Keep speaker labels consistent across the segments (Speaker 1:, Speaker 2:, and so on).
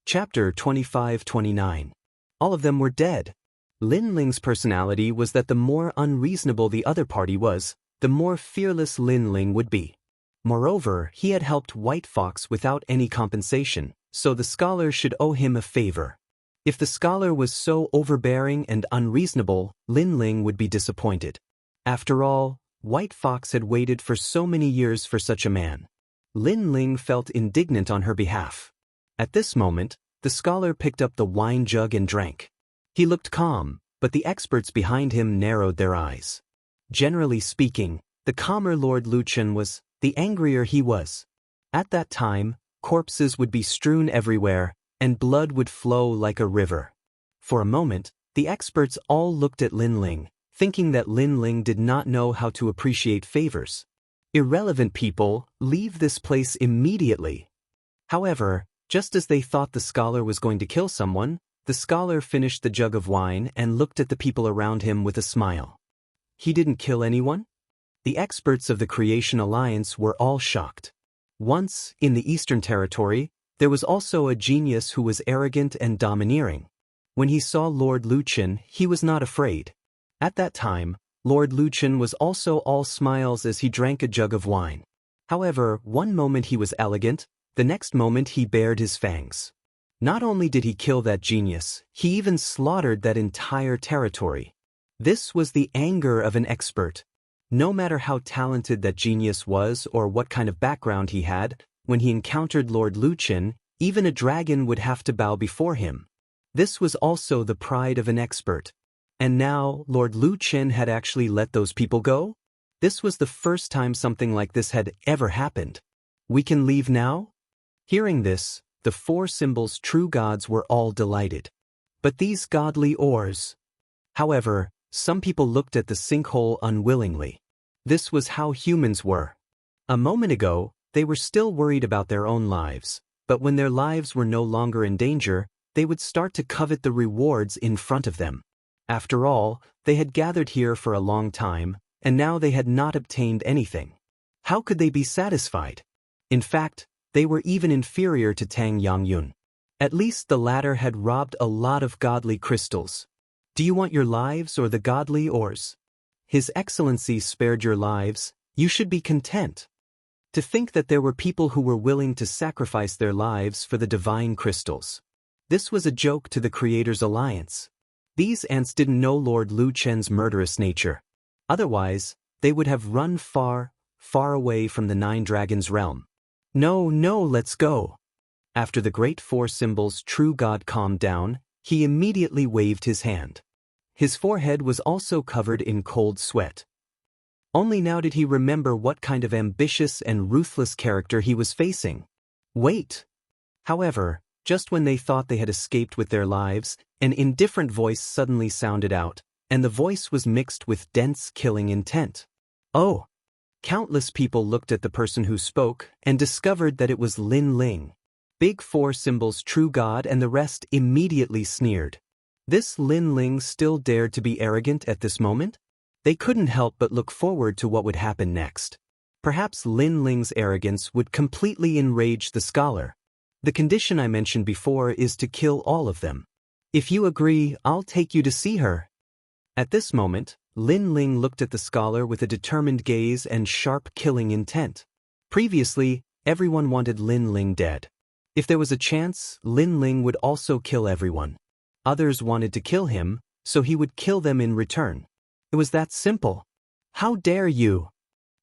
Speaker 1: Chapter 25-29. All of them were dead. Lin Ling's personality was that the more unreasonable the other party was, the more fearless Lin Ling would be. Moreover, he had helped White Fox without any compensation, so the scholar should owe him a favor. If the scholar was so overbearing and unreasonable, Lin Ling would be disappointed. After all, White Fox had waited for so many years for such a man. Lin Ling felt indignant on her behalf. At this moment, the scholar picked up the wine jug and drank. He looked calm, but the experts behind him narrowed their eyes. Generally speaking, the calmer Lord Luchen was, the angrier he was. At that time, corpses would be strewn everywhere, and blood would flow like a river. For a moment, the experts all looked at Lin Ling, thinking that Lin Ling did not know how to appreciate favors. Irrelevant people, leave this place immediately. However, just as they thought the scholar was going to kill someone, the scholar finished the jug of wine and looked at the people around him with a smile. He didn't kill anyone? The experts of the Creation Alliance were all shocked. Once, in the Eastern Territory, there was also a genius who was arrogant and domineering. When he saw Lord Luchen, he was not afraid. At that time, Lord Luchen was also all smiles as he drank a jug of wine. However, one moment he was elegant, the next moment he bared his fangs. Not only did he kill that genius, he even slaughtered that entire territory. This was the anger of an expert. No matter how talented that genius was or what kind of background he had, when he encountered Lord Luchen, even a dragon would have to bow before him. This was also the pride of an expert. And now, Lord Luchen had actually let those people go? This was the first time something like this had ever happened. We can leave now? Hearing this, the four symbols' true gods were all delighted. But these godly oars. However, some people looked at the sinkhole unwillingly. This was how humans were. A moment ago, they were still worried about their own lives, but when their lives were no longer in danger, they would start to covet the rewards in front of them. After all, they had gathered here for a long time, and now they had not obtained anything. How could they be satisfied? In fact, they were even inferior to Tang Yangyun. At least the latter had robbed a lot of godly crystals. Do you want your lives or the godly ores? His Excellency spared your lives, you should be content. To think that there were people who were willing to sacrifice their lives for the divine crystals. This was a joke to the Creators' Alliance. These ants didn't know Lord Luchen's murderous nature. Otherwise, they would have run far, far away from the Nine Dragons' realm. No, let's go. After the great four symbols' true god calmed down, he immediately waved his hand. His forehead was also covered in cold sweat. Only now did he remember what kind of ambitious and ruthless character he was facing. Wait! However, just when they thought they had escaped with their lives, an indifferent voice suddenly sounded out, and the voice was mixed with dense killing intent. Oh! Countless people looked at the person who spoke and discovered that it was Lin Ling. Big Four symbols' true god and the rest immediately sneered. This Lin Ling still dared to be arrogant at this moment? They couldn't help but look forward to what would happen next. Perhaps Lin Ling's arrogance would completely enrage the scholar. The condition I mentioned before is to kill all of them. If you agree, I'll take you to see her. At this moment, Lin Ling looked at the scholar with a determined gaze and sharp killing intent. Previously, everyone wanted Lin Ling dead. If there was a chance, Lin Ling would also kill everyone. Others wanted to kill him, so he would kill them in return. It was that simple. How dare you?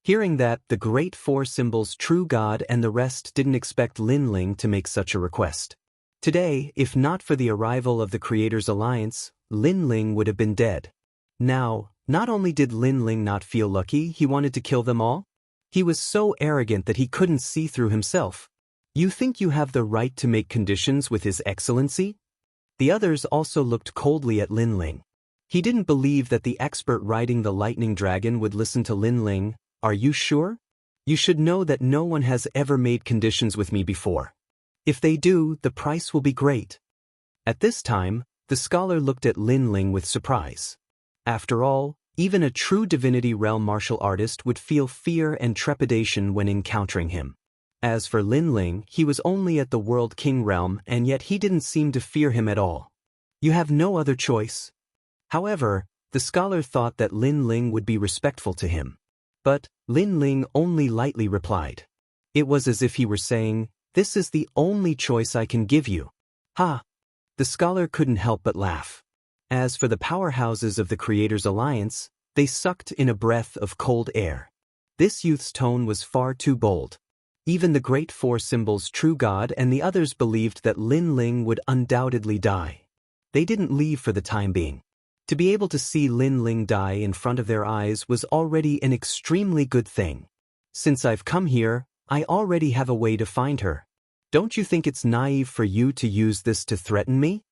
Speaker 1: Hearing that, the great four symbols' true god and the rest didn't expect Lin Ling to make such a request. Today, if not for the arrival of the Creators' Alliance, Lin Ling would have been dead. Now, not only did Lin Ling not feel lucky, he wanted to kill them all. He was so arrogant that he couldn't see through himself. You think you have the right to make conditions with His Excellency? The others also looked coldly at Lin Ling. He didn't believe that the expert riding the lightning dragon would listen to Lin Ling. Are you sure? You should know that no one has ever made conditions with me before. If they do, the price will be great. At this time, the scholar looked at Lin Ling with surprise. After all, even a true Divinity Realm martial artist would feel fear and trepidation when encountering him. As for Lin Ling, he was only at the World King realm and yet he didn't seem to fear him at all. You have no other choice. However, the scholar thought that Lin Ling would be respectful to him. But Lin Ling only lightly replied. It was as if he were saying, "This is the only choice I can give you." Ha! The scholar couldn't help but laugh. As for the powerhouses of the Creators' Alliance, they sucked in a breath of cold air. This youth's tone was far too bold. Even the great four symbols True God and the others believed that Lin Ling would undoubtedly die. They didn't leave for the time being. To be able to see Lin Ling die in front of their eyes was already an extremely good thing. Since I've come here, I already have a way to find her. Don't you think it's naive for you to use this to threaten me?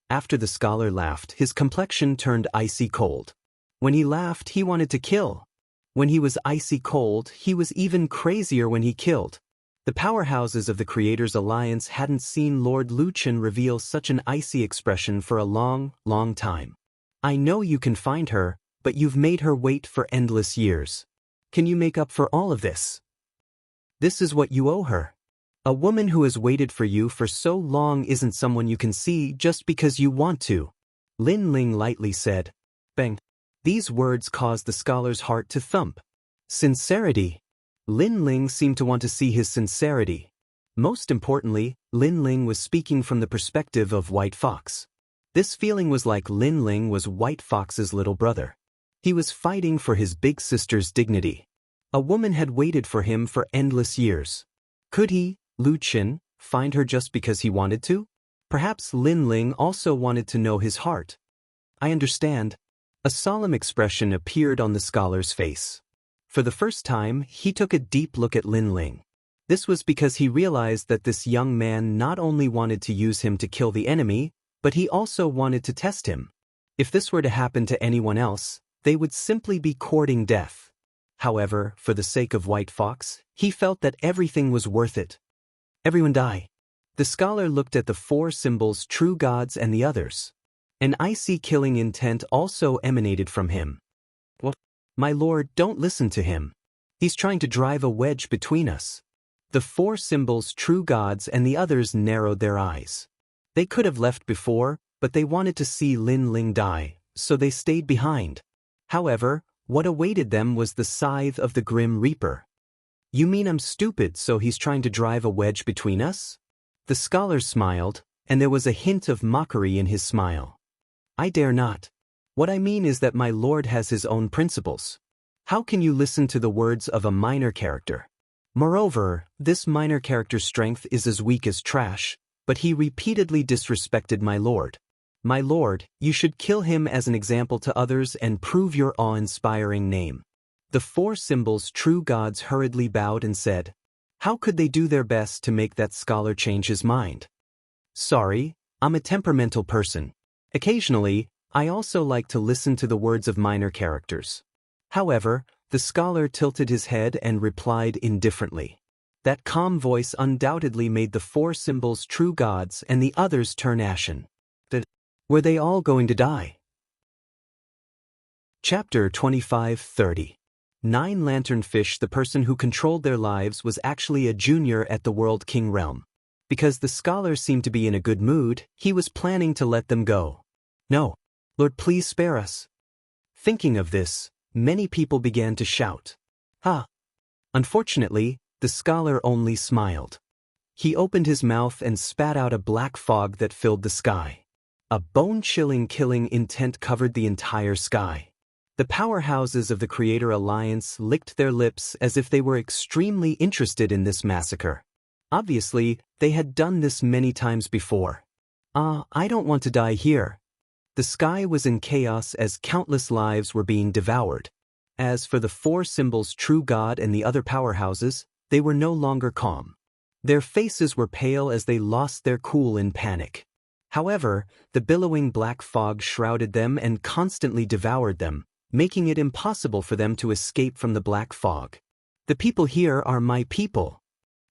Speaker 1: After the scholar laughed, his complexion turned icy cold. When he laughed, he wanted to kill. When he was icy cold, he was even crazier when he killed. The powerhouses of the Creators' Alliance hadn't seen Lord Luchin reveal such an icy expression for a long, long time. I know you can find her, but you've made her wait for endless years. Can you make up for all of this? This is what you owe her. A woman who has waited for you for so long isn't someone you can see just because you want to. Lin Ling lightly said. Bang. These words caused the scholar's heart to thump. Sincerity. Lin Ling seemed to want to see his sincerity. Most importantly, Lin Ling was speaking from the perspective of White Fox. This feeling was like Lin Ling was White Fox's little brother. He was fighting for his big sister's dignity. A woman had waited for him for endless years. Could he, Luchin, find her just because he wanted to? Perhaps Lin Ling also wanted to know his heart. I understand. A solemn expression appeared on the scholar's face. For the first time, he took a deep look at Lin Ling. This was because he realized that this young man not only wanted to use him to kill the enemy, but he also wanted to test him. If this were to happen to anyone else, they would simply be courting death. However, for the sake of White Fox, he felt that everything was worth it. Everyone die. The scholar looked at the four symbols True Gods and the others. An icy killing intent also emanated from him. What? My lord, don't listen to him. He's trying to drive a wedge between us. The four symbols True Gods and the others narrowed their eyes. They could have left before, but they wanted to see Lin Ling die, so they stayed behind. However, what awaited them was the scythe of the Grim Reaper. You mean I'm stupid, so he's trying to drive a wedge between us? The scholar smiled, and there was a hint of mockery in his smile. I dare not. What I mean is that my lord has his own principles. How can you listen to the words of a minor character? Moreover, this minor character's strength is as weak as trash, but he repeatedly disrespected my lord. My lord, you should kill him as an example to others and prove your awe-inspiring name. The four symbols True Gods hurriedly bowed and said, how could they do their best to make that scholar change his mind? Sorry, I'm a temperamental person. Occasionally, I also like to listen to the words of minor characters. However, the scholar tilted his head and replied indifferently. That calm voice undoubtedly made the four symbols True Gods and the others turn ashen. Were they all going to die? Chapter 25-30. Nine Lanternfish. The person who controlled their lives was actually a junior at the World King realm. Because the scholar seemed to be in a good mood, he was planning to let them go. No. Lord, please spare us. Thinking of this, many people began to shout. Ha! Unfortunately, the scholar only smiled. He opened his mouth and spat out a black fog that filled the sky. A bone-chilling killing intent covered the entire sky. The powerhouses of the Creator Alliance licked their lips as if they were extremely interested in this massacre. Obviously, they had done this many times before. I don't want to die here. The sky was in chaos as countless lives were being devoured. As for the four symbols True God and the other powerhouses, they were no longer calm. Their faces were pale as they lost their cool in panic. However, the billowing black fog shrouded them and constantly devoured them, making it impossible for them to escape from the black fog. The people here are my people.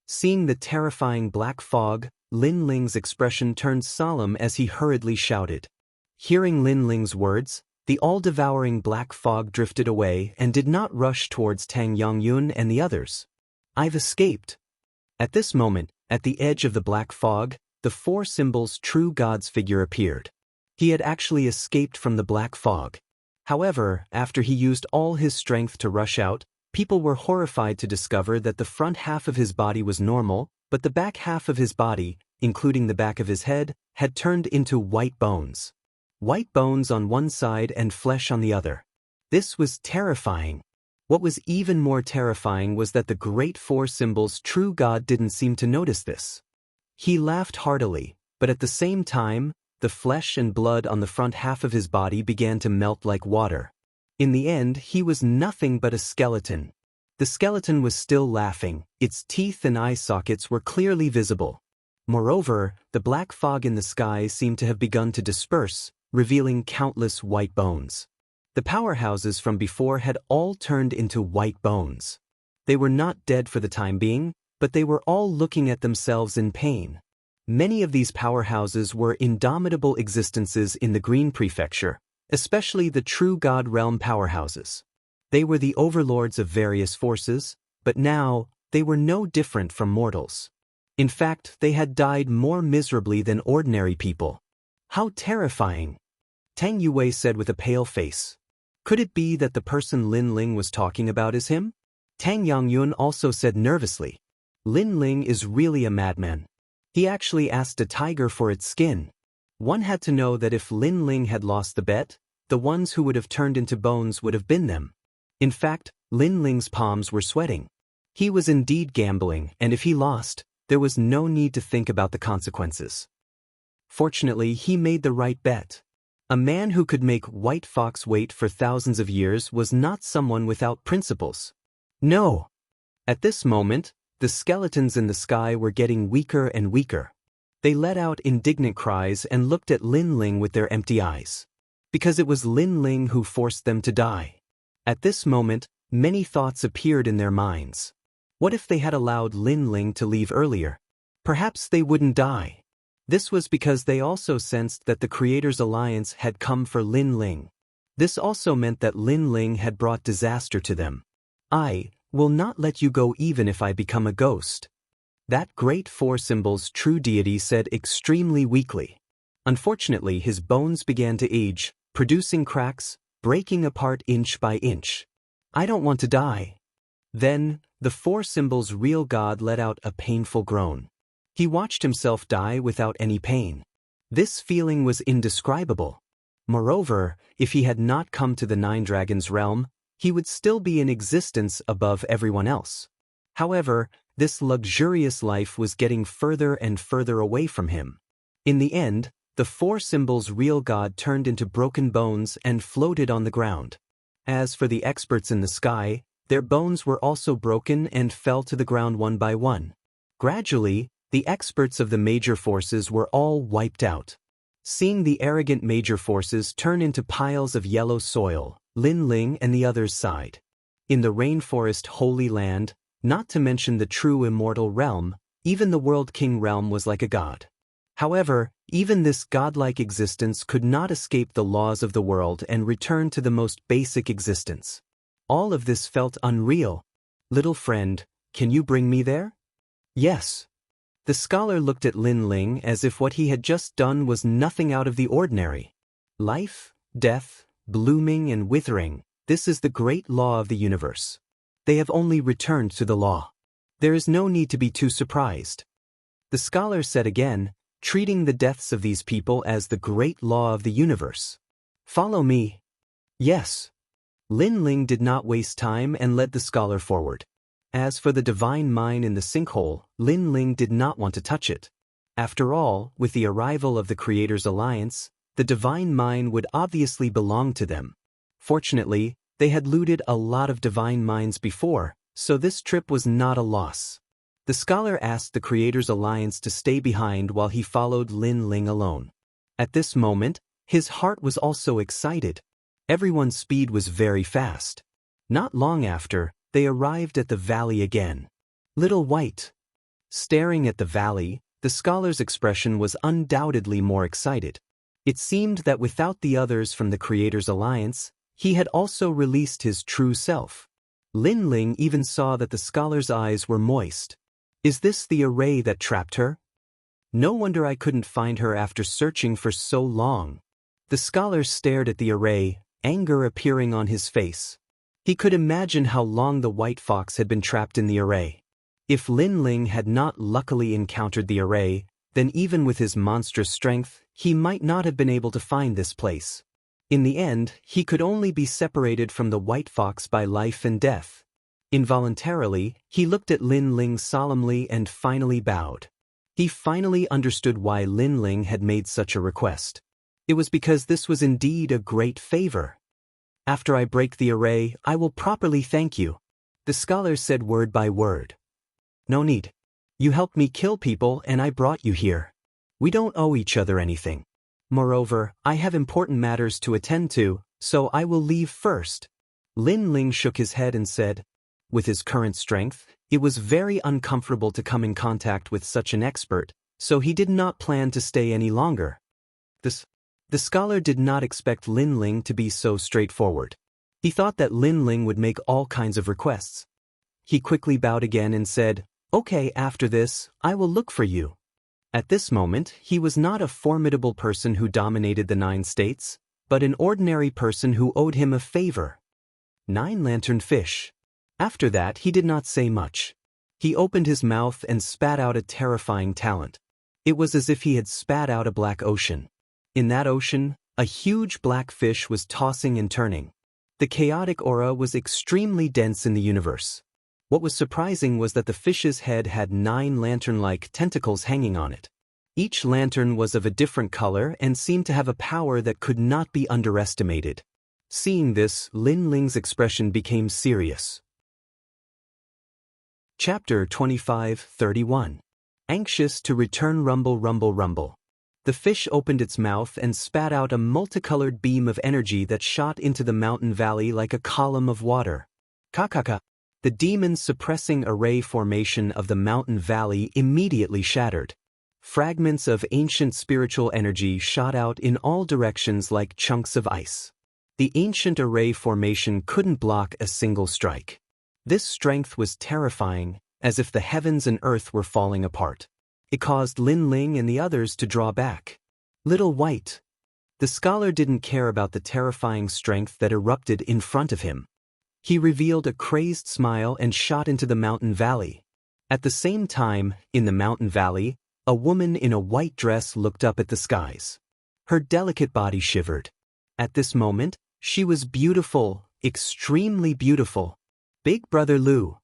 Speaker 1: Seeing the terrifying black fog, Lin Ling's expression turned solemn as he hurriedly shouted. Hearing Lin Ling's words, the all-devouring black fog drifted away and did not rush towards Tang Yongyun and the others. I've escaped. At this moment, at the edge of the black fog, the four symbols' true god's figure appeared. He had actually escaped from the black fog. However, after he used all his strength to rush out, people were horrified to discover that the front half of his body was normal, but the back half of his body, including the back of his head, had turned into white bones. White bones on one side and flesh on the other. This was terrifying. What was even more terrifying was that the great four symbols' true god didn't seem to notice this. He laughed heartily, but at the same time, the flesh and blood on the front half of his body began to melt like water. In the end, he was nothing but a skeleton. The skeleton was still laughing, its teeth and eye sockets were clearly visible. Moreover, the black fog in the sky seemed to have begun to disperse, revealing countless white bones. The powerhouses from before had all turned into white bones. They were not dead for the time being, but they were all looking at themselves in pain. Many of these powerhouses were indomitable existences in the Green Prefecture, especially the True God Realm powerhouses. They were the overlords of various forces, but now, they were no different from mortals. In fact, they had died more miserably than ordinary people. How terrifying! Tang Yue said with a pale face. Could it be that the person Lin Ling was talking about is him? Tang Yangyun also said nervously. Lin Ling is really a madman. He actually asked a tiger for its skin. One had to know that if Lin Ling had lost the bet, the ones who would have turned into bones would have been them. In fact, Lin Ling's palms were sweating. He was indeed gambling, and if he lost, there was no need to think about the consequences. Fortunately, he made the right bet. A man who could make White Fox wait for thousands of years was not someone without principles. No! At this moment, the skeletons in the sky were getting weaker and weaker. They let out indignant cries and looked at Lin Ling with their empty eyes. Because it was Lin Ling who forced them to die. At this moment, many thoughts appeared in their minds. What if they had allowed Lin Ling to leave earlier? Perhaps they wouldn't die. This was because they also sensed that the Creator's Alliance had come for Lin Ling. This also meant that Lin Ling had brought disaster to them. I will not let you go even if I become a ghost. That great four symbols true deity said extremely weakly. Unfortunately, his bones began to age, producing cracks, breaking apart inch by inch. I don't want to die. Then, the four symbols real god let out a painful groan. He watched himself die without any pain. This feeling was indescribable. Moreover, if he had not come to the Nine Dragons realm, he would still be in existence above everyone else. However, this luxurious life was getting further and further away from him. In the end, the four symbols real god turned into broken bones and floated on the ground. As for the experts in the sky, their bones were also broken and fell to the ground one by one. Gradually, the experts of the major forces were all wiped out. Seeing the arrogant major forces turn into piles of yellow soil, Lin Ling and the others sighed. In the rainforest Holy Land, not to mention the true immortal realm, even the World King realm was like a god. However, even this godlike existence could not escape the laws of the world and return to the most basic existence. All of this felt unreal. Little friend, can you bring me there? Yes. The scholar looked at Lin Ling as if what he had just done was nothing out of the ordinary. Life, death, blooming and withering, this is the great law of the universe. They have only returned to the law. There is no need to be too surprised. The scholar said again, treating the deaths of these people as the great law of the universe. Follow me. Yes. Lin Ling did not waste time and led the scholar forward. As for the divine mine in the sinkhole, Lin Ling did not want to touch it. After all, with the arrival of the Creator's Alliance, the divine mine would obviously belong to them. Fortunately, they had looted a lot of divine mines before, so this trip was not a loss. The scholar asked the Creator's Alliance to stay behind while he followed Lin Ling alone. At this moment, his heart was also excited. Everyone's speed was very fast. Not long after, they arrived at the valley again. Little White. Staring at the valley, the scholar's expression was undoubtedly more excited. It seemed that without the others from the Creator's Alliance, he had also released his true self. Lin Ling even saw that the scholar's eyes were moist. Is this the array that trapped her? No wonder I couldn't find her after searching for so long. The scholar stared at the array, anger appearing on his face. He could imagine how long the white fox had been trapped in the array. If Lin Ling had not luckily encountered the array, then even with his monstrous strength, he might not have been able to find this place. In the end, he could only be separated from the white fox by life and death. Involuntarily, he looked at Lin Ling solemnly and finally bowed. He finally understood why Lin Ling had made such a request. It was because this was indeed a great favor. After I break the array, I will properly thank you. The scholar said word by word. No need. You helped me kill people and I brought you here. We don't owe each other anything. Moreover, I have important matters to attend to, so I will leave first. Lin Ling shook his head and said, with his current strength, it was very uncomfortable to come in contact with such an expert, so he did not plan to stay any longer. The scholar did not expect Lin Ling to be so straightforward. He thought that Lin Ling would make all kinds of requests. He quickly bowed again and said, "Okay, after this, I will look for you." At this moment, he was not a formidable person who dominated the 9 states, but an ordinary person who owed him a favor. 9-lantern fish. After that, he did not say much. He opened his mouth and spat out a terrifying talent. It was as if he had spat out a black ocean. In that ocean, a huge black fish was tossing and turning. The chaotic aura was extremely dense in the universe. What was surprising was that the fish's head had 9 lantern-like tentacles hanging on it. Each lantern was of a different color and seemed to have a power that could not be underestimated. Seeing this, Lin Ling's expression became serious. Chapter 25:31. Anxious to return. Rumble, rumble, rumble. The fish opened its mouth and spat out a multicolored beam of energy that shot into the mountain valley like a column of water. Kakaka. The demon's suppressing array formation of the mountain valley immediately shattered. Fragments of ancient spiritual energy shot out in all directions like chunks of ice. The ancient array formation couldn't block a single strike. This strength was terrifying, as if the heavens and earth were falling apart. It caused Lin Ling and the others to draw back. Little White. The scholar didn't care about the terrifying strength that erupted in front of him. He revealed a crazed smile and shot into the mountain valley. At the same time, in the mountain valley, a woman in a white dress looked up at the skies. Her delicate body shivered. At this moment, she was beautiful, extremely beautiful. Big Brother Lu.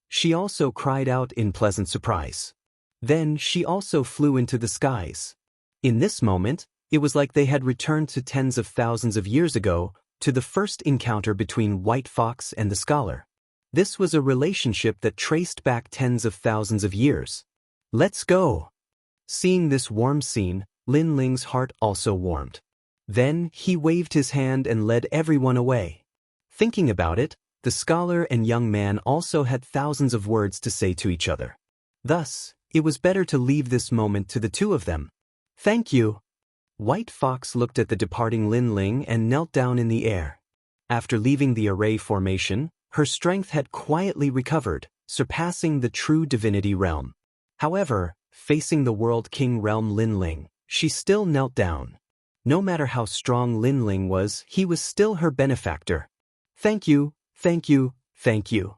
Speaker 1: She also cried out in pleasant surprise. Then she also flew into the skies. In this moment, it was like they had returned to tens of thousands of years ago, to the first encounter between White Fox and the scholar. This was a relationship that traced back tens of thousands of years. Let's go. Seeing this warm scene, Lin Ling's heart also warmed. Then he waved his hand and led everyone away. Thinking about it, the scholar and young man also had thousands of words to say to each other. Thus, it was better to leave this moment to the two of them. Thank you. White Fox looked at the departing Lin Ling and knelt down in the air. After leaving the array formation, her strength had quietly recovered, surpassing the true divinity realm. However, facing the World King realm Lin Ling, she still knelt down. No matter how strong Lin Ling was, he was still her benefactor. Thank you, thank you, thank you.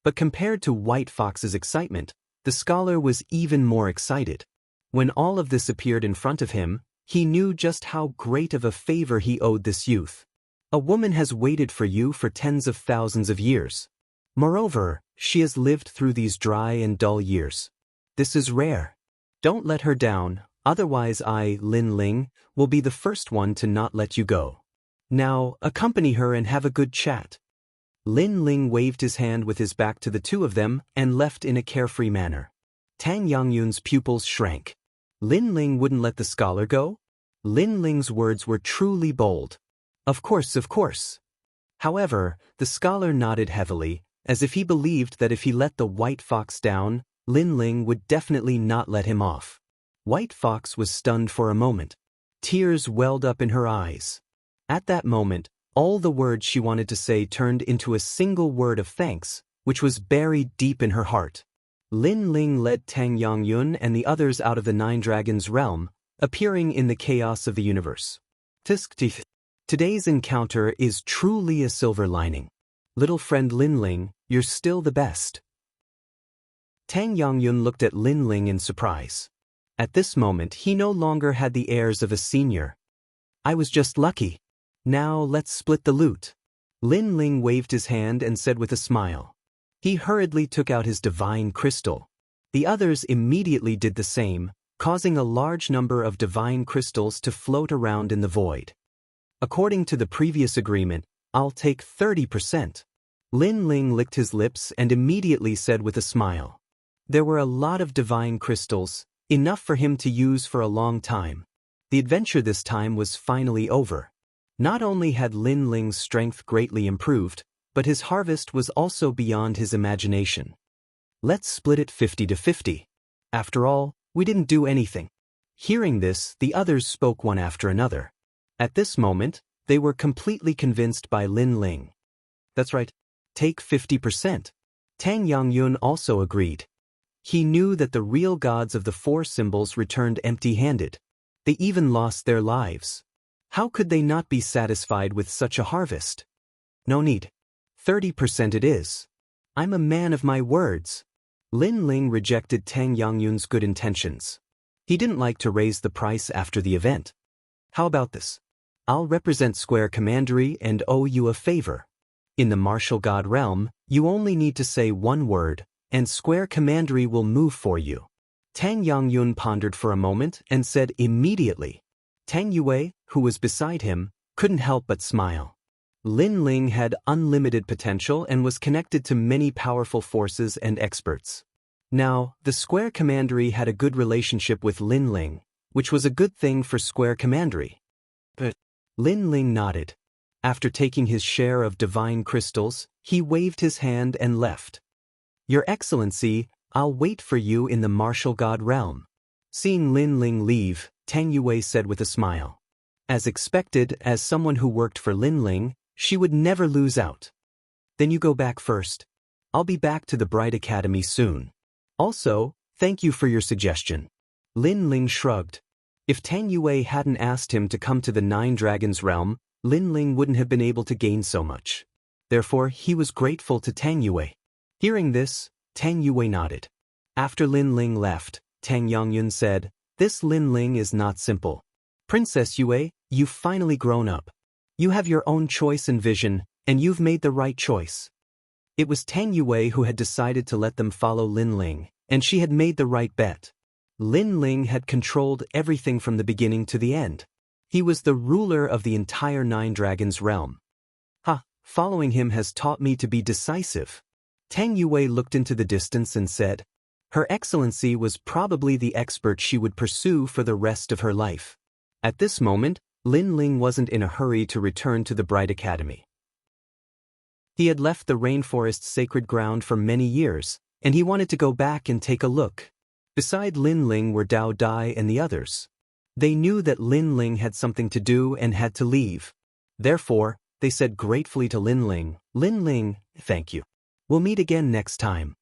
Speaker 1: But compared to White Fox's excitement, the scholar was even more excited. When all of this appeared in front of him, he knew just how great of a favor he owed this youth. A woman has waited for you for tens of thousands of years. Moreover, she has lived through these dry and dull years. This is rare. Don't let her down, otherwise I, Lin Ling, will be the first one to not let you go. Now, accompany her and have a good chat. Lin Ling waved his hand with his back to the two of them and left in a carefree manner. Tang Yangyun's pupils shrank. Lin Ling wouldn't let the scholar go? Lin Ling's words were truly bold. Of course, of course. However, the scholar nodded heavily, as if he believed that if he let the White Fox down, Lin Ling would definitely not let him off. White Fox was stunned for a moment. Tears welled up in her eyes. At that moment, all the words she wanted to say turned into a single word of thanks, which was buried deep in her heart. Lin Ling led Tang Yongyun and the others out of the Nine Dragons realm, appearing in the chaos of the universe. Today's encounter is truly a silver lining. Little friend Lin Ling, you're still the best. Tang Yongyun looked at Lin Ling in surprise. At this moment he no longer had the airs of a senior. I was just lucky. Now let's split the loot. Lin Ling waved his hand and said with a smile. He hurriedly took out his divine crystal. The others immediately did the same, causing a large number of divine crystals to float around in the void. According to the previous agreement, I'll take 30%. Lin Ling licked his lips and immediately said with a smile. There were a lot of divine crystals, enough for him to use for a long time. The adventure this time was finally over. Not only had Lin Ling's strength greatly improved, but his harvest was also beyond his imagination. Let's split it 50-50. After all, we didn't do anything. Hearing this, the others spoke one after another. At this moment, they were completely convinced by Lin Ling. That's right. Take 50%. Tang Yongyun also agreed. He knew that the real gods of the four symbols returned empty-handed. They even lost their lives. How could they not be satisfied with such a harvest? No need. 30% it is. I'm a man of my words. Lin Ling rejected Tang Yongyun's good intentions. He didn't like to raise the price after the event. How about this? I'll represent Square Commandery and owe you a favor. In the martial god realm, you only need to say one word, and Square Commandery will move for you. Tang Yongyun pondered for a moment and said immediately. Tang Yue, who was beside him, couldn't help but smile. Lin Ling had unlimited potential and was connected to many powerful forces and experts. Now, the Square Commandery had a good relationship with Lin Ling, which was a good thing for Square Commandery. But Lin Ling nodded. After taking his share of divine crystals, he waved his hand and left. Your Excellency, I'll wait for you in the martial god realm. Seeing Lin Ling leave, Tang Yue said with a smile. As expected, as someone who worked for Lin Ling, she would never lose out. Then you go back first. I'll be back to the Bright Academy soon. Also, thank you for your suggestion. Lin Ling shrugged. If Tang Yue hadn't asked him to come to the Nine Dragons realm, Lin Ling wouldn't have been able to gain so much. Therefore, he was grateful to Tang Yue. Hearing this, Tang Yue nodded. After Lin Ling left, Tang Yongyun said, This Lin Ling is not simple. Princess Yue, you've finally grown up. You have your own choice and vision, and you've made the right choice. It was Tang Yue who had decided to let them follow Lin Ling, and she had made the right bet. Lin Ling had controlled everything from the beginning to the end. He was the ruler of the entire Nine Dragons realm. Following him has taught me to be decisive. Tang Yue looked into the distance and said, Her Excellency was probably the expert she would pursue for the rest of her life. At this moment, Lin Ling wasn't in a hurry to return to the Bright Academy. He had left the rainforest's sacred ground for many years, and he wanted to go back and take a look. Beside Lin Ling were Dao Dai and the others. They knew that Lin Ling had something to do and had to leave. Therefore, they said gratefully to Lin Ling, thank you. We'll meet again next time.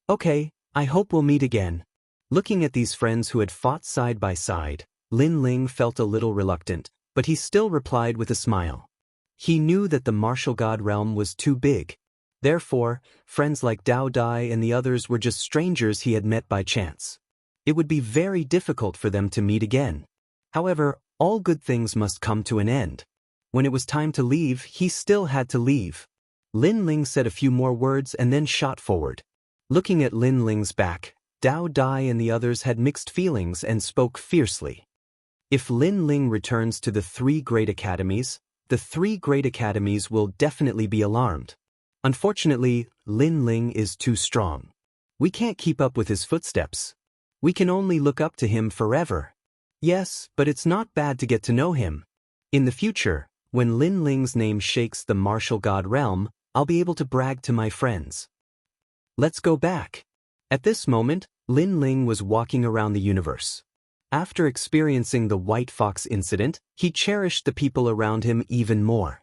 Speaker 1: Okay, I hope we'll meet again. Looking at these friends who had fought side by side, Lin Ling felt a little reluctant, but he still replied with a smile. He knew that the martial god realm was too big. Therefore, friends like Dao Dai and the others were just strangers he had met by chance. It would be very difficult for them to meet again. However, all good things must come to an end. When it was time to leave, he still had to leave. Lin Ling said a few more words and then shot forward. Looking at Lin Ling's back, Dao Dai and the others had mixed feelings and spoke fiercely. If Lin Ling returns to the three great academies, the three great academies will definitely be alarmed. Unfortunately, Lin Ling is too strong. We can't keep up with his footsteps. We can only look up to him forever. Yes, but it's not bad to get to know him. In the future, when Lin Ling's name shakes the martial god realm, I'll be able to brag to my friends. Let's go back. At this moment, Lin Ling was walking around the universe. After experiencing the White Fox incident, he cherished the people around him even more.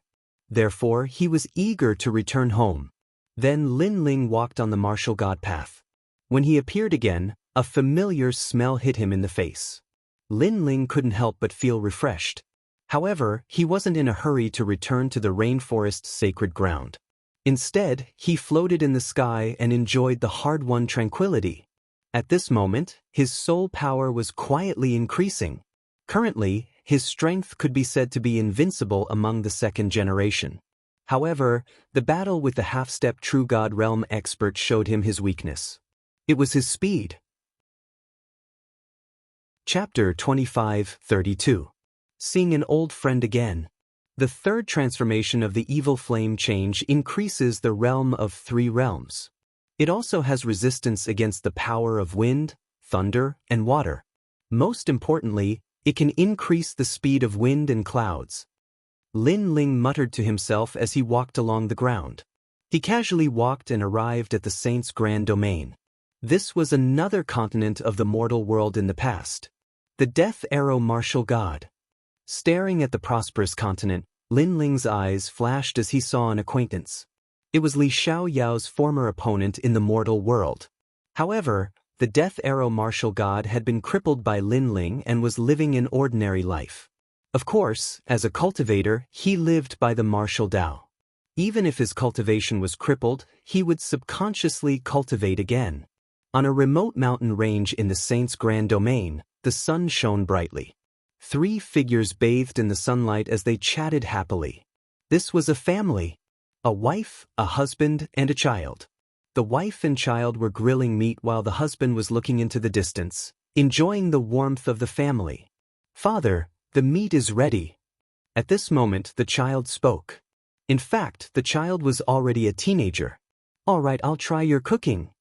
Speaker 1: Therefore, he was eager to return home. Then Lin Ling walked on the martial god path. When he appeared again, a familiar smell hit him in the face. Lin Ling couldn't help but feel refreshed. However, he wasn't in a hurry to return to the rainforest's sacred ground. Instead, he floated in the sky and enjoyed the hard-won tranquility. At this moment, his soul power was quietly increasing. Currently, his strength could be said to be invincible among the second generation. However, the battle with the half-step True God Realm expert showed him his weakness. It was his speed. Chapter 25-32. Seeing an old friend again. The third transformation of the evil flame change increases the realm of 3 realms. It also has resistance against the power of wind, thunder, and water. Most importantly, it can increase the speed of wind and clouds. Lin Ling muttered to himself as he walked along the ground. He casually walked and arrived at the Saint's grand domain. This was another continent of the mortal world in the past. The Death Arrow Martial God. Staring at the prosperous continent, Lin Ling's eyes flashed as he saw an acquaintance. It was Li Xiaoyao's former opponent in the mortal world. However, the Death Arrow Martial God had been crippled by Lin Ling and was living an ordinary life. Of course, as a cultivator, he lived by the martial Dao. Even if his cultivation was crippled, he would subconsciously cultivate again. On a remote mountain range in the Saint's grand domain, the sun shone brightly. 3 figures bathed in the sunlight as they chatted happily. This was a family. A wife, a husband, and a child. The wife and child were grilling meat while the husband was looking into the distance, enjoying the warmth of the family. "Father, the meat is ready." At this moment, the child spoke. In fact, the child was already a teenager. "All right, I'll try your cooking."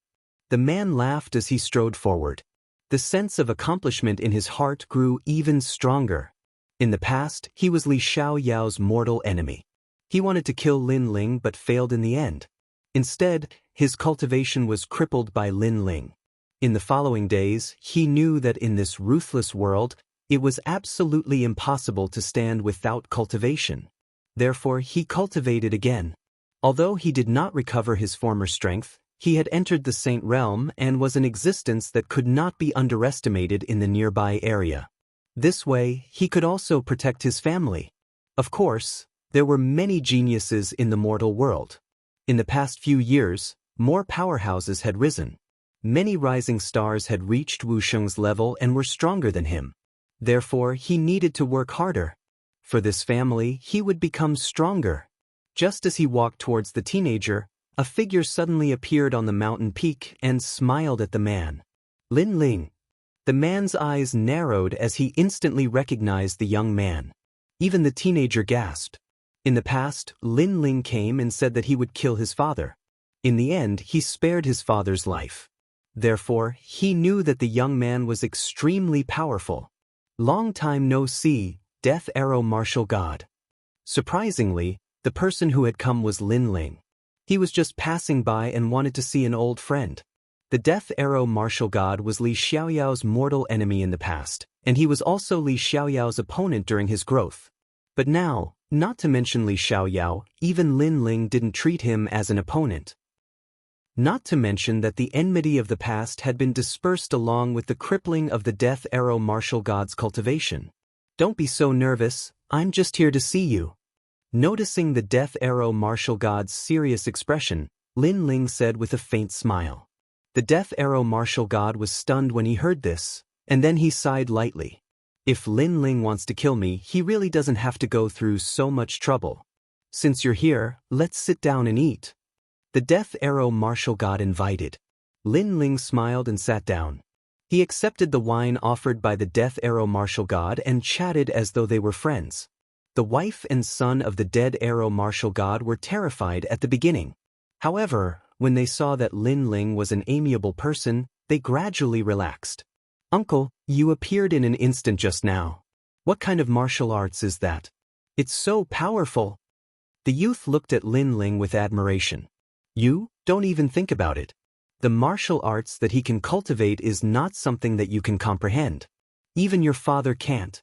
Speaker 1: The man laughed as he strode forward. The sense of accomplishment in his heart grew even stronger. In the past, he was Li Xiaoyao's mortal enemy. He wanted to kill Lin Ling but failed in the end. Instead, his cultivation was crippled by Lin Ling. In the following days, he knew that in this ruthless world, it was absolutely impossible to stand without cultivation. Therefore, he cultivated again. Although he did not recover his former strength, he had entered the Saint Realm and was an existence that could not be underestimated in the nearby area. This way, he could also protect his family. Of course, there were many geniuses in the mortal world. In the past few years, more powerhouses had risen. Many rising stars had reached Wu Sheng's level and were stronger than him. Therefore, he needed to work harder. For this family, he would become stronger. Just as he walked towards the teenager, a figure suddenly appeared on the mountain peak and smiled at the man. Lin Ling. The man's eyes narrowed as he instantly recognized the young man. Even the teenager gasped. In the past, Lin Ling came and said that he would kill his father. In the end, he spared his father's life. Therefore, he knew that the young man was extremely powerful. Long time no see, Death Arrow Martial God. Surprisingly, the person who had come was Lin Ling. He was just passing by and wanted to see an old friend. The Death Arrow Martial God was Li Xiaoyao's mortal enemy in the past, and he was also Li Xiaoyao's opponent during his growth. But now, not to mention Li Xiaoyao, even Lin Ling didn't treat him as an opponent. Not to mention that the enmity of the past had been dispersed along with the crippling of the Death Arrow Martial God's cultivation. "Don't be so nervous, I'm just here to see you." Noticing the Death Arrow Martial God's serious expression, Lin Ling said with a faint smile. The Death Arrow Martial God was stunned when he heard this, and then he sighed lightly. If Lin Ling wants to kill me, he really doesn't have to go through so much trouble. Since you're here, let's sit down and eat. The Death Arrow Martial God invited. Lin Ling smiled and sat down. He accepted the wine offered by the Death Arrow Martial God and chatted as though they were friends. The wife and son of the Dead Arrow Martial God were terrified at the beginning. However, when they saw that Lin Ling was an amiable person, they gradually relaxed. "Uncle, you appeared in an instant just now. What kind of martial arts is that? It's so powerful." The youth looked at Lin Ling with admiration. "You don't even think about it. The martial arts that he can cultivate is not something that you can comprehend. Even your father can't."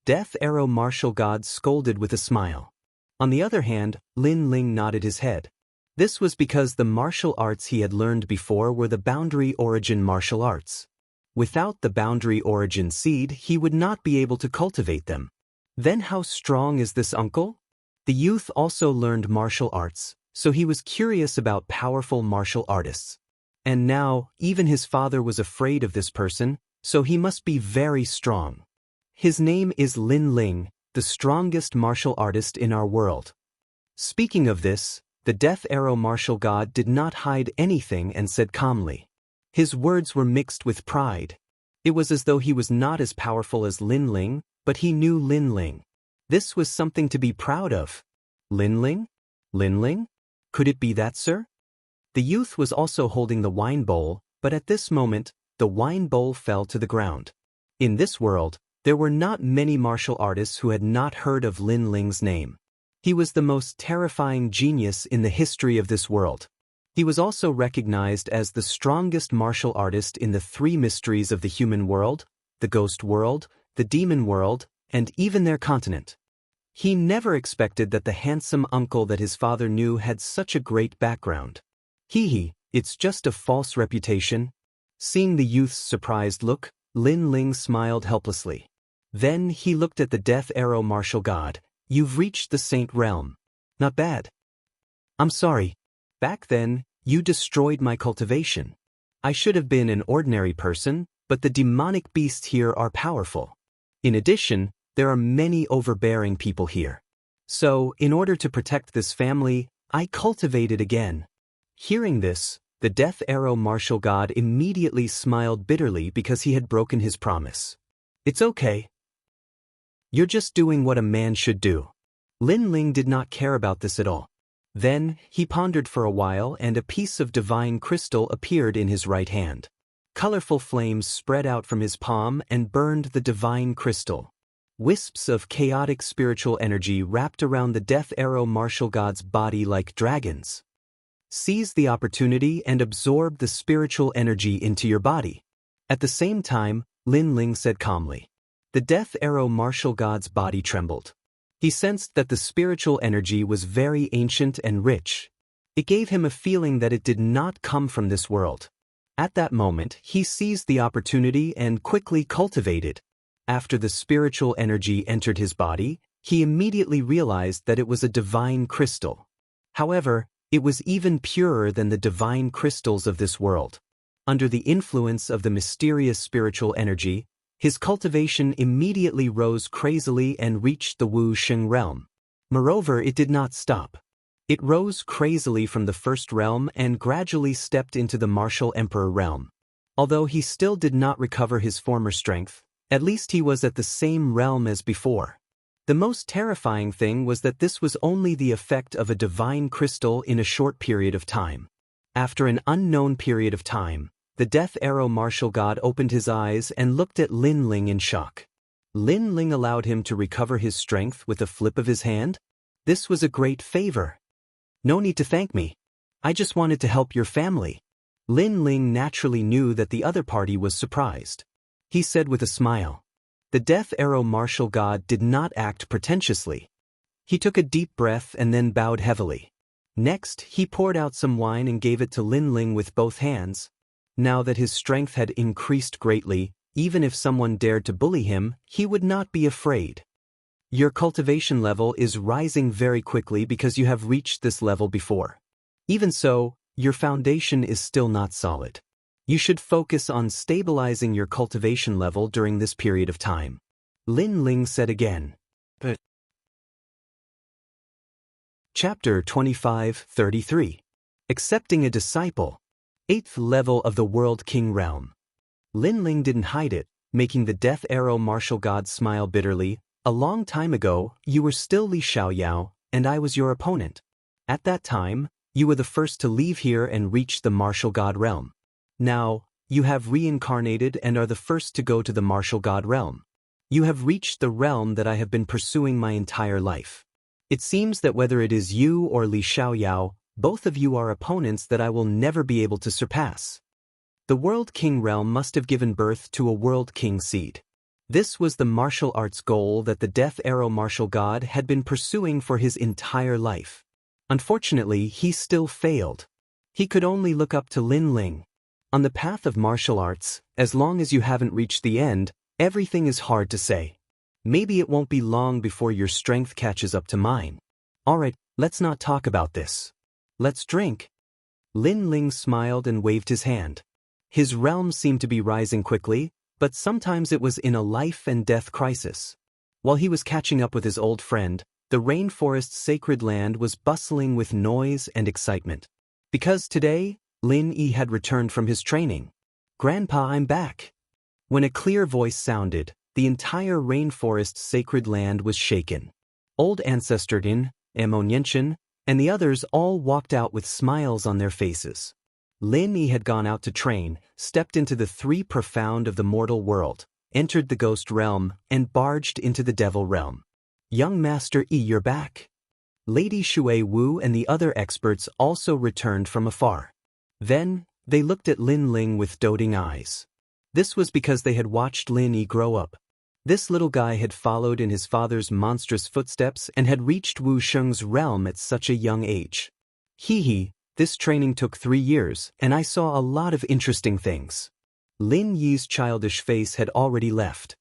Speaker 1: Death Arrow Martial God scolded with a smile. On the other hand, Lin Ling nodded his head. This was because the martial arts he had learned before were the boundary origin martial arts. Without the boundary origin seed, he would not be able to cultivate them. Then how strong is this uncle? The youth also learned martial arts, so he was curious about powerful martial artists. And now, even his father was afraid of this person, so he must be very strong. His name is Lin Ling, the strongest martial artist in our world. Speaking of this, the Death Arrow martial god did not hide anything and said calmly. His words were mixed with pride. It was as though he was not as powerful as Lin Ling, but he knew Lin Ling. This was something to be proud of. Lin Ling? Lin Ling? Could it be that, sir? The youth was also holding the wine bowl, but at this moment, the wine bowl fell to the ground. In this world, there were not many martial artists who had not heard of Lin Ling's name. He was the most terrifying genius in the history of this world. He was also recognized as the strongest martial artist in the three mysteries of the human world, the ghost world, the demon world, and even their continent. He never expected that the handsome uncle that his father knew had such a great background. It's just a false reputation. Seeing the youth's surprised look, Lin Ling smiled helplessly. Then he looked at the Death Arrow martial god. You've reached the Saint Realm. Not bad. I'm sorry. Back then, you destroyed my cultivation. I should have been an ordinary person, but the demonic beasts here are powerful. In addition, there are many overbearing people here. So, in order to protect this family, I cultivated again. Hearing this, the Death Arrow martial god immediately smiled bitterly because he had broken his promise. It's okay. You're just doing what a man should do. Lin Ling did not care about this at all. Then, he pondered for a while and a piece of divine crystal appeared in his right hand. Colorful flames spread out from his palm and burned the divine crystal. Wisps of chaotic spiritual energy wrapped around the Death Arrow martial god's body like dragons. Seize the opportunity and absorb the spiritual energy into your body. At the same time, Lin Ling said calmly. The Death Arrow martial god's body trembled. He sensed that the spiritual energy was very ancient and rich. It gave him a feeling that it did not come from this world. At that moment, he seized the opportunity and quickly cultivated. After the spiritual energy entered his body, he immediately realized that it was a divine crystal. However, it was even purer than the divine crystals of this world. Under the influence of the mysterious spiritual energy, his cultivation immediately rose crazily and reached the Wu Sheng realm. Moreover, it did not stop. It rose crazily from the first realm and gradually stepped into the martial emperor realm. Although he still did not recover his former strength, at least he was at the same realm as before. The most terrifying thing was that this was only the effect of a divine crystal in a short period of time. After an unknown period of time, the Death Arrow martial god opened his eyes and looked at Lin Ling in shock. Lin Ling allowed him to recover his strength with a flip of his hand? This was a great favor. No need to thank me. I just wanted to help your family. Lin Ling naturally knew that the other party was surprised. He said with a smile. The Death Arrow martial god did not act pretentiously. He took a deep breath and then bowed heavily. Next, he poured out some wine and gave it to Lin Ling with both hands. Now that his strength had increased greatly, even if someone dared to bully him, he would not be afraid. Your cultivation level is rising very quickly because you have reached this level before. Even so, your foundation is still not solid. You should focus on stabilizing your cultivation level during this period of time. Lin Ling said again. But Chapter 25-33. Accepting a disciple. 8th level of the World King Realm. Lin Ling didn't hide it, making the Death Arrow martial god smile bitterly. A long time ago, you were still Li Xiaoyao, and I was your opponent. At that time, you were the first to leave here and reach the martial god realm. Now, you have reincarnated and are the first to go to the martial god realm. You have reached the realm that I have been pursuing my entire life. It seems that whether it is you or Li Xiaoyao, both of you are opponents that I will never be able to surpass. The World King realm must have given birth to a World King seed. This was the martial arts goal that the Death Arrow martial god had been pursuing for his entire life. Unfortunately, he still failed. He could only look up to Lin Ling. On the path of martial arts, as long as you haven't reached the end, everything is hard to say. Maybe it won't be long before your strength catches up to mine. Alright, let's not talk about this. Let's drink. Lin Ling smiled and waved his hand. His realm seemed to be rising quickly, but sometimes it was in a life and death crisis. While he was catching up with his old friend, the rainforest's sacred land was bustling with noise and excitement. Because today, Lin Yi had returned from his training. "Grandpa, I'm back." When a clear voice sounded, the entire rainforest's sacred land was shaken. Old ancestor Din, Emonienchen, and the others all walked out with smiles on their faces. Lin Yi had gone out to train, stepped into the three profound of the mortal world, entered the ghost realm, and barged into the devil realm. "Young Master Yi, you're back." Lady Shui Wu and the other experts also returned from afar. Then, they looked at Lin Ling with doting eyes. This was because they had watched Lin Yi grow up. This little guy had followed in his father's monstrous footsteps and had reached Wu Sheng's realm at such a young age. Hee, this training took 3 years, and I saw a lot of interesting things. Lin Yi's childish face had already left.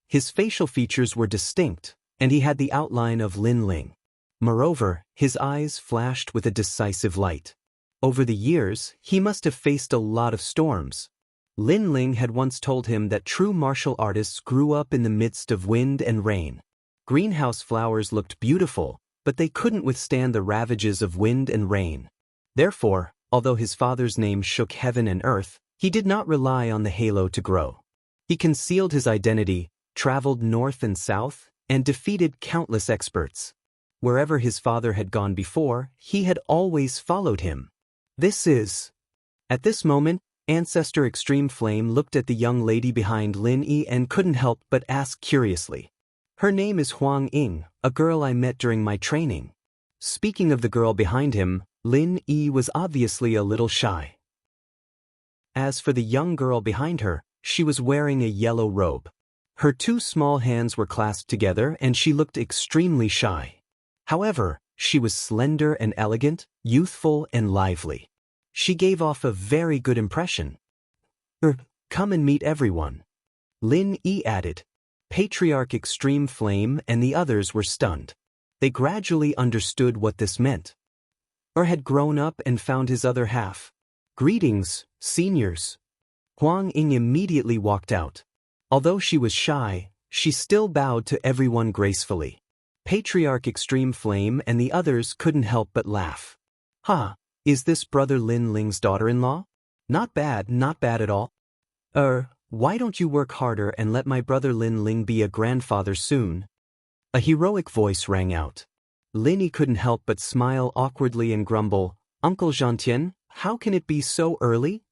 Speaker 1: His facial features were distinct, and he had the outline of Lin Ling. Moreover, his eyes flashed with a decisive light. Over the years, he must have faced a lot of storms. Lin Ling had once told him that true martial artists grew up in the midst of wind and rain. Greenhouse flowers looked beautiful, but they couldn't withstand the ravages of wind and rain. Therefore, although his father's name shook heaven and earth, he did not rely on the halo to grow. He concealed his identity, traveled north and south, and defeated countless experts. Wherever his father had gone before, he had always followed him. At this moment, Ancestor Extreme Flame looked at the young lady behind Lin Yi and couldn't help but ask curiously. "Her name is Huang Ying, a girl I met during my training." Speaking of the girl behind him, Lin Yi was obviously a little shy. As for the young girl behind her, she was wearing a yellow robe. Her 2 small hands were clasped together and she looked extremely shy. However, she was slender and elegant, youthful and lively. She gave off a very good impression. Come and meet everyone," Lin Yi added. Patriarch Extreme Flame and the others were stunned. They gradually understood what this meant. Had grown up and found his other half. "Greetings, seniors." Huang Ying immediately walked out. Although she was shy, she still bowed to everyone gracefully. Patriarch Extreme Flame and the others couldn't help but laugh. Is this brother Lin Ling's daughter-in-law? Not bad at all. Why don't you work harder and let my brother Lin Ling be a grandfather soon?" A heroic voice rang out. Lin Yi couldn't help but smile awkwardly and grumble, "Uncle Zhantian, how can it be so early?"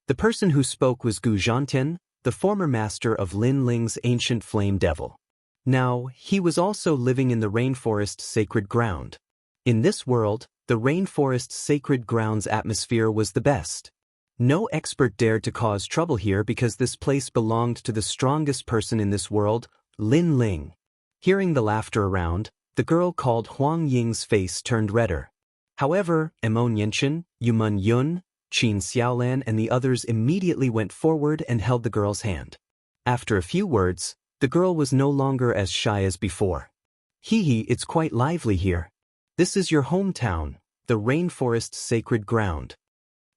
Speaker 1: The person who spoke was Gu Zhantian, the former master of Lin Ling's ancient flame devil. Now, he was also living in the rainforest sacred ground. In this world, the rainforest sacred ground's atmosphere was the best. No expert dared to cause trouble here because this place belonged to the strongest person in this world, Lin Ling. Hearing the laughter around, the girl called Huang Ying's face turned redder. However, Emonienchen, Yumun Yun, Qin Xiaolan and the others immediately went forward and held the girl's hand. After a few words, the girl was no longer as shy as before. It's quite lively here. This is your hometown, the rainforest's sacred ground."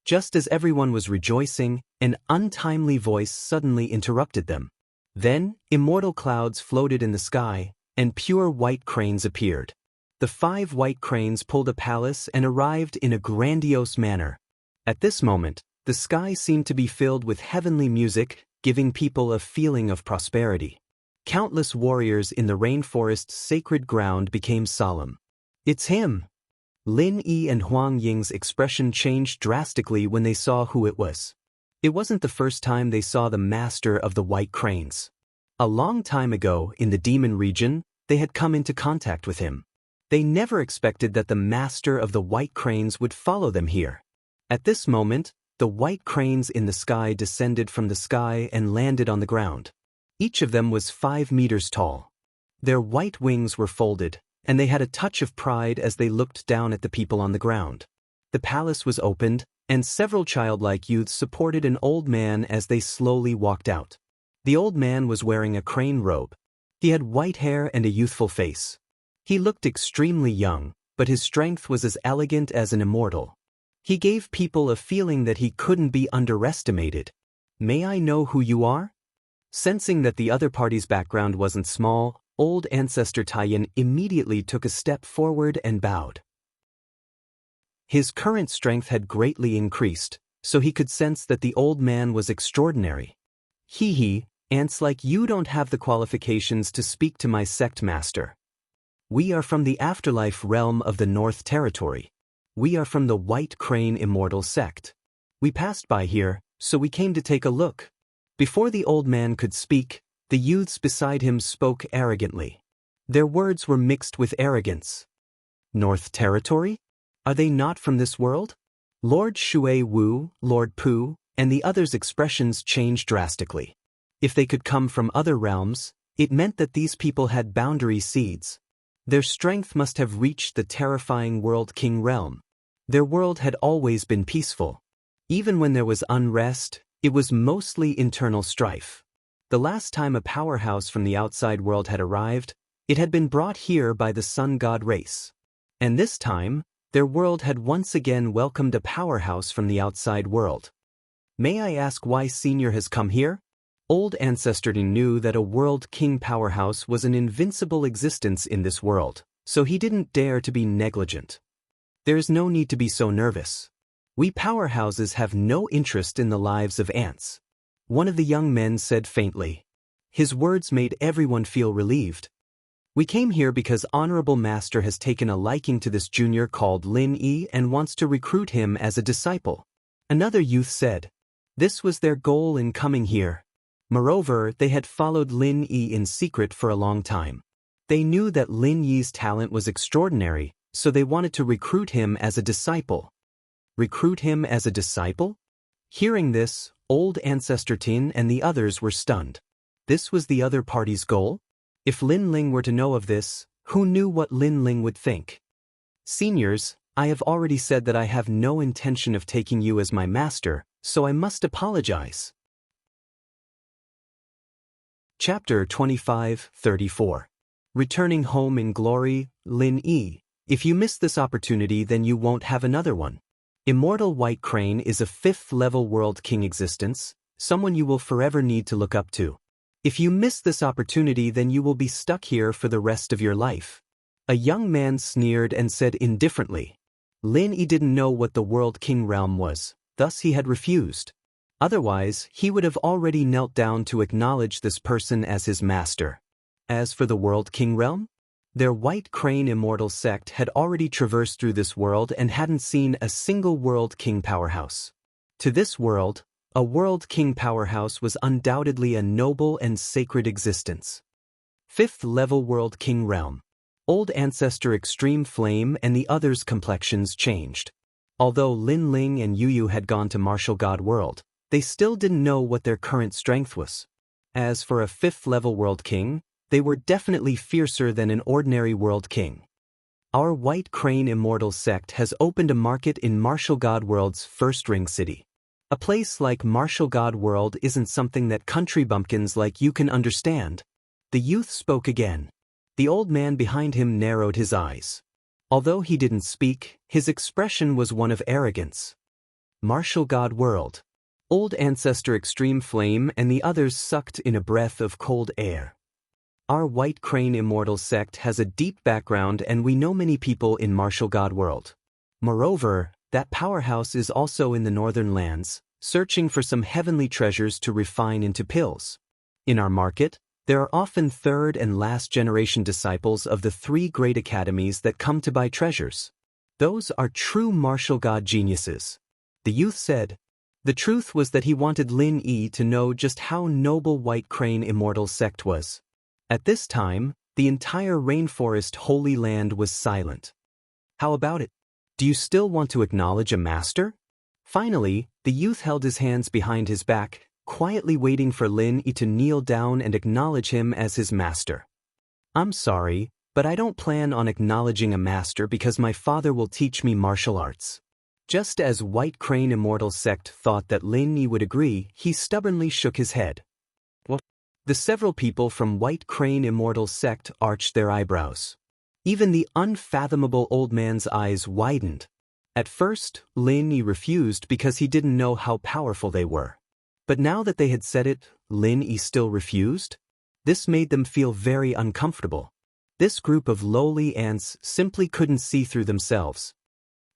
Speaker 1: Just as everyone was rejoicing, an untimely voice suddenly interrupted them. Then, immortal clouds floated in the sky, and pure white cranes appeared. The 5 white cranes pulled a palace and arrived in a grandiose manner. At this moment, the sky seemed to be filled with heavenly music, giving people a feeling of prosperity. Countless warriors in the rainforest's sacred ground became solemn. "It's him!" Lin Yi and Huang Ying's expression changed drastically when they saw who it was. It wasn't the first time they saw the master of the white cranes. A long time ago, in the demon region, they had come into contact with him. They never expected that the master of the white cranes would follow them here. At this moment, the white cranes in the sky descended from the sky and landed on the ground. Each of them was 5 meters tall. Their white wings were folded, and they had a touch of pride as they looked down at the people on the ground. The palace was opened, and several childlike youths supported an old man as they slowly walked out. The old man was wearing a crane robe. He had white hair and a youthful face. He looked extremely young, but his strength was as elegant as an immortal. He gave people a feeling that he couldn't be underestimated. "May I know who you are?" Sensing that the other party's background wasn't small, old ancestor Taiyan immediately took a step forward and bowed. His current strength had greatly increased, so he could sense that the old man was extraordinary. "Hee, ants like you don't have the qualifications to speak to my sect master. We are from the afterlife realm of the North Territory. We are from the White Crane Immortal sect. We passed by here, so we came to take a look." Before the old man could speak, the youths beside him spoke arrogantly. Their words were mixed with arrogance. "North Territory? Are they not from this world?" Lord Shui Wu, Lord Pu, and the others' expressions changed drastically. If they could come from other realms, it meant that these people had boundary seeds. Their strength must have reached the terrifying World King realm. Their world had always been peaceful. Even when there was unrest, it was mostly internal strife. The last time a powerhouse from the outside world had arrived, it had been brought here by the sun god race. And this time, their world had once again welcomed a powerhouse from the outside world. "May I ask why Senior has come here?" Old Ancestor knew that a World King powerhouse was an invincible existence in this world, so he didn't dare to be negligent. "There's no need to be so nervous. We powerhouses have no interest in the lives of ants," one of the young men said faintly. His words made everyone feel relieved. "We came here because Honorable Master has taken a liking to this junior called Lin Yi and wants to recruit him as a disciple," another youth said. This was their goal in coming here. Moreover, they had followed Lin Yi in secret for a long time. They knew that Lin Yi's talent was extraordinary, so they wanted to recruit him as a disciple. Recruit him as a disciple? Hearing this, old Ancestor Tin and the others were stunned. This was the other party's goal? If Lin Ling were to know of this, who knew what Lin Ling would think? "Seniors, I have already said that I have no intention of taking you as my master, so I must apologize." Chapter 25-34. Returning home in glory, Lin Yi. If you miss this opportunity, then you won't have another one. Immortal White Crane is a 5th-level World King existence, someone you will forever need to look up to. If you miss this opportunity, then you will be stuck here for the rest of your life. A young man sneered and said indifferently. Lin Yi didn't know what the World King realm was, thus he had refused. Otherwise, he would have already knelt down to acknowledge this person as his master. As for the World King realm, their White Crane Immortal sect had already traversed through this world and hadn't seen a single World King powerhouse. To this world, a World King powerhouse was undoubtedly a noble and sacred existence. 5th-level World King realm. Old Ancestor Extreme Flame and the others' complexions changed. Although Lin Ling and Yu Yu had gone to Martial God World, they still didn't know what their current strength was. As for a 5th-level World King, they were definitely fiercer than an ordinary World King. Our White Crane Immortal sect has opened a market in Martial God World's first ring city. A place like Martial God World isn't something that country bumpkins like you can understand. The youth spoke again. The old man behind him narrowed his eyes. Although he didn't speak, his expression was one of arrogance. Martial God World. Old Ancestor Extreme Flame and the others sucked in a breath of cold air. Our White Crane Immortal sect has a deep background and we know many people in Martial God World. Moreover, that powerhouse is also in the northern lands, searching for some heavenly treasures to refine into pills. In our market, there are often 3rd and last generation disciples of the 3 great academies that come to buy treasures. Those are true martial god geniuses. The youth said. The truth was that he wanted Lin Yi to know just how noble White Crane Immortal sect was. At this time, the entire rainforest Holy Land was silent. How about it? Do you still want to acknowledge a master? Finally, the youth held his hands behind his back, quietly waiting for Lin Yi to kneel down and acknowledge him as his master. I'm sorry, but I don't plan on acknowledging a master because my father will teach me martial arts. Just as White Crane Immortal Sect thought that Lin Yi would agree, he stubbornly shook his head. What? The several people from White Crane Immortal Sect arched their eyebrows. Even the unfathomable old man's eyes widened. At first, Lin Yi refused because he didn't know how powerful they were. But now that they had said it, Lin Yi still refused? This made them feel very uncomfortable. This group of lowly ants simply couldn't see through themselves.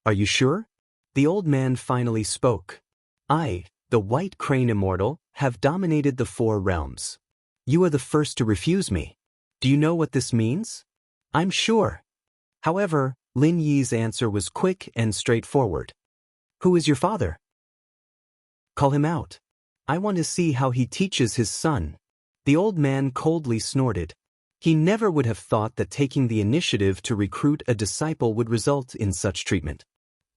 Speaker 1: Are you sure? The old man finally spoke. I, the White Crane Immortal, have dominated the 4 realms. You are the first to refuse me. Do you know what this means? I'm sure. However, Lin Yi's answer was quick and straightforward. Who is your father? Call him out. I want to see how he teaches his son. The old man coldly snorted. He never would have thought that taking the initiative to recruit a disciple would result in such treatment.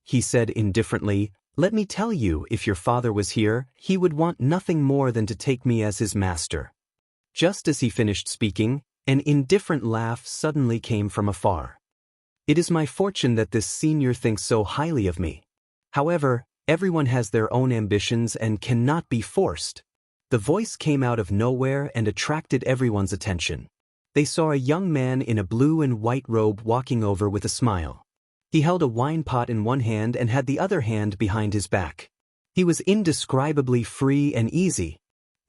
Speaker 1: He said indifferently, "Let me tell you, if your father was here, he would want nothing more than to take me as his master." Just as he finished speaking, an indifferent laugh suddenly came from afar. It is my fortune that this senior thinks so highly of me. However, everyone has their own ambitions and cannot be forced. The voice came out of nowhere and attracted everyone's attention. They saw a young man in a blue and white robe walking over with a smile. He held a wine pot in one hand and had the other hand behind his back. He was indescribably free and easy.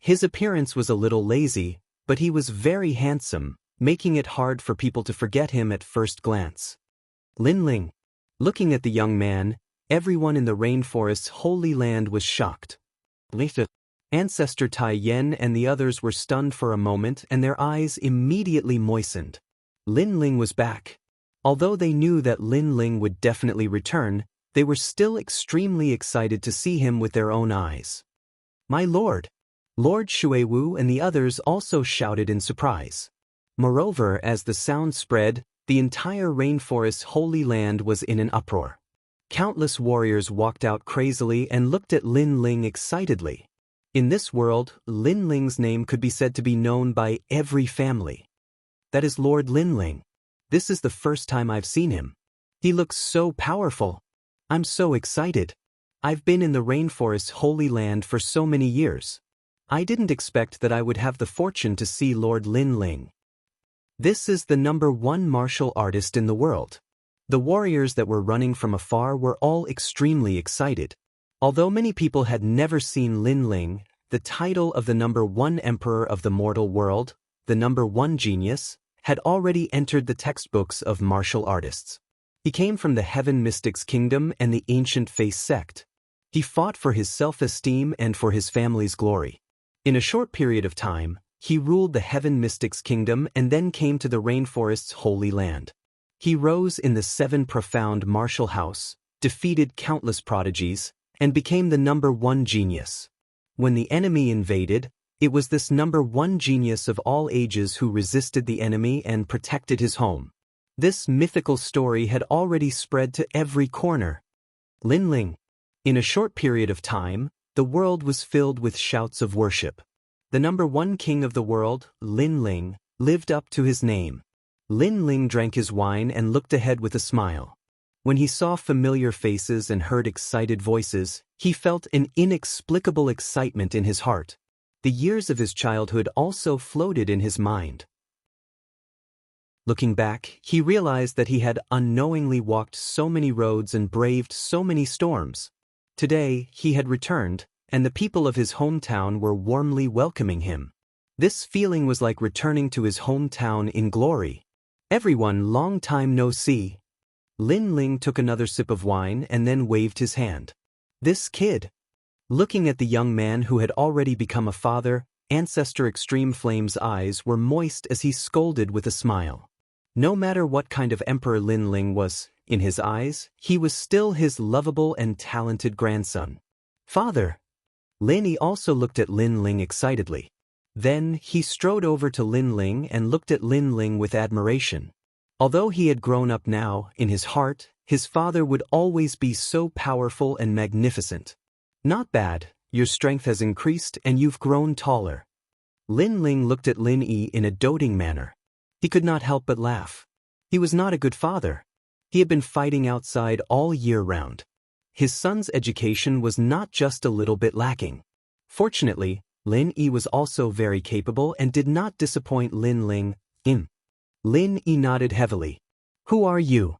Speaker 1: His appearance was a little lazy, but he was very handsome, making it hard for people to forget him at first glance. Lin Ling. Looking at the young man, everyone in the rainforest's holy land was shocked. Ancestor Tai Yen and the others were stunned for a moment and their eyes immediately moistened. Lin Ling was back. Although they knew that Lin Ling would definitely return, they were still extremely excited to see him with their own eyes. My lord! Lord Xuewu and the others also shouted in surprise. Moreover, as the sound spread, the entire rainforest's holy land was in an uproar. Countless warriors walked out crazily and looked at Lin Ling excitedly. In this world, Lin Ling's name could be said to be known by every family. That is Lord Lin Ling. This is the first time I've seen him. He looks so powerful. I'm so excited. I've been in the rainforest's holy land for so many years. I didn't expect that I would have the fortune to see Lord Lin Ling. This is the #1 martial artist in the world. The warriors that were running from afar were all extremely excited. Although many people had never seen Lin Ling, the title of the #1 emperor of the mortal world, the #1 genius, had already entered the textbooks of martial artists. He came from the Heaven Mystics Kingdom and the Ancient Face sect. He fought for his self-esteem and for his family's glory. In a short period of time, he ruled the Heaven Mystics Kingdom and then came to the rainforest's holy land. He rose in the 7 profound martial house, defeated countless prodigies, and became the #1 genius. When the enemy invaded, it was this #1 genius of all ages who resisted the enemy and protected his home. This mythical story had already spread to every corner. Lin Ling. In a short period of time, the world was filled with shouts of worship. The #1 king of the world, Lin Ling, lived up to his name. Lin Ling drank his wine and looked ahead with a smile. When he saw familiar faces and heard excited voices, he felt an inexplicable excitement in his heart. The years of his childhood also floated in his mind. Looking back, he realized that he had unknowingly walked so many roads and braved so many storms. Today, he had returned, and the people of his hometown were warmly welcoming him. This feeling was like returning to his hometown in glory. Everyone, long time no see. Lin Ling took another sip of wine and then waved his hand. This kid. Looking at the young man who had already become a father, Ancestor Extreme Flame's eyes were moist as he scolded with a smile. No matter what kind of emperor Lin Ling was, in his eyes, he was still his lovable and talented grandson. Father! Lin Yi also looked at Lin Ling excitedly. Then, he strode over to Lin Ling and looked at Lin Ling with admiration. Although he had grown up now, in his heart, his father would always be so powerful and magnificent. Not bad, your strength has increased and you've grown taller. Lin Ling looked at Lin Yi in a doting manner. He could not help but laugh. He was not a good father. He had been fighting outside all year round. His son's education was not just a little bit lacking. Fortunately, Lin Yi was also very capable and did not disappoint Lin Ling. Lin Yi nodded heavily. Who are you?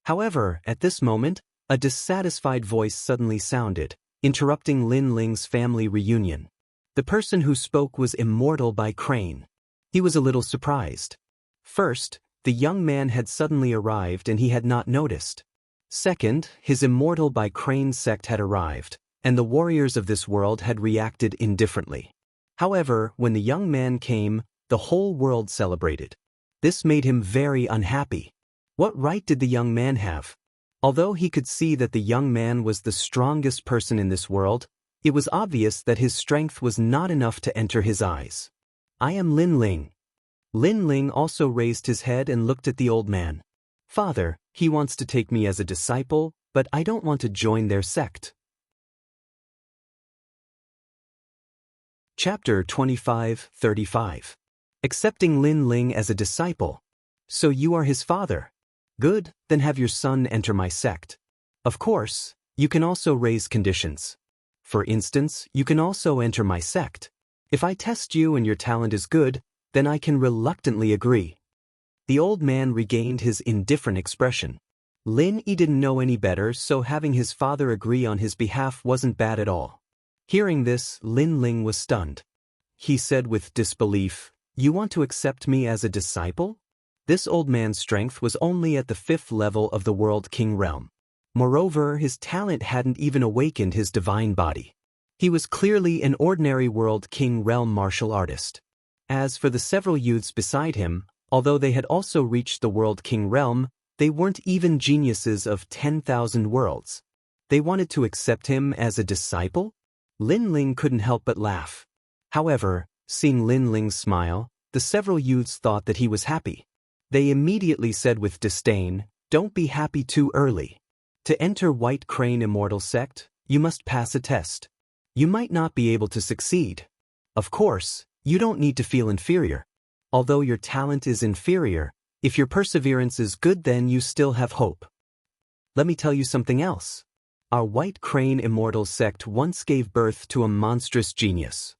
Speaker 1: However, at this moment, a dissatisfied voice suddenly sounded, interrupting Lin Ling's family reunion. The person who spoke was Immortal by Crane. He was a little surprised. First, the young man had suddenly arrived and he had not noticed. Second, his Immortal by Crane sect had arrived, and the warriors of this world had reacted indifferently. However, when the young man came, the whole world celebrated. This made him very unhappy. What right did the young man have? Although he could see that the young man was the strongest person in this world, it was obvious that his strength was not enough to enter his eyes. I am Lin Ling. Lin Ling also raised his head and looked at the old man. Father, he wants to take me as a disciple, but I don't want to join their sect. Chapter 25-35. Accepting Lin Ling as a disciple. So you are his father. Good, then have your son enter my sect. Of course, you can also raise conditions. For instance, you can also enter my sect. If I test you and your talent is good, then I can reluctantly agree. The old man regained his indifferent expression. Lin Yi didn't know any better, so having his father agree on his behalf wasn't bad at all. Hearing this, Lin Ling was stunned. He said with disbelief, "You want to accept me as a disciple?" This old man's strength was only at the 5th level of the World King realm. Moreover, his talent hadn't even awakened his divine body. He was clearly an ordinary World King realm martial artist. As for the several youths beside him, although they had also reached the World King realm, they weren't even geniuses of 10,000 worlds. They wanted to accept him as a disciple? Lin Ling couldn't help but laugh. However, seeing Lin Ling's smile, the several youths thought that he was happy. They immediately said with disdain, "Don't be happy too early. To enter White Crane Immortal Sect, you must pass a test. You might not be able to succeed. Of course, you don't need to feel inferior. Although your talent is inferior, if your perseverance is good, then you still have hope. Let me tell you something else. Our White Crane Immortal Sect once gave birth to a monstrous genius.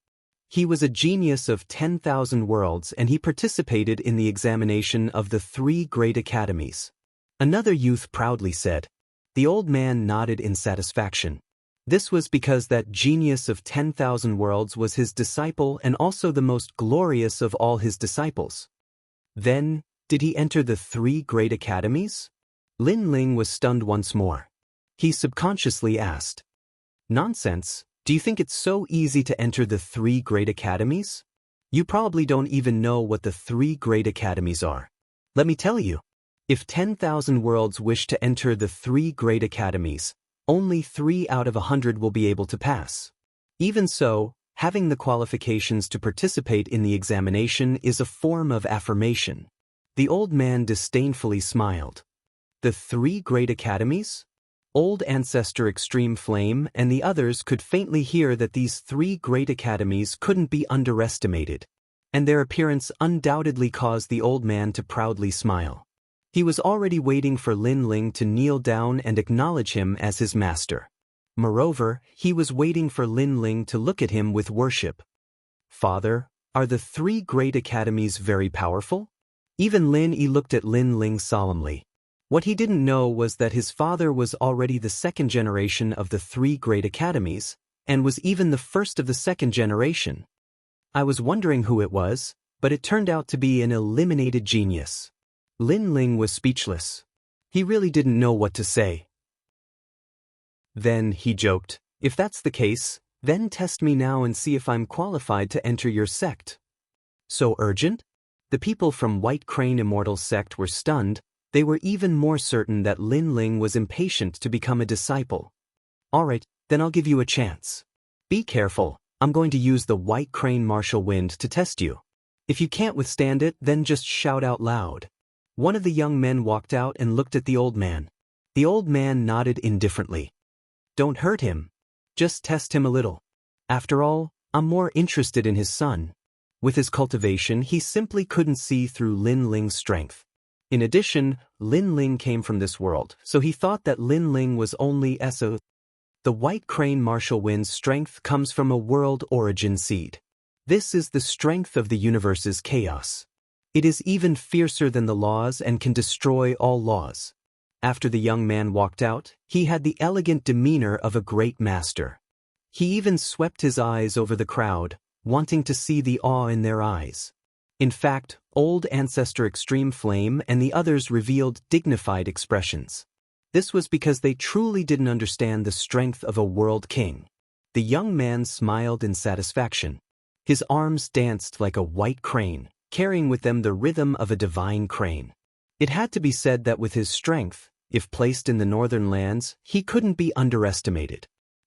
Speaker 1: He was a genius of 10,000 worlds and he participated in the examination of the 3 great academies." Another youth proudly said. The old man nodded in satisfaction. This was because that genius of 10,000 worlds was his disciple and also the most glorious of all his disciples. Then, did he enter the 3 great academies? Lin Ling was stunned once more. He subconsciously asked, "Nonsense, do you think it's so easy to enter the 3 great academies? You probably don't even know what the 3 great academies are. Let me tell you. If 10,000 worlds wish to enter the 3 great academies, only 3 out of 100 will be able to pass. Even so, having the qualifications to participate in the examination is a form of affirmation." The old man disdainfully smiled. The 3 great academies? Old Ancestor Extreme Flame and the others could faintly hear that these 3 great academies couldn't be underestimated, and their appearance undoubtedly caused the old man to proudly smile. He was already waiting for Lin Ling to kneel down and acknowledge him as his master. Moreover, he was waiting for Lin Ling to look at him with worship. "Father, are the 3 great academies very powerful?" Even Lin Yi looked at Lin Ling solemnly. What he didn't know was that his father was already the 2nd generation of the 3 great academies, and was even the first of the 2nd generation. I was wondering who it was, but it turned out to be an eliminated genius. Lin Ling was speechless. He really didn't know what to say. Then, he joked, "If that's the case, then test me now and see if I'm qualified to enter your sect." So urgent? The people from White Crane Immortal Sect were stunned. They were even more certain that Lin Ling was impatient to become a disciple. "Alright, then I'll give you a chance. Be careful, I'm going to use the White Crane Martial Wind to test you. If you can't withstand it, then just shout out loud." One of the young men walked out and looked at the old man. The old man nodded indifferently. "Don't hurt him. Just test him a little. After all, I'm more interested in his son." With his cultivation, he simply couldn't see through Lin Ling's strength. In addition, Lin Ling came from this world, so he thought that Lin Ling was only so. The white crane martial wind's strength comes from a world origin seed. This is the strength of the universe's chaos. It is even fiercer than the laws and can destroy all laws. After the young man walked out, he had the elegant demeanor of a great master. He even swept his eyes over the crowd, wanting to see the awe in their eyes. In fact, old ancestor Extreme Flame and the others revealed dignified expressions. This was because they truly didn't understand the strength of a world king. The young man smiled in satisfaction. His arms danced like a white crane, carrying with them the rhythm of a divine crane. It had to be said that with his strength, if placed in the northern lands, he couldn't be underestimated.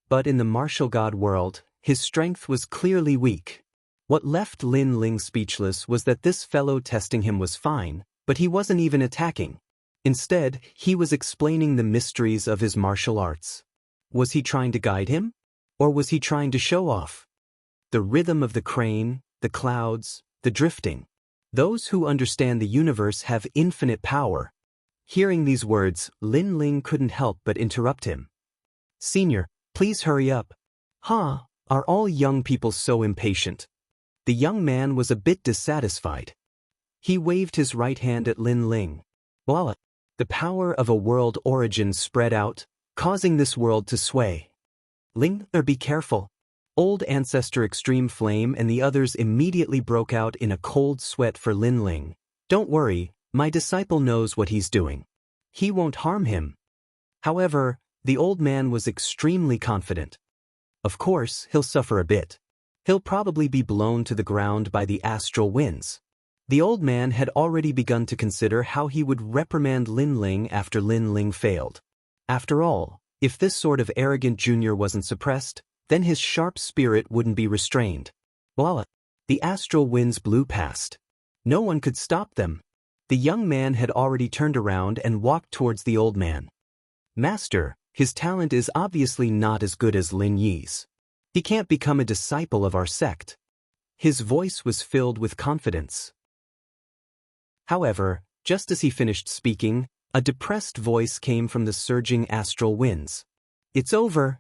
Speaker 1: But in the martial god world, his strength was clearly weak. What left Lin Ling speechless was that this fellow testing him was fine, but he wasn't even attacking. Instead, he was explaining the mysteries of his martial arts. Was he trying to guide him? Or was he trying to show off? The rhythm of the crane, the clouds, the drifting. Those who understand the universe have infinite power. Hearing these words, Lin Ling couldn't help but interrupt him. Senior, please hurry up. Huh, are all young people so impatient? The young man was a bit dissatisfied. He waved his right hand at Lin Ling. Voila! The power of a world origin spread out, causing this world to sway. Ling, be careful. Old ancestor Extreme Flame and the others immediately broke out in a cold sweat for Lin Ling. Don't worry, my disciple knows what he's doing. He won't harm him. However, the old man was extremely confident. Of course, he'll suffer a bit. He'll probably be blown to the ground by the astral winds. The old man had already begun to consider how he would reprimand Lin Ling after Lin Ling failed. After all, if this sort of arrogant junior wasn't suppressed, then his sharp spirit wouldn't be restrained. Voila! The astral winds blew past. No one could stop them. The young man had already turned around and walked towards the old man. Master, his talent is obviously not as good as Lin Yi's. He can't become a disciple of our sect. His voice was filled with confidence. However, just as he finished speaking, a depressed voice came from the surging astral winds. It's over.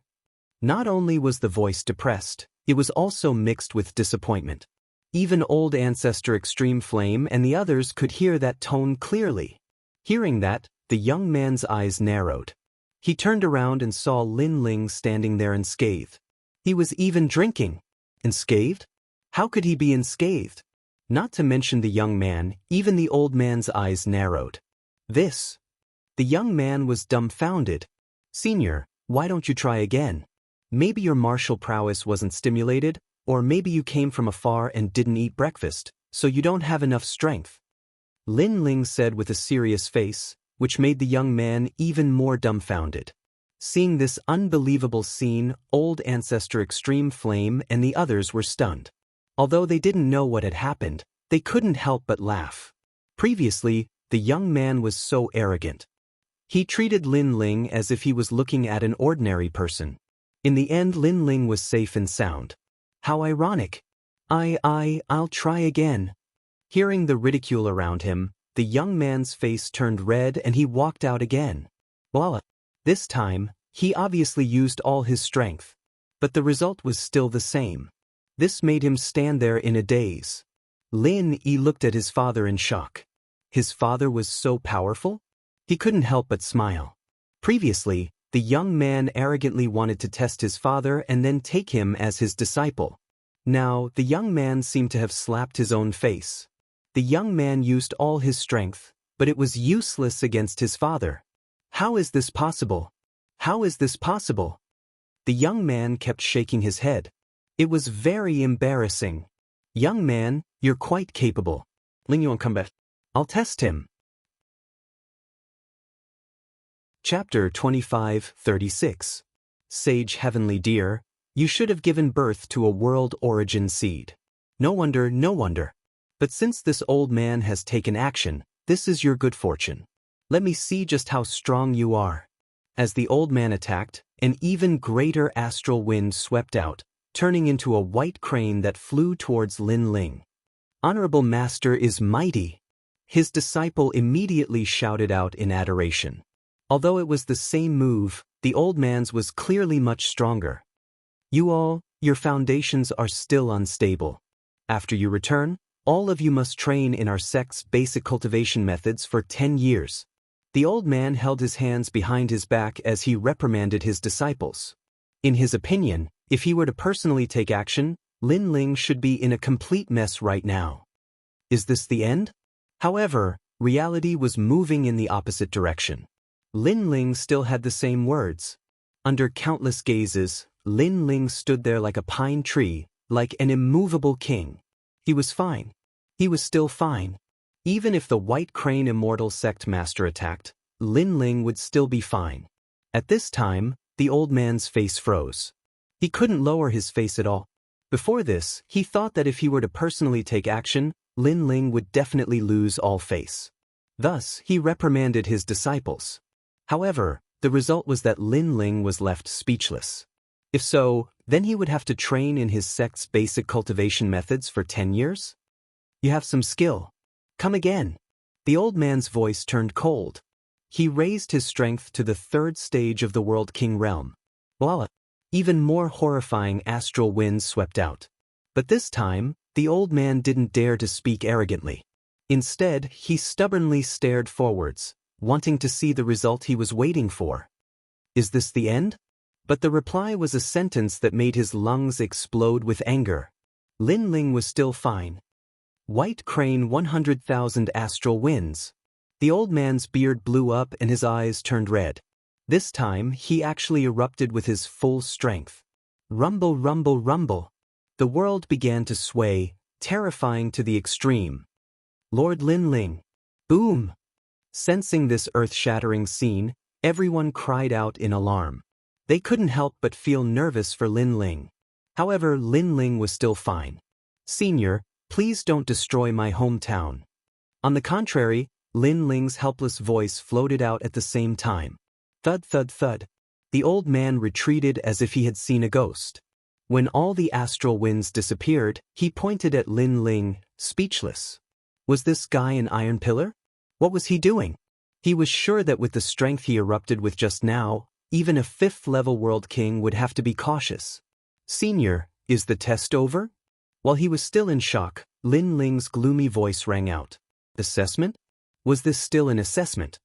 Speaker 1: Not only was the voice depressed, it was also mixed with disappointment. Even old ancestor Extreme Flame and the others could hear that tone clearly. Hearing that, the young man's eyes narrowed. He turned around and saw Lin Ling standing there unscathed. He was even drinking. Unscathed? How could he be unscathed? Not to mention the young man, even the old man's eyes narrowed. This. The young man was dumbfounded. Senior, why don't you try again? Maybe your martial prowess wasn't stimulated, or maybe you came from afar and didn't eat breakfast, so you don't have enough strength. Lin Ling said with a serious face, which made the young man even more dumbfounded. Seeing this unbelievable scene, old ancestor Extreme Flame and the others were stunned. Although they didn't know what had happened, they couldn't help but laugh. Previously, the young man was so arrogant. He treated Lin Ling as if he was looking at an ordinary person. In the end, Lin Ling was safe and sound. How ironic. I'll try again. Hearing the ridicule around him, the young man's face turned red and he walked out again. Voila! This time, he obviously used all his strength. But the result was still the same. This made him stand there in a daze. Lin Yi looked at his father in shock. His father was so powerful? He couldn't help but smile. Previously, the young man arrogantly wanted to test his father and then take him as his disciple. Now, the young man seemed to have slapped his own face. The young man used all his strength, but it was useless against his father. How is this possible? How is this possible? The young man kept shaking his head. It was very embarrassing. Young man, you're quite capable. Ling Yuan, come back. I'll test him. Chapter 25:36. Sage Heavenly Dear, you should have given birth to a world origin seed. No wonder, no wonder. But since this old man has taken action, this is your good fortune. Let me see just how strong you are. As the old man attacked, an even greater astral wind swept out, turning into a white crane that flew towards Lin Ling. Honorable Master is mighty. his disciple immediately shouted out in adoration. Although it was the same move, the old man's was clearly much stronger. Your foundations are still unstable. After you return, all of you must train in our sect's basic cultivation methods for 10 years. The old man held his hands behind his back as he reprimanded his disciples. In his opinion, if he were to personally take action, Lin Ling should be in a complete mess right now. Is this the end? However, reality was moving in the opposite direction. Lin Ling still had the same words. Under countless gazes, Lin Ling stood there like a pine tree, like an immovable king. He was fine. He was still fine. Even if the White Crane Immortal Sect Master attacked, Lin Ling would still be fine. At this time, the old man's face froze. He couldn't lower his face at all. Before this, he thought that if he were to personally take action, Lin Ling would definitely lose all face. Thus, he reprimanded his disciples. However, the result was that Lin Ling was left speechless. If so, then he would have to train in his sect's basic cultivation methods for 10 years? You have some skill. Come again. The old man's voice turned cold. He raised his strength to the 3rd stage of the World King realm. Voila! Even more horrifying astral winds swept out. But this time, the old man didn't dare to speak arrogantly. Instead, he stubbornly stared forwards, wanting to see the result he was waiting for. Is this the end? But the reply was a sentence that made his lungs explode with anger. Lin Ling was still fine. White Crane 100,000 astral winds. The old man's beard blew up and his eyes turned red. This time, he actually erupted with his full strength. Rumble, rumble, rumble. The world began to sway, terrifying to the extreme. Lord Lin Ling. Boom! Sensing this earth-shattering scene, everyone cried out in alarm. They couldn't help but feel nervous for Lin Ling. However, Lin Ling was still fine. Senior, please don't destroy my hometown. On the contrary, Lin Ling's helpless voice floated out at the same time. Thud, thud, thud. The old man retreated as if he had seen a ghost. When all the astral winds disappeared, he pointed at Lin Ling, speechless. Was this guy an iron pillar? What was he doing? He was sure that with the strength he erupted with just now, even a 5th-level world king would have to be cautious. Senior, is the test over? While he was still in shock, Lin Ling's gloomy voice rang out. Assessment? Was this still an assessment?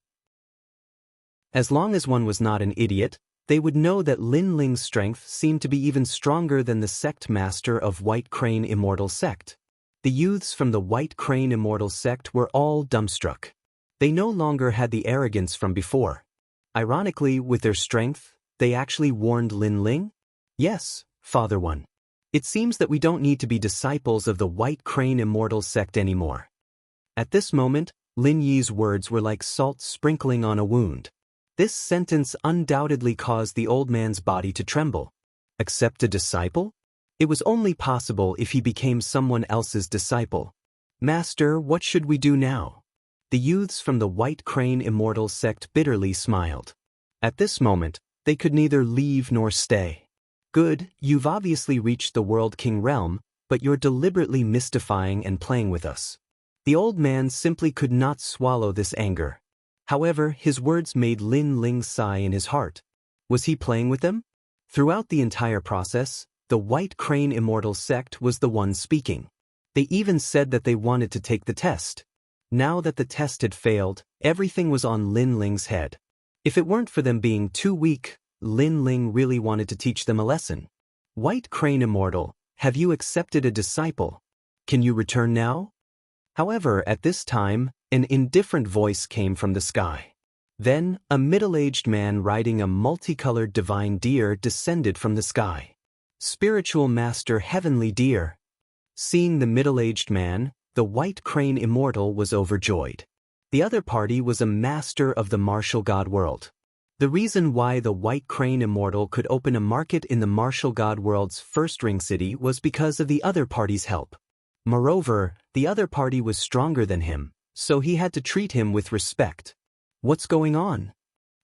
Speaker 1: As long as one was not an idiot, they would know that Lin Ling's strength seemed to be even stronger than the sect master of White Crane Immortal Sect. The youths from the White Crane Immortal Sect were all dumbstruck. They no longer had the arrogance from before. Ironically, with their strength, they actually warned Lin Ling? Yes, Father One. It seems that we don't need to be disciples of the White Crane Immortal Sect anymore. At this moment, Lin Yi's words were like salt sprinkling on a wound. This sentence undoubtedly caused the old man's body to tremble. Accept a disciple? It was only possible if he became someone else's disciple. Master, what should we do now? The youths from the White Crane Immortal Sect bitterly smiled. At this moment, they could neither leave nor stay. Good, you've obviously reached the World King realm, but you're deliberately mystifying and playing with us. The old man simply could not swallow this anger. However, his words made Lin Ling sigh in his heart. Was he playing with them? Throughout the entire process, the White Crane Immortal Sect was the one speaking. They even said that they wanted to take the test. Now that the test had failed, everything was on Lin Ling's head. If it weren't for them being too weak, Lin Ling really wanted to teach them a lesson. White Crane Immortal, have you accepted a disciple? Can you return now? However, at this time, an indifferent voice came from the sky. Then, a middle-aged man riding a multicolored divine deer descended from the sky. Spiritual Master Heavenly Deer. Seeing the middle-aged man, the White Crane Immortal was overjoyed. The other party was a master of the martial god world. The reason why the White Crane Immortal could open a market in the martial god world's first ring city was because of the other party's help. Moreover, the other party was stronger than him, so he had to treat him with respect. What's going on?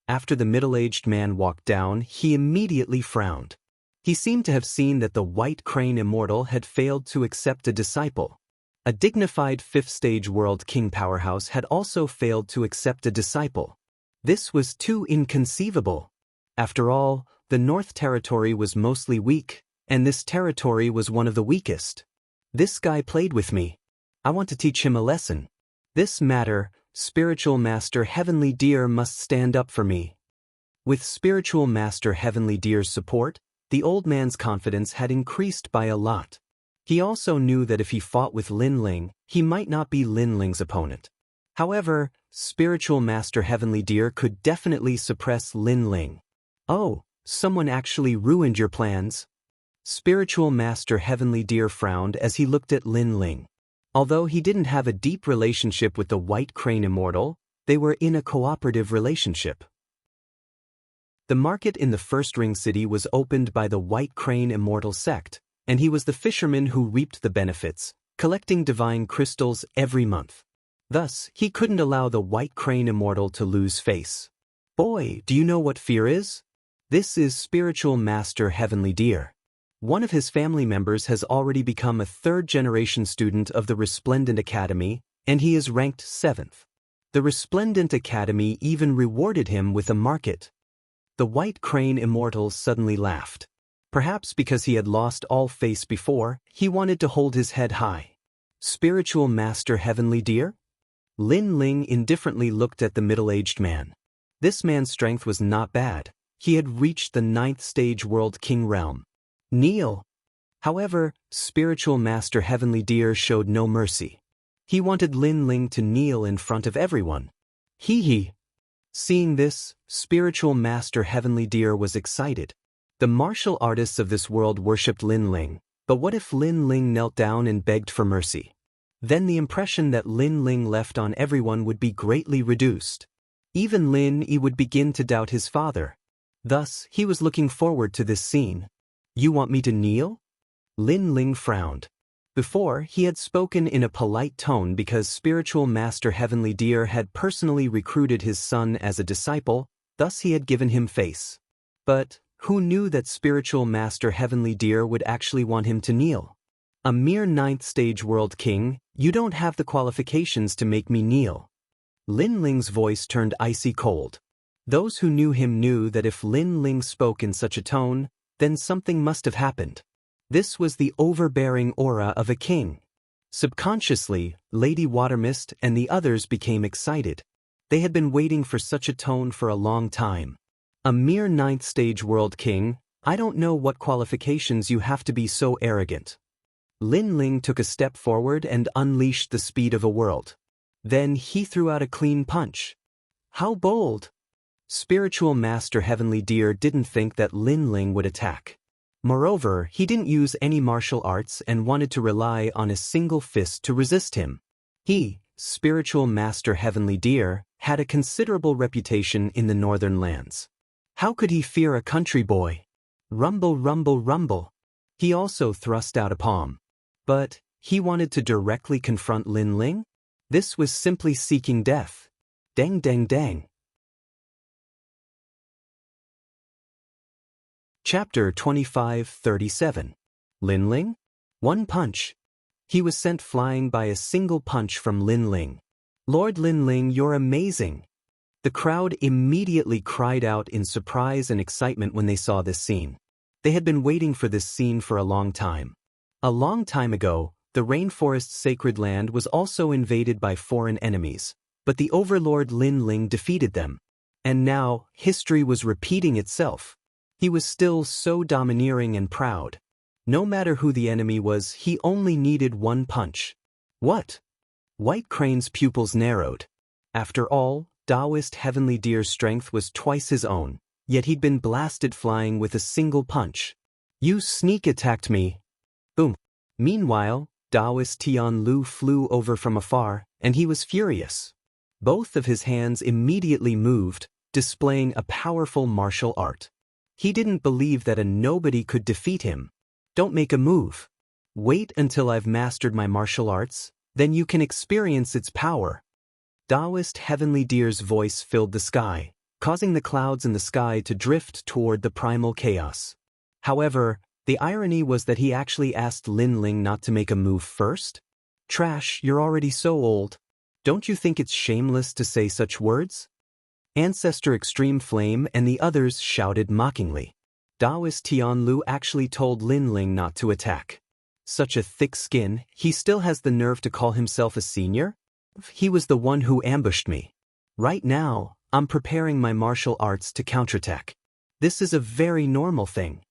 Speaker 1: After the middle-aged man walked down, he immediately frowned. He seemed to have seen that the White Crane Immortal had failed to accept a disciple. A dignified fifth-stage world king powerhouse had also failed to accept a disciple. This was too inconceivable. After all, the North Territory was mostly weak, and this territory was one of the weakest. This guy played with me. I want to teach him a lesson. This matter, Spiritual Master Heavenly Deer must stand up for me. With Spiritual Master Heavenly Deer's support, the old man's confidence had increased by a lot. He also knew that if he fought with Lin Ling, he might not be Lin Ling's opponent. However, Spiritual Master Heavenly Deer could definitely suppress Lin Ling. Oh, someone actually ruined your plans. Spiritual Master Heavenly Deer frowned as he looked at Lin Ling. Although he didn't have a deep relationship with the White Crane Immortal, they were in a cooperative relationship. The market in the First Ring City was opened by the White Crane Immortal sect, and he was the fisherman who reaped the benefits, collecting divine crystals every month. Thus, he couldn't allow the White Crane Immortal to lose face. Boy, do you know what fear is? This is Spiritual Master Heavenly Deer. One of his family members has already become a third-generation student of the Resplendent Academy, and he is ranked 7th. The Resplendent Academy even rewarded him with a market. The White Crane Immortal suddenly laughed. Perhaps because he had lost all face before, he wanted to hold his head high. Spiritual Master Heavenly Deer? Lin Ling indifferently looked at the middle-aged man. This man's strength was not bad. He had reached the 9th stage World King realm. Kneel. However, Spiritual Master Heavenly Deer showed no mercy. He wanted Lin Ling to kneel in front of everyone. Hee. Seeing this, Spiritual Master Heavenly Deer was excited. The martial artists of this world worshipped Lin Ling, but what if Lin Ling knelt down and begged for mercy? Then the impression that Lin Ling left on everyone would be greatly reduced. Even Lin Yi would begin to doubt his father. Thus, he was looking forward to this scene. You want me to kneel? Lin Ling frowned. Before, he had spoken in a polite tone because Spiritual Master Heavenly Deer had personally recruited his son as a disciple, thus he had given him face. But who knew that Spiritual Master Heavenly Deer would actually want him to kneel? A mere 9th stage world king, you don't have the qualifications to make me kneel. Lin Ling's voice turned icy cold. Those who knew him knew that if Lin Ling spoke in such a tone, then something must have happened. This was the overbearing aura of a king. Subconsciously, Lady Watermist and the others became excited. They had been waiting for such a tone for a long time. A mere 9th stage world king, I don't know what qualifications you have to be so arrogant. Lin Ling took a step forward and unleashed the speed of a world. Then he threw out a clean punch. How bold! Spiritual Master Heavenly Deer didn't think that Lin Ling would attack. Moreover, he didn't use any martial arts and wanted to rely on a single fist to resist him. He, Spiritual Master Heavenly Deer, had a considerable reputation in the northern lands. How could he fear a country boy? Rumble, rumble, rumble. He also thrust out a palm. But he wanted to directly confront Lin Ling? This was simply seeking death. Dang, dang, dang. Chapter 25:37. Lin Ling? One punch. He was sent flying by a single punch from Lin Ling. Lord Lin Ling, you're amazing. The crowd immediately cried out in surprise and excitement when they saw this scene. They had been waiting for this scene for a long time. A long time ago, the rainforest's sacred land was also invaded by foreign enemies, but the overlord Lin Ling defeated them. And now, history was repeating itself. He was still so domineering and proud. No matter who the enemy was, he only needed one punch. What? White Crane's pupils narrowed. After all, Taoist Heavenly Deer's strength was twice his own, yet he'd been blasted flying with a single punch. You sneak attacked me. Boom. Meanwhile, Taoist Tian Lu flew over from afar, and he was furious. Both of his hands immediately moved, displaying a powerful martial art. He didn't believe that a nobody could defeat him. Don't make a move. Wait until I've mastered my martial arts, then you can experience its power. Taoist Heavenly Deer's voice filled the sky, causing the clouds in the sky to drift toward the primal chaos. However, the irony was that he actually asked Lin Ling not to make a move first. Trash, you're already so old. Don't you think it's shameless to say such words? Ancestor Extreme Flame and the others shouted mockingly. Taoist Tianlu actually told Lin Ling not to attack. Such a thick skin, he still has the nerve to call himself a senior? He was the one who ambushed me. Right now, I'm preparing my martial arts to counterattack. This is a very normal thing.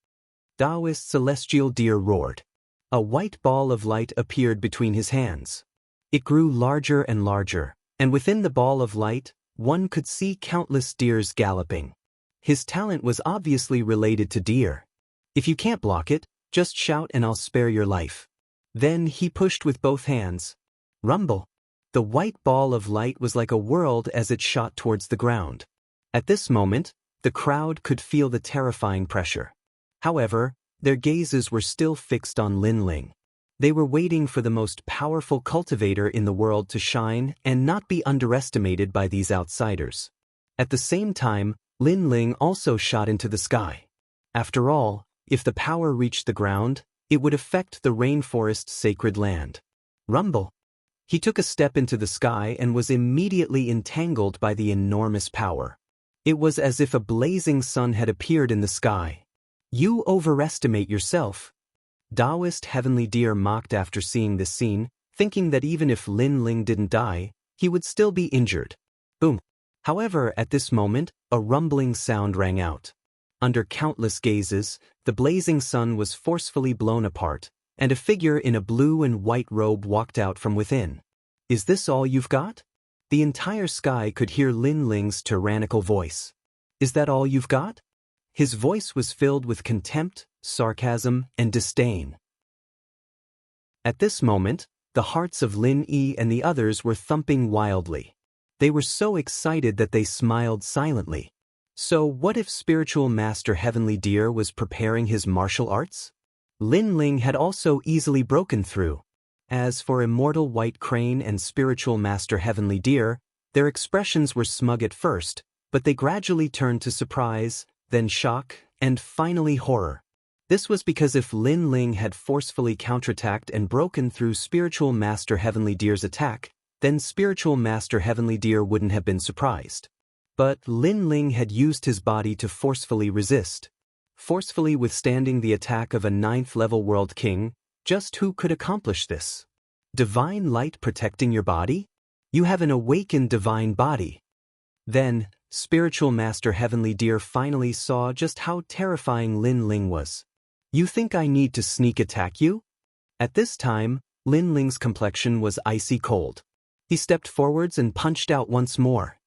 Speaker 1: Taoist Celestial Deer roared. A white ball of light appeared between his hands. It grew larger and larger, and within the ball of light, one could see countless deers galloping. His talent was obviously related to deer. If you can't block it, just shout and I'll spare your life. Then he pushed with both hands. Rumble. The white ball of light was like a world as it shot towards the ground. At this moment, the crowd could feel the terrifying pressure. However, their gazes were still fixed on Lin Ling. They were waiting for the most powerful cultivator in the world to shine and not be underestimated by these outsiders. At the same time, Lin Ling also shot into the sky. After all, if the power reached the ground, it would affect the rainforest's sacred land. Rumble. He took a step into the sky and was immediately entangled by the enormous power. It was as if a blazing sun had appeared in the sky. You overestimate yourself. Taoist Heavenly Deer mocked after seeing this scene, thinking that even if Lin Ling didn't die, he would still be injured. Boom. However, at this moment, a rumbling sound rang out. Under countless gazes, the blazing sun was forcefully blown apart, and a figure in a blue and white robe walked out from within. Is this all you've got? The entire sky could hear Lin Ling's tyrannical voice. Is that all you've got? His voice was filled with contempt, sarcasm, and disdain. At this moment, the hearts of Lin Yi and the others were thumping wildly. They were so excited that they smiled silently. So what if Spiritual Master Heavenly Deer was preparing his martial arts? Lin Ling had also easily broken through. As for Immortal White Crane and Spiritual Master Heavenly Deer, their expressions were smug at first, but they gradually turned to surprise, then shock, and finally horror. This was because if Lin Ling had forcefully counterattacked and broken through Spiritual Master Heavenly Deer's attack, then Spiritual Master Heavenly Deer wouldn't have been surprised. But Lin Ling had used his body to forcefully resist. Forcefully withstanding the attack of a 9th-level World King, just who could accomplish this? Divine light protecting your body? You have an awakened divine body. Then, Spiritual Master Heavenly Deer finally saw just how terrifying Lin Ling was. You think I need to sneak attack you? At this time, Lin Ling's complexion was icy cold. He stepped forwards and punched out once more.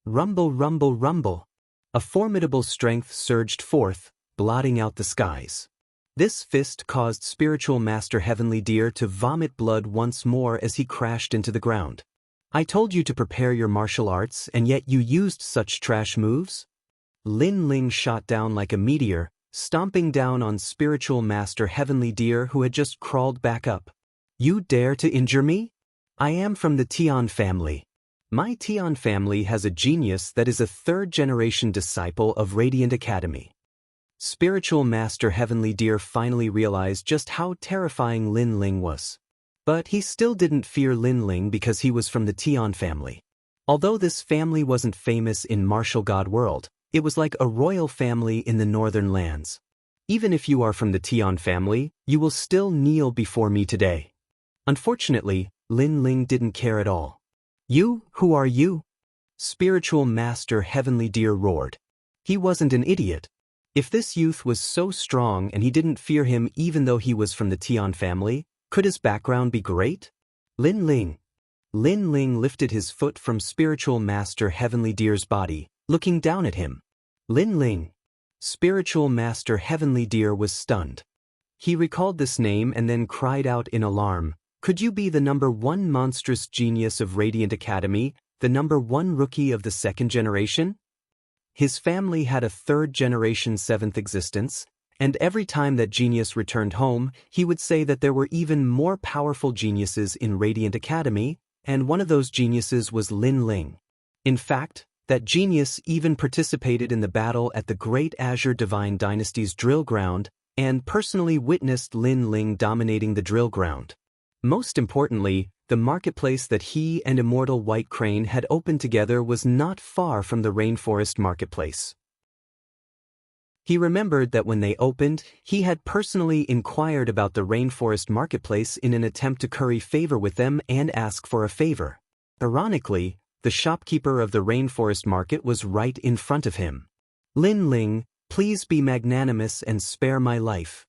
Speaker 1: Rumble, rumble, rumble. A formidable strength surged forth, blotting out the skies. This fist caused Spiritual Master Heavenly Deer to vomit blood once more as he crashed into the ground. I told you to prepare your martial arts, and yet you used such trash moves? Lin Ling shot down like a meteor, stomping down on Spiritual Master Heavenly Deer who had just crawled back up. You dare to injure me? I am from the Tian family. My Tian family has a genius that is a 3rd-generation disciple of Radiant Academy. Spiritual Master Heavenly Deer finally realized just how terrifying Lin Ling was. But he still didn't fear Lin Ling because he was from the Tian family. Although this family wasn't famous in Martial God World, it was like a royal family in the northern lands. Even if you are from the Tian family, you will still kneel before me today. Unfortunately, Lin Ling didn't care at all. You, who are you? Spiritual Master Heavenly Deer roared. He wasn't an idiot. If this youth was so strong and he didn't fear him even though he was from the Tian family, could his background be great? Lin Ling. Lin Ling lifted his foot from Spiritual Master Heavenly Deer's body, looking down at him. Lin Ling. Spiritual Master Heavenly Deer was stunned. He recalled this name and then cried out in alarm. Could you be the #1 monstrous genius of Radiant Academy, the #1 rookie of the 2nd generation? His family had a 3rd-generation 7th existence, and every time that genius returned home, he would say that there were even more powerful geniuses in Radiant Academy, and one of those geniuses was Lin Ling. In fact, that genius even participated in the battle at the Great Azure Divine Dynasty's drill ground, and personally witnessed Lin Ling dominating the drill ground. Most importantly, the marketplace that he and Immortal White Crane had opened together was not far from the rainforest marketplace. He remembered that when they opened, he had personally inquired about the rainforest marketplace in an attempt to curry favor with them and ask for a favor. Ironically, the shopkeeper of the rainforest market was right in front of him. "Lin Ling, please be magnanimous and spare my life."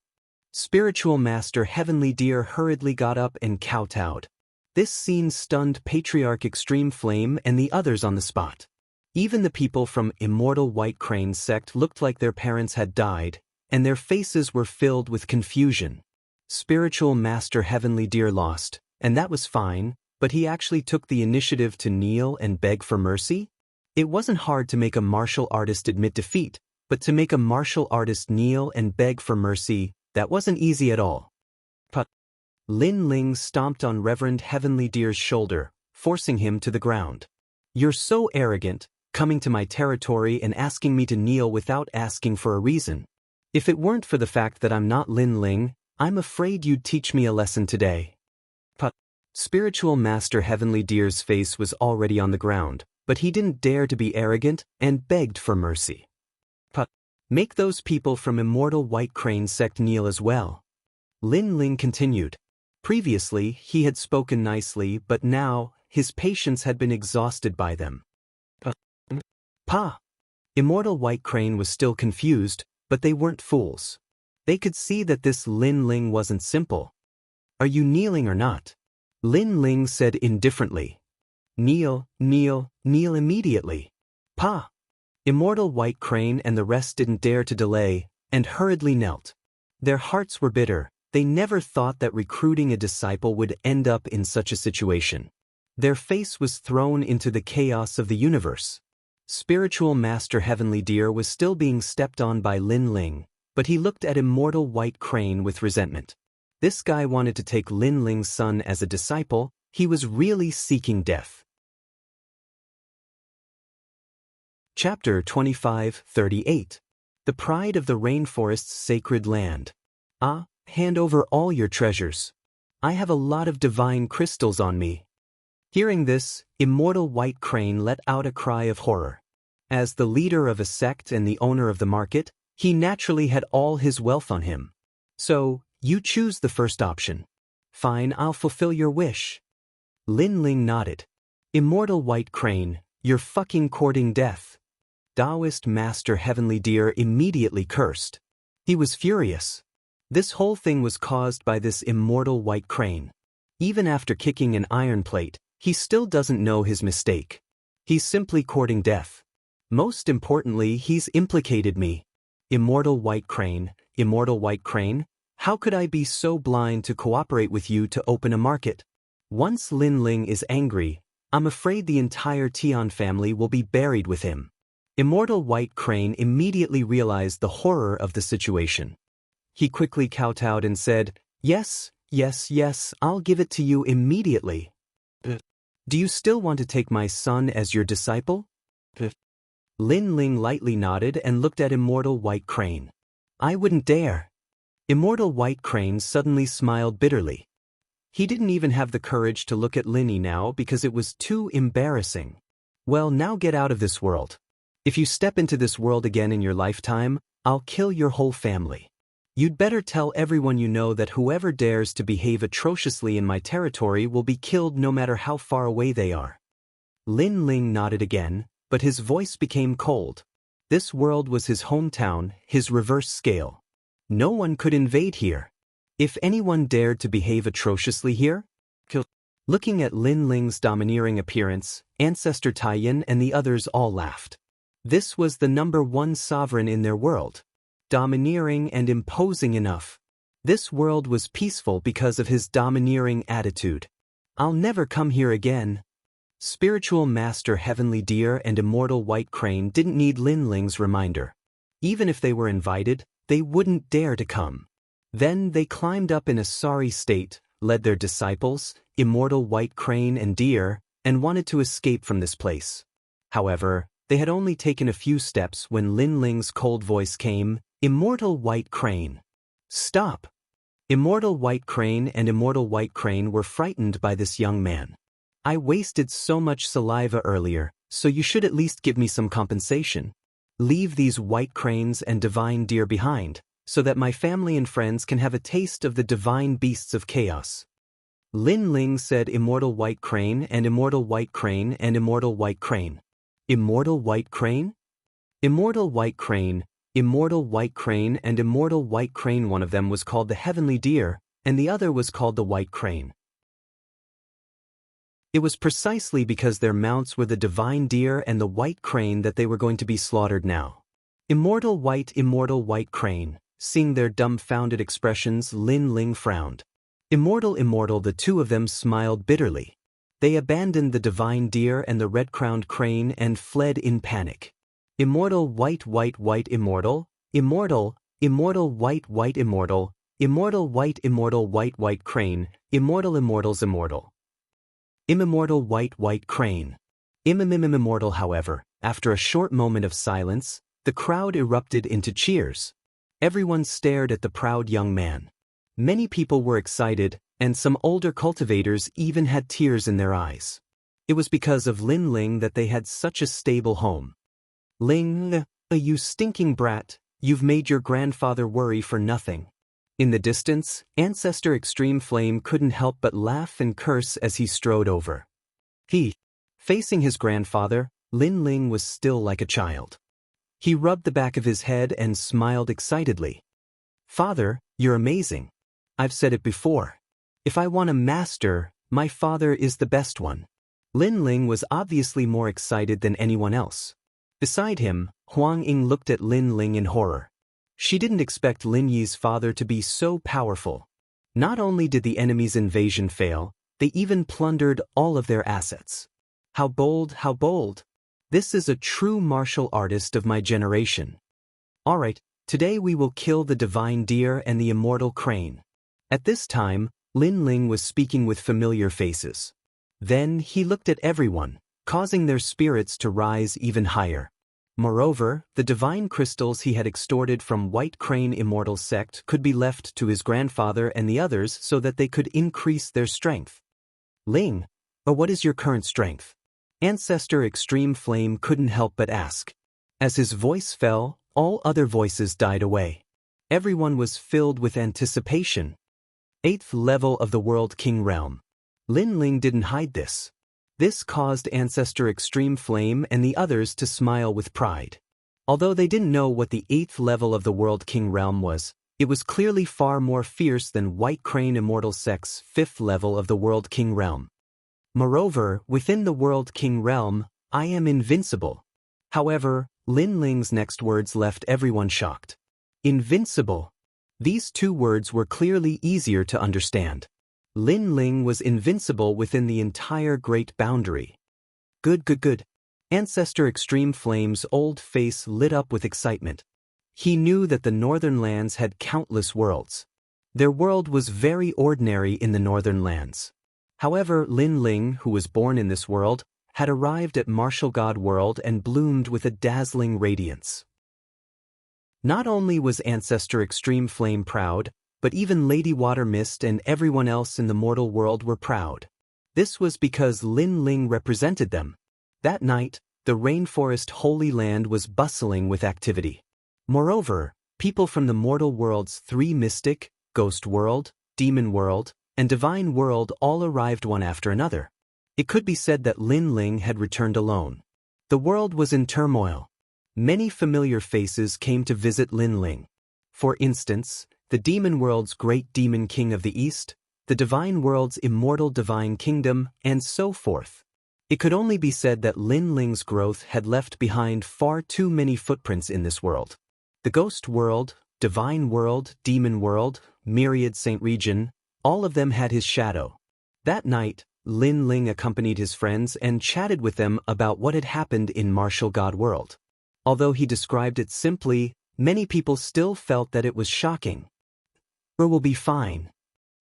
Speaker 1: Spiritual Master Heavenly Deer hurriedly got up and kowtowed. This scene stunned Patriarch Extreme Flame and the others on the spot. Even the people from Immortal White Crane's sect looked like their parents had died, and their faces were filled with confusion. Spiritual Master Heavenly Deer lost, and that was fine, but he actually took the initiative to kneel and beg for mercy? It wasn't hard to make a martial artist admit defeat, but to make a martial artist kneel and beg for mercy, that wasn't easy at all. Lin Ling stomped on Reverend Heavenly Deer's shoulder, forcing him to the ground. "You're so arrogant, coming to my territory and asking me to kneel without asking for a reason. If it weren't for the fact that I'm not Lin Ling, I'm afraid you'd teach me a lesson today." Spiritual Master Heavenly Deer's face was already on the ground, but he didn't dare to be arrogant and begged for mercy. "Make those people from Immortal White Crane's sect kneel as well." Lin Ling continued. Previously, he had spoken nicely, but now, his patience had been exhausted by them. Immortal White Crane was still confused, but they weren't fools. They could see that this Lin Ling wasn't simple. "Are you kneeling or not?" Lin Ling said indifferently. "Kneel, kneel, kneel immediately." Immortal White Crane and the rest didn't dare to delay, and hurriedly knelt. Their hearts were bitter. They never thought that recruiting a disciple would end up in such a situation. Their face was thrown into the chaos of the universe. Spiritual Master Heavenly Deer was still being stepped on by Lin Ling, but he looked at Immortal White Crane with resentment. This guy wanted to take Lin Ling's son as a disciple. He was really seeking death. Chapter 25:38. The Pride of the Rainforest's Sacred Land. Hand over all your treasures. I have a lot of divine crystals on me. Hearing this, Immortal White Crane let out a cry of horror. As the leader of a sect and the owner of the market, he naturally had all his wealth on him. "So, you choose the first option." "Fine, I'll fulfill your wish." Lin Ling nodded. "Immortal White Crane, you're fucking courting death." Taoist Master Heavenly Deer immediately cursed. He was furious. This whole thing was caused by this Immortal White Crane. Even after kicking an iron plate, he still doesn't know his mistake. He's simply courting death. Most importantly, he's implicated me. Immortal White Crane, how could I be so blind to cooperate with you to open a market? Once Lin Ling is angry, I'm afraid the entire Tian family will be buried with him. Immortal White Crane immediately realized the horror of the situation. He quickly kowtowed and said, yes, I'll give it to you immediately. Do you still want to take my son as your disciple? Lin Ling lightly nodded and looked at Immortal White Crane. I wouldn't dare. Immortal White Crane suddenly smiled bitterly. He didn't even have the courage to look at Linny now because it was too embarrassing. Well, now get out of this world. If you step into this world again in your lifetime, I'll kill your whole family. You'd better tell everyone you know that whoever dares to behave atrociously in my territory will be killed no matter how far away they are. Lin Ling nodded again, but his voice became cold. This world was his hometown, his reverse scale. No one could invade here. If anyone dared to behave atrociously here, kill. Looking at Lin Ling's domineering appearance, Ancestor Taiyan and the others all laughed. This was the #1 sovereign in their world. Domineering and imposing enough. This world was peaceful because of his domineering attitude. I'll never come here again. Spiritual Master Heavenly Deer and Immortal White Crane didn't need Lin Ling's reminder. Even if they were invited, they wouldn't dare to come. Then they climbed up in a sorry state, led their disciples, Immortal White Crane and Deer, and wanted to escape from this place. However, they had only taken a few steps when Lin Ling's cold voice came, Immortal White Crane. Stop. Immortal White Crane and Immortal White Crane were frightened by this young man. I wasted so much saliva earlier, so you should at least give me some compensation. Leave these white cranes and divine deer behind, so that my family and friends can have a taste of the divine beasts of chaos. Lin Ling said Immortal White Crane and Immortal White Crane and Immortal White Crane. Immortal White Crane? Immortal White Crane, Immortal White Crane and Immortal White Crane. One of them was called the Heavenly Deer, and the other was called the White Crane. It was precisely because their mounts were the divine deer and the white crane that they were going to be slaughtered now. Immortal White Crane. Seeing their dumbfounded expressions, Lin Ling frowned. Immortal, the two of them smiled bitterly. They abandoned the divine deer and the red-crowned crane and fled in panic. Immortal White Immortal, Immortal White Immortal, Immortal White Crane, Immortals Immortal. Immortal White Crane. Immortal. However, after a short moment of silence, the crowd erupted into cheers. Everyone stared at the proud young man. Many people were excited, and some older cultivators even had tears in their eyes. It was because of Lin Ling that they had such a stable home. Ling, you stinking brat, you've made your grandfather worry for nothing. In the distance, Ancestor Extreme Flame couldn't help but laugh and curse as he strode over. Facing his grandfather, Lin Ling was still like a child. He rubbed the back of his head and smiled excitedly. Father, you're amazing. I've said it before. If I want a master, my father is the best one. Lin Ling was obviously more excited than anyone else. Beside him, Huang Ying looked at Lin Ling in horror. She didn't expect Lin Yi's father to be so powerful. Not only did the enemy's invasion fail, they even plundered all of their assets. How bold, how bold! This is a true martial artist of my generation. Alright, today we will kill the divine deer and the immortal crane. At this time, Lin Ling was speaking with familiar faces. Then he looked at everyone, causing their spirits to rise even higher. Moreover, the divine crystals he had extorted from White Crane Immortal Sect could be left to his grandfather and the others so that they could increase their strength. Ling, what is your current strength? Ancestor Extreme Flame couldn't help but ask. As his voice fell, all other voices died away. Everyone was filled with anticipation. 8th level of the World King Realm. Lin Ling didn't hide this. This caused Ancestor Extreme Flame and the others to smile with pride. Although they didn't know what the 8th level of the World King Realm was, it was clearly far more fierce than White Crane Immortal Sect's 5th level of the World King Realm. Moreover, within the World King Realm, I am invincible. However, Lin Ling's next words left everyone shocked. Invincible. These two words were clearly easier to understand. Lin Ling was invincible within the entire Great Boundary. Good. Ancestor Extreme Flame's old face lit up with excitement. He knew that the Northern Lands had countless worlds. Their world was very ordinary in the Northern Lands. However, Lin Ling, who was born in this world, had arrived at Martial God World and bloomed with a dazzling radiance. Not only was Ancestor Extreme Flame proud, but even Lady Water Mist and everyone else in the mortal world were proud. This was because Lin Ling represented them. That night, the Rainforest Holy Land was bustling with activity. Moreover, people from the mortal world's 3 Mystic, Ghost World, Demon World, and Divine World all arrived one after another. It could be said that Lin Ling had returned alone. The world was in turmoil. Many familiar faces came to visit Lin Ling. For instance, the Demon World's Great Demon King of the East, the Divine World's Immortal Divine Kingdom, and so forth. It could only be said that Lin Ling's growth had left behind far too many footprints in this world. The Ghost World, Divine World, Demon World, Myriad Saint Region, all of them had his shadow. That night, Lin Ling accompanied his friends and chatted with them about what had happened in Martial God World. Although he described it simply, many people still felt that it was shocking. Will be fine.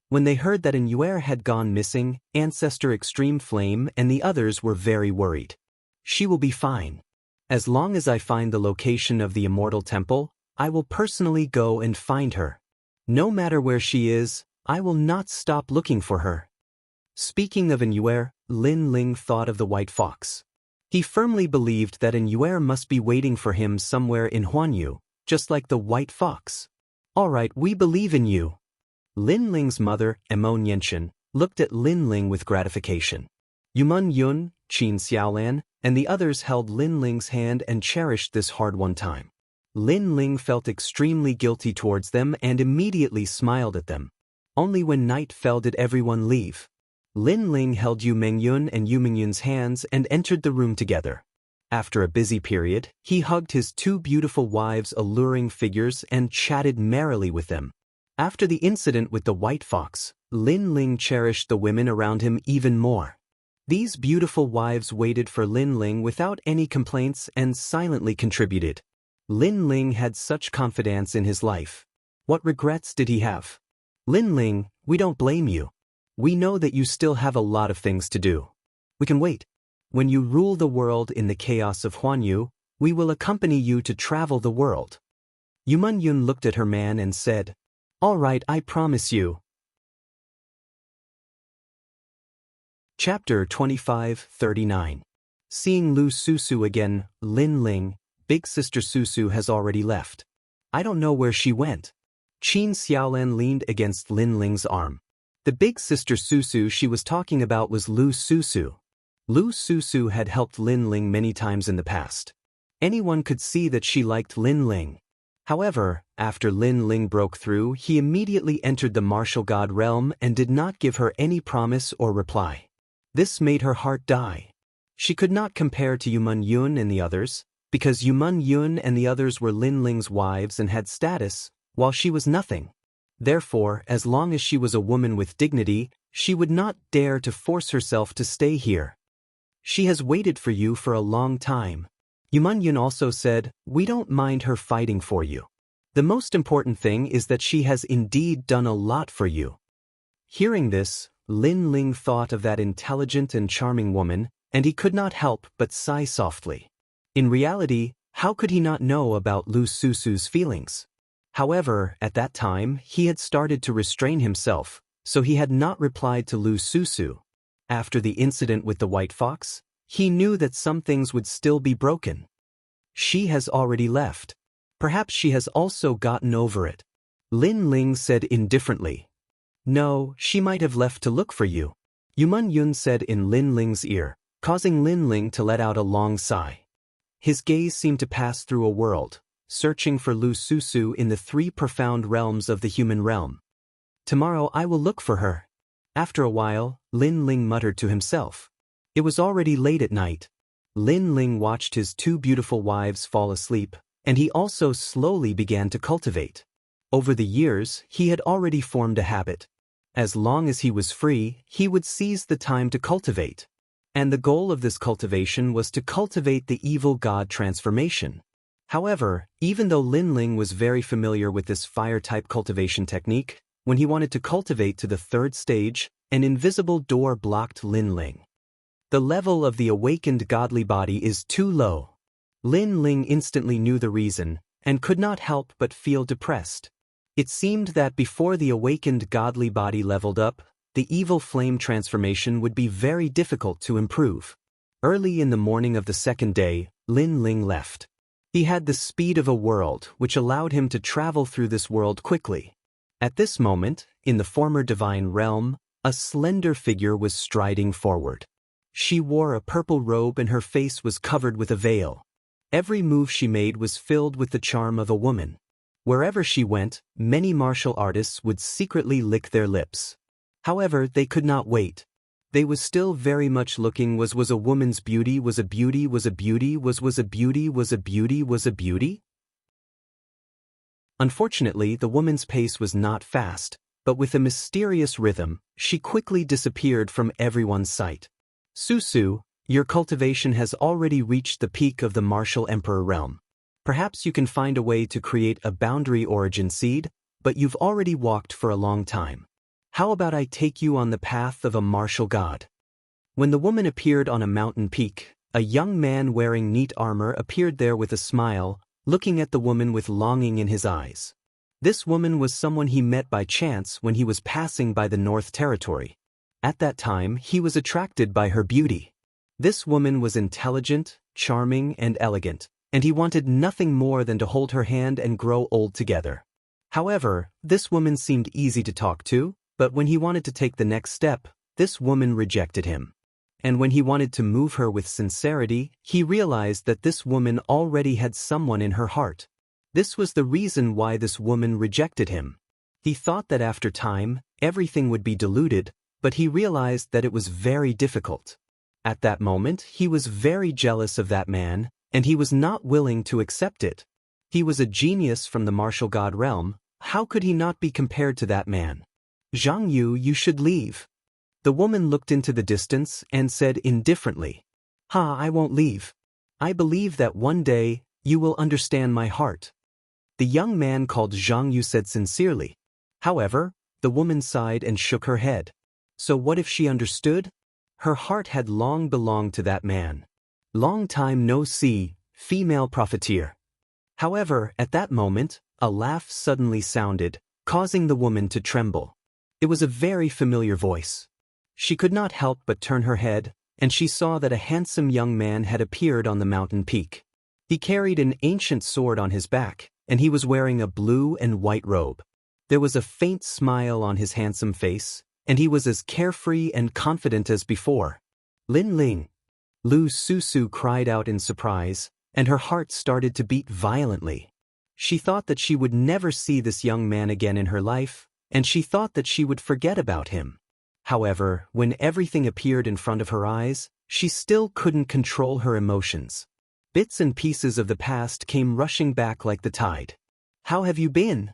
Speaker 1: When they heard that an Yuer had gone missing, Ancestor Extreme Flame and the others were very worried. She will be fine. As long as I find the location of the Immortal Temple, I will personally go and find her. No matter where she is, I will not stop looking for her. Speaking of Enuer, Lin Ling thought of the white fox. He firmly believed that Enuer must be waiting for him somewhere in Huanyu, just like the white fox. All right, we believe in you. Lin Ling's mother, Emo Nianchen, looked at Lin Ling with gratification. Yumun Yun, Qin Xiaolan, and the others held Lin Ling's hand and cherished this hard-won time. Lin Ling felt extremely guilty towards them and immediately smiled at them. Only when night fell did everyone leave. Lin Ling held Yu Mengyun and Yu Mingyun's hands and entered the room together. After a busy period, he hugged his two beautiful wives' alluring figures and chatted merrily with them. After the incident with the white fox, Lin Ling cherished the women around him even more. These beautiful wives waited for Lin Ling without any complaints and silently contributed. Lin Ling had such confidence in his life. What regrets did he have? Lin Ling, we don't blame you. We know that you still have a lot of things to do. We can wait. When you rule the world in the chaos of Huanyu, we will accompany you to travel the world. Yumun Yun looked at her man and said, All right, I promise you. Chapter 25:39. Seeing Lu Susu again, Lin Ling, big sister Susu has already left. I don't know where she went. Qin Xiaolan leaned against Lin Ling's arm. The big sister Susu she was talking about was Lu Susu. Lu Susu had helped Lin Ling many times in the past. Anyone could see that she liked Lin Ling. However, after Lin Ling broke through, he immediately entered the martial god realm and did not give her any promise or reply. This made her heart die. She could not compare to Yumun Yun and the others, because Yumun Yun and the others were Lin Ling's wives and had status, while she was nothing. Therefore, as long as she was a woman with dignity, she would not dare to force herself to stay here. She has waited for you for a long time. Yumun Yun also said, We don't mind her fighting for you. The most important thing is that she has indeed done a lot for you. Hearing this, Lin Ling thought of that intelligent and charming woman, and he could not help but sigh softly. In reality, how could he not know about Lu Susu's feelings? However, at that time, he had started to restrain himself, so he had not replied to Lu Susu. After the incident with the white fox, he knew that some things would still be broken. She has already left. Perhaps she has also gotten over it. Lin Ling said indifferently. No, she might have left to look for you. Yumun Yun said in Lin Ling's ear, causing Lin Ling to let out a long sigh. His gaze seemed to pass through a world, searching for Lu Susu in the three profound realms of the human realm. Tomorrow I will look for her. After a while, Lin Ling muttered to himself. It was already late at night. Lin Ling watched his two beautiful wives fall asleep, and he also slowly began to cultivate. Over the years, he had already formed a habit. As long as he was free, he would seize the time to cultivate. And the goal of this cultivation was to cultivate the evil god transformation. However, even though Lin Ling was very familiar with this fire-type cultivation technique, when he wanted to cultivate to the third stage, an invisible door blocked Lin Ling. The level of the awakened godly body is too low. Lin Ling instantly knew the reason, and could not help but feel depressed. It seemed that before the awakened godly body leveled up, the evil flame transformation would be very difficult to improve. Early in the morning of the second day, Lin Ling left. He had the speed of a world, which allowed him to travel through this world quickly. At this moment, in the former divine realm, a slender figure was striding forward. She wore a purple robe and her face was covered with a veil. Every move she made was filled with the charm of a woman. Wherever she went, many martial artists would secretly lick their lips. However, they could not wait. They was still very much looking was a woman's beauty was a beauty was a beauty was a beauty was a beauty was a beauty? Unfortunately, the woman's pace was not fast, but with a mysterious rhythm, she quickly disappeared from everyone's sight. Susu, your cultivation has already reached the peak of the martial emperor realm. Perhaps you can find a way to create a boundary origin seed, but you've already walked for a long time. How about I take you on the path of a martial god? When the woman appeared on a mountain peak, a young man wearing neat armor appeared there with a smile, looking at the woman with longing in his eyes. This woman was someone he met by chance when he was passing by the North Territory. At that time, he was attracted by her beauty. This woman was intelligent, charming, and elegant, and he wanted nothing more than to hold her hand and grow old together. However, this woman seemed easy to talk to, but when he wanted to take the next step, this woman rejected him. And when he wanted to move her with sincerity, he realized that this woman already had someone in her heart. This was the reason why this woman rejected him. He thought that after time, everything would be diluted, but he realized that it was very difficult. At that moment, he was very jealous of that man, and he was not willing to accept it. He was a genius from the martial god realm. How could he not be compared to that man? Zhang Yu, you should leave. The woman looked into the distance and said indifferently, I won't leave. I believe that one day, you will understand my heart. The young man called Zhang Yu said sincerely. However, the woman sighed and shook her head. So what if she understood? Her heart had long belonged to that man. Long time no see, female profiteer. However, at that moment, a laugh suddenly sounded, causing the woman to tremble. It was a very familiar voice. She could not help but turn her head, and she saw that a handsome young man had appeared on the mountain peak. He carried an ancient sword on his back, and he was wearing a blue and white robe. There was a faint smile on his handsome face, and he was as carefree and confident as before. Lin Ling. Lu Susu cried out in surprise, and her heart started to beat violently. She thought that she would never see this young man again in her life, and she thought that she would forget about him. However, when everything appeared in front of her eyes, she still couldn't control her emotions. Bits and pieces of the past came rushing back like the tide. How have you been?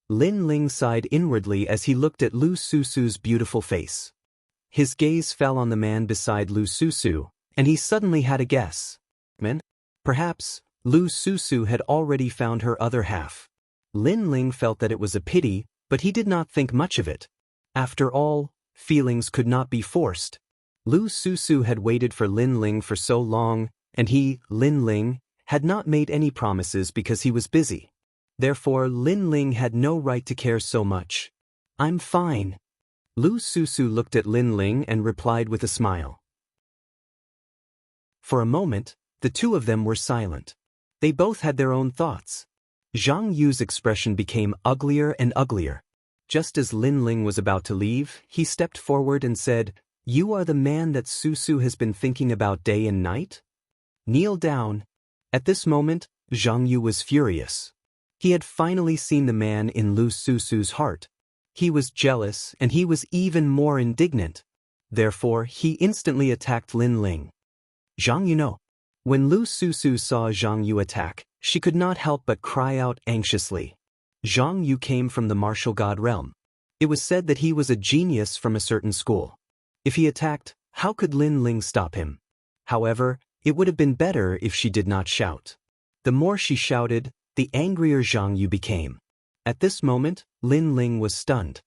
Speaker 1: Lin Ling sighed inwardly as he looked at Lu Susu's beautiful face. His gaze fell on the man beside Lu Susu, and he suddenly had a guess. Perhaps, Lu Susu had already found her other half. Lin Ling felt that it was a pity, but he did not think much of it. After all, feelings could not be forced. Lu Susu had waited for Lin Ling for so long, and he, Lin Ling, had not made any promises because he was busy. Therefore, Lin Ling had no right to care so much. I'm fine. Lu Susu looked at Lin Ling and replied with a smile. For a moment, the two of them were silent. They both had their own thoughts. Zhang Yu's expression became uglier and uglier. Just as Lin Ling was about to leave, he stepped forward and said, You are the man that Susu has been thinking about day and night? Kneel down. At this moment, Zhang Yu was furious. He had finally seen the man in Lu Susu's heart. He was jealous, and he was even more indignant. Therefore, he instantly attacked Lin Ling. Zhang Yu no. When Lu Susu saw Zhang Yu attack, she could not help but cry out anxiously. Zhang Yu came from the martial god realm. It was said that he was a genius from a certain school. If he attacked, how could Lin Ling stop him? However, it would have been better if she did not shout. The more she shouted, the angrier Zhang Yu became. At this moment, Lin Ling was stunned.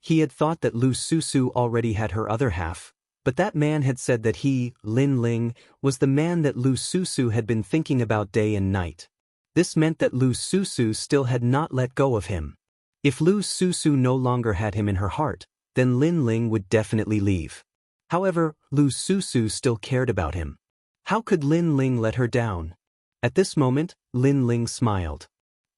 Speaker 1: He had thought that Lu Susu already had her other half, but that man had said that he, Lin Ling, was the man that Lu Susu had been thinking about day and night. This meant that Lu Susu still had not let go of him. If Lu Susu no longer had him in her heart, then Lin Ling would definitely leave. However, Lu Susu still cared about him. How could Lin Ling let her down? At this moment, Lin Ling smiled.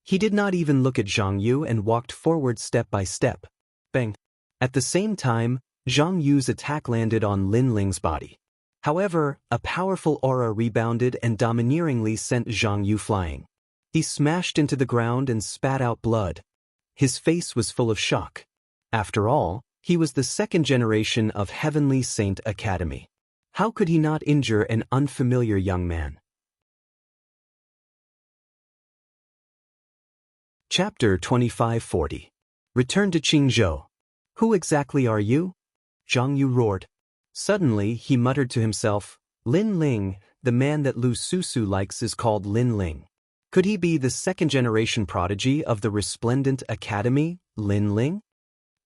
Speaker 1: He did not even look at Zhang Yu and walked forward step by step. Bang! At the same time, Zhang Yu's attack landed on Lin Ling's body. However, a powerful aura rebounded and domineeringly sent Zhang Yu flying. He smashed into the ground and spat out blood. His face was full of shock. After all, he was the second generation of Heavenly Saint Academy. How could he not injure an unfamiliar young man? Chapter 2540. Return to Qingzhou. Who exactly are you? Zhang Yu roared. Suddenly, he muttered to himself, Lin Ling, the man that Lu Susu likes is called Lin Ling. Could he be the second-generation prodigy of the resplendent academy, Lin Ling?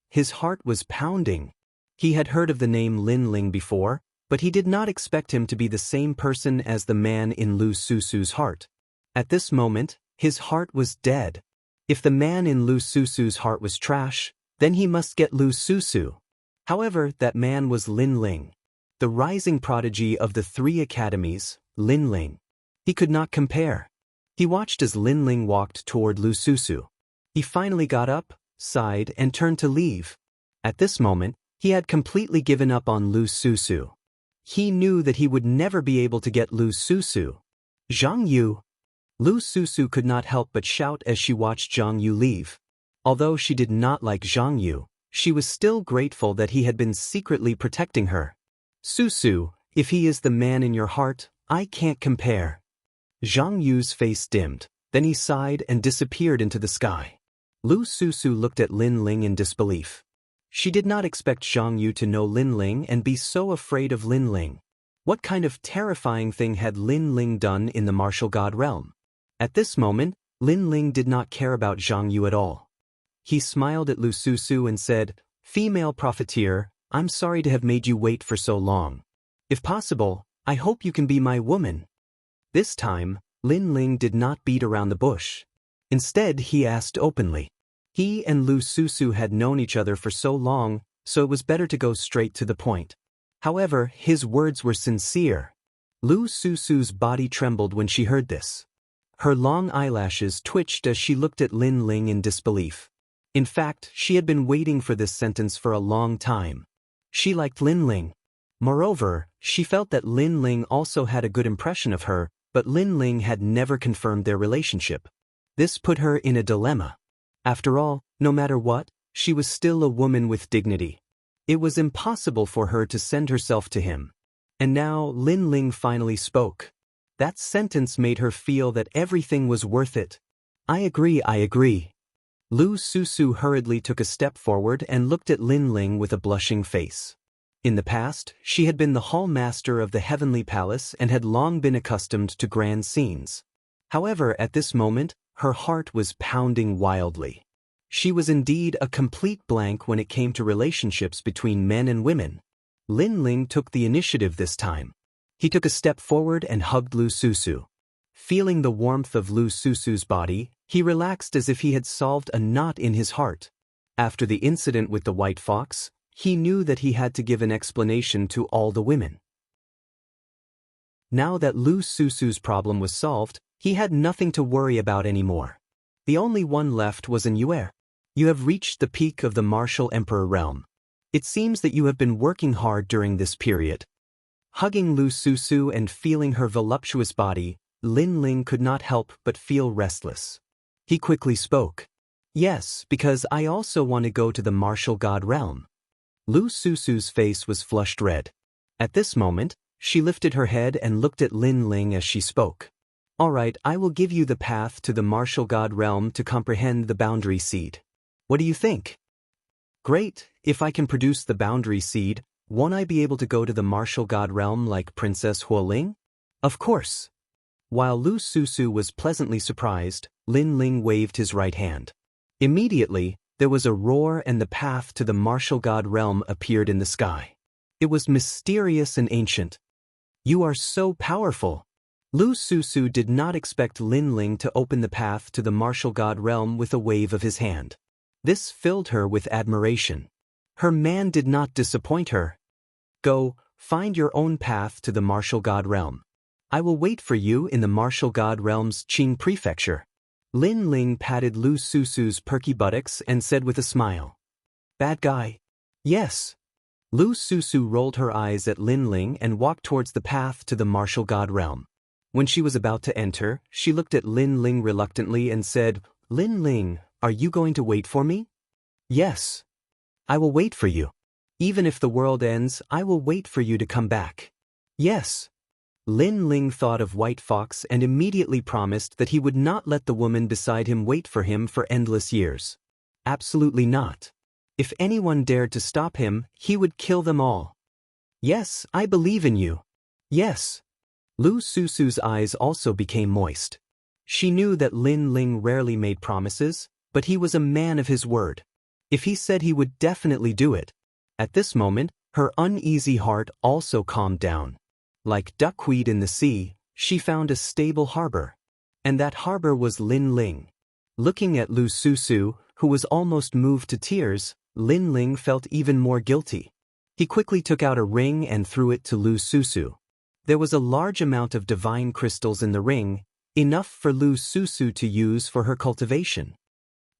Speaker 1: His heart was pounding. He had heard of the name Lin Ling before, but he did not expect him to be the same person as the man in Lu Susu's heart. At this moment, his heart was dead. If the man in Lu Susu's heart was trash, then he must get Lu Susu. However, that man was Lin Ling, the rising prodigy of the 3 academies, Lin Ling. He could not compare. He watched as Lin Ling walked toward Lu Susu. He finally got up, sighed, and turned to leave. At this moment, he had completely given up on Lu Susu. He knew that he would never be able to get Lu Susu. Zhang Yu. Lu Susu could not help but shout as she watched Zhang Yu leave. Although she did not like Zhang Yu, she was still grateful that he had been secretly protecting her. Susu, if he is the man in your heart, I can't compare. Zhang Yu's face dimmed, then he sighed and disappeared into the sky. Lu Susu looked at Lin Ling in disbelief. She did not expect Zhang Yu to know Lin Ling and be so afraid of Lin Ling. What kind of terrifying thing had Lin Ling done in the martial god realm? At this moment, Lin Ling did not care about Zhang Yu at all. He smiled at Lu Susu and said, "Female profiteer, I'm sorry to have made you wait for so long. If possible, I hope you can be my woman." This time, Lin Ling did not beat around the bush. Instead, he asked openly. He and Lu Susu had known each other for so long, so it was better to go straight to the point. However, his words were sincere. Lu Susu's body trembled when she heard this. Her long eyelashes twitched as she looked at Lin Ling in disbelief. In fact, she had been waiting for this sentence for a long time. She liked Lin Ling. Moreover, she felt that Lin Ling also had a good impression of her, but Lin Ling had never confirmed their relationship. This put her in a dilemma. After all, no matter what, she was still a woman with dignity. It was impossible for her to send herself to him. And now Lin Ling finally spoke. That sentence made her feel that everything was worth it. I agree. Lu Susu hurriedly took a step forward and looked at Lin Ling with a blushing face. In the past, she had been the hall master of the Heavenly Palace and had long been accustomed to grand scenes. However, at this moment, her heart was pounding wildly. She was indeed a complete blank when it came to relationships between men and women. Lin Ling took the initiative this time. He took a step forward and hugged Lu Susu. Feeling the warmth of Lu Susu's body, he relaxed as if he had solved a knot in his heart. After the incident with the white fox, he knew that he had to give an explanation to all the women. Now that Lu Susu's problem was solved, he had nothing to worry about anymore. The only one left was Yue. You have reached the peak of the martial emperor realm. It seems that you have been working hard during this period. Hugging Lu Susu and feeling her voluptuous body, Lin Ling could not help but feel restless. He quickly spoke. Yes, because I also want to go to the martial god realm. Lu Susu's face was flushed red. At this moment, she lifted her head and looked at Lin Ling as she spoke. All right, I will give you the path to the martial god realm to comprehend the boundary seed. What do you think? Great, if I can produce the boundary seed, won't I be able to go to the martial god realm like Princess Huoling? Of course. While Lu Susu was pleasantly surprised, Lin Ling waved his right hand. Immediately, there was a roar and the path to the martial god realm appeared in the sky. It was mysterious and ancient. You are so powerful. Lu Susu did not expect Lin Ling to open the path to the martial god realm with a wave of his hand. This filled her with admiration. Her man did not disappoint her. Go, find your own path to the martial god realm. I will wait for you in the martial god realm's Qing prefecture. Lin Ling patted Lu Susu's perky buttocks and said with a smile. Bad guy. Yes. Lu Susu rolled her eyes at Lin Ling and walked towards the path to the martial god realm. When she was about to enter, she looked at Lin Ling reluctantly and said, Lin Ling, are you going to wait for me? Yes. I will wait for you. Even if the world ends, I will wait for you to come back. Yes. Lin Ling thought of White Fox and immediately promised that he would not let the woman beside him wait for him for endless years. Absolutely not. If anyone dared to stop him, he would kill them all. Yes, I believe in you. Yes. Lu Susu's eyes also became moist. She knew that Lin Ling rarely made promises, but he was a man of his word. If he said he would definitely do it. At this moment, her uneasy heart also calmed down. Like duckweed in the sea, she found a stable harbor. And that harbor was Lin Ling. Looking at Lu Susu, who was almost moved to tears, Lin Ling felt even more guilty. He quickly took out a ring and threw it to Lu Susu. There was a large amount of divine crystals in the ring, enough for Lu Susu to use for her cultivation.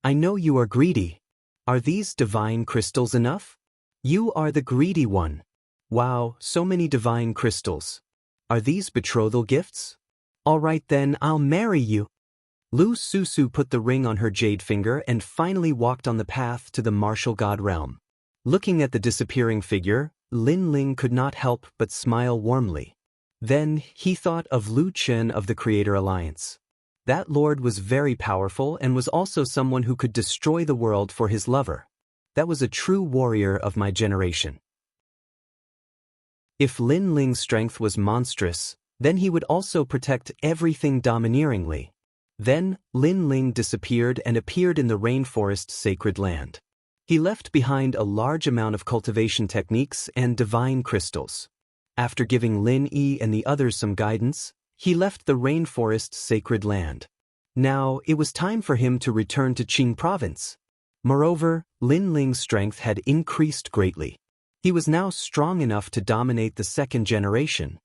Speaker 1: I know you are greedy. Are these divine crystals enough? You are the greedy one. Wow, so many divine crystals. Are these betrothal gifts? All right then, I'll marry you. Lu Susu put the ring on her jade finger and finally walked on the path to the martial god realm. Looking at the disappearing figure, Lin Ling could not help but smile warmly. Then he thought of Lu Chen of the Creator Alliance. That lord was very powerful and was also someone who could destroy the world for his lover. That was a true warrior of my generation. If Lin Ling's strength was monstrous, then he would also protect everything domineeringly. Then, Lin Ling disappeared and appeared in the rainforest's sacred land. He left behind a large amount of cultivation techniques and divine crystals. After giving Lin Yi and the others some guidance, he left the rainforest's sacred land. Now, it was time for him to return to Qing province. Moreover, Lin Ling's strength had increased greatly. He was now strong enough to dominate the second generation.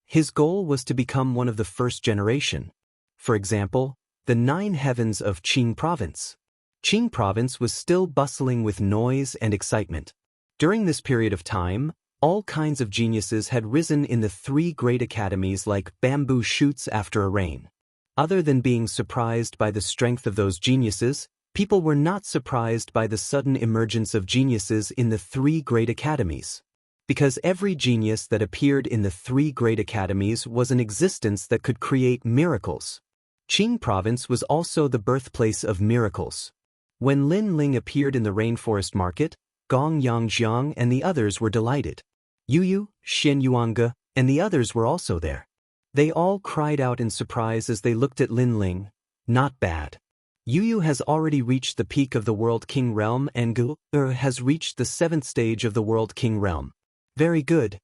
Speaker 1: His goal was to become one of the first generation. For example, the 9 heavens of Qing province. Qing province was still bustling with noise and excitement. During this period of time, all kinds of geniuses had risen in the 3 great academies like bamboo shoots after a rain. Other than being surprised by the strength of those geniuses, people were not surprised by the sudden emergence of geniuses in the 3 great academies. Because every genius that appeared in the 3 great academies was an existence that could create miracles. Qing province was also the birthplace of miracles. When Lin Ling appeared in the rainforest market, Gong Yangjiang and the others were delighted. Yu Yu, Xian Yuanga, and the others were also there. They all cried out in surprise as they looked at Lin Ling. Not bad. Yu Yu has already reached the peak of the World King realm and Gu has reached the 7th stage of the World King realm. Very good.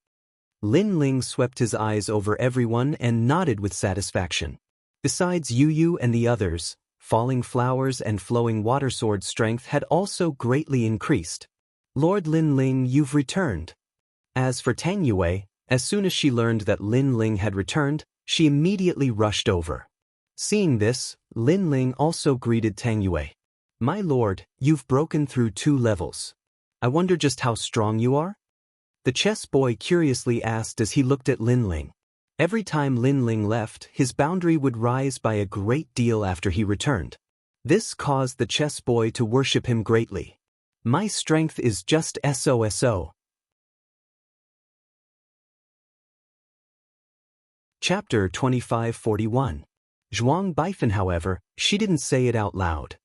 Speaker 1: Lin Ling swept his eyes over everyone and nodded with satisfaction. Besides Yu Yu and the others, Falling Flowers and Flowing Water Sword strength had also greatly increased. Lord Lin Ling, you've returned. As for Tang Yue, as soon as she learned that Lin Ling had returned, she immediately rushed over. Seeing this, Lin Ling also greeted Tang Yue. My lord, you've broken through 2 levels. I wonder just how strong you are? The chess boy curiously asked as he looked at Lin Ling. Every time Lin Ling left, his boundary would rise by a great deal after he returned. This caused the chess boy to worship him greatly. My strength is just SOSO. Chapter 2541. Zhuang Baifen, however, she didn't say it out loud.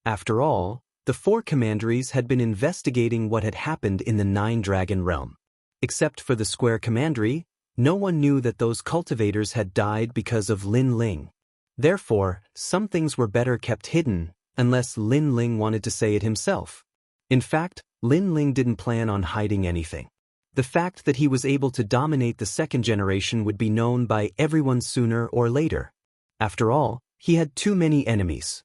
Speaker 1: After all, the 4 commanderies had been investigating what had happened in the 9-dragon realm. Except for the square commandery, no one knew that those cultivators had died because of Lin Ling. Therefore, some things were better kept hidden, unless Lin Ling wanted to say it himself. In fact, Lin Ling didn't plan on hiding anything. The fact that he was able to dominate the 2nd generation would be known by everyone sooner or later. After all, he had too many enemies.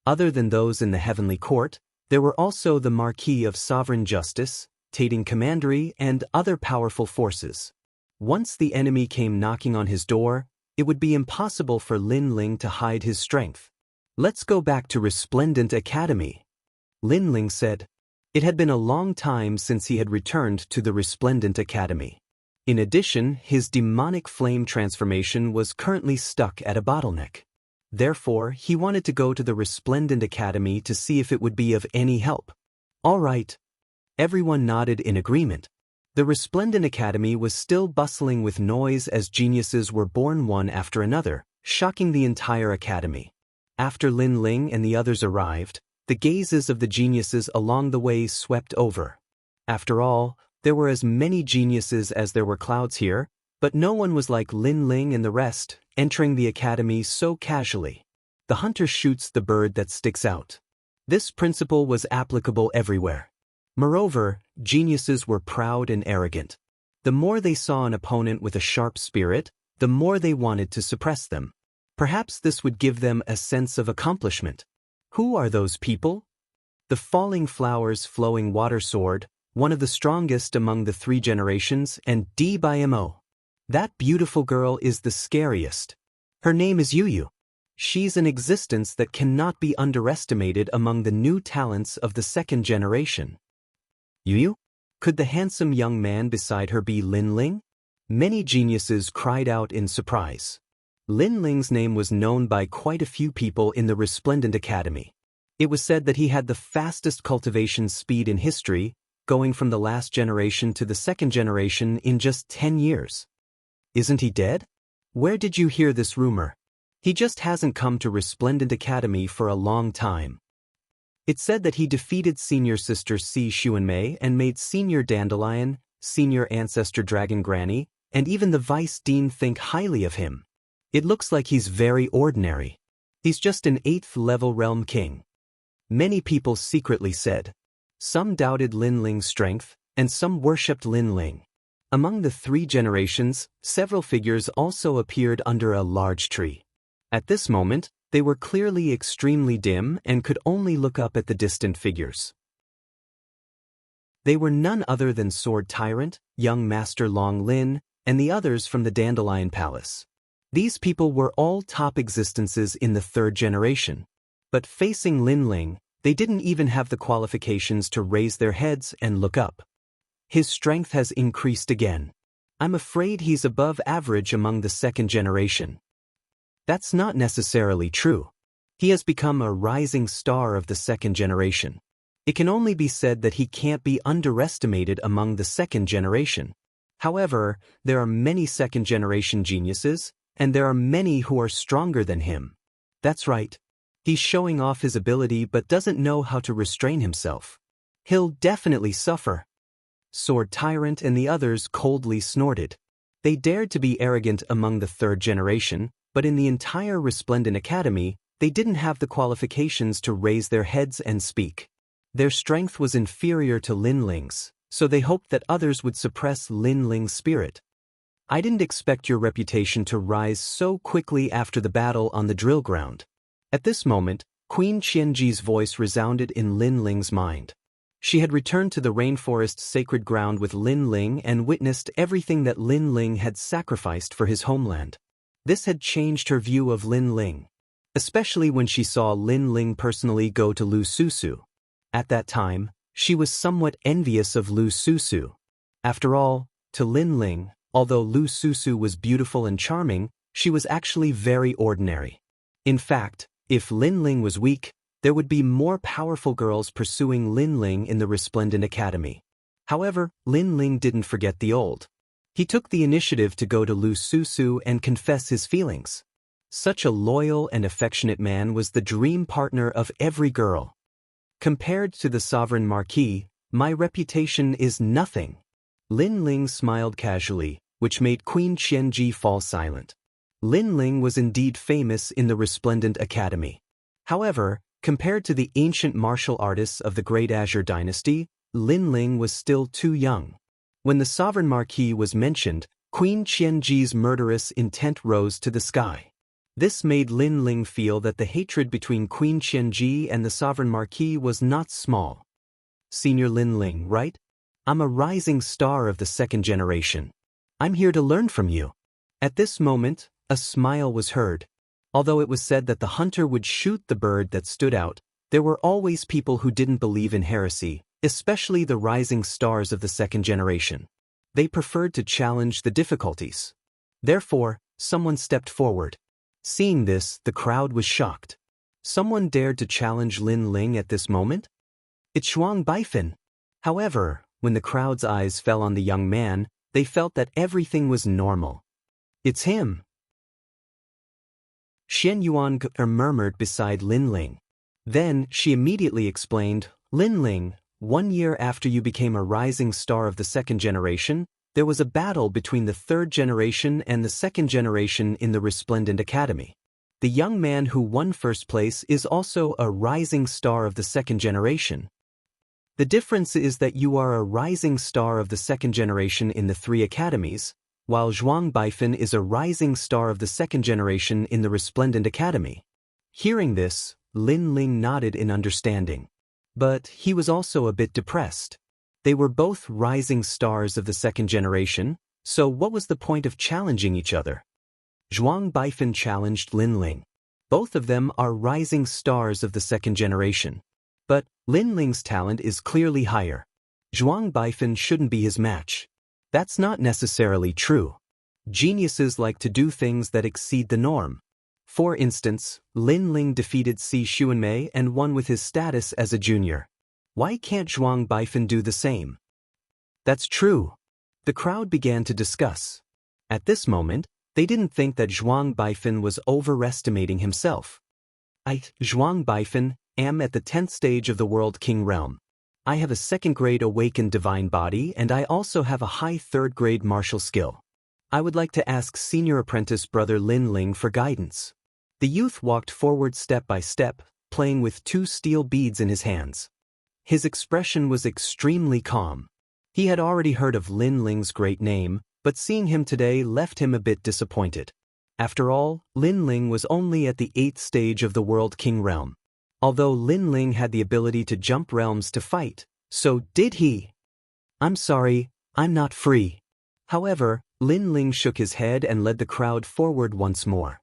Speaker 1: Other than those in the heavenly court, there were also the Marquis of Sovereign Justice, Tating Commandery, and other powerful forces. Once the enemy came knocking on his door, it would be impossible for Lin Ling to hide his strength. Let's go back to Resplendent Academy. Lin Ling said. It had been a long time since he had returned to the Resplendent Academy. In addition, his demonic flame transformation was currently stuck at a bottleneck. Therefore, he wanted to go to the Resplendent Academy to see if it would be of any help. All right. Everyone nodded in agreement. The Resplendent Academy was still bustling with noise as geniuses were born one after another, shocking the entire academy. After Lin Ling and the others arrived, the gazes of the geniuses along the way swept over. After all, there were as many geniuses as there were clouds here, but no one was like Lin Ling and the rest, entering the academy so casually. The hunter shoots the bird that sticks out. This principle was applicable everywhere. Moreover, geniuses were proud and arrogant. The more they saw an opponent with a sharp spirit, the more they wanted to suppress them. Perhaps this would give them a sense of accomplishment. Who are those people? The falling flowers flowing water sword, one of the strongest among the 3 generations, and DBMO. That beautiful girl is the scariest. Her name is Yuyu. She's an existence that cannot be underestimated among the new talents of the 2nd generation. Yuyu? Could the handsome young man beside her be Lin Ling? Many geniuses cried out in surprise. Lin Ling's name was known by quite a few people in the Resplendent Academy. It was said that he had the fastest cultivation speed in history, going from the last generation to the 2nd generation in just 10 years. Isn't he dead? Where did you hear this rumor? He just hasn't come to Resplendent Academy for a long time. It's said that he defeated Senior Sister Si Xuanmei and made Senior Dandelion, Senior Ancestor Dragon Granny, and even the Vice Dean think highly of him. It looks like he's very ordinary. He's just an 8th-level realm king. Many people secretly said. Some doubted Lin Ling's strength, and some worshipped Lin Ling. Among the 3 generations, several figures also appeared under a large tree. At this moment, they were clearly extremely dim and could only look up at the distant figures. They were none other than Sword Tyrant, young Master Long Lin, and the others from the Dandelion Palace. These people were all top existences in the 3rd generation. But facing Lin Ling, they didn't even have the qualifications to raise their heads and look up. His strength has increased again. I'm afraid he's above average among the 2nd generation. That's not necessarily true. He has become a rising star of the 2nd generation. It can only be said that he can't be underestimated among the 2nd generation. However, there are many 2nd generation geniuses, and there are many who are stronger than him. That's right. He's showing off his ability but doesn't know how to restrain himself. He'll definitely suffer. Sword Tyrant and the others coldly snorted. They dared to be arrogant among the 3rd generation, but in the entire Resplendent Academy, they didn't have the qualifications to raise their heads and speak. Their strength was inferior to Lin Ling's, so they hoped that others would suppress Lin Ling's spirit. I didn't expect your reputation to rise so quickly after the battle on the drill ground. At this moment, Queen Qianji's voice resounded in Lin Ling's mind. She had returned to the rainforest sacred ground with Lin Ling and witnessed everything that Lin Ling had sacrificed for his homeland. This had changed her view of Lin Ling, especially when she saw Lin Ling personally go to Lu Susu. At that time, she was somewhat envious of Lu Susu. After all, to Lin Ling, although Lu Susu was beautiful and charming, she was actually very ordinary. In fact, if Lin Ling was weak, there would be more powerful girls pursuing Lin Ling in the Resplendent Academy. However, Lin Ling didn't forget the old. He took the initiative to go to Lu Susu and confess his feelings. Such a loyal and affectionate man was the dream partner of every girl. Compared to the Sovereign Marquis, my reputation is nothing. Lin Ling smiled casually, which made Queen Qianji fall silent. Lin Ling was indeed famous in the Resplendent Academy. However, compared to the ancient martial artists of the Great Azure Dynasty, Lin Ling was still too young. When the Sovereign Marquis was mentioned, Queen Qianji's murderous intent rose to the sky. This made Lin Ling feel that the hatred between Queen Qianji and the Sovereign Marquis was not small. Senior Lin Ling, right? I'm a rising star of the 2nd generation. I'm here to learn from you. At this moment, a smile was heard. Although it was said that the hunter would shoot the bird that stood out, there were always people who didn't believe in heresy, especially the rising stars of the 2nd generation. They preferred to challenge the difficulties. Therefore, someone stepped forward. Seeing this, the crowd was shocked. Someone dared to challenge Lin Ling at this moment? It's Zhuang Baifan. However, when the crowd's eyes fell on the young man, they felt that everything was normal. It's him. Xian Yuan murmured beside Lin Ling. Then, she immediately explained, Lin Ling, 1 year after you became a rising star of the 2nd generation, there was a battle between the 3rd generation and the 2nd generation in the Resplendent Academy. The young man who won first place is also a rising star of the 2nd generation. The difference is that you are a rising star of the 2nd generation in the 3 academies, while Zhuang Baifan is a rising star of the 2nd generation in the Resplendent Academy. Hearing this, Lin Ling nodded in understanding. But he was also a bit depressed. They were both rising stars of the second generation, so what was the point of challenging each other? Zhuang Baifeng challenged Lin Ling. Both of them are rising stars of the second generation. But Lin Ling's talent is clearly higher. Zhuang Baifeng shouldn't be his match. That's not necessarily true. Geniuses like to do things that exceed the norm. For instance, Lin Ling defeated Si Xuanmei and won with his status as a junior. Why can't Zhuang Baifeng do the same? That's true. The crowd began to discuss. At this moment, they didn't think that Zhuang Baifeng was overestimating himself. Zhuang Baifeng, am at the 10th stage of the World King realm. I have a 2nd grade awakened divine body and I also have a high 3rd grade martial skill. I would like to ask senior apprentice brother Lin Ling for guidance. The youth walked forward step by step, playing with 2 steel beads in his hands. His expression was extremely calm. He had already heard of Lin Ling's great name, but seeing him today left him a bit disappointed. After all, Lin Ling was only at the 8th stage of the World King realm. Although Lin Ling had the ability to jump realms to fight, so did he. I'm sorry, I'm not free. However, Lin Ling shook his head and led the crowd forward once more.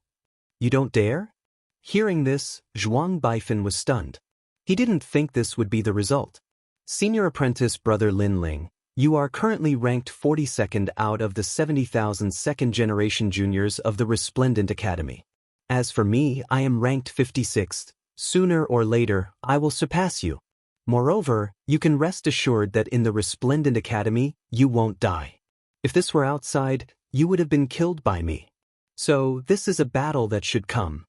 Speaker 1: You don't dare? Hearing this, Zhuang Baifeng was stunned. He didn't think this would be the result. Senior apprentice brother Lin Ling, you are currently ranked 42nd out of the 70,000 second generation juniors of the Resplendent Academy. As for me, I am ranked 56th. Sooner or later, I will surpass you. Moreover, you can rest assured that in the Resplendent Academy, you won't die. If this were outside, you would have been killed by me. So, this is a battle that should come.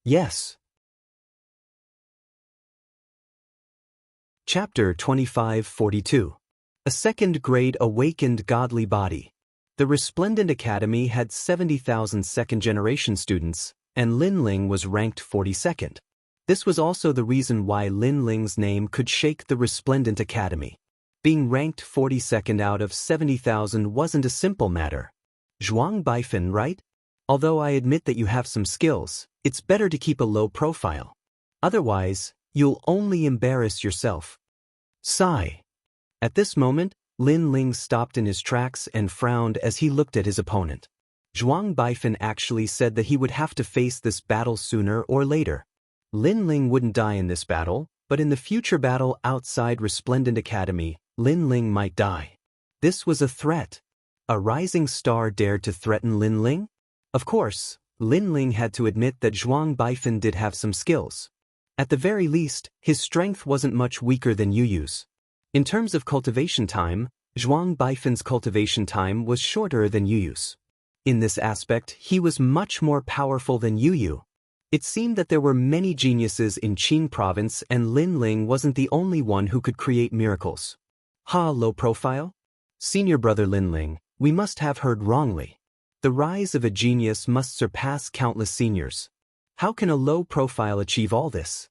Speaker 1: Yes. Chapter 2542. A 2nd grade awakened godly body. The Resplendent Academy had 70,000 second generation students, and Lin Ling was ranked 42nd. This was also the reason why Lin Ling's name could shake the Resplendent Academy. Being ranked 42nd out of 70,000 wasn't a simple matter. Zhuang Baifeng, right? Although I admit that you have some skills, it's better to keep a low profile. Otherwise, you'll only embarrass yourself. Sigh. At this moment, Lin Ling stopped in his tracks and frowned as he looked at his opponent. Zhuang Baifeng actually said that he would have to face this battle sooner or later. Lin Ling wouldn't die in this battle, but in the future battle outside Resplendent Academy, Lin Ling might die. This was a threat. A rising star dared to threaten Lin Ling? Of course, Lin Ling had to admit that Zhuang Baifeng did have some skills. At the very least, his strength wasn't much weaker than Yu Yu's. In terms of cultivation time, Zhuang Baifeng's cultivation time was shorter than Yu Yu's. In this aspect, he was much more powerful than Yu Yu. It seemed that there were many geniuses in Qing province and Lin Ling wasn't the only one who could create miracles. Low profile? Senior brother Lin Ling, we must have heard wrongly. The rise of a genius must surpass countless seniors. How can a low profile achieve all this?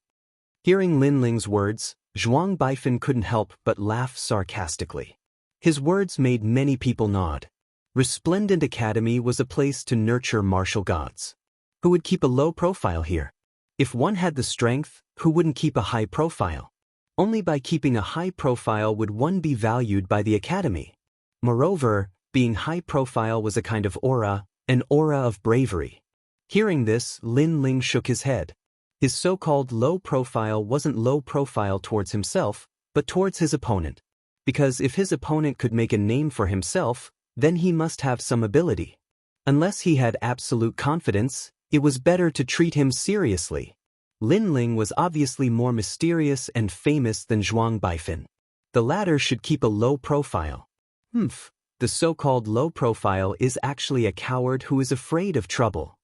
Speaker 1: Hearing Lin Ling's words, Zhuang Baifeng couldn't help but laugh sarcastically. His words made many people nod. Resplendent Academy was a place to nurture martial gods. Who would keep a low profile here? If one had the strength, who wouldn't keep a high profile? Only by keeping a high profile would one be valued by the academy. Moreover, being high profile was a kind of aura, an aura of bravery. Hearing this, Lin Ling shook his head. His so-called low profile wasn't low profile towards himself, but towards his opponent. Because if his opponent could make a name for himself, then he must have some ability. Unless he had absolute confidence, it was better to treat him seriously. Lin Ling was obviously more mysterious and famous than Zhuang Baifeng. The latter should keep a low profile. The so-called low profile is actually a coward who is afraid of trouble.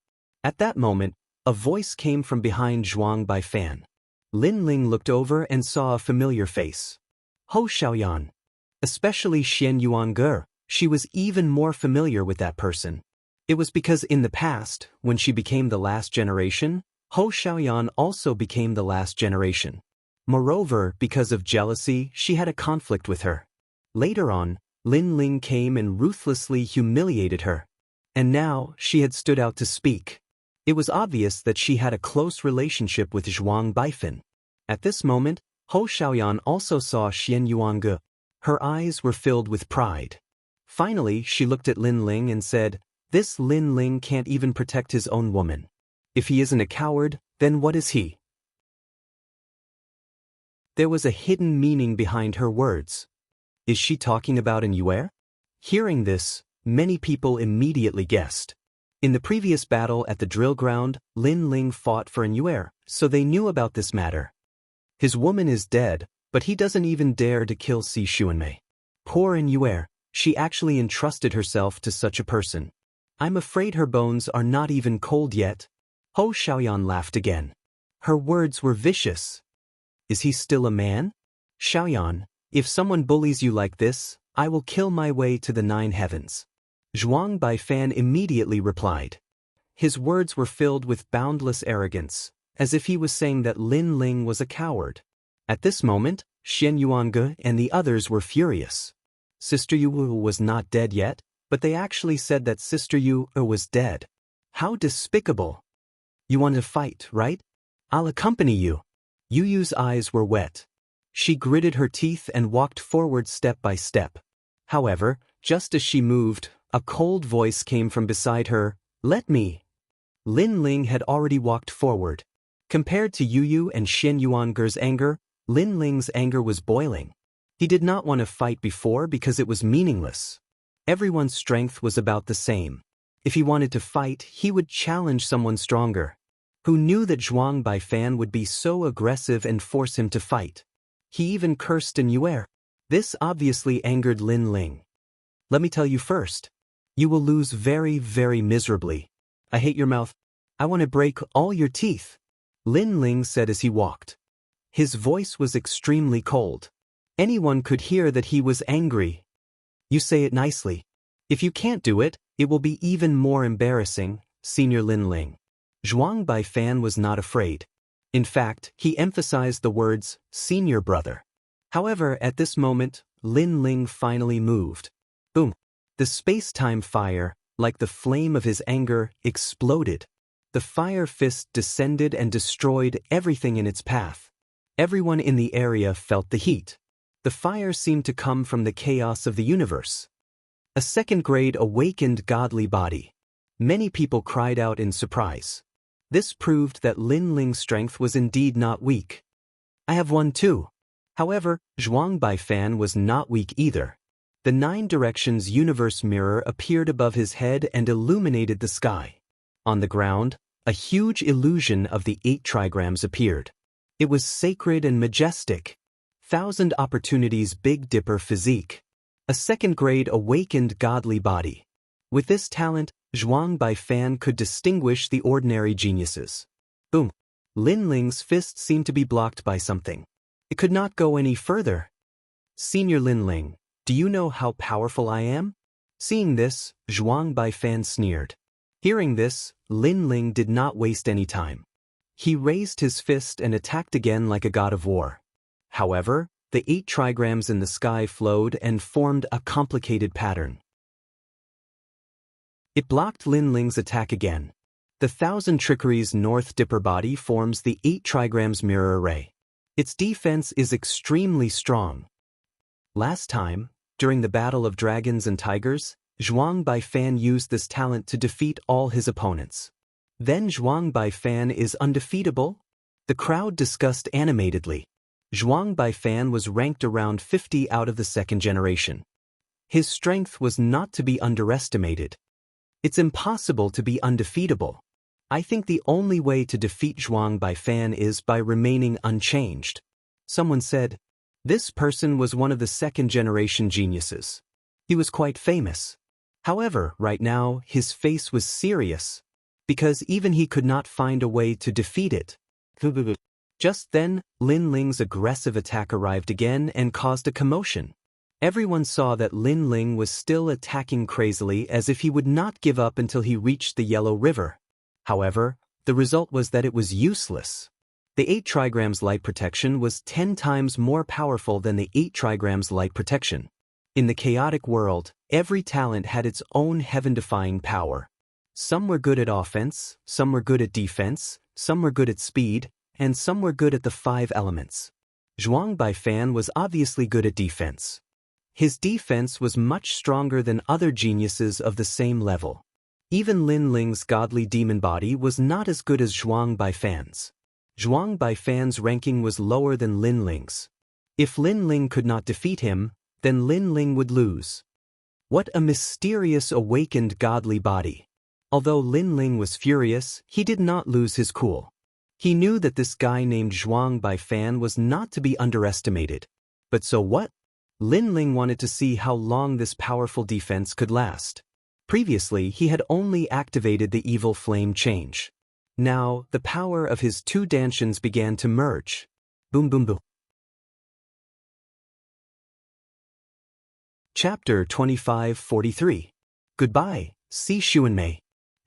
Speaker 1: At that moment, a voice came from behind Zhuang Baifeng. Lin Ling looked over and saw a familiar face. Ho Xiaoyan. Especially Xian Yuange, she was even more familiar with that person. It was because in the past, when she became the last generation, Ho Xiaoyan also became the last generation. Moreover, because of jealousy, she had a conflict with her. Later on, Lin Ling came and ruthlessly humiliated her. And now, she had stood out to speak. It was obvious that she had a close relationship with Zhuang Baifan. At this moment, Hou Xiaoyan also saw Xian Yuange. Her eyes were filled with pride. Finally, she looked at Lin Ling and said, "This Lin Ling can't even protect his own woman. If he isn't a coward, then what is he?" There was a hidden meaning behind her words. Is she talking about an Yue? Hearing this, many people immediately guessed. In the previous battle at the drill ground, Lin Ling fought for an Yue, so they knew about this matter. His woman is dead, but he doesn't even dare to kill Si Xuanmei. Poor an Yue, she actually entrusted herself to such a person. I'm afraid her bones are not even cold yet. Hou Xiaoyan laughed again. Her words were vicious. Is he still a man? Xiaoyan, if someone bullies you like this, I will kill my way to the 9 heavens. Zhuang Baifan immediately replied. His words were filled with boundless arrogance, as if he was saying that Lin Ling was a coward. At this moment, Xian Yuange and the others were furious. Sister Yu was not dead yet, but they actually said that Sister Yu was dead. How despicable! You want to fight, right? I'll accompany you. Yu Yu's eyes were wet. She gritted her teeth and walked forward step by step. However, just as she moved, a cold voice came from beside her. Let me. Lin Ling had already walked forward. Compared to Yu Yu and Xian Yuange's anger, Lin Ling's anger was boiling. He did not want to fight before because it was meaningless. Everyone's strength was about the same. If he wanted to fight, he would challenge someone stronger. Who knew that Zhuang Baifan would be so aggressive and force him to fight? He even cursed an Yue. This obviously angered Lin Ling. Let me tell you first. You will lose very, very miserably. I hate your mouth. I want to break all your teeth. Lin Ling said as he walked. His voice was extremely cold. Anyone could hear that he was angry. You say it nicely. If you can't do it, it will be even more embarrassing, Senior Lin Ling. Zhuang Baifan was not afraid. In fact, he emphasized the words, senior brother. However, at this moment, Lin Ling finally moved. Boom! The space-time fire, like the flame of his anger, exploded. The fire fist descended and destroyed everything in its path. Everyone in the area felt the heat. The fire seemed to come from the chaos of the universe. A second-grade awakened godly body. Many people cried out in surprise. This proved that Lin Ling's strength was indeed not weak. I have one too. However, Zhuang Baifan was not weak either. The 9 directions universe mirror appeared above his head and illuminated the sky. On the ground, a huge illusion of the 8 trigrams appeared. It was sacred and majestic. 1,000 opportunities Big Dipper physique. A second-grade awakened godly body. With this talent, Zhuang Baifan could distinguish the ordinary geniuses. Boom! Lin Ling's fist seemed to be blocked by something. It could not go any further. Senior Lin Ling, do you know how powerful I am? Seeing this, Zhuang Baifan sneered. Hearing this, Lin Ling did not waste any time. He raised his fist and attacked again like a god of war. However, the 8 trigrams in the sky flowed and formed a complicated pattern. It blocked Lin Ling's attack again. The 1,000 Trickeries North Dipper body forms the 8 trigrams mirror array. Its defense is extremely strong. Last time, during the Battle of Dragons and Tigers, Zhuang Baifan used this talent to defeat all his opponents. Then Zhuang Baifan is undefeatable? The crowd discussed animatedly. Zhuang Baifan was ranked around 50 out of the 2nd generation. His strength was not to be underestimated. It's impossible to be undefeatable. I think the only way to defeat Zhuang Baifan is by remaining unchanged. Someone said, this person was one of the 2nd generation geniuses. He was quite famous. However, right now, his face was serious, because even he could not find a way to defeat it. Just then, Lin Ling's aggressive attack arrived again and caused a commotion. Everyone saw that Lin Ling was still attacking crazily as if he would not give up until he reached the Yellow River. However, the result was that it was useless. The 8 trigrams light protection was 10 times more powerful than the 8 trigrams light protection. In the chaotic world, every talent had its own heaven-defying power. Some were good at offense, some were good at defense, some were good at speed, and some were good at the 5 elements. Zhuang Baifan was obviously good at defense. His defense was much stronger than other geniuses of the same level. Even Lin Ling's godly demon body was not as good as Zhuang Baifan's. Zhuang Baifan's ranking was lower than Lin Ling's. If Lin Ling could not defeat him, then Lin Ling would lose. What a mysterious awakened godly body. Although Lin Ling was furious, he did not lose his cool. He knew that this guy named Zhuang Baifan was not to be underestimated. But so what? Lin Ling wanted to see how long this powerful defense could last. Previously, he had only activated the evil flame change. Now, the power of his 2 dantians began to merge. Boom boom boom. Chapter 2543. Goodbye, Si Xuanmei.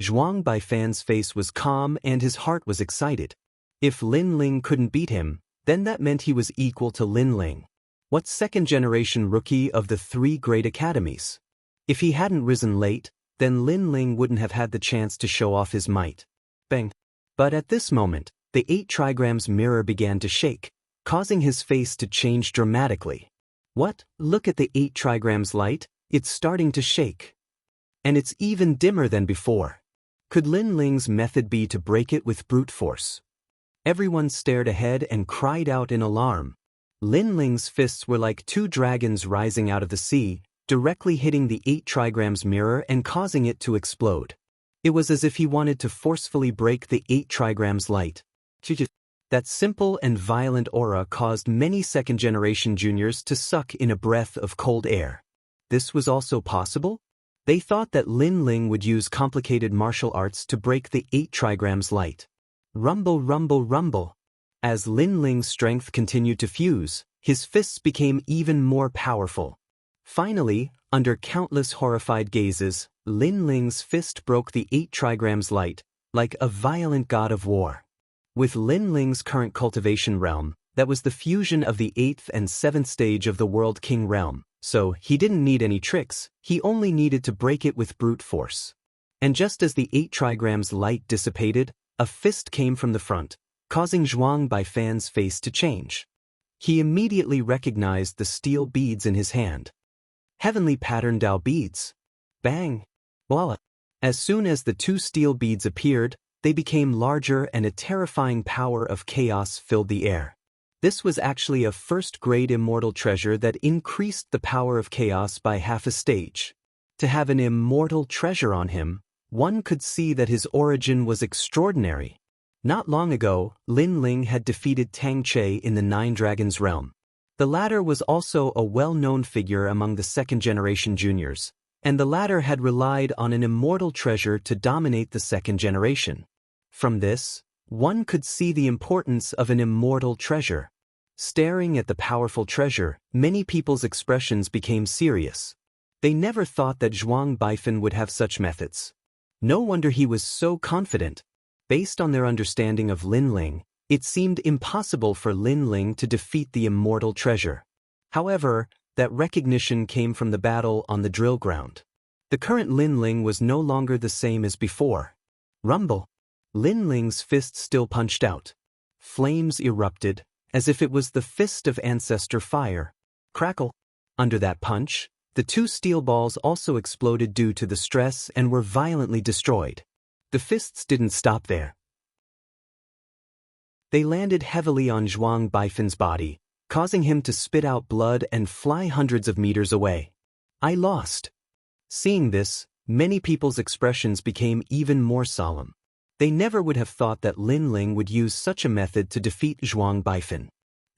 Speaker 1: Zhuang Baifan's face was calm and his heart was excited. If Lin Ling couldn't beat him, then that meant he was equal to Lin Ling. What second-generation rookie of the 3 great academies? If he hadn't risen late, then Lin Ling wouldn't have had the chance to show off his might. Bang! But at this moment, the 8 trigrams mirror began to shake, causing his face to change dramatically. What? Look at the 8 trigrams light, it's starting to shake. And it's even dimmer than before. Could Lin Ling's method be to break it with brute force? Everyone stared ahead and cried out in alarm. Lin Ling's fists were like 2 dragons rising out of the sea, directly hitting the 8 trigrams mirror and causing it to explode. It was as if he wanted to forcefully break the 8 trigrams light. That simple and violent aura caused many second-generation juniors to suck in a breath of cold air. This was also possible? They thought that Lin Ling would use complicated martial arts to break the 8 trigrams light. Rumble, rumble, rumble. As Lin Ling's strength continued to fuse, his fists became even more powerful. Finally, under countless horrified gazes, Lin Ling's fist broke the 8 trigrams light, like a violent god of war. With Lin Ling's current cultivation realm, that was the fusion of the 8th and 7th stage of the World King realm, so he didn't need any tricks, he only needed to break it with brute force. And just as the 8 trigrams light dissipated, a fist came from the front, causing Zhuang Baifan's face to change. He immediately recognized the steel beads in his hand. Heavenly pattern Dao beads. Bang! Voila! As soon as the 2 steel beads appeared, they became larger and a terrifying power of chaos filled the air. This was actually a first-grade immortal treasure that increased the power of chaos by half a stage. To have an immortal treasure on him, one could see that his origin was extraordinary. Not long ago, Lin Ling had defeated Tang Che in the 9 Dragons realm. The latter was also a well-known figure among the second-generation juniors, and the latter had relied on an immortal treasure to dominate the second generation. From this, one could see the importance of an immortal treasure. Staring at the powerful treasure, many people's expressions became serious. They never thought that Zhuang Baifan would have such methods. No wonder he was so confident. Based on their understanding of Lin Ling, it seemed impossible for Lin Ling to defeat the immortal treasure. However, that recognition came from the battle on the drill ground. The current Lin Ling was no longer the same as before. Rumble! Lin Ling's fist still punched out. Flames erupted, as if it was the fist of ancestor fire. Crackle! Under that punch, the 2 steel balls also exploded due to the stress and were violently destroyed. The fists didn't stop there. They landed heavily on Zhuang Baifan's body, causing him to spit out blood and fly hundreds of meters away. I lost. Seeing this, many people's expressions became even more solemn. They never would have thought that Lin Ling would use such a method to defeat Zhuang Baifan.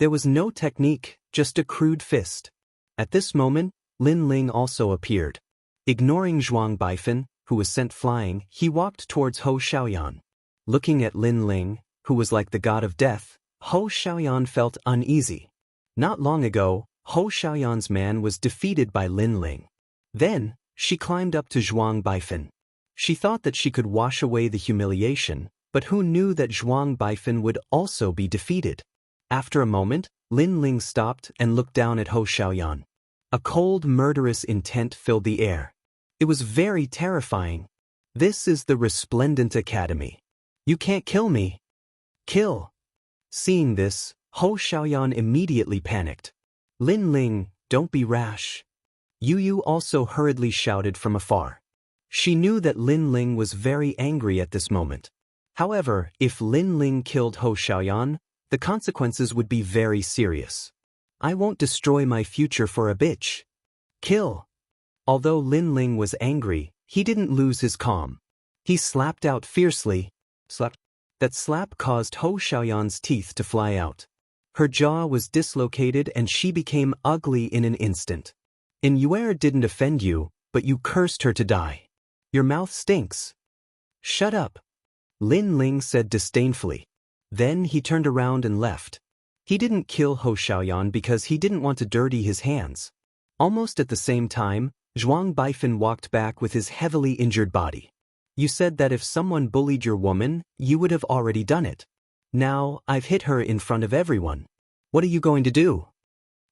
Speaker 1: There was no technique, just a crude fist. At this moment, Lin Ling also appeared. Ignoring Zhuang Baifan, who was sent flying, he walked towards Ho Xiaoyan. Looking at Lin Ling, who was like the god of death, Ho Xiaoyan felt uneasy. Not long ago, Ho Xiaoyan's man was defeated by Lin Ling. Then, she climbed up to Zhuang Baifan. She thought that she could wash away the humiliation, but who knew that Zhuang Baifan would also be defeated? After a moment, Lin Ling stopped and looked down at Ho Xiaoyan. A cold, murderous intent filled the air. It was very terrifying. This is the Resplendent Academy. You can't kill me. Kill. Seeing this, Hou Xiaoyan immediately panicked. Lin Ling, don't be rash. Yu Yu also hurriedly shouted from afar. She knew that Lin Ling was very angry at this moment. However, if Lin Ling killed Hou Xiaoyan, the consequences would be very serious. I won't destroy my future for a bitch. Kill. Although Lin Ling was angry, he didn't lose his calm. He slapped out fiercely. Slap. That slap caused Hou Xiaoyan's teeth to fly out. Her jaw was dislocated and she became ugly in an instant. In Yuer didn't offend you, but you cursed her to die. Your mouth stinks. Shut up. Lin Ling said disdainfully. Then he turned around and left. He didn't kill Hou Xiaoyan because he didn't want to dirty his hands. Almost at the same time, Zhuang Baifan walked back with his heavily injured body. You said that if someone bullied your woman, you would have already done it. Now, I've hit her in front of everyone. What are you going to do?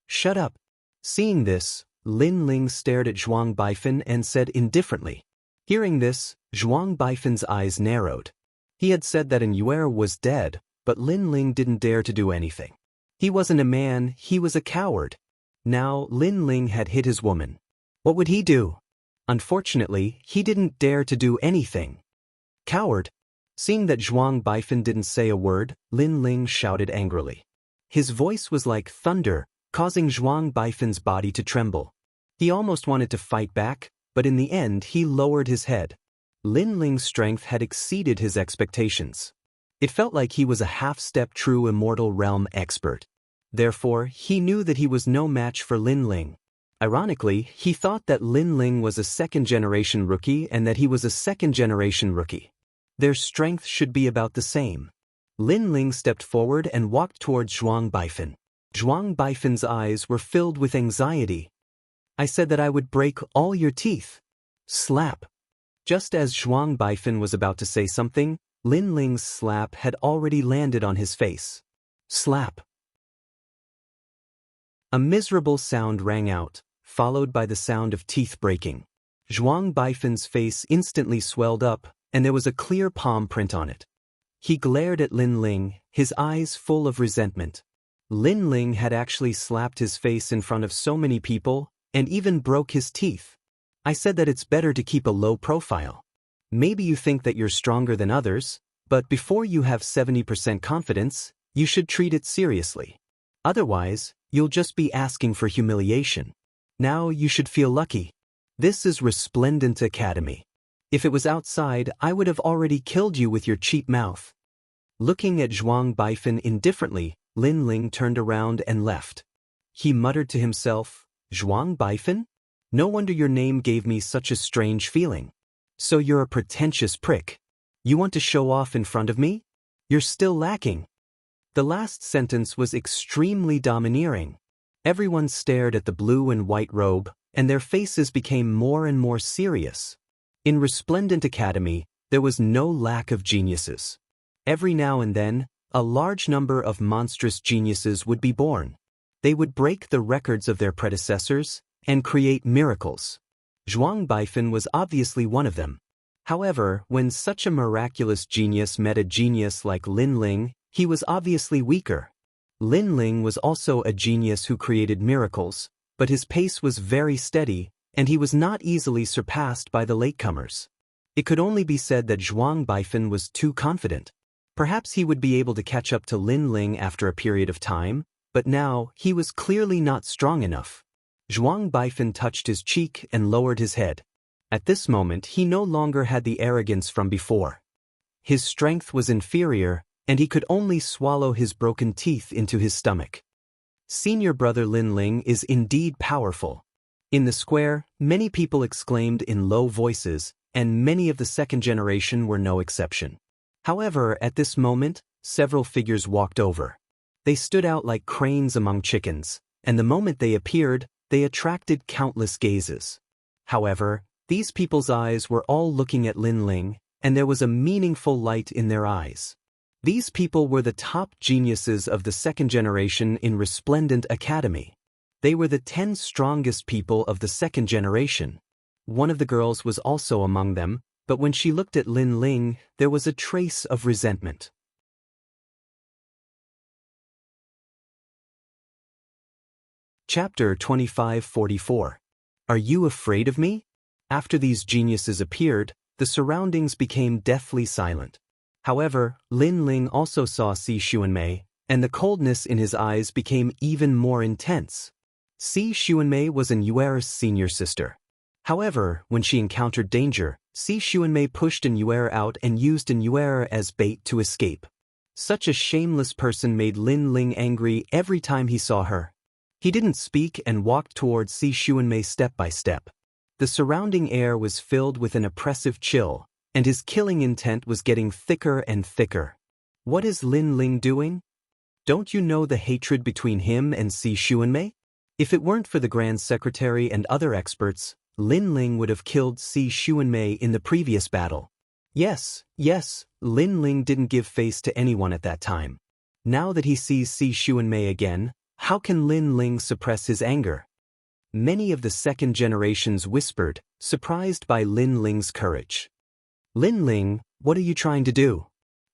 Speaker 1: Shut up. Seeing this, Lin Ling stared at Zhuang Baifan and said indifferently. Hearing this, Zhuang Baifan's eyes narrowed. He had said that Yuer was dead, but Lin Ling didn't dare to do anything. He wasn't a man, he was a coward. Now, Lin Ling had hit his woman. What would he do? Unfortunately, he didn't dare to do anything. Coward. Seeing that Zhuang Baifan didn't say a word, Lin Ling shouted angrily. His voice was like thunder, causing Zhuang Baifan's body to tremble. He almost wanted to fight back, but in the end he lowered his head. Lin Ling's strength had exceeded his expectations. It felt like he was a half-step true immortal realm expert. Therefore, he knew that he was no match for Lin Ling. Ironically, he thought that Lin Ling was a second-generation rookie and that he was a second-generation rookie. Their strength should be about the same. Lin Ling stepped forward and walked towards Zhuang Baifan. Zhuang Baifan's eyes were filled with anxiety. I said that I would break all your teeth. Slap. Just as Zhuang Baifan was about to say something, Lin Ling's slap had already landed on his face. Slap. A miserable sound rang out, followed by the sound of teeth breaking. Zhuang Baifan's face instantly swelled up, and there was a clear palm print on it. He glared at Lin Ling, his eyes full of resentment. Lin Ling had actually slapped his face in front of so many people, and even broke his teeth. I said that it's better to keep a low profile. Maybe you think that you're stronger than others, but before you have 70% confidence, you should treat it seriously. Otherwise, you'll just be asking for humiliation. Now you should feel lucky. This is Resplendent Academy. If it was outside, I would have already killed you with your cheap mouth. Looking at Zhuang Baifan indifferently, Lin Ling turned around and left. He muttered to himself, Zhuang Baifan? No wonder your name gave me such a strange feeling. So you're a pretentious prick. You want to show off in front of me? You're still lacking. The last sentence was extremely domineering. Everyone stared at the blue and white robe, and their faces became more and more serious. In Resplendent Academy, there was no lack of geniuses. Every now and then, a large number of monstrous geniuses would be born. They would break the records of their predecessors and create miracles. Zhuang Baifan was obviously one of them. However, when such a miraculous genius met a genius like Lin Ling, he was obviously weaker. Lin Ling was also a genius who created miracles, but his pace was very steady, and he was not easily surpassed by the latecomers. It could only be said that Zhuang Baifan was too confident. Perhaps he would be able to catch up to Lin Ling after a period of time, but now he was clearly not strong enough. Zhuang Baifan touched his cheek and lowered his head. At this moment he no longer had the arrogance from before. His strength was inferior, and he could only swallow his broken teeth into his stomach. Senior brother Lin Ling is indeed powerful. In the square, many people exclaimed in low voices, and many of the second generation were no exception. However, at this moment, several figures walked over. They stood out like cranes among chickens, and the moment they appeared, they attracted countless gazes. However, these people's eyes were all looking at Lin Ling, and there was a meaningful light in their eyes. These people were the top geniuses of the second generation in Resplendent Academy. They were the 10 strongest people of the second generation. One of the girls was also among them, But when she looked at Lin Ling, there was a trace of resentment. Chapter 2544. Are you afraid of me? After these geniuses appeared, the surroundings became deathly silent. However, Lin Ling also saw Si Xuanmei, and the coldness in his eyes became even more intense. Si Xuanmei was an Yuer's senior sister. However, when she encountered danger, Si Xuanmei pushed an Yuer out and used an Yuer as bait to escape. Such a shameless person made Lin Ling angry every time he saw her. He didn't speak and walked towards Si Xuanmei step by step. The surrounding air was filled with an oppressive chill, and his killing intent was getting thicker and thicker. What is Lin Ling doing? Don't you know the hatred between him and Si Xuanmei? If it weren't for the Grand Secretary and other experts, Lin Ling would have killed Si Xuanmei in the previous battle. Yes, Lin Ling didn't give face to anyone at that time. Now that he sees Si Xuanmei again, how can Lin Ling suppress his anger? Many of the second generations whispered, surprised by Lin Ling's courage. Lin Ling, what are you trying to do?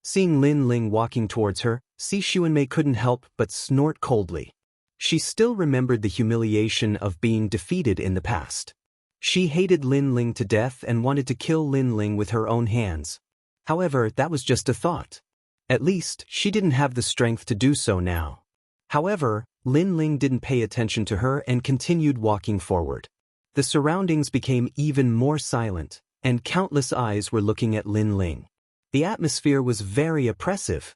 Speaker 1: Seeing Lin Ling walking towards her, Si Xuanmei couldn't help but snort coldly. She still remembered the humiliation of being defeated in the past. She hated Lin Ling to death and wanted to kill Lin Ling with her own hands. However, that was just a thought. At least, she didn't have the strength to do so now. However, Lin Ling didn't pay attention to her and continued walking forward. The surroundings became even more silent, and countless eyes were looking at Lin Ling. The atmosphere was very oppressive.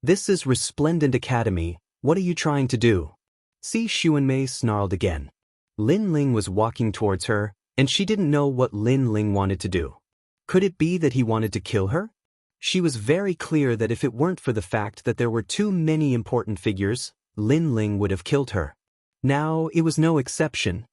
Speaker 1: This is Resplendent Academy, what are you trying to do? Si Xuanmei snarled again. Lin Ling was walking towards her, and she didn't know what Lin Ling wanted to do. Could it be that he wanted to kill her? She was very clear that if it weren't for the fact that there were too many important figures, Lin Ling would have killed her. Now, it was no exception.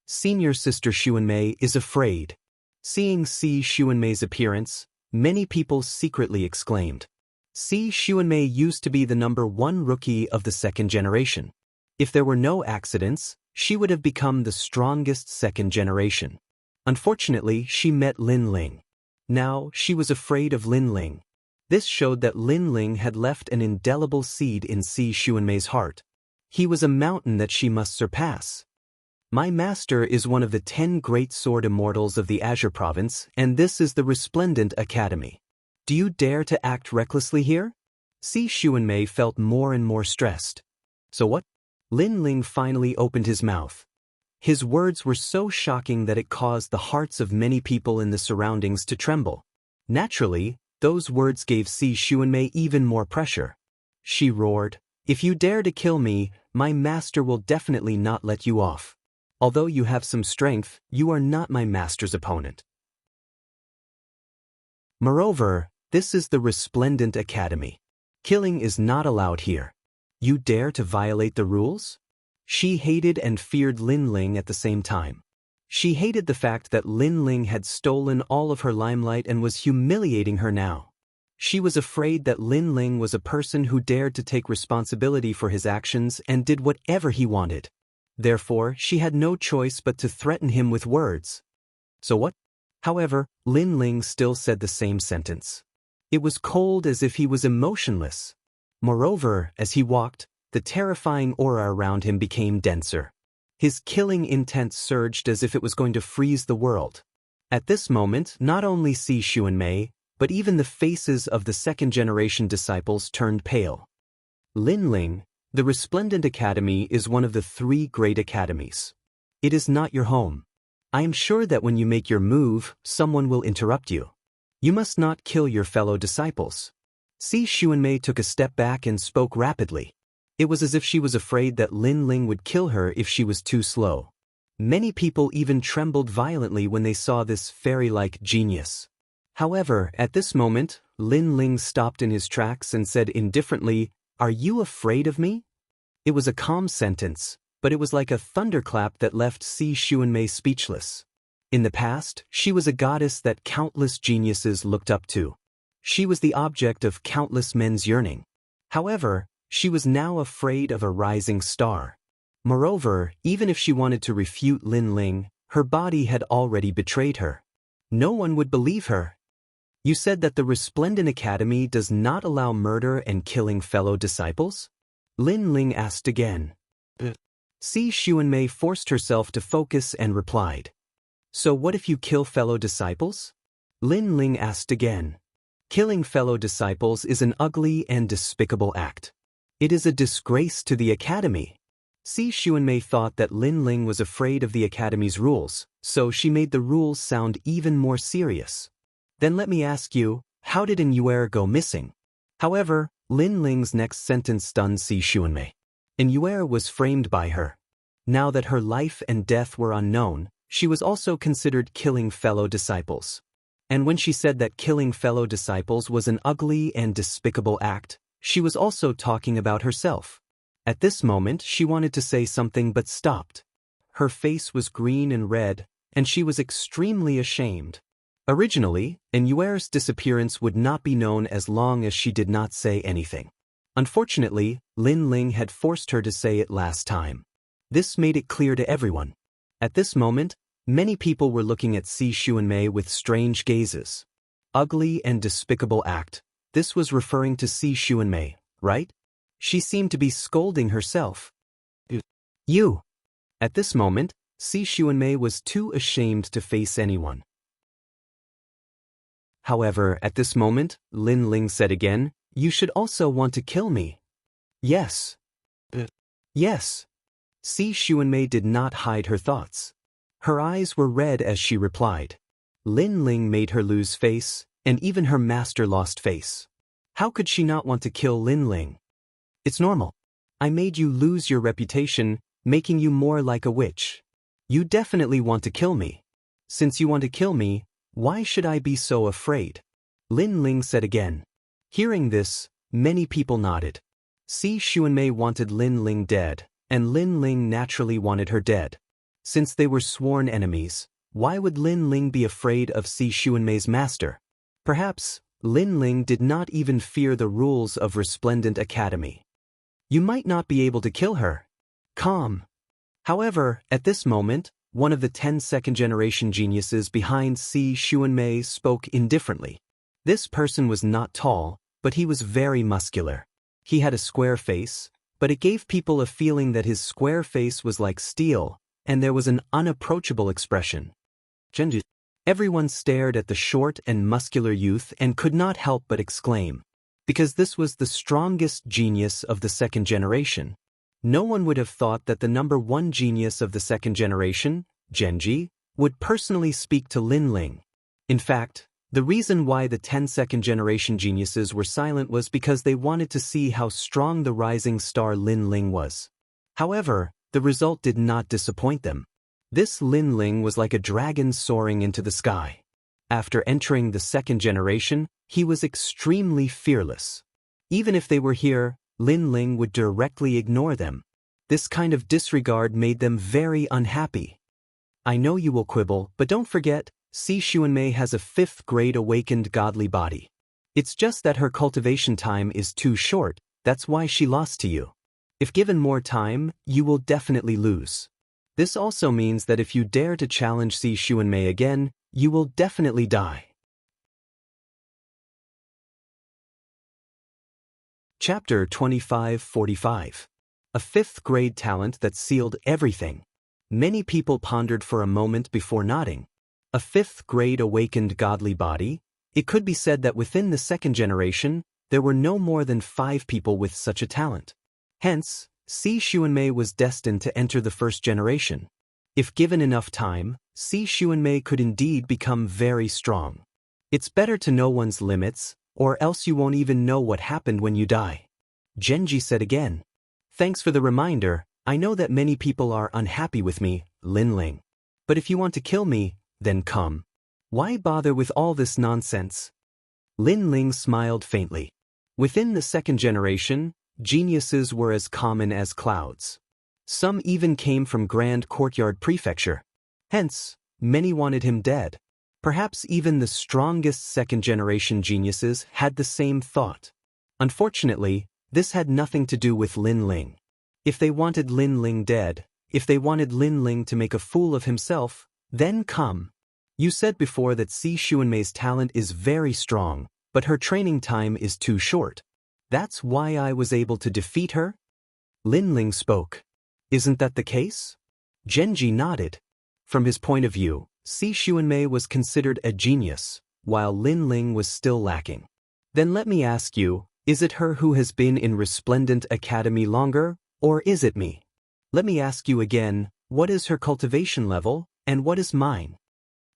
Speaker 1: Senior sister Xuanmei is afraid. Seeing Si Xuanmei's appearance, many people secretly exclaimed. Si Xuanmei used to be the #1 rookie of the second generation. If there were no accidents, she would have become the strongest second generation. Unfortunately, she met Lin Ling. Now, she was afraid of Lin Ling. This showed that Lin Ling had left an indelible seed in Si Xuanmei's heart. He was a mountain that she must surpass. My master is one of the 10 great sword immortals of the Azure Province, and this is the Resplendent Academy. Do you dare to act recklessly here? Si Xuanmei felt more and more stressed. So what? Lin Ling finally opened his mouth. His words were so shocking that it caused the hearts of many people in the surroundings to tremble. Naturally, those words gave Si Xuanmei even more pressure. She roared, "If you dare to kill me, my master will definitely not let you off. Although you have some strength, you are not my master's opponent." Moreover, this is the Resplendent Academy. Killing is not allowed here. You dare to violate the rules? She hated and feared Lin Ling at the same time. She hated the fact that Lin Ling had stolen all of her limelight and was humiliating her now. She was afraid that Lin Ling was a person who dared to take responsibility for his actions and did whatever he wanted. Therefore, she had no choice but to threaten him with words. So what? However, Lin Ling still said the same sentence. It was cold as if he was emotionless. Moreover, as he walked, the terrifying aura around him became denser. His killing intent surged as if it was going to freeze the world. At this moment, not only Si Xuanmei, but even the faces of the second-generation disciples turned pale. Lin Ling, the Resplendent Academy is one of the 3 great academies. It is not your home. I am sure that when you make your move, someone will interrupt you. You must not kill your fellow disciples. Si Xuanmei took a step back and spoke rapidly. It was as if she was afraid that Lin Ling would kill her if she was too slow. Many people even trembled violently when they saw this fairy-like genius. However, at this moment, Lin Ling stopped in his tracks and said indifferently, "Are you afraid of me?" It was a calm sentence, but it was like a thunderclap that left Si Xuanmei speechless. In the past, she was a goddess that countless geniuses looked up to. She was the object of countless men's yearning. However, she was now afraid of a rising star. Moreover, even if she wanted to refute Lin Ling, her body had already betrayed her. No one would believe her. You said that the Resplendent Academy does not allow murder and killing fellow disciples? Lin Ling asked again. Si Xuanmei forced herself to focus and replied. So what if you kill fellow disciples? Lin Ling asked again. Killing fellow disciples is an ugly and despicable act. It is a disgrace to the academy. Si Xuanmei thought that Lin Ling was afraid of the academy's rules, so she made the rules sound even more serious. Then let me ask you, how did An Yuer go missing? However, Lin Ling's next sentence stunned Si Xuanmei. An Yuer was framed by her. Now that her life and death were unknown, she was also considered killing fellow disciples. And when she said that killing fellow disciples was an ugly and despicable act, she was also talking about herself. At this moment she wanted to say something but stopped. Her face was green and red, and she was extremely ashamed. Originally, An Yuer's disappearance would not be known as long as she did not say anything. Unfortunately, Lin Ling had forced her to say it last time. This made it clear to everyone. At this moment, many people were looking at Si Xuanmei with strange gazes. Ugly and despicable act. This was referring to Si Xuanmei, right? She seemed to be scolding herself. You! At this moment, Si Xuanmei was too ashamed to face anyone. However, at this moment, Lin Ling said again, you should also want to kill me. Yes. Yes. Si Xuanmei did not hide her thoughts. Her eyes were red as she replied. Lin Ling made her lose face, and even her master lost face. How could she not want to kill Lin Ling? It's normal. I made you lose your reputation, making you more like a witch. You definitely want to kill me. Since you want to kill me, why should I be so afraid? Lin Ling said again. Hearing this, many people nodded. Si Xuanmei wanted Lin Ling dead, and Lin Ling naturally wanted her dead. Since they were sworn enemies, why would Lin Ling be afraid of Si Xuanmei's master? Perhaps, Lin Ling did not even fear the rules of Resplendent Academy. You might not be able to kill her. Calm. However, at this moment, one of the 10 second-generation geniuses behind Si Xuanmei spoke indifferently. This person was not tall, but he was very muscular. He had a square face, but it gave people a feeling that his square face was like steel, and there was an unapproachable expression. Everyone stared at the short and muscular youth and could not help but exclaim, because this was the strongest genius of the second generation. No one would have thought that the number 1 genius of the second generation, Genji, would personally speak to Lin Ling. In fact, the reason why the 10 second-generation geniuses were silent was because they wanted to see how strong the rising star Lin Ling was. However, the result did not disappoint them. This Lin Ling was like a dragon soaring into the sky. After entering the second generation, he was extremely fearless. Even if they were here, Lin Ling would directly ignore them. This kind of disregard made them very unhappy. I know you will quibble, but don't forget, Si Xuanmei has a 5th grade awakened godly body. It's just that her cultivation time is too short, that's why she lost to you. If given more time, you will definitely lose. This also means that if you dare to challenge Si Xuanmei again, you will definitely die. Chapter 2545. A 5th grade talent that sealed everything. Many people pondered for a moment before nodding. A 5th grade awakened godly body? It could be said that within the second generation, there were no more than 5 people with such a talent. Hence, Si Xuanmei was destined to enter the first generation. If given enough time, Si Xuanmei could indeed become very strong. It's better to know one's limits, or else you won't even know what happened when you die. Genji said again. Thanks for the reminder. I know that many people are unhappy with me, Lin Ling. But if you want to kill me, then come. Why bother with all this nonsense? Lin Ling smiled faintly. Within the second generation, geniuses were as common as clouds. Some even came from Grand Courtyard Prefecture. Hence, many wanted him dead. Perhaps even the strongest second-generation geniuses had the same thought. Unfortunately, this had nothing to do with Lin Ling. If they wanted Lin Ling dead, if they wanted Lin Ling to make a fool of himself, then come. You said before that Si Xuanmei's talent is very strong, but her training time is too short. That's why I was able to defeat her? Lin Ling spoke. Isn't that the case? Genji nodded. From his point of view, Si Xuanmei was considered a genius, while Lin Ling was still lacking. Then let me ask you, is it her who has been in Resplendent Academy longer, or is it me? Let me ask you again, what is her cultivation level, and what is mine?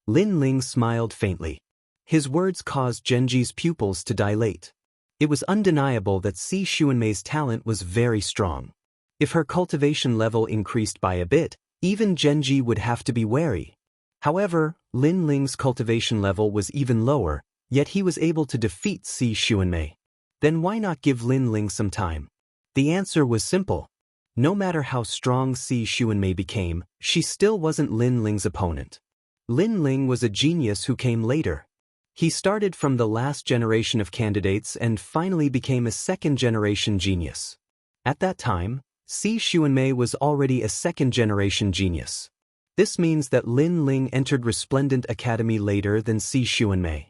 Speaker 1: Lin Ling smiled faintly. His words caused Genji's pupils to dilate. It was undeniable that Si Xuanmei's talent was very strong. If her cultivation level increased by a bit, even Genji would have to be wary. However, Lin Ling's cultivation level was even lower, yet he was able to defeat Si Xuanmei. Then why not give Lin Ling some time? The answer was simple. No matter how strong Si Xuanmei became, she still wasn't Lin Ling's opponent. Lin Ling was a genius who came later. He started from the last generation of candidates and finally became a second-generation genius. At that time, Si Xuanmei was already a second-generation genius. This means that Lin Ling entered Resplendent Academy later than Si Xuanmei.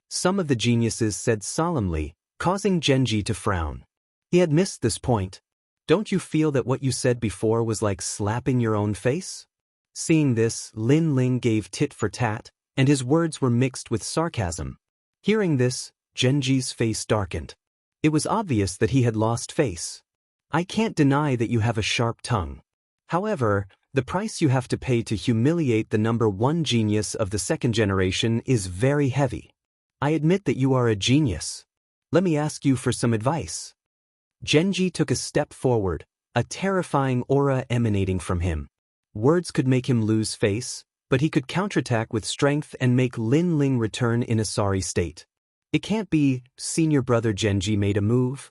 Speaker 1: Some of the geniuses said solemnly, causing Genji to frown. He had missed this point. Don't you feel that what you said before was like slapping your own face? Seeing this, Lin Ling gave tit for tat, and his words were mixed with sarcasm. Hearing this, Genji's face darkened. It was obvious that he had lost face. I can't deny that you have a sharp tongue. However, the price you have to pay to humiliate the #1 genius of the second generation is very heavy. I admit that you are a genius. Let me ask you for some advice. Genji took a step forward, a terrifying aura emanating from him. Words could make him lose face, but he could counterattack with strength and make Lin Ling return in a sorry state. It can't be, senior brother Genji made a move.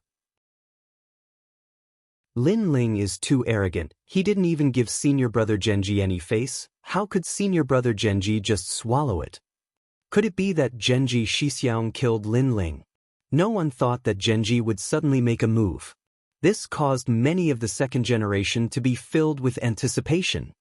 Speaker 1: Lin Ling is too arrogant. He didn't even give senior brother Genji any face. How could senior brother Genji just swallow it? Could it be that Genji Shixiang killed Lin Ling? No one thought that Genji would suddenly make a move. This caused many of the second generation to be filled with anticipation.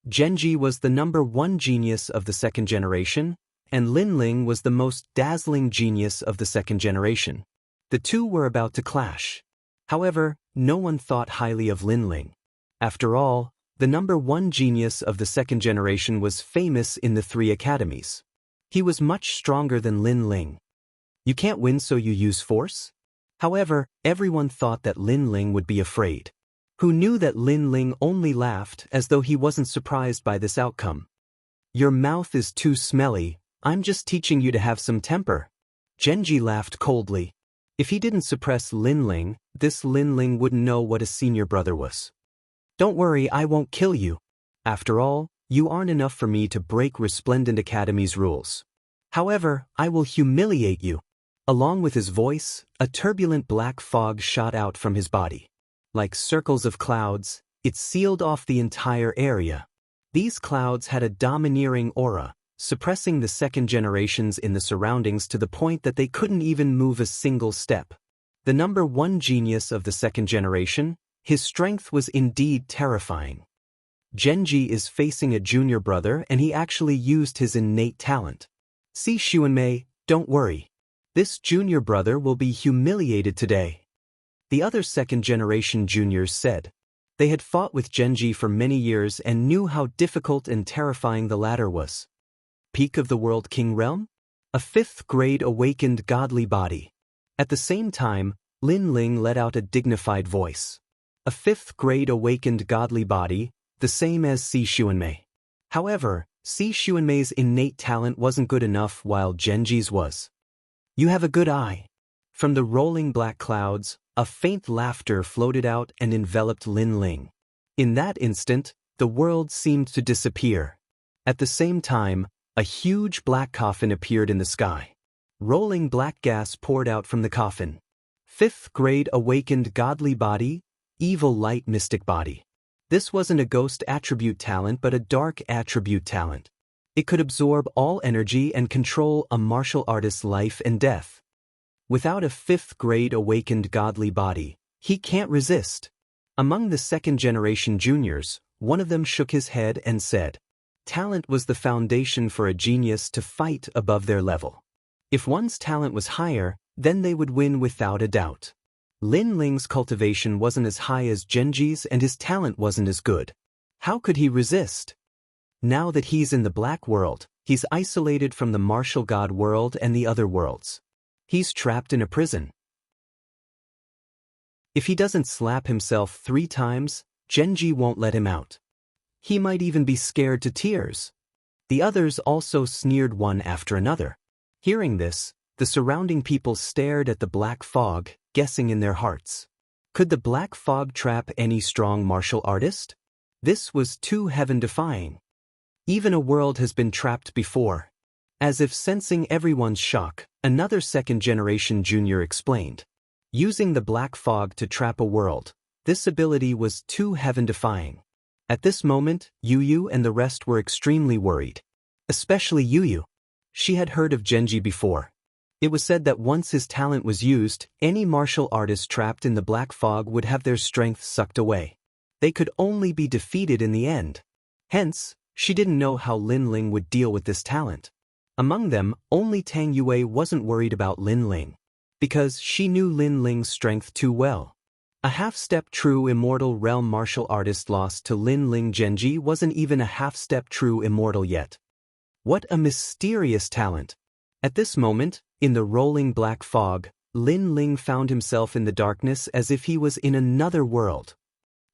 Speaker 1: Genji was the #1 genius of the second generation, and Lin Ling was the most dazzling genius of the second generation. The two were about to clash. However, no one thought highly of Lin Ling. After all, the #1 genius of the second generation was famous in the 3 academies. He was much stronger than Lin Ling. You can't win, so you use force? However, everyone thought that Lin Ling would be afraid. Who knew that Lin Ling only laughed as though he wasn't surprised by this outcome. Your mouth is too smelly, I'm just teaching you to have some temper. Genji laughed coldly. If he didn't suppress Lin Ling, this Lin Ling wouldn't know what a senior brother was. Don't worry, I won't kill you. After all, you aren't enough for me to break Resplendent Academy's rules. However, I will humiliate you. Along with his voice, a turbulent black fog shot out from his body. Like circles of clouds, it sealed off the entire area. These clouds had a domineering aura, suppressing the second generations in the surroundings to the point that they couldn't even move a single step. The #1 genius of the second generation, his strength was indeed terrifying. Genji is facing a junior brother and he actually used his innate talent. Si Xuanmei, don't worry. This junior brother will be humiliated today. The other second-generation juniors said. They had fought with Genji for many years and knew how difficult and terrifying the latter was. Peak of the World King Realm? A 5th-grade awakened godly body. At the same time, Lin Ling let out a dignified voice. A 5th-grade awakened godly body, the same as Si Xuanmei. However, Si Xuanmei's innate talent wasn't good enough while Genji's was. You have a good eye. From the rolling black clouds, a faint laughter floated out and enveloped Lin Ling. In that instant, the world seemed to disappear. At the same time, a huge black coffin appeared in the sky. Rolling black gas poured out from the coffin. 5th-grade awakened godly body, evil light mystic body. This wasn't a ghost attribute talent but a dark attribute talent. It could absorb all energy and control a martial artist's life and death. Without a 5th-grade awakened godly body, he can't resist. Among the second-generation juniors, one of them shook his head and said, Talent was the foundation for a genius to fight above their level. If one's talent was higher, then they would win without a doubt. Lin Ling's cultivation wasn't as high as Genji's and his talent wasn't as good. How could he resist? Now that he's in the black world, he's isolated from the martial god world and the other worlds. He's trapped in a prison. If he doesn't slap himself 3 times, Genji won't let him out. He might even be scared to tears. The others also sneered one after another. Hearing this, the surrounding people stared at the black fog, guessing in their hearts. Could the black fog trap any strong martial artist? This was too heaven-defying. Even a world has been trapped before. As if sensing everyone's shock, another second-generation junior explained. Using the black fog to trap a world, this ability was too heaven-defying. At this moment, Yu and the rest were extremely worried. Especially Yu. She had heard of Genji before. It was said that once his talent was used, any martial artist trapped in the black fog would have their strength sucked away. They could only be defeated in the end. Hence, she didn't know how Lin Ling would deal with this talent. Among them, only Tang Yue wasn't worried about Lin Ling, because she knew Lin Ling's strength too well. A half-step true immortal realm martial artist lost to Lin Ling. Genji wasn't even a half-step true immortal yet. What a mysterious talent! At this moment, in the rolling black fog, Lin Ling found himself in the darkness as if he was in another world.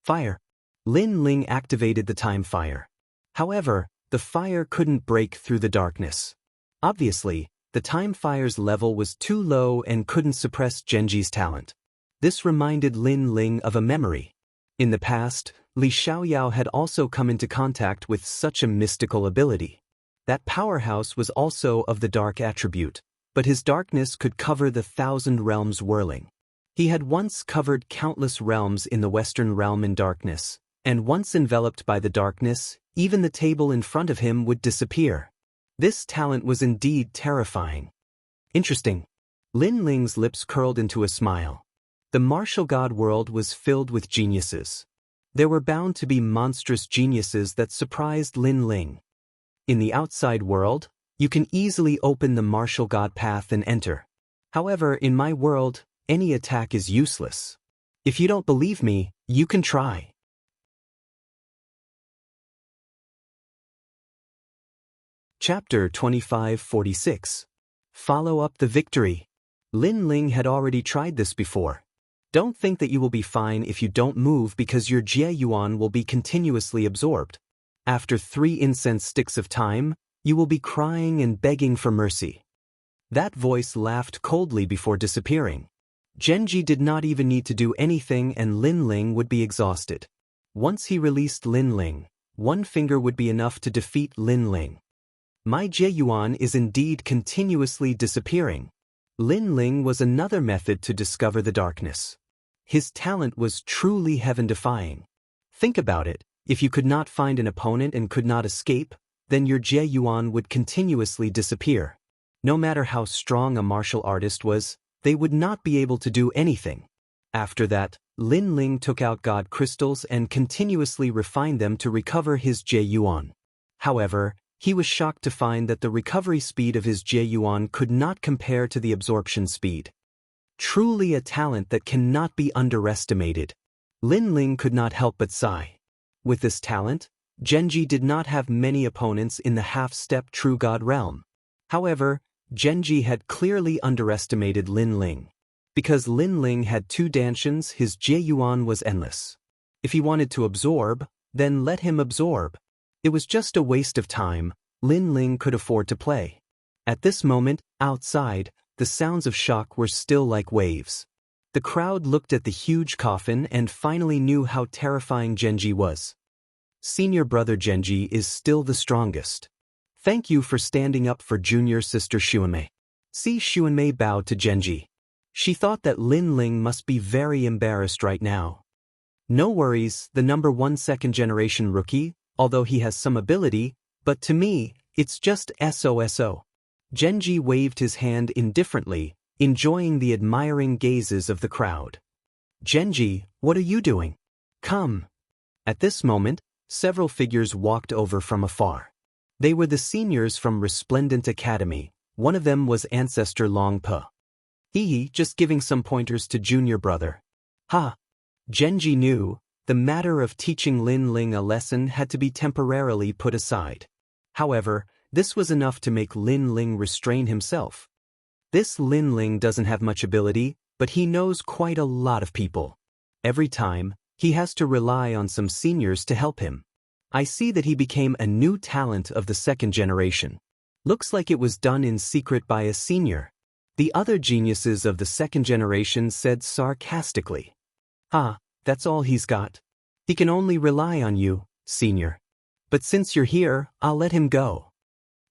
Speaker 1: Fire. Lin Ling activated the time fire. However, the fire couldn't break through the darkness. Obviously, the time fire's level was too low and couldn't suppress Genji's talent. This reminded Lin Ling of a memory. In the past, Li Xiaoyao had also come into contact with such a mystical ability. That powerhouse was also of the dark attribute, but his darkness could cover the 1,000 realms whirling. He had once covered countless realms in the Western realm in darkness, and once enveloped by the darkness, even the table in front of him would disappear. This talent was indeed terrifying. Interesting. Lin Ling's lips curled into a smile. The martial god world was filled with geniuses. There were bound to be monstrous geniuses that surprised Lin Ling. In the outside world, you can easily open the martial god path and enter. However, in my world, any attack is useless. If you don't believe me, you can try. Chapter 2546. Follow up the victory. Lin Ling had already tried this before. Don't think that you will be fine if you don't move because your Jie Yuan will be continuously absorbed. After 3 incense sticks of time, you will be crying and begging for mercy. That voice laughed coldly before disappearing. Genji did not even need to do anything and Lin Ling would be exhausted. Once he released Lin Ling, 1 finger would be enough to defeat Lin Ling. My Jie Yuan is indeed continuously disappearing. Lin Ling was another method to discover the darkness. His talent was truly heaven-defying. Think about it. If you could not find an opponent and could not escape, then your Jie Yuan would continuously disappear. No matter how strong a martial artist was, they would not be able to do anything. After that, Lin Ling took out god crystals and continuously refined them to recover his Jie Yuan. However, he was shocked to find that the recovery speed of his Jie Yuan could not compare to the absorption speed. Truly a talent that cannot be underestimated. Lin Ling could not help but sigh. With this talent, Genji did not have many opponents in the half-step true god realm. However, Genji had clearly underestimated Lin Ling. Because Lin Ling had 2 dantians, his Jie Yuan was endless. If he wanted to absorb, then let him absorb. It was just a waste of time. Lin Ling could afford to play. At this moment, outside, the sounds of shock were still like waves. The crowd looked at the huge coffin and finally knew how terrifying Genji was. Senior brother Genji is still the strongest. Thank you for standing up for junior sister Xuanmei. See, Xuanmei bowed to Genji. She thought that Lin Ling must be very embarrassed right now. No worries, the number 1 second-generation rookie, although he has some ability, but to me, it's just SOSO. Genji waved his hand indifferently, enjoying the admiring gazes of the crowd. Genji, what are you doing? Come. At this moment, several figures walked over from afar. They were the seniors from Resplendent Academy. One of them was Ancestor Longpa. He just giving some pointers to junior brother. Ha! Genji knew, the matter of teaching Lin Ling a lesson had to be temporarily put aside. However, this was enough to make Lin Ling restrain himself. This Lin Ling doesn't have much ability, but he knows quite a lot of people. Every time, he has to rely on some seniors to help him. I see that he became a new talent of the second generation. Looks like it was done in secret by a senior. The other geniuses of the second generation said sarcastically. That's all he's got. He can only rely on you, senior. But since you're here, I'll let him go.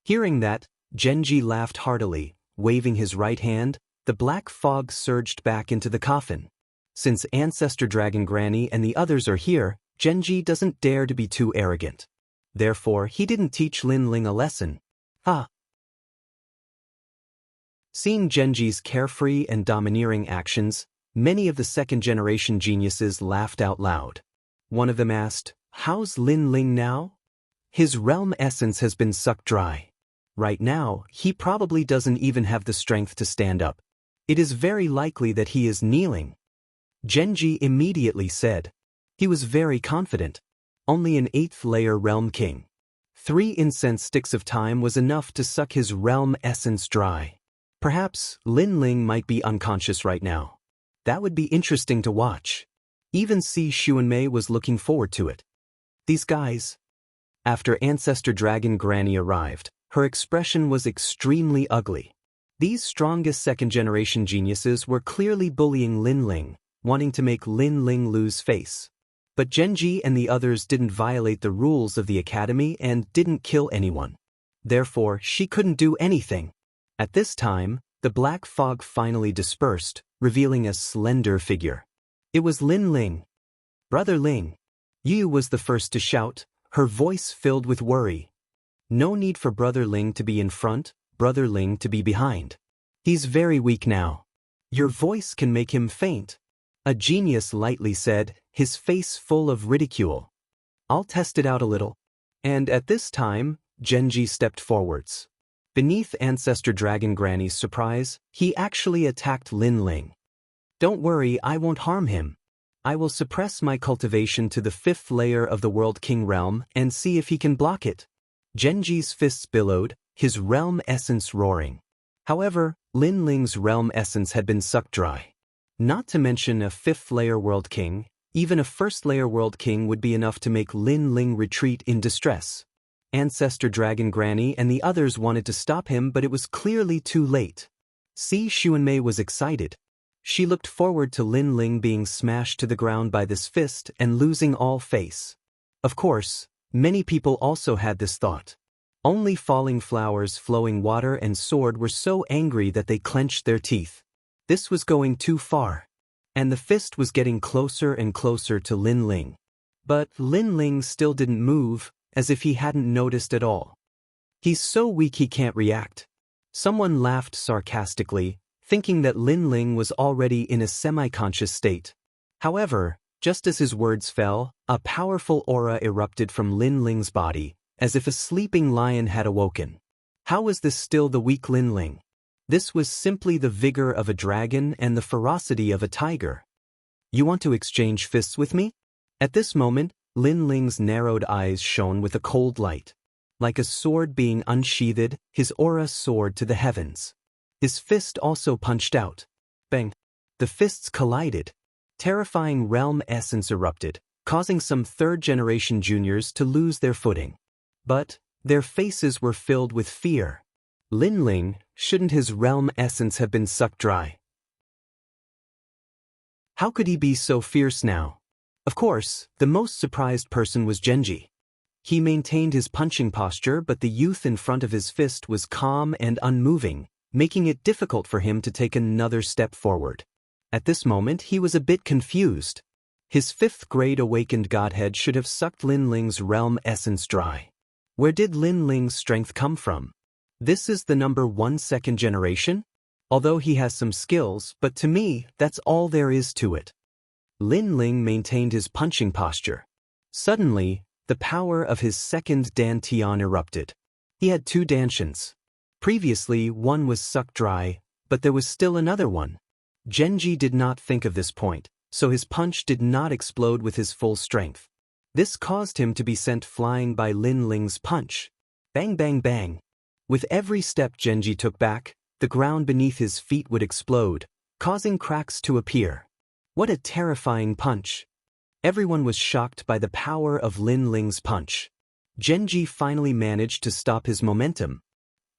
Speaker 1: Hearing that, Genji laughed heartily, waving his right hand. The black fog surged back into the coffin. Since Ancestor Dragon Granny and the others are here, Genji doesn't dare to be too arrogant. Therefore, he didn't teach Lin Ling a lesson. Seeing Genji's carefree and domineering actions, many of the second-generation geniuses laughed out loud. One of them asked, "How's Lin Ling now?" "His realm essence has been sucked dry. Right now, he probably doesn't even have the strength to stand up. It is very likely that he is kneeling." Genji immediately said. He was very confident. Only an 8th layer realm king. 3 incense sticks of time was enough to suck his realm essence dry. Perhaps Lin Ling might be unconscious right now. That would be interesting to watch. Even Si Xuanmei was looking forward to it. These guys. After Ancestor Dragon Granny arrived, her expression was extremely ugly. These strongest second-generation geniuses were clearly bullying Lin Ling, wanting to make Lin Ling lose face. But Genji and the others didn't violate the rules of the academy and didn't kill anyone. Therefore, she couldn't do anything. At this time, the black fog finally dispersed, revealing a slender figure. It was Lin Ling. "Brother Ling." Yu was the first to shout, her voice filled with worry. "No need for Brother Ling to be in front, Brother Ling to be behind. He's very weak now. Your voice can make him faint." A genius lightly said, his face full of ridicule. "I'll test it out a little." And at this time, Genji stepped forwards. Beneath Ancestor Dragon Granny's surprise, he actually attacked Lin Ling. "Don't worry, I won't harm him. I will suppress my cultivation to the 5th layer of the World King realm and see if he can block it." Genji's fists billowed, his realm essence roaring. However, Lin Ling's realm essence had been sucked dry. Not to mention a 5th layer World King, even a 1st layer World King would be enough to make Lin Ling retreat in distress. Ancestor Dragon Granny and the others wanted to stop him, but it was clearly too late. Si Xuanmei was excited. She looked forward to Lin Ling being smashed to the ground by this fist and losing all face. Of course, many people also had this thought. Only falling flowers, flowing water and sword were so angry that they clenched their teeth. This was going too far. And the fist was getting closer and closer to Lin Ling. But Lin Ling still didn't move, as if he hadn't noticed at all. "He's so weak he can't react." Someone laughed sarcastically, thinking that Lin Ling was already in a semi-conscious state. However, just as his words fell, a powerful aura erupted from Lin Ling's body, as if a sleeping lion had awoken. How was this still the weak Lin Ling? This was simply the vigor of a dragon and the ferocity of a tiger. "You want to exchange fists with me?" At this moment, Lin Ling's narrowed eyes shone with a cold light. Like a sword being unsheathed, his aura soared to the heavens. His fist also punched out. Bang! The fists collided. Terrifying realm essence erupted, causing some 3rd-generation juniors to lose their footing. But their faces were filled with fear. Lin Ling, shouldn't his realm essence have been sucked dry? How could he be so fierce now? Of course, the most surprised person was Genji. He maintained his punching posture, but the youth in front of his fist was calm and unmoving, making it difficult for him to take another step forward. At this moment, he was a bit confused. His 5th-grade awakened godhead should have sucked Lin Ling's realm essence dry. Where did Lin Ling's strength come from? This is the number 1 second generation? Although he has some skills, but to me, that's all there is to it. Lin Ling maintained his punching posture. Suddenly, the power of his second dantian erupted. He had two dantians. Previously, one was sucked dry, but there was still another one. Genji did not think of this point, so his punch did not explode with his full strength. This caused him to be sent flying by Lin Ling's punch. Bang bang bang. With every step Genji took back, the ground beneath his feet would explode, causing cracks to appear. What a terrifying punch. Everyone was shocked by the power of Lin Ling's punch. Genji finally managed to stop his momentum.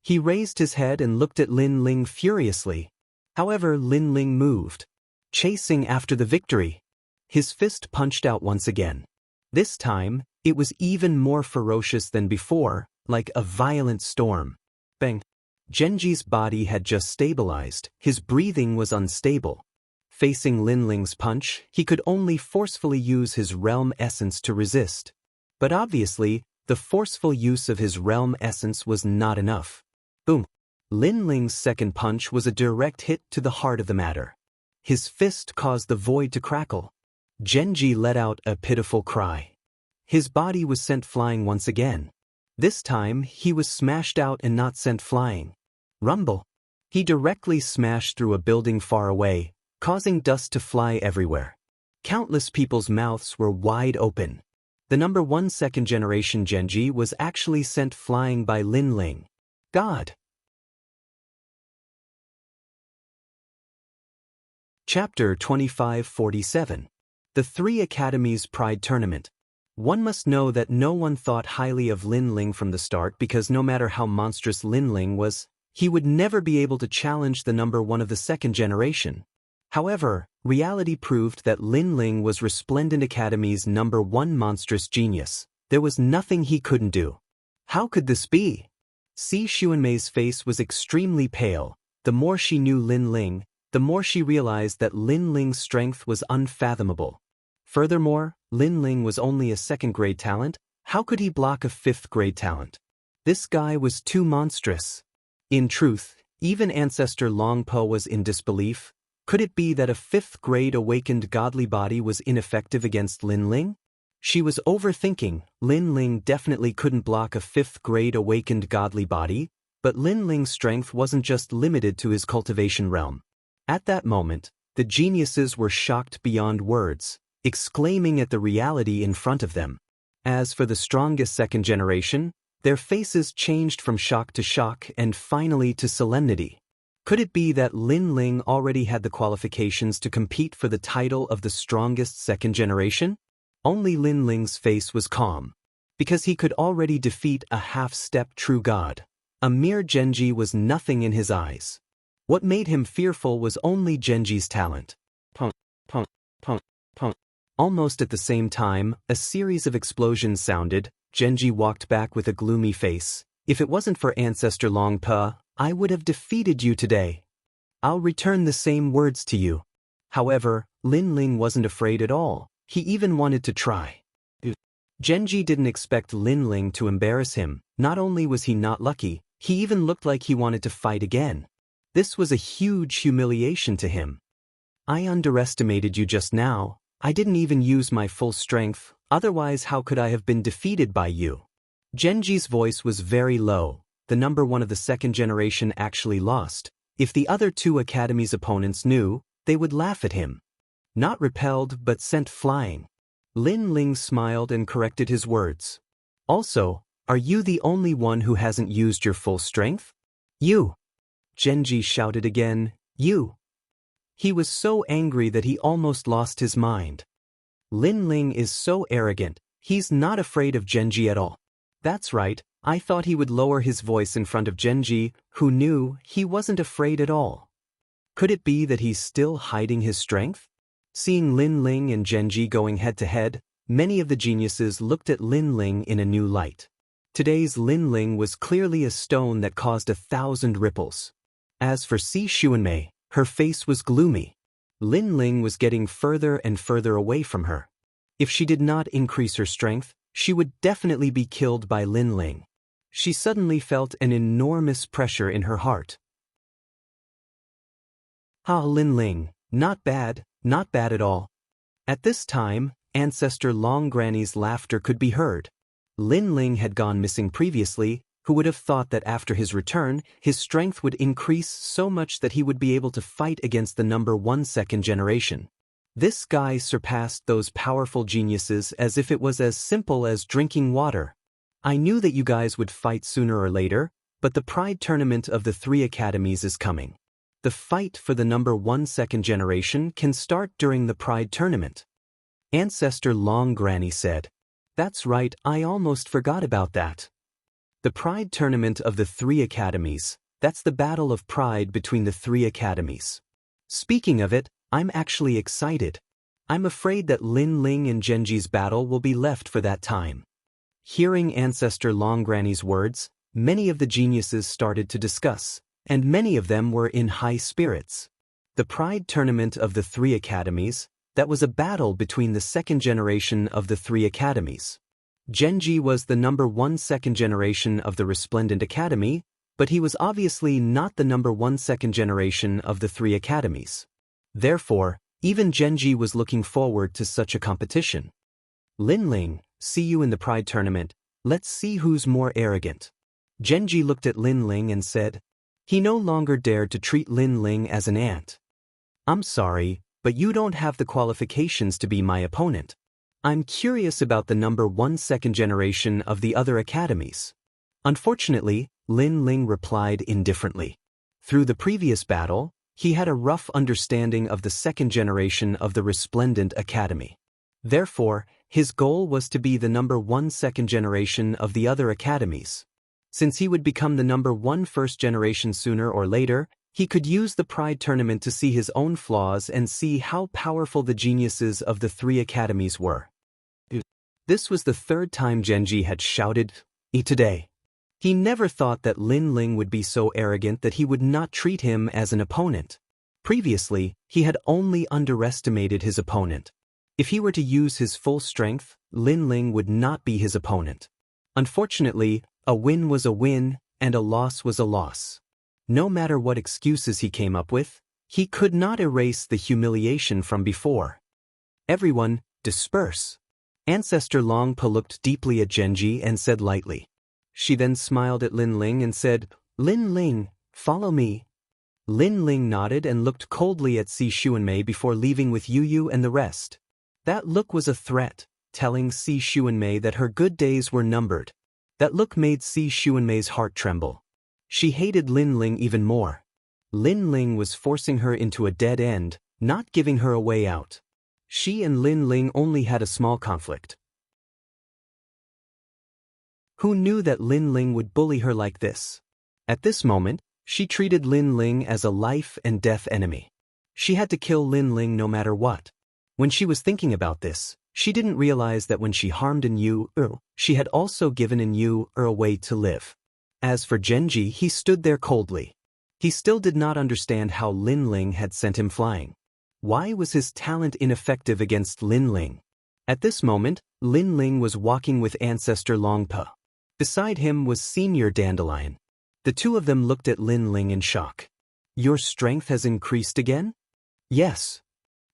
Speaker 1: He raised his head and looked at Lin Ling furiously. However, Lin Ling moved, chasing after the victory. His fist punched out once again. This time, it was even more ferocious than before, like a violent storm. Bang! Genji's body had just stabilized, his breathing was unstable. Facing Lin Ling's punch, he could only forcefully use his realm essence to resist. But obviously, the forceful use of his realm essence was not enough. Boom! Lin Ling's second punch was a direct hit to the heart of the matter. His fist caused the void to crackle. Genji let out a pitiful cry. His body was sent flying once again. This time, he was smashed out and not sent flying. Rumble! He directly smashed through a building far away, causing dust to fly everywhere. Countless people's mouths were wide open. The number 1 second generation Genji was actually sent flying by Lin Ling. God! Chapter 2547. The Three Academies Pride Tournament. One must know that no one thought highly of Lin Ling from the start because no matter how monstrous Lin Ling was, he would never be able to challenge the number 1 of the second generation. However, reality proved that Lin Ling was Resplendent Academy's number 1 monstrous genius. There was nothing he couldn't do. How could this be? Si Xuanmei's face was extremely pale. The more she knew Lin Ling, the more she realized that Lin Ling's strength was unfathomable. Furthermore, Lin Ling was only a 2nd-grade talent. How could he block a 5th-grade talent? This guy was too monstrous. In truth, even Ancestor Long Po was in disbelief. Could it be that a 5th-grade awakened godly body was ineffective against Lin Ling? She was overthinking. Lin Ling definitely couldn't block a 5th-grade awakened godly body, but Lin Ling's strength wasn't just limited to his cultivation realm. At that moment, the geniuses were shocked beyond words, exclaiming at the reality in front of them. As for the strongest second generation, their faces changed from shock to shock and finally to solemnity. Could it be that Lin Ling already had the qualifications to compete for the title of the strongest second generation? Only Lin Ling's face was calm, because he could already defeat a half-step true god. A mere Genji was nothing in his eyes. What made him fearful was only Genji's talent. Punk, punk, punk, punk. Almost at the same time, a series of explosions sounded. Genji walked back with a gloomy face. If it wasn't for Ancestor Long Po, I would have defeated you today. I'll return the same words to you. However, Lin Ling wasn't afraid at all. He even wanted to try. Genji didn't expect Lin Ling to embarrass him. Not only was he not lucky, he even looked like he wanted to fight again. This was a huge humiliation to him. I underestimated you just now. I didn't even use my full strength, otherwise how could I have been defeated by you? Genji's voice was very low. The number 1 of the second generation actually lost. If the other 2 academies' opponents knew, they would laugh at him. Not repelled but sent flying. Lin Ling smiled and corrected his words. Also, are you the only one who hasn't used your full strength? You! Genji shouted again, you! He was so angry that he almost lost his mind. Lin Ling is so arrogant, he's not afraid of Genji at all. That's right, I thought he would lower his voice in front of Genji, who knew he wasn't afraid at all. Could it be that he's still hiding his strength? Seeing Lin Ling and Genji going head-to-head, many of the geniuses looked at Lin Ling in a new light. Today's Lin Ling was clearly a stone that caused 1,000 ripples. As for Si Xuanmei, her face was gloomy. Lin Ling was getting further and further away from her. If she did not increase her strength, she would definitely be killed by Lin Ling. She suddenly felt an enormous pressure in her heart. Ah, Lin Ling, not bad at all. At this time, Ancestor Long Granny's laughter could be heard. Lin Ling had gone missing previously. Who would have thought that after his return, his strength would increase so much that he would be able to fight against the number 1 second generation? This guy surpassed those powerful geniuses as if it was as simple as drinking water. I knew that you guys would fight sooner or later, but the Pride Tournament of the 3 academies is coming. The fight for the number 1 second generation can start during the Pride Tournament. Ancestor Long Granny said. That's right, I almost forgot about that. The Pride Tournament of the 3 academies, that's the battle of pride between the 3 academies. Speaking of it, I'm actually excited. I'm afraid that Lin Ling and Genji's battle will be left for that time. Hearing Ancestor Long Granny's words, many of the geniuses started to discuss, and many of them were in high spirits. The Pride Tournament of the 3 academies, that was a battle between the second generation of the 3 academies. Genji was the number 1 second generation of the Resplendent Academy, but he was obviously not the number 1 second generation of the 3 academies. Therefore, even Genji was looking forward to such a competition. Lin Ling, see you in the Pride Tournament, let's see who's more arrogant. Genji looked at Lin Ling and said. He no longer dared to treat Lin Ling as an ant. I'm sorry, but you don't have the qualifications to be my opponent. I'm curious about the number 1 second generation of the other academies. Unfortunately, Lin Ling replied indifferently. Through the previous battle, he had a rough understanding of the second generation of the Resplendent Academy. Therefore, his goal was to be the number 1 second generation of the other academies. Since he would become the number 1 first generation sooner or later, he could use the Pride Tournament to see his own flaws and see how powerful the geniuses of the 3 academies were. This was the 3rd time Genji had shouted, today. He never thought that Lin Ling would be so arrogant that he would not treat him as an opponent. Previously, he had only underestimated his opponent. If he were to use his full strength, Lin Ling would not be his opponent. Unfortunately, a win was a win, and a loss was a loss. No matter what excuses he came up with, he could not erase the humiliation from before. Everyone, disperse. Ancestor Long Pa looked deeply at Genji and said lightly. She then smiled at Lin Ling and said, Lin Ling, follow me. Lin Ling nodded and looked coldly at Si Xuanmei before leaving with Yu Yu and the rest. That look was a threat, telling Si Xuanmei that her good days were numbered. That look made Si Xuanmei's heart tremble. She hated Lin Ling even more. Lin Ling was forcing her into a dead end, not giving her a way out. She and Lin Ling only had a small conflict. Who knew that Lin Ling would bully her like this? At this moment, she treated Lin Ling as a life and death enemy. She had to kill Lin Ling no matter what. When she was thinking about this, she didn't realize that when she harmed An Yu, she had also given An Yu a way to live. As for Genji, he stood there coldly. He still did not understand how Lin Ling had sent him flying. Why was his talent ineffective against Lin Ling? At this moment, Lin Ling was walking with Ancestor Long Pa. Beside him was Senior Dandelion. The two of them looked at Lin Ling in shock. Your strength has increased again? Yes.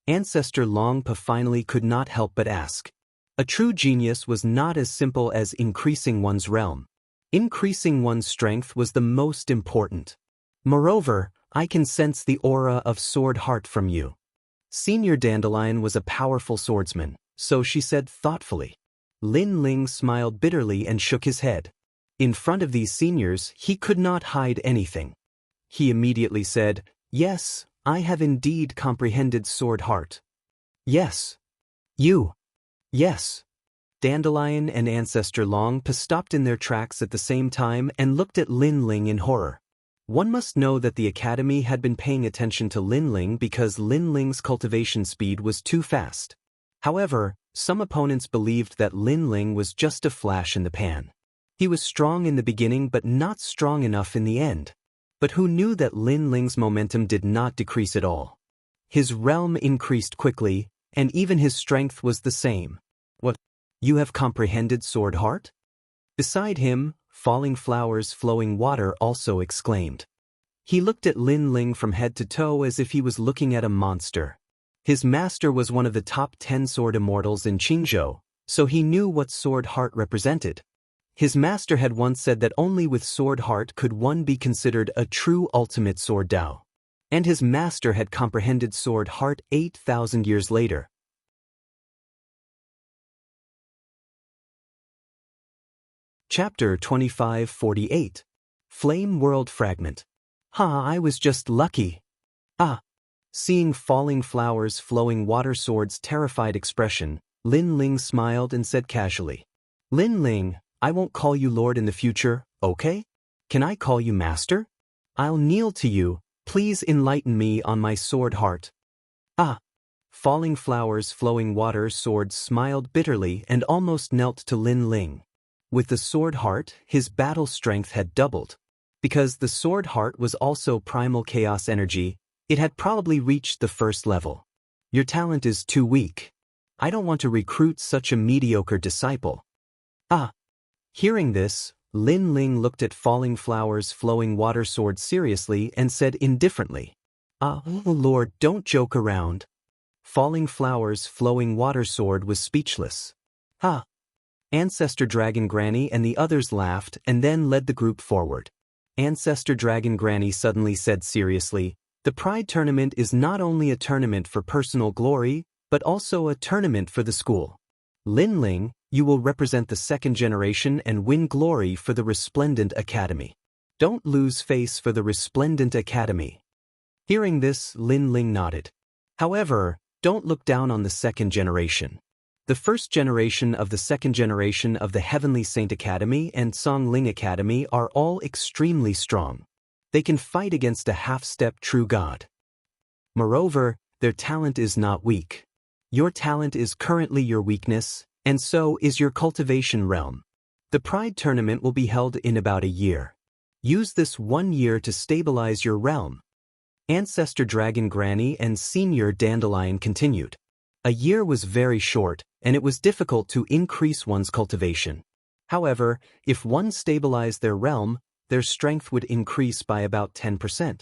Speaker 1: Ancestor Long Pa finally could not help but ask. A true genius was not as simple as increasing one's realm. Increasing one's strength was the most important. Moreover, I can sense the aura of Sword Heart from you. Senior Dandelion was a powerful swordsman, so she said thoughtfully. Lin Ling smiled bitterly and shook his head. In front of these seniors, he could not hide anything. He immediately said, Yes, I have indeed comprehended Sword Heart. Yes. You. Yes. Dandelion and Ancestor Long Pa stopped in their tracks at the same time and looked at Lin Ling in horror. One must know that the Academy had been paying attention to Lin Ling because Lin Ling's cultivation speed was too fast. However, some opponents believed that Lin Ling was just a flash in the pan. He was strong in the beginning but not strong enough in the end. But who knew that Lin Ling's momentum did not decrease at all? His realm increased quickly, and even his strength was the same. What? You have comprehended Sword Heart? Beside him, Falling Flowers Flowing Water also exclaimed. He looked at Lin Ling from head to toe as if he was looking at a monster. His master was one of the top 10 sword immortals in Qingzhou, so he knew what Sword Heart represented. His master had once said that only with sword heart could one be considered a true ultimate sword Dao. And his master had comprehended sword heart 8,000 years later. Chapter 2548. Flame World Fragment. I was just lucky. Seeing falling flowers, flowing water sword's terrified expression, Lin Ling smiled and said casually, Lin Ling, I won't call you Lord in the future, okay? Can I call you Master? I'll kneel to you, please enlighten me on my sword heart. Falling flowers, flowing water sword smiled bitterly and almost knelt to Lin Ling. With the sword heart, his battle strength had doubled. Because the sword heart was also primal chaos energy, it had probably reached the first level. Your talent is too weak. I don't want to recruit such a mediocre disciple. Hearing this, Lin Ling looked at falling flowers, flowing water sword seriously and said indifferently, Oh Lord, don't joke around. Falling flowers, flowing water sword was speechless. Ancestor Dragon Granny and the others laughed and then led the group forward. Ancestor Dragon Granny suddenly said seriously, The Pride Tournament is not only a tournament for personal glory, but also a tournament for the school. Lin Ling, you will represent the second generation and win glory for the Resplendent Academy. Don't lose face for the Resplendent Academy. Hearing this, Lin Ling nodded. However, don't look down on the second generation. The first generation of the second generation of the Heavenly Saint Academy and Song Ling Academy are all extremely strong. They can fight against a half-step true god. Moreover, their talent is not weak. Your talent is currently your weakness, and so is your cultivation realm. The Pride Tournament will be held in about a year. Use this 1 year to stabilize your realm. Ancestor Dragon Granny and Senior Dandelion continued. A year was very short, and it was difficult to increase one's cultivation. However, if one stabilized their realm, their strength would increase by about 10%.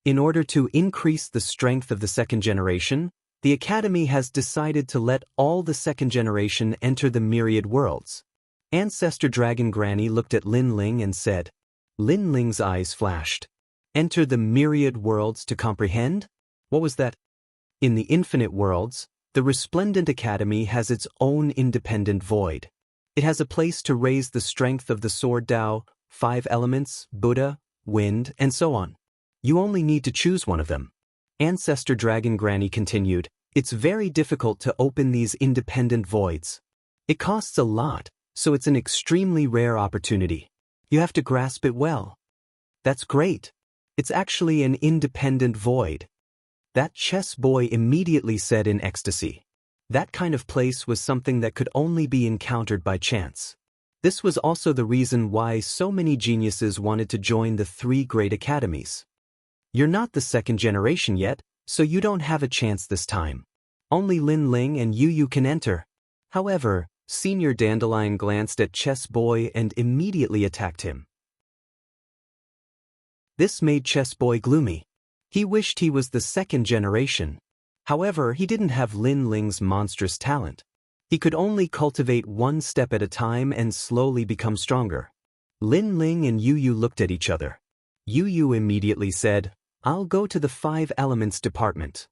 Speaker 1: In order to increase the strength of the second generation, the Academy has decided to let all the second generation enter the myriad worlds. Ancestor Dragon Granny looked at Lin Ling and said. Lin Ling's eyes flashed. Enter the myriad worlds to comprehend? What was that? In the infinite worlds, the Resplendent Academy has its own independent void. It has a place to raise the strength of the Sword Dao, 5 elements, Buddha, wind, and so on. You only need to choose one of them. Ancestor Dragon Granny continued, It's very difficult to open these independent voids. It costs a lot, so it's an extremely rare opportunity. You have to grasp it well. That's great. It's actually an independent void. That chess boy immediately said in ecstasy. That kind of place was something that could only be encountered by chance. This was also the reason why so many geniuses wanted to join the 3 great academies. You're not the second generation yet, so you don't have a chance this time. Only Lin Ling and Yu can enter. However, Senior Dandelion glanced at Chess Boy and immediately attacked him. This made Chess Boy gloomy. He wished he was the second generation. However, he didn't have Lin Ling's monstrous talent. He could only cultivate 1 step at a time and slowly become stronger. Lin Ling and Yu looked at each other. Yu immediately said, I'll go to the 5 Elements Department.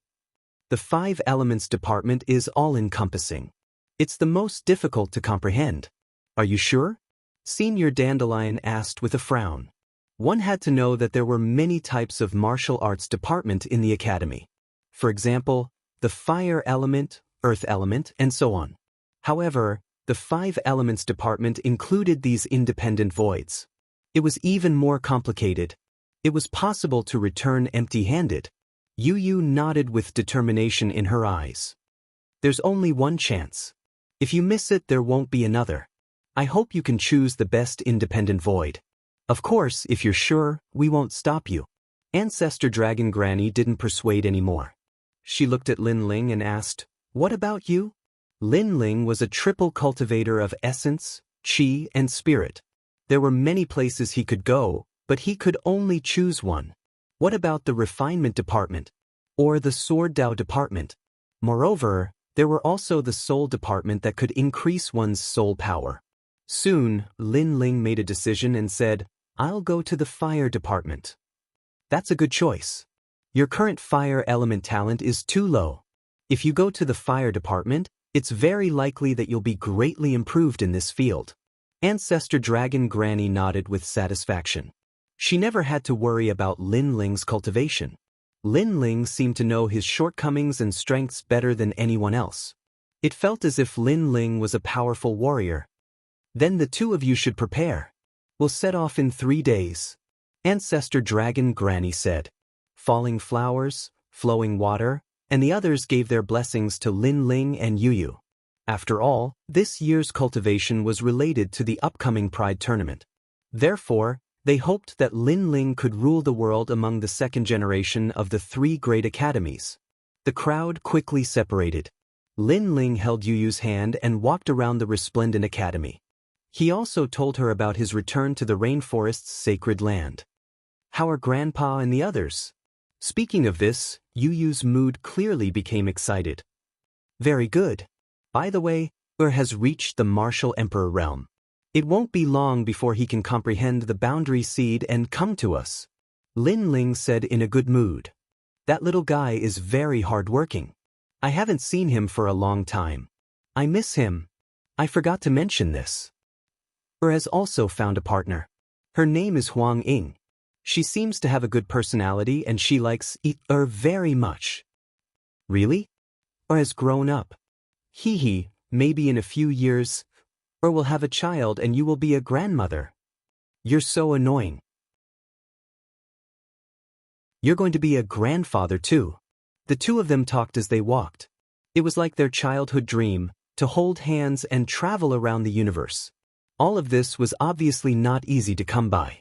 Speaker 1: The 5 Elements Department is all-encompassing. It's the most difficult to comprehend. Are you sure? Senior Dandelion asked with a frown. One had to know that there were many types of martial arts department in the academy. For example, the fire element, earth element, and so on. However, the 5 Elements Department included these independent voids. It was even more complicated. It was possible to return empty-handed. Yu nodded with determination in her eyes. There's only one chance. If you miss it, there won't be another. I hope you can choose the best independent void. Of course, if you're sure, we won't stop you. Ancestor Dragon Granny didn't persuade anymore. She looked at Lin Ling and asked, What about you? Lin Ling was a triple cultivator of essence, chi, and spirit. There were many places he could go, but he could only choose one. What about the refinement department? Or the sword Dao department? Moreover, there were also the soul department that could increase one's soul power. Soon, Lin Ling made a decision and said, "I'll go to the fire department." That's a good choice. Your current fire element talent is too low. If you go to the fire department, it's very likely that you'll be greatly improved in this field. Ancestor Dragon Granny nodded with satisfaction. She never had to worry about Lin Ling's cultivation. Lin Ling seemed to know his shortcomings and strengths better than anyone else. It felt as if Lin Ling was a powerful warrior. Then the two of you should prepare. We'll set off in 3 days. Ancestor Dragon Granny said. Falling flowers, flowing water, and the others gave their blessings to Lin Ling and Yu. After all, this year's cultivation was related to the upcoming Pride tournament. Therefore, they hoped that Lin Ling could rule the world among the second generation of the 3 great academies. The crowd quickly separated. Lin Ling held Yu's hand and walked around the resplendent academy. He also told her about his return to the rainforest's sacred land. How are Grandpa and the others? Speaking of this, Yu's mood clearly became excited. Very good. By the way, has reached the Martial Emperor realm. It won't be long before he can comprehend the boundary seed and come to us. Lin Ling said in a good mood. That little guy is very hardworking. I haven't seen him for a long time. I miss him. I forgot to mention this. Has also found a partner. Her name is Huang Ying. She seems to have a good personality and she likes very much. Really? Has grown up. Hee, maybe in a few years, will have a child and you will be a grandmother. You're so annoying. You're going to be a grandfather too. The two of them talked as they walked. It was like their childhood dream, to hold hands and travel around the universe. All of this was obviously not easy to come by.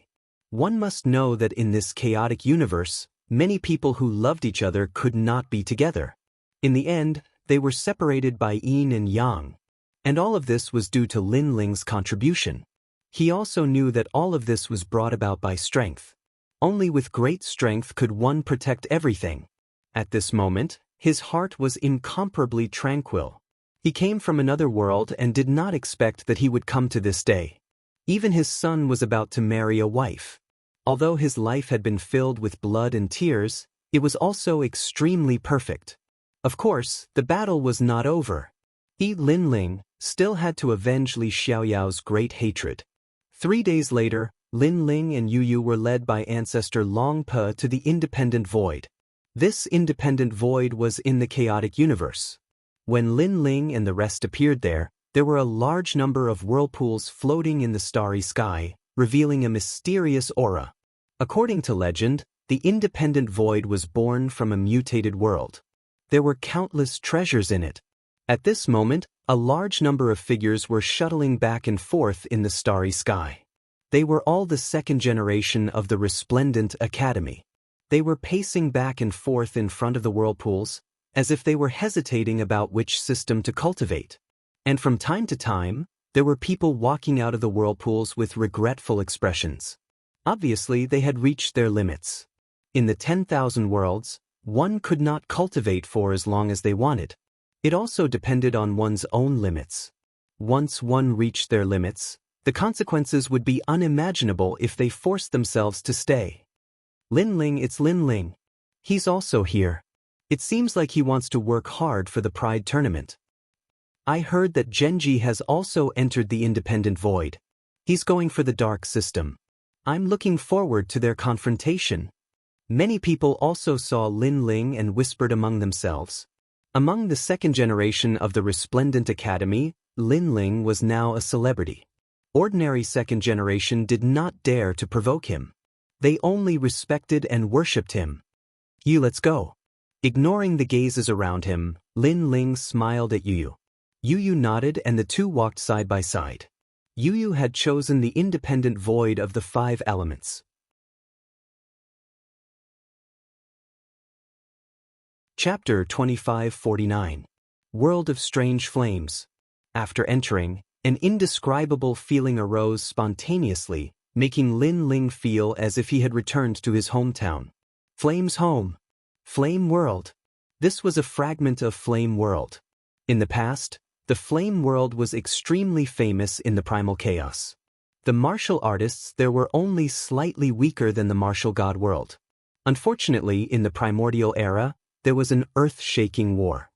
Speaker 1: One must know that in this chaotic universe, many people who loved each other could not be together. In the end, they were separated by yin and yang. And all of this was due to Lin Ling's contribution. He also knew that all of this was brought about by strength. Only with great strength could one protect everything. At this moment, his heart was incomparably tranquil. He came from another world and did not expect that he would come to this day. Even his son was about to marry a wife. Although his life had been filled with blood and tears, it was also extremely perfect. Of course, the battle was not over. Lin Ling still had to avenge Li Xiaoyao's great hatred. 3 days later, Lin Ling and Yu were led by ancestor Long Pe to the independent void. This independent void was in the chaotic universe. When Lin Ling and the rest appeared there were a large number of whirlpools floating in the starry sky, revealing a mysterious aura. According to legend, the independent void was born from a mutated world. There were countless treasures in it. At this moment, a large number of figures were shuttling back and forth in the starry sky. They were all the second generation of the resplendent academy. They were pacing back and forth in front of the whirlpools, as if they were hesitating about which system to cultivate. And from time to time, there were people walking out of the whirlpools with regretful expressions. Obviously, they had reached their limits. In the 10,000 worlds, one could not cultivate for as long as they wanted. It also depended on one's own limits. Once one reached their limits, the consequences would be unimaginable if they forced themselves to stay. Lin Ling, it's Lin Ling. He's also here. It seems like he wants to work hard for the Pride tournament. I heard that Genji has also entered the independent void. He's going for the dark system. I'm looking forward to their confrontation. Many people also saw Lin Ling and whispered among themselves. Among the second generation of the resplendent academy, Lin Ling was now a celebrity. Ordinary second generation did not dare to provoke him. They only respected and worshipped him. Let's go. Ignoring the gazes around him, Lin Ling smiled at Yu. Yu nodded and the two walked side by side. Yu had chosen the independent void of the 5 elements. Chapter 2549. World of Strange Flames. After entering, an indescribable feeling arose spontaneously, making Lin Ling feel as if he had returned to his hometown. Flame's home. Flame World. This was a fragment of Flame World. In the past, The flame world was extremely famous in the primal chaos. The martial artists there were only slightly weaker than the martial god world. Unfortunately, in the primordial era, there was an earth-shaking war.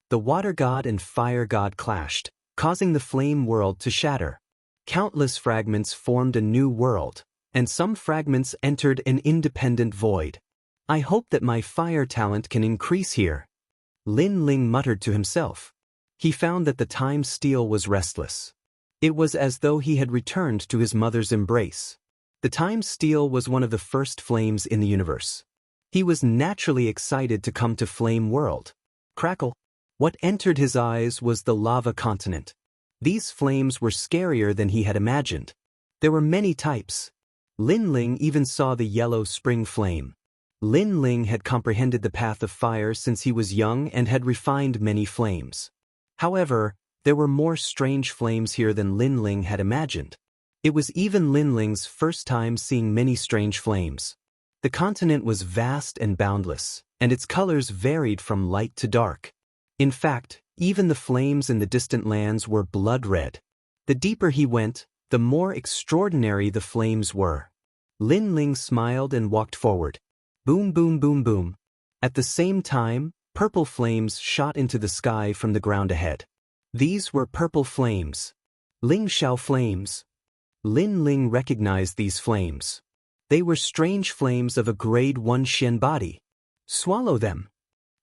Speaker 1: The water god and fire god clashed, causing the flame world to shatter. Countless fragments formed a new world, and some fragments entered an independent void. I hope that my fire talent can increase here. Lin Ling muttered to himself. He found that the time steel was restless. It was as though he had returned to his mother's embrace. The time steel was one of the first flames in the universe. He was naturally excited to come to Flame World. Crackle! What entered his eyes was the lava continent. These flames were scarier than he had imagined. There were many types. Lin Ling even saw the yellow spring flame. Lin Ling had comprehended the path of fire since he was young and had refined many flames. However, there were more strange flames here than Lin Ling had imagined. It was even Lin Ling's first time seeing many strange flames. The continent was vast and boundless, and its colors varied from light to dark. In fact, even the flames in the distant lands were blood red. The deeper he went, the more extraordinary the flames were. Lin Ling smiled and walked forward. Boom, boom, boom, boom. At the same time, purple flames shot into the sky from the ground ahead. These were purple flames. Ling Xiao flames. Lin Ling recognized these flames. They were strange flames of a grade 1 Xian body. Swallow them.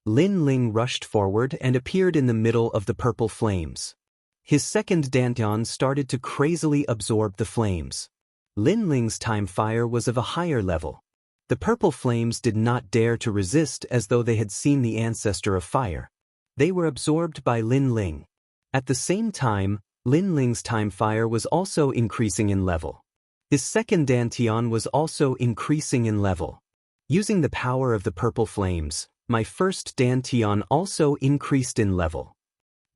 Speaker 1: Lin Ling rushed forward and appeared in the middle of the purple flames. His second dantian started to crazily absorb the flames. Lin Ling's time fire was of a higher level. The purple flames did not dare to resist as though they had seen the ancestor of fire. They were absorbed by Lin Ling. At the same time, Lin Ling's time fire was also increasing in level. His second dantian was also increasing in level. Using the power of the purple flames, my first dantian also increased in level.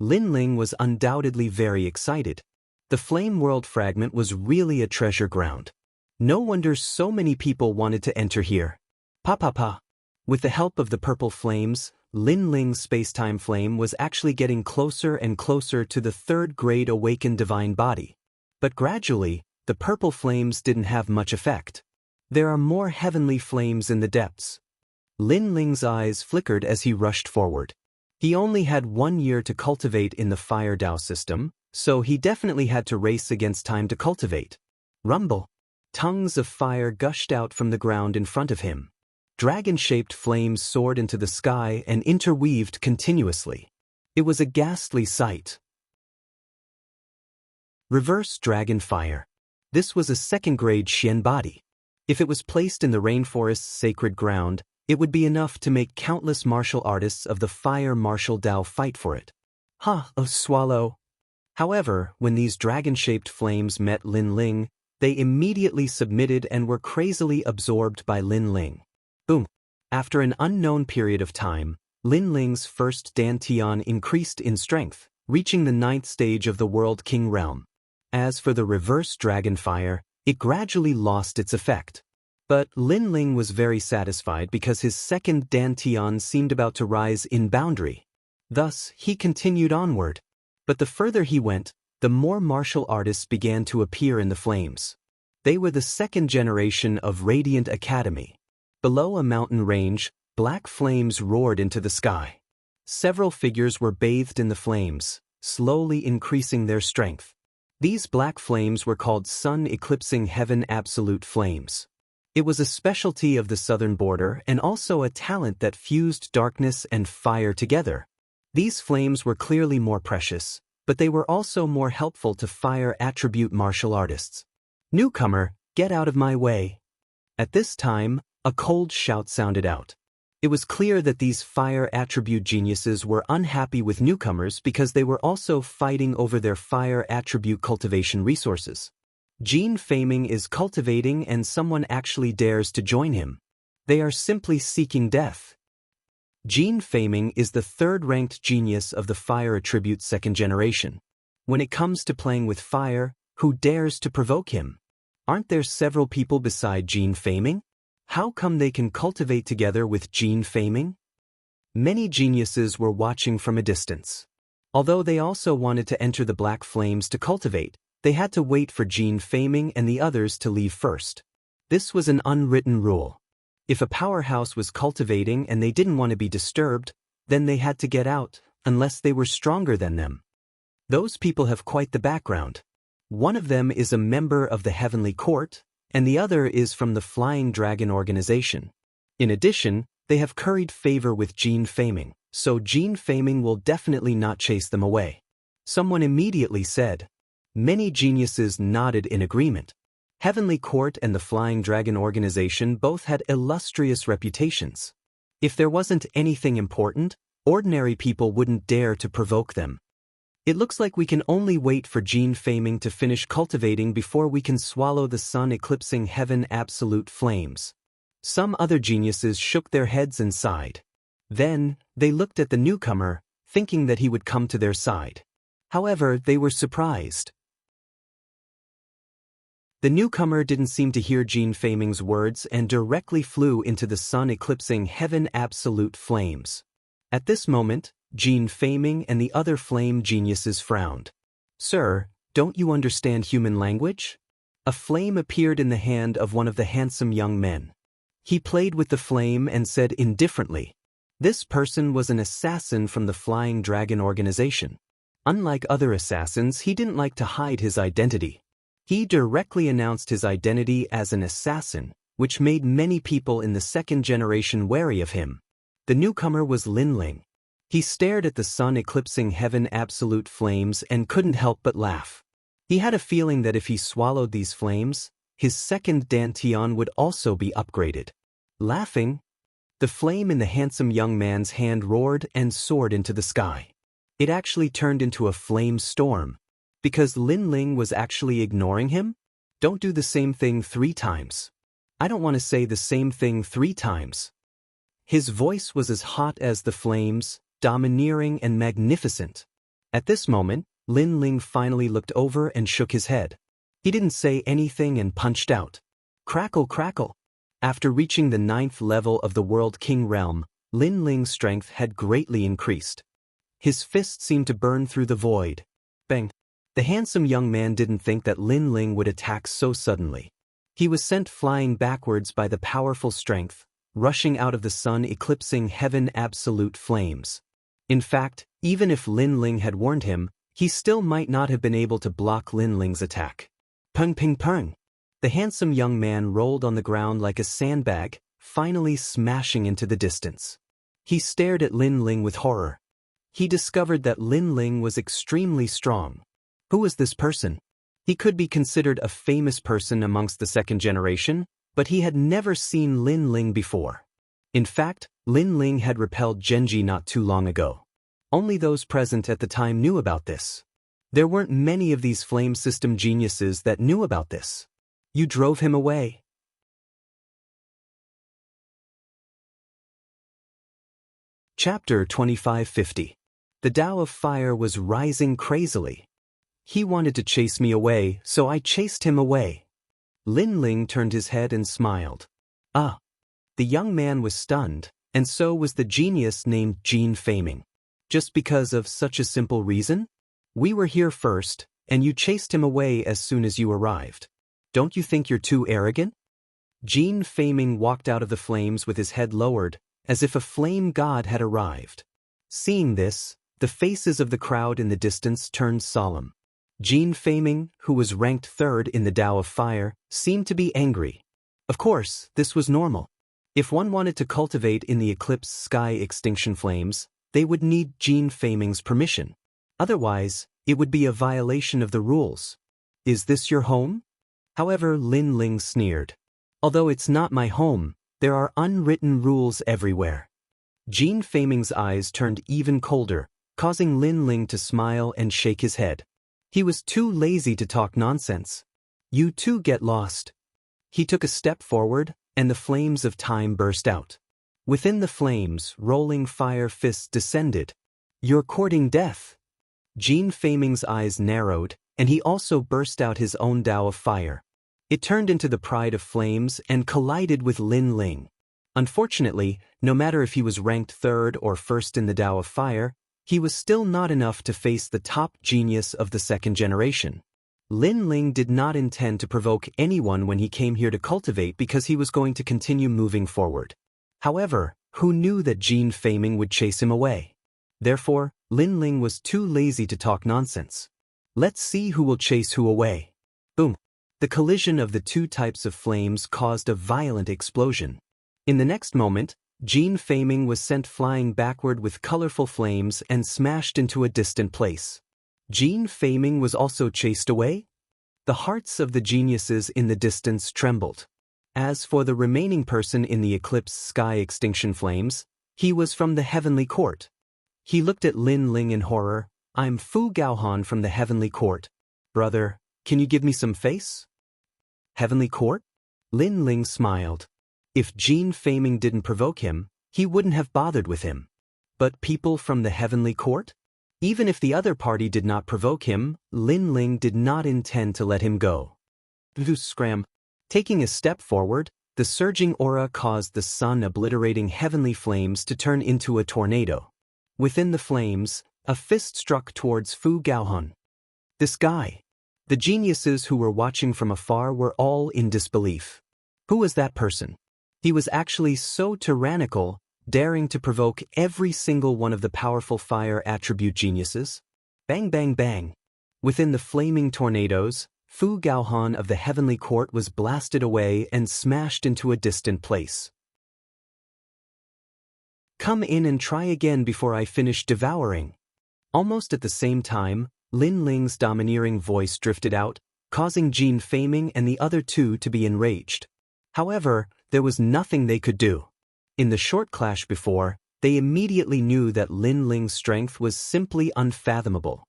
Speaker 1: Lin Ling was undoubtedly very excited. The Flame World fragment was really a treasure ground. No wonder so many people wanted to enter here. Pa. With the help of the purple flames, Lin Ling's space-time flame was actually getting closer and closer to the third-grade awakened divine body. But gradually, the purple flames didn't have much effect. There are more heavenly flames in the depths. Lin Ling's eyes flickered as he rushed forward. He only had 1 year to cultivate in the Fire Dao system, so he definitely had to race against time to cultivate. Rumble! Tongues of fire gushed out from the ground in front of him. Dragon-shaped flames soared into the sky and interweaved continuously. It was a ghastly sight. Reverse Dragon Fire. This was a second-grade Xian body. If it was placed in the rainforest's sacred ground, it would be enough to make countless martial artists of the Fire Martial Dao fight for it. Swallow. However, when these dragon-shaped flames met Lin Ling, they immediately submitted and were crazily absorbed by Lin Ling. Boom! After an unknown period of time, Lin Ling's first dantian increased in strength, reaching the 9th stage of the World King realm. As for the reverse dragon fire, it gradually lost its effect. But Lin Ling was very satisfied because his second dantian seemed about to rise in boundary. Thus, he continued onward. But the further he went, the more martial artists began to appear in the flames. They were the second generation of Radiant Academy. Below a mountain range, black flames roared into the sky. Several figures were bathed in the flames, slowly increasing their strength. These black flames were called Sun-Eclipsing Heaven Absolute Flames. It was a specialty of the southern border and also a talent that fused darkness and fire together. These flames were clearly more precious, but they were also more helpful to fire attribute martial artists. Newcomer, get out of my way. At this time, a cold shout sounded out. It was clear that these fire attribute geniuses were unhappy with newcomers because they were also fighting over their fire attribute cultivation resources. Gene Faming is cultivating and someone actually dares to join him. They are simply seeking death. Gene Faming is the third-ranked genius of the fire attribute second generation. When it comes to playing with fire, who dares to provoke him? Aren't there several people beside Gene Faming? How come they can cultivate together with Gene Faming? Many geniuses were watching from a distance. Although they also wanted to enter the black flames to cultivate, they had to wait for Jean Faming and the others to leave first. This was an unwritten rule. If a powerhouse was cultivating and they didn't want to be disturbed, then they had to get out, unless they were stronger than them. Those people have quite the background. One of them is a member of the Heavenly Court, and the other is from the Flying Dragon organization. In addition, they have curried favor with Jean Faming, so Jean Faming will definitely not chase them away. Someone immediately said. Many geniuses nodded in agreement. Heavenly Court and the Flying Dragon organization both had illustrious reputations. If there wasn't anything important, ordinary people wouldn't dare to provoke them. It looks like we can only wait for Jean Faming to finish cultivating before we can swallow the sun-eclipsing heaven absolute flames. Some other geniuses shook their heads and sighed. Then, they looked at the newcomer, thinking that he would come to their side. However, they were surprised. The newcomer didn't seem to hear Jean Faming's words and directly flew into the sun-eclipsing heaven absolute flames. At this moment, Jean Faming and the other flame geniuses frowned. "Sir, don't you understand human language?" A flame appeared in the hand of one of the handsome young men. He played with the flame and said indifferently, "This person was an assassin from the Flying Dragon organization. Unlike other assassins, he didn't like to hide his identity. He directly announced his identity as an assassin, which made many people in the second generation wary of him. The newcomer was Lin Ling. He stared at the sun-eclipsing heaven absolute flames and couldn't help but laugh. He had a feeling that if he swallowed these flames, his second dantian would also be upgraded. Laughing, the flame in the handsome young man's hand roared and soared into the sky. It actually turned into a flame storm. Because Lin Ling was actually ignoring him? Don't do the same thing 3 times. I don't want to say the same thing 3 times. His voice was as hot as the flames, domineering and magnificent. At this moment, Lin Ling finally looked over and shook his head. He didn't say anything and punched out. Crackle, crackle. After reaching the 9th level of the World King realm, Lin Ling's strength had greatly increased. His fist seemed to burn through the void. Bang. The handsome young man didn't think that Lin Ling would attack so suddenly. He was sent flying backwards by the powerful strength, rushing out of the sun-eclipsing heaven absolute flames. In fact, even if Lin Ling had warned him, he still might not have been able to block Lin Ling's attack. Pung ping pung. The handsome young man rolled on the ground like a sandbag, finally smashing into the distance. He stared at Lin Ling with horror. He discovered that Lin Ling was extremely strong. Who was this person? He could be considered a famous person amongst the second generation, but he had never seen Lin Ling before. In fact, Lin Ling had repelled Genji not too long ago. Only those present at the time knew about this. There weren't many of these flame system geniuses that knew about this. You drove him away. Chapter 2550. The Tao of Fire was rising crazily. He wanted to chase me away, so I chased him away. Lin Ling turned his head and smiled. Ah. The young man was stunned, and so was the genius named Jean Faming. Just because of such a simple reason? We were here first, and you chased him away as soon as you arrived. Don't you think you're too arrogant? Jean Faming walked out of the flames with his head lowered, as if a flame god had arrived. Seeing this, the faces of the crowd in the distance turned solemn. Jean Faming, who was ranked 3rd in the Tao of Fire, seemed to be angry. Of course, this was normal. If one wanted to cultivate in the eclipse sky extinction flames, they would need Jean Faming's permission. Otherwise, it would be a violation of the rules. Is this your home? However, Lin Ling sneered. Although it's not my home, there are unwritten rules everywhere. Jean Faming's eyes turned even colder, causing Lin Ling to smile and shake his head. He was too lazy to talk nonsense. You two get lost. He took a step forward, and the flames of time burst out. Within the flames, rolling fire fists descended. You're courting death. Jean Faming's eyes narrowed, and he also burst out his own Tao of Fire. It turned into the Pride of Flames and collided with Lin Ling. Unfortunately, no matter if he was ranked 3rd or 1st in the Tao of Fire, he was still not enough to face the top genius of the second generation. Lin Ling did not intend to provoke anyone when he came here to cultivate because he was going to continue moving forward. However, who knew that Jin Feiming would chase him away? Therefore, Lin Ling was too lazy to talk nonsense. Let's see who will chase who away. Boom. The collision of the two types of flames caused a violent explosion. In the next moment, Jin Feiming was sent flying backward with colorful flames and smashed into a distant place. Jin Feiming was also chased away? The hearts of the geniuses in the distance trembled. As for the remaining person in the eclipse sky extinction flames, he was from the heavenly court. He looked at Lin Ling in horror. I'm Fu Gaohan from the heavenly court. Brother, can you give me some face? Heavenly court? Lin Ling smiled. If Jin Feiming didn't provoke him, he wouldn't have bothered with him. But people from the heavenly court? Even if the other party did not provoke him, Lin Ling did not intend to let him go. Scram. Taking a step forward, the surging aura caused the sun obliterating heavenly flames to turn into a tornado. Within the flames, a fist struck towards Fu Gaohan. This guy. The geniuses who were watching from afar were all in disbelief. Who was that person? He was actually so tyrannical, daring to provoke every single one of the powerful fire attribute geniuses. Bang bang bang. Within the flaming tornadoes, Fu Gaohan of the heavenly court was blasted away and smashed into a distant place. Come in and try again before I finish devouring. Almost at the same time, Lin Ling's domineering voice drifted out, causing Jin Feiming and the other two to be enraged. However, there was nothing they could do. In the short clash before, they immediately knew that Lin Ling's strength was simply unfathomable.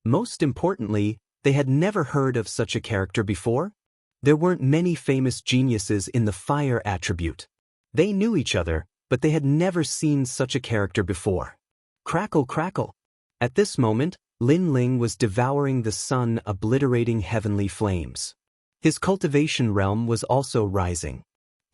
Speaker 1: Most importantly, they had never heard of such a character before. There weren't many famous geniuses in the fire attribute. They knew each other, but they had never seen such a character before. Crackle crackle. At this moment, Lin Ling was devouring the sun, obliterating heavenly flames. His cultivation realm was also rising.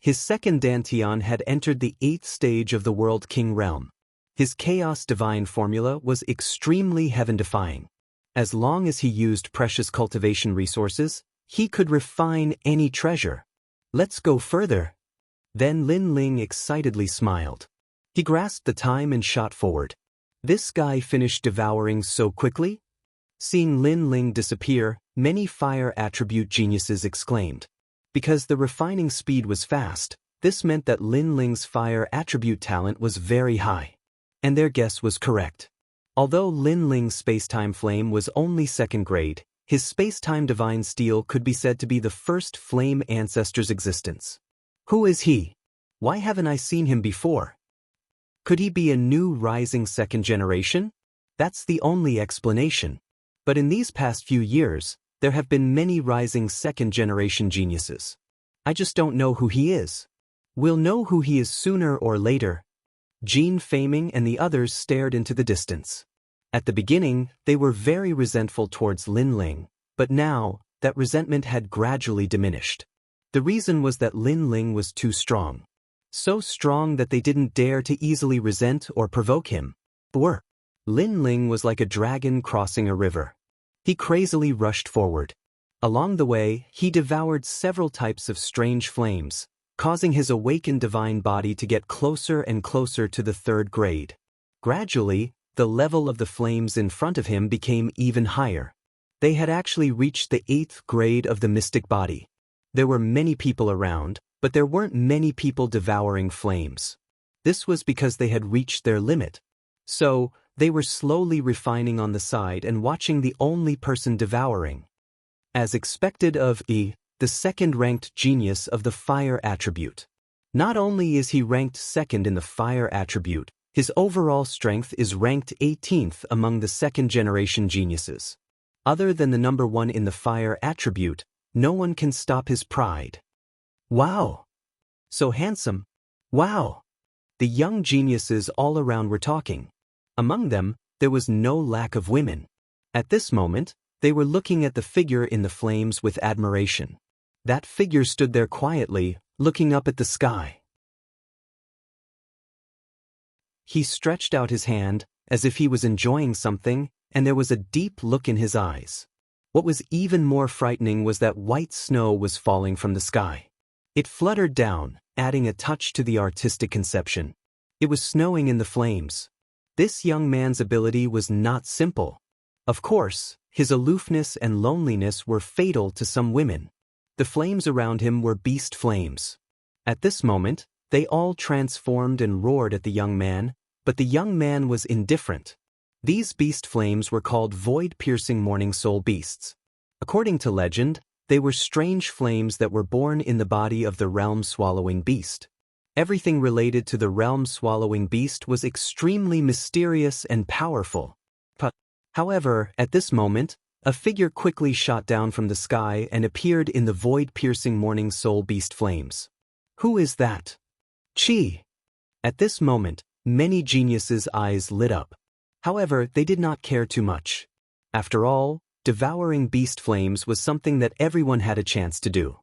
Speaker 1: His second dantian had entered the 8th stage of the World King realm. His chaos divine formula was extremely heaven-defying. As long as he used precious cultivation resources, he could refine any treasure. Let's go further. Then Lin Ling excitedly smiled. He grasped the time and shot forward. This guy finished devouring so quickly? Seeing Lin Ling disappear, many fire attribute geniuses exclaimed. Because the refining speed was fast, this meant that Lin Ling's fire attribute talent was very high. And their guess was correct. Although Lin Ling's space-time flame was only 2nd grade, his space-time divine steel could be said to be the first flame ancestor's existence. Who is he? Why haven't I seen him before? Could he be a new rising second generation? That's the only explanation. But in these past few years, there have been many rising second generation geniuses. I just don't know who he is. We'll know who he is sooner or later. Jin Feiming and the others stared into the distance. At the beginning, they were very resentful towards Lin Ling, but now, that resentment had gradually diminished. The reason was that Lin Ling was too strong. So strong that they didn't dare to easily resent or provoke him. Lin Ling was like a dragon crossing a river. He crazily rushed forward. Along the way, he devoured several types of strange flames, causing his awakened divine body to get closer and closer to the 3rd grade. Gradually, the level of the flames in front of him became even higher. They had actually reached the 8th grade of the mystic body. There were many people around, but there weren't many people devouring flames. This was because they had reached their limit. So, they were slowly refining on the side and watching the only person devouring. As expected of the 2nd-ranked genius of the fire attribute. Not only is he ranked 2nd in the fire attribute, his overall strength is ranked 18th among the 2nd-generation geniuses. Other than the number 1 in the fire attribute, no one can stop his pride. Wow! So handsome! Wow! The young geniuses all around were talking. Among them, there was no lack of women. At this moment, they were looking at the figure in the flames with admiration. That figure stood there quietly, looking up at the sky. He stretched out his hand, as if he was enjoying something, and there was a deep look in his eyes. What was even more frightening was that white snow was falling from the sky. It fluttered down, adding a touch to the artistic conception. It was snowing in the flames. This young man's ability was not simple. Of course, his aloofness and loneliness were fatal to some women. The flames around him were beast flames. At this moment, they all transformed and roared at the young man, but the young man was indifferent. These beast flames were called void-piercing morning soul beasts. According to legend, they were strange flames that were born in the body of the realm-swallowing beast. Everything related to the realm-swallowing beast was extremely mysterious and powerful. However, at this moment, a figure quickly shot down from the sky and appeared in the void-piercing morning soul beast flames. Who is that? Chi. At this moment, many geniuses' eyes lit up. However, they did not care too much. After all, devouring beast flames was something that everyone had a chance to do.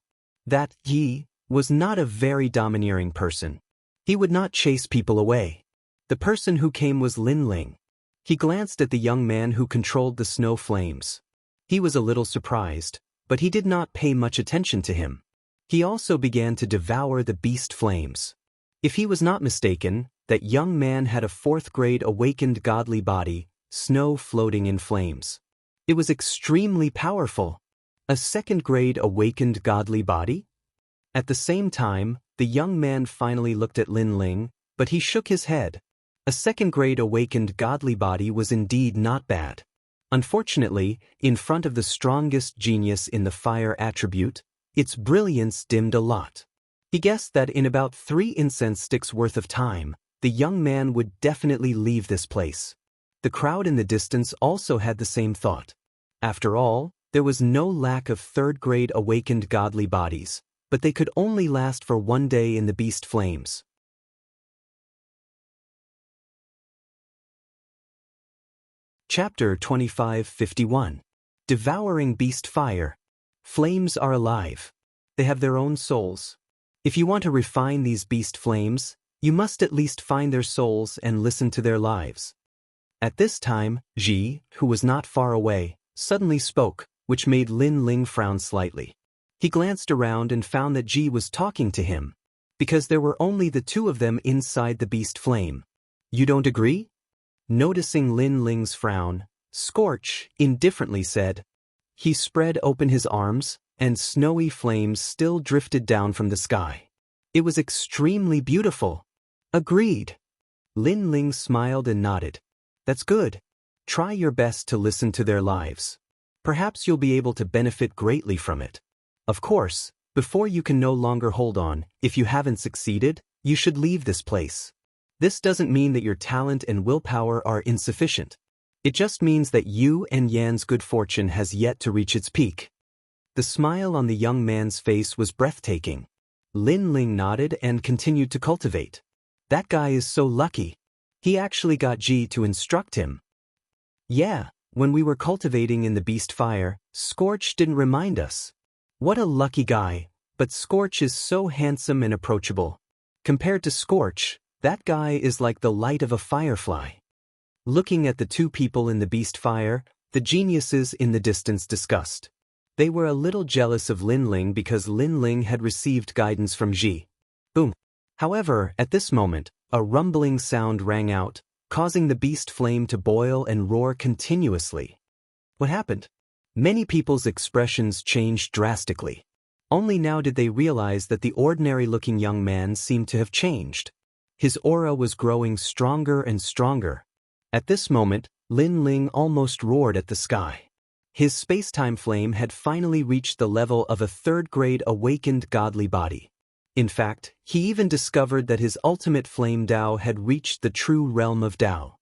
Speaker 1: That Yi was not a very domineering person. He would not chase people away. The person who came was Lin Ling. He glanced at the young man who controlled the snow flames. He was a little surprised, but he did not pay much attention to him. He also began to devour the beast flames. If he was not mistaken, that young man had a fourth-grade awakened godly body, snow floating in flames. It was extremely powerful. A second-grade awakened godly body? At the same time, the young man finally looked at Lin Ling, but he shook his head. A second-grade awakened godly body was indeed not bad. Unfortunately, in front of the strongest genius in the fire attribute, its brilliance dimmed a lot. He guessed that in about 3 incense sticks worth of time, the young man would definitely leave this place. The crowd in the distance also had the same thought. After all, there was no lack of third-grade awakened godly bodies, but they could only last for 1 day in the beast flames. Chapter 2551. Devouring Beast Fire. Flames are alive. They have their own souls. If you want to refine these beast flames, you must at least find their souls and listen to their lives. At this time, Ji, who was not far away, suddenly spoke, which made Lin Ling frown slightly. He glanced around and found that Ji was talking to him, because there were only the two of them inside the beast flame. You don't agree? Noticing Lin Ling's frown, Scorch indifferently said. He spread open his arms, and snowy flames still drifted down from the sky. It was extremely beautiful. Agreed. Lin Ling smiled and nodded. That's good. Try your best to listen to their lives. Perhaps you'll be able to benefit greatly from it. Of course, before you can no longer hold on, if you haven't succeeded, you should leave this place. This doesn't mean that your talent and willpower are insufficient. It just means that you and Yan's good fortune has yet to reach its peak. The smile on the young man's face was breathtaking. Lin Ling nodded and continued to cultivate. That guy is so lucky. He actually got Ji to instruct him. Yeah, when we were cultivating in the beast fire, Scorch didn't remind us. What a lucky guy, but Scorch is so handsome and approachable. Compared to Scorch, that guy is like the light of a firefly. Looking at the two people in the beast fire, the geniuses in the distance discussed. They were a little jealous of Lin Ling because Lin Ling had received guidance from Ji. Boom. However, at this moment, a rumbling sound rang out, causing the beast flame to boil and roar continuously. What happened? Many people's expressions changed drastically. Only now did they realize that the ordinary-looking young man seemed to have changed. His aura was growing stronger and stronger. At this moment, Lin Ling almost roared at the sky. His space-time flame had finally reached the level of a third-grade awakened godly body. In fact, he even discovered that his ultimate flame Dao had reached the true realm of Dao.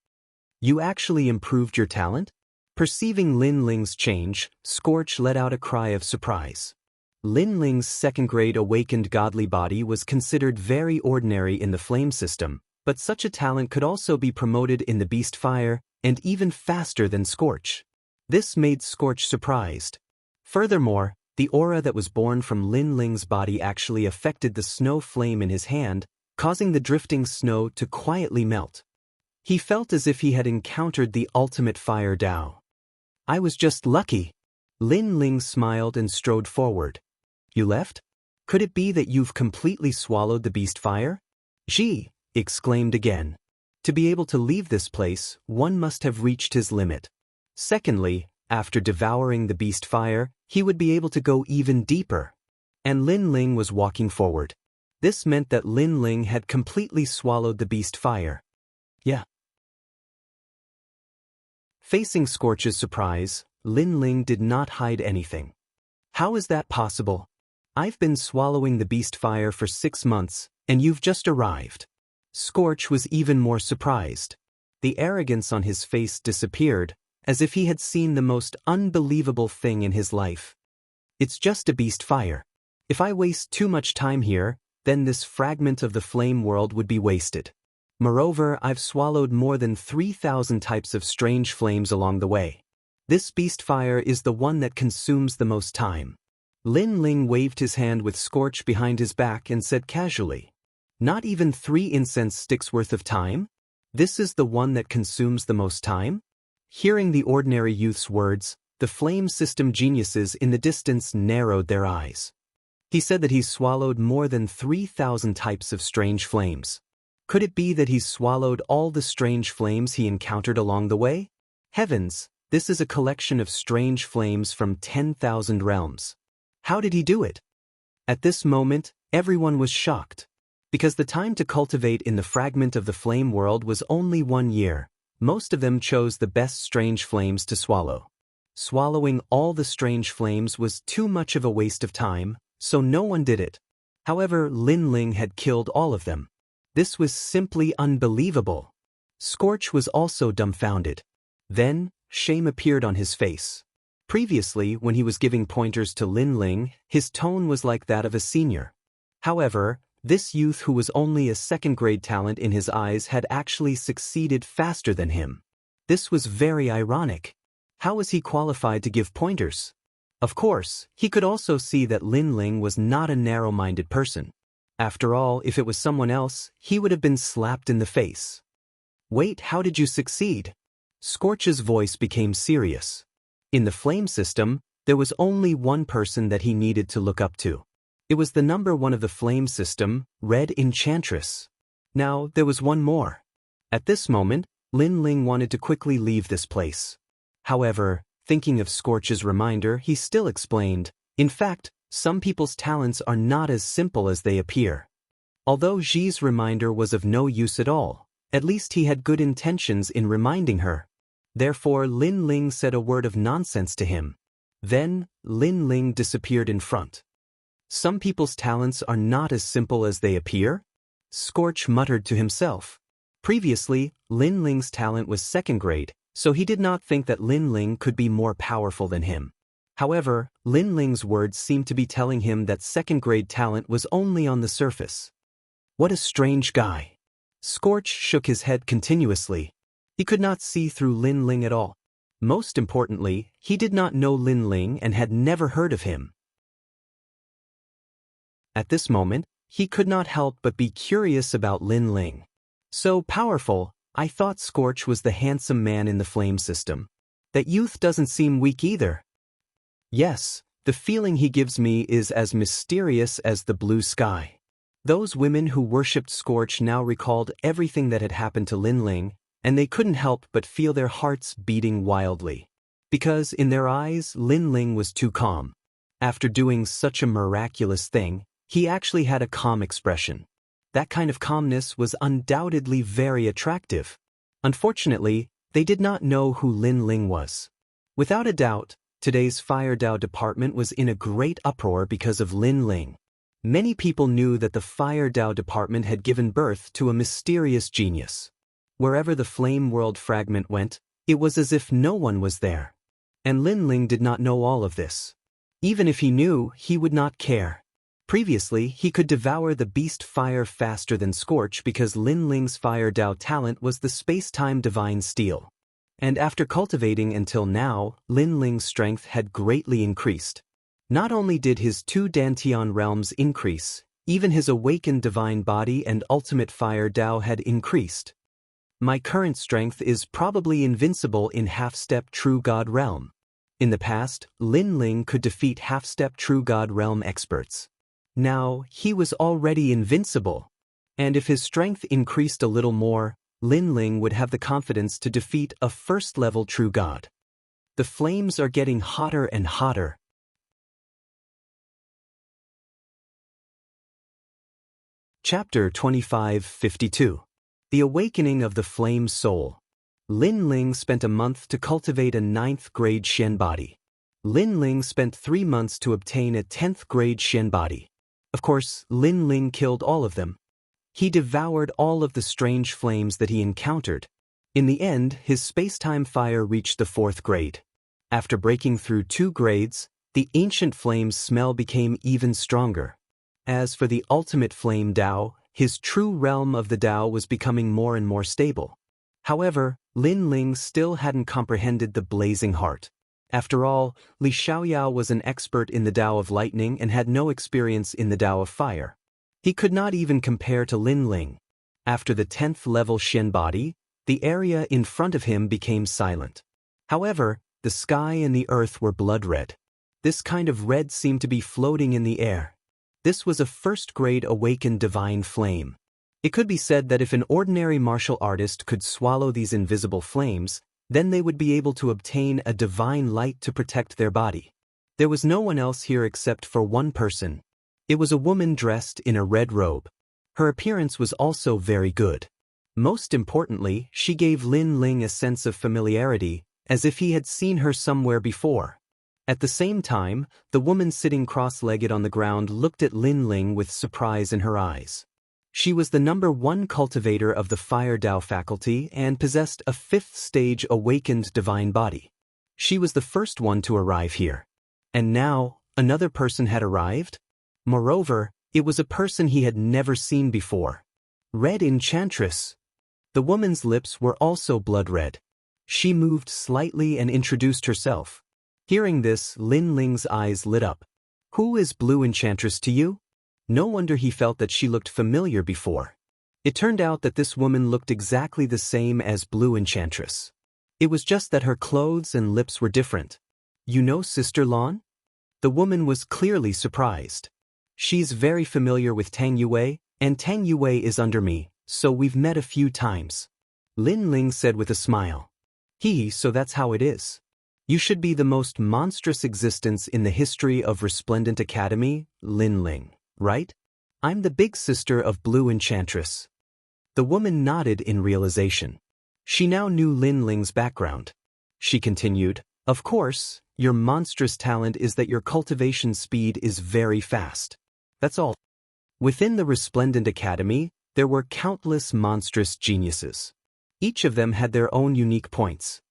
Speaker 1: You actually improved your talent? Perceiving Lin Ling's change, Scorch let out a cry of surprise. Lin Ling's second-grade awakened godly body was considered very ordinary in the flame system, but such a talent could also be promoted in the beast fire, and even faster than Scorch. This made Scorch surprised. Furthermore, the aura that was born from Lin Ling's body actually affected the snow flame in his hand, causing the drifting snow to quietly melt. He felt as if he had encountered the ultimate fire Tao. I was just lucky. Lin Ling smiled and strode forward. You left? Could it be that you've completely swallowed the beast fire? Ji exclaimed again. To be able to leave this place, one must have reached his limit. Secondly, after devouring the beast fire, he would be able to go even deeper. And Lin Ling was walking forward. This meant that Lin Ling had completely swallowed the beast fire. Yeah. Facing Scorch's surprise, Lin Ling did not hide anything. How is that possible? I've been swallowing the beast fire for 6 months, and you've just arrived. Scorch was even more surprised. The arrogance on his face disappeared, as if he had seen the most unbelievable thing in his life. It's just a beast fire. If I waste too much time here, then this fragment of the flame world would be wasted. Moreover, I've swallowed more than 3,000 types of strange flames along the way. This beast fire is the one that consumes the most time. Lin Ling waved his hand with Scorch behind his back and said casually, Not even 3 incense sticks worth of time? This is the one that consumes the most time? Hearing the ordinary youth's words, the flame system geniuses in the distance narrowed their eyes. He said that he's swallowed more than 3,000 types of strange flames. Could it be that he's swallowed all the strange flames he encountered along the way? Heavens, this is a collection of strange flames from 10,000 realms. How did he do it? At this moment, everyone was shocked. Because the time to cultivate in the fragment of the flame world was only 1 year, most of them chose the best strange flames to swallow. Swallowing all the strange flames was too much of a waste of time, so no one did it. However, Lin Ling had killed all of them. This was simply unbelievable. Scorch was also dumbfounded. Then, shame appeared on his face. Previously, when he was giving pointers to Lin Ling, his tone was like that of a senior. However, this youth who was only a second-grade talent in his eyes had actually succeeded faster than him. This was very ironic. How was he qualified to give pointers? Of course, he could also see that Lin Ling was not a narrow-minded person. After all, if it was someone else, he would have been slapped in the face. Wait, how did you succeed? Scorch's voice became serious. In the flame system, there was only one person that he needed to look up to. It was the number 1 of the flame system, Red Enchantress. Now, there was one more. At this moment, Lin Ling wanted to quickly leave this place. However, thinking of Scorch's reminder, he still explained, in fact, some people's talents are not as simple as they appear. Although Ji's reminder was of no use at all, at least he had good intentions in reminding her. Therefore, Lin Ling said a word of nonsense to him. Then, Lin Ling disappeared in front. Some people's talents are not as simple as they appear? Scorch muttered to himself. Previously, Lin Ling's talent was second grade, so he did not think that Lin Ling could be more powerful than him. However, Lin Ling's words seemed to be telling him that second-grade talent was only on the surface. What a strange guy. Scorch shook his head continuously. He could not see through Lin Ling at all. Most importantly, he did not know Lin Ling and had never heard of him. At this moment, he could not help but be curious about Lin Ling. So powerful, I thought Scorch was the handsome man in the flame system. That youth doesn't seem weak either. Yes, the feeling he gives me is as mysterious as the blue sky. Those women who worshipped Scorch now recalled everything that had happened to Lin Ling, and they couldn't help but feel their hearts beating wildly. Because in their eyes, Lin Ling was too calm. After doing such a miraculous thing, he actually had a calm expression. That kind of calmness was undoubtedly very attractive. Unfortunately, they did not know who Lin Ling was. Without a doubt, today's Fire Dao department was in a great uproar because of Lin Ling. Many people knew that the Fire Dao department had given birth to a mysterious genius. Wherever the Flame World fragment went, it was as if no one was there. And Lin Ling did not know all of this. Even if he knew, he would not care. Previously, he could devour the beast fire faster than Scorch because Lin Ling's Fire Dao talent was the space-time divine steel. And after cultivating until now, Lin Ling's strength had greatly increased. Not only did his 2 Dantian realms increase, even his awakened divine body and ultimate Fire Dao had increased. My current strength is probably invincible in half-step True God realm. In the past, Lin Ling could defeat half-step True God realm experts. Now, he was already invincible. And if his strength increased a little more, Lin Ling would have the confidence to defeat a first-level True God. The flames are getting hotter and hotter. Chapter 25:52. The Awakening of the Flame Soul. Lin Ling spent a month to cultivate a 9th grade Shen body. Lin Ling spent 3 months to obtain a 10th grade Shen body. Of course, Lin Ling killed all of them. He devoured all of the strange flames that he encountered. In the end, his space-time fire reached the 4th grade. After breaking through 2 grades, the ancient flame's smell became even stronger. As for the ultimate flame Dao, his true realm of the Dao was becoming more and more stable. However, Lin Ling still hadn't comprehended the blazing heart. After all, Li Xiaoyao was an expert in the Dao of lightning and had no experience in the Dao of fire. He could not even compare to Lin Ling. After the 10th level Shen body, the area in front of him became silent. However, the sky and the earth were blood red. This kind of red seemed to be floating in the air. This was a first-grade awakened divine flame. It could be said that if an ordinary martial artist could swallow these invisible flames, then they would be able to obtain a divine light to protect their body. There was no one else here except for one person. It was a woman dressed in a red robe. Her appearance was also very good. Most importantly, she gave Lin Ling a sense of familiarity, as if he had seen her somewhere before. At the same time, the woman sitting cross-legged on the ground looked at Lin Ling with surprise in her eyes. She was the number 1 cultivator of the Fire Dao faculty and possessed a 5th stage awakened divine body. She was the first one to arrive here. And now, another person had arrived? Moreover, it was a person he had never seen before. Red Enchantress. The woman's lips were also blood red. She moved slightly and introduced herself. Hearing this, Lin Ling's eyes lit up. Who is Blue Enchantress to you? No wonder he felt that she looked familiar before. It turned out that this woman looked exactly the same as Blue Enchantress. It was just that her clothes and lips were different. You know Sister Lan? The woman was clearly surprised. She's very familiar with Tang Yue, and Tang Yue is under me, so we've met a few times. Lin Ling said with a smile. So that's how it is. You should be the most monstrous existence in the history of Resplendent Academy, Lin Ling, right? I'm the big sister of Blue Enchantress. The woman nodded in realization. She now knew Lin Ling's background. She continued, of course, your monstrous talent is that your cultivation speed is very fast. That's all. Within the Resplendent Academy, there were countless monstrous geniuses. Each of them had their own unique points.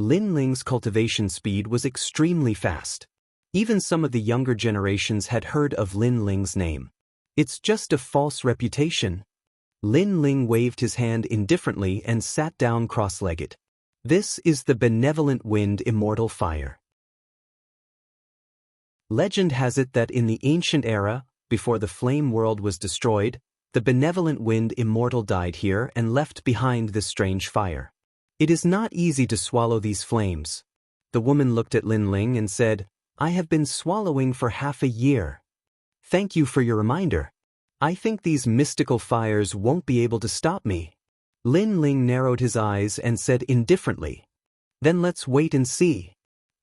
Speaker 1: Lin Ling's cultivation speed was extremely fast. Even some of the younger generations had heard of Lin Ling's name. It's just a false reputation. Lin Ling waved his hand indifferently and sat down cross-legged. This is the benevolent wind immortal fire. Legend has it that in the ancient era, before the flame world was destroyed, the benevolent wind immortal died here and left behind this strange fire. It is not easy to swallow these flames. The woman looked at Lin Ling and said, I have been swallowing for half a year. Thank you for your reminder. I think these mystical fires won't be able to stop me. Lin Ling narrowed his eyes and said indifferently, Then let's wait and see.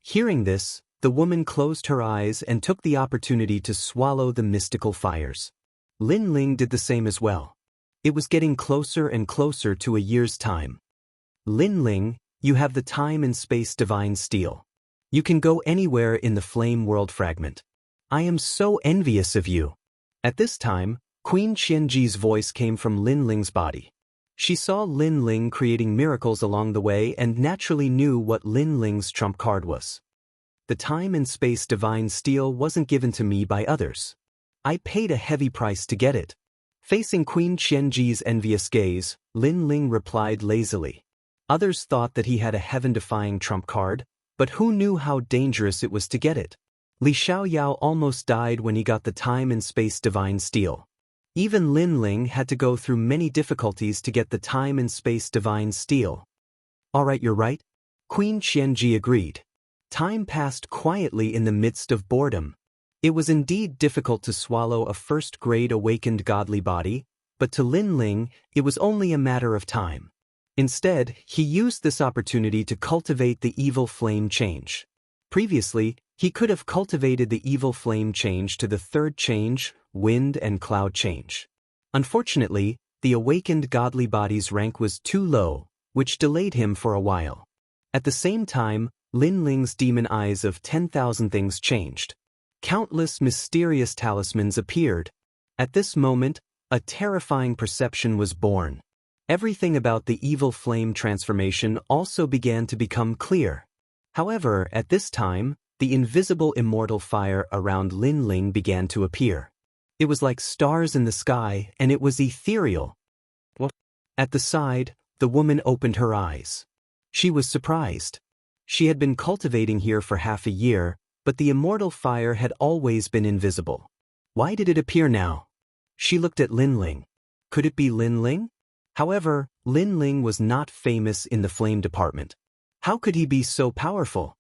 Speaker 1: Hearing this, the woman closed her eyes and took the opportunity to swallow the mystical fires. Lin Ling did the same as well. It was getting closer and closer to a year's time. Lin Ling, you have the time and space divine steel. You can go anywhere in the flame world fragment. I am so envious of you. At this time, Queen Qianji's voice came from Lin Ling's body. She saw Lin Ling creating miracles along the way and naturally knew what Lin Ling's trump card was. The time and space divine steel wasn't given to me by others. I paid a heavy price to get it. Facing Queen Qianji's envious gaze, Lin Ling replied lazily. Others thought that he had a heaven-defying trump card, but who knew how dangerous it was to get it? Li Xiaoyao almost died when he got the time and space divine steel. Even Lin Ling had to go through many difficulties to get the time and space divine steel. Alright, you're right. Queen Qianji agreed. Time passed quietly in the midst of boredom. It was indeed difficult to swallow a first-grade awakened godly body, but to Lin Ling, it was only a matter of time. Instead, he used this opportunity to cultivate the evil flame change. Previously, he could have cultivated the evil flame change to the third change, wind and cloud change. Unfortunately, the awakened godly body's rank was too low, which delayed him for a while. At the same time, Lin Ling's demon eyes of 10,000 things changed. Countless mysterious talismans appeared. At this moment, a terrifying perception was born. Everything about the evil flame transformation also began to become clear. However, at this time, the invisible immortal fire around Lin Ling began to appear. It was like stars in the sky, and it was ethereal. At the side, the woman opened her eyes. She was surprised. She had been cultivating here for half a year, but the immortal fire had always been invisible. Why did it appear now? She looked at Lin Ling. Could it be Lin Ling? However, Lin Ling was not famous in the flame department. How could he be so powerful?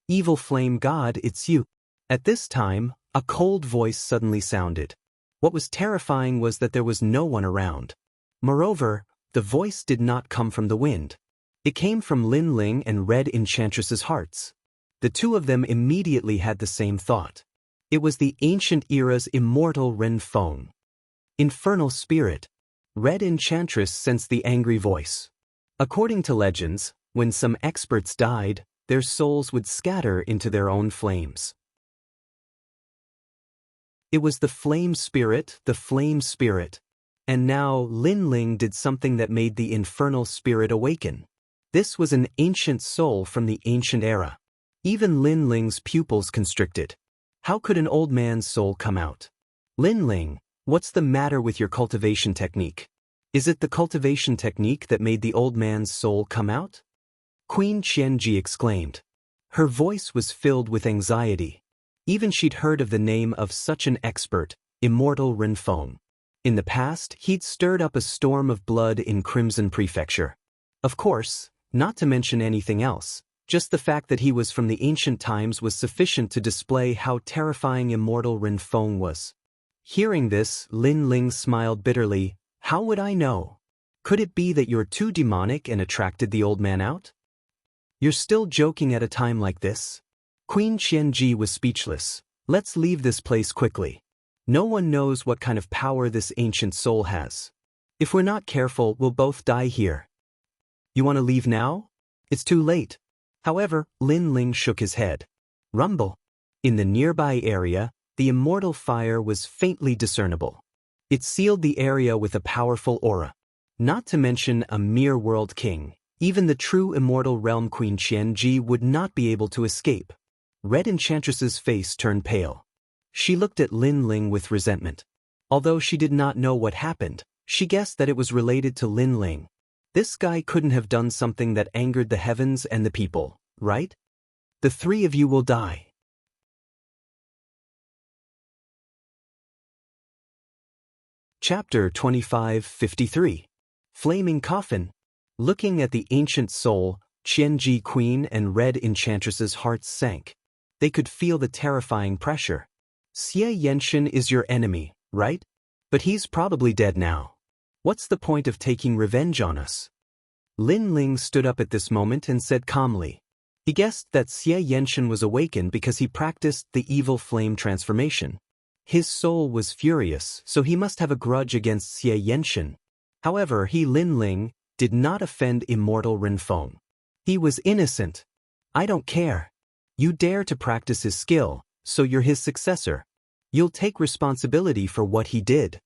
Speaker 1: Evil flame god, it's you. At this time, a cold voice suddenly sounded. What was terrifying was that there was no one around. Moreover, the voice did not come from the wind. It came from Lin Ling and Red Enchantress's hearts. The two of them immediately had the same thought. It was the ancient era's immortal Ren Feng. Infernal spirit. Red Enchantress sensed the angry voice. According to legends, when some experts died, their souls would scatter into their own flames. It was the flame spirit. And now Lin Ling did something that made the infernal spirit awaken. This was an ancient soul from the ancient era. Even Lin Ling's pupils constricted. How could an old man's soul come out? Lin Ling, what's the matter with your cultivation technique? Is it the cultivation technique that made the old man's soul come out? Queen Qianji exclaimed. Her voice was filled with anxiety. Even she'd heard of the name of such an expert, immortal Ren Feng. In the past, he'd stirred up a storm of blood in Crimson Prefecture. Of course, not to mention anything else, just the fact that he was from the ancient times was sufficient to display how terrifying immortal Ren Feng was. Hearing this, Lin Ling smiled bitterly. How would I know? Could it be that you're too demonic and attracted the old man out? You're still joking at a time like this? Queen Qianji was speechless. Let's leave this place quickly. No one knows what kind of power this ancient soul has. If we're not careful, we'll both die here. You want to leave now? It's too late. However, Lin Ling shook his head. Rumble. In the nearby area, the immortal fire was faintly discernible. It sealed the area with a powerful aura. Not to mention a mere world king. Even the true immortal realm Queen Qianji would not be able to escape. Red Enchantress's face turned pale. She looked at Lin Ling with resentment. Although she did not know what happened, she guessed that it was related to Lin Ling. This guy couldn't have done something that angered the heavens and the people, right? The three of you will die. Chapter 2553. Flaming Coffin. Looking at the ancient soul, Qianji Queen and Red Enchantress's hearts sank. They could feel the terrifying pressure. Xie Yenshin is your enemy, right? But he's probably dead now. What's the point of taking revenge on us? Lin Ling stood up at this moment and said calmly. He guessed that Xie Yenshin was awakened because he practiced the evil flame transformation. His soul was furious, so he must have a grudge against Xie Yenshin. However, he, Lin Ling, did not offend immortal Ren Feng. He was innocent. I don't care. You dare to practice his skill, so you're his successor. You'll take responsibility for what he did.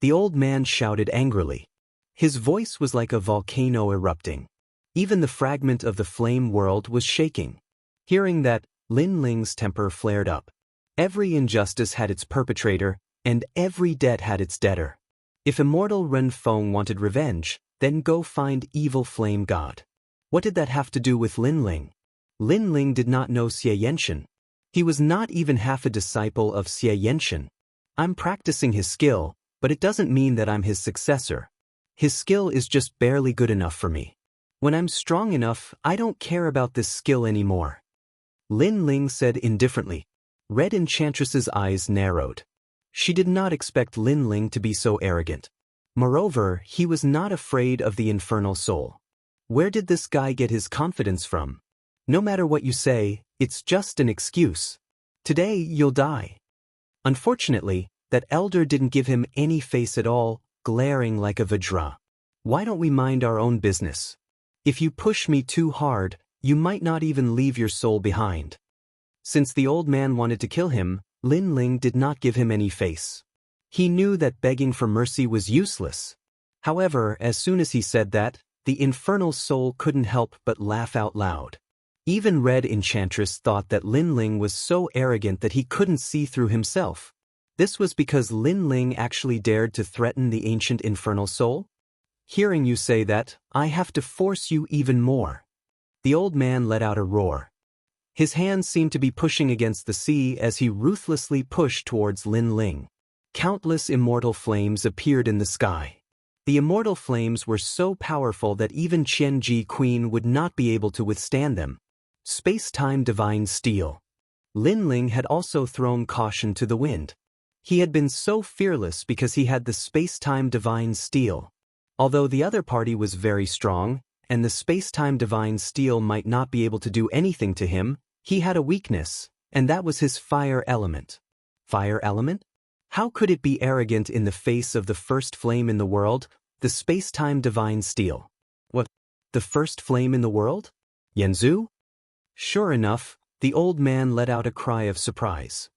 Speaker 1: The old man shouted angrily. His voice was like a volcano erupting. Even the fragment of the flame world was shaking. Hearing that, Lin Ling's temper flared up. Every injustice had its perpetrator, and every debt had its debtor. If immortal Ren Feng wanted revenge, then go find evil flame god. What did that have to do with Lin Ling? Lin Ling did not know Xie Yenshin. He was not even half a disciple of Xie Yenshin. I'm practicing his skill, but it doesn't mean that I'm his successor. His skill is just barely good enough for me. When I'm strong enough, I don't care about this skill anymore." Lin Ling said indifferently. Red Enchantress's eyes narrowed. She did not expect Lin Ling to be so arrogant. Moreover, he was not afraid of the infernal soul. Where did this guy get his confidence from? No matter what you say, it's just an excuse. Today, you'll die. Unfortunately, that elder didn't give him any face at all, glaring like a Vajra. Why don't we mind our own business? If you push me too hard, you might not even leave your soul behind. Since the old man wanted to kill him, Lin Ling did not give him any face. He knew that begging for mercy was useless. However, as soon as he said that, the infernal soul couldn't help but laugh out loud. Even Red Enchantress thought that Lin Ling was so arrogant that he couldn't see through himself. This was because Lin Ling actually dared to threaten the ancient infernal soul? Hearing you say that, I have to force you even more. The old man let out a roar. His hands seemed to be pushing against the sea as he ruthlessly pushed towards Lin Ling. Countless immortal flames appeared in the sky. The immortal flames were so powerful that even Qianji Queen would not be able to withstand them. Space-time divine steel. Lin Ling had also thrown caution to the wind. He had been so fearless because he had the space-time divine steel. Although the other party was very strong, and the space-time divine steel might not be able to do anything to him, he had a weakness, and that was his fire element. Fire element? How could it be arrogant in the face of the first flame in the world, the space-time divine steel? What? The first flame in the world? Yanzu? Sure enough, the old man let out a cry of surprise.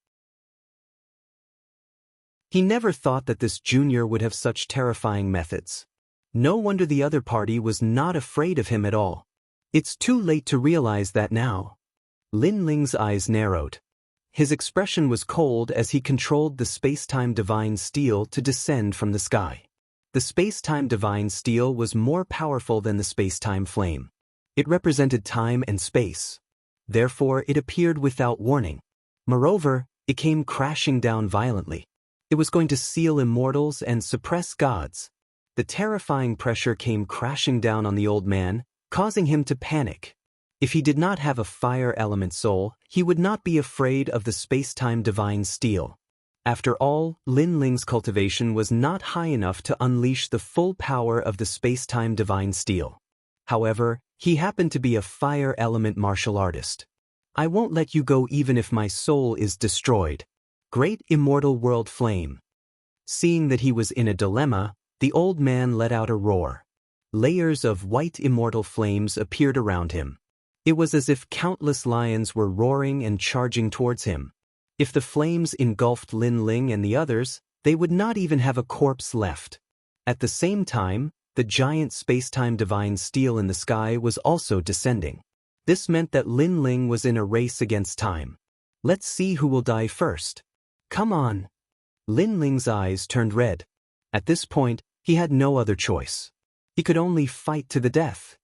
Speaker 1: He never thought that this junior would have such terrifying methods. No wonder the other party was not afraid of him at all. It's too late to realize that now. Lin Ling's eyes narrowed. His expression was cold as he controlled the space-time divine steel to descend from the sky. The space-time divine steel was more powerful than the space-time flame. It represented time and space. Therefore, it appeared without warning. Moreover, it came crashing down violently. It was going to seal immortals and suppress gods. The terrifying pressure came crashing down on the old man, causing him to panic. If he did not have a fire element soul, he would not be afraid of the space-time divine steel. After all, Lin Ling's cultivation was not high enough to unleash the full power of the space-time divine steel. However, he happened to be a fire element martial artist. I won't let you go even if my soul is destroyed. Great immortal world flame. Seeing that he was in a dilemma, the old man let out a roar. Layers of white immortal flames appeared around him. It was as if countless lions were roaring and charging towards him. If the flames engulfed Lin Ling and the others, they would not even have a corpse left. At the same time, the giant space-time divine steel in the sky was also descending. This meant that Lin Ling was in a race against time. Let's see who will die first. Come on. Lin Ling's eyes turned red. At this point, he had no other choice. He could only fight to the death.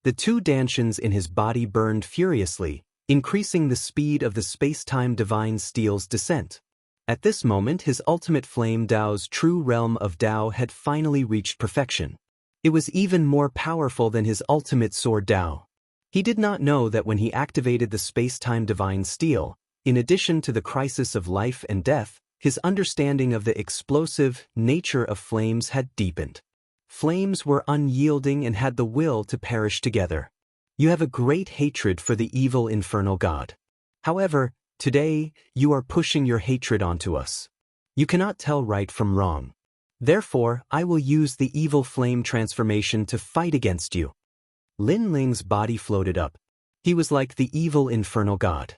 Speaker 1: The two dantians in his body burned furiously, increasing the speed of the space-time divine steel's descent. At this moment, his ultimate flame Dao's true realm of Dao had finally reached perfection. It was even more powerful than his ultimate sword Dao. He did not know that when he activated the space-time divine steel, in addition to the crisis of life and death, his understanding of the explosive nature of flames had deepened. Flames were unyielding and had the will to perish together. You have a great hatred for the evil infernal god. However, today, you are pushing your hatred onto us. You cannot tell right from wrong. Therefore, I will use the evil flame transformation to fight against you. Lin Ling's body floated up. He was like the evil infernal god.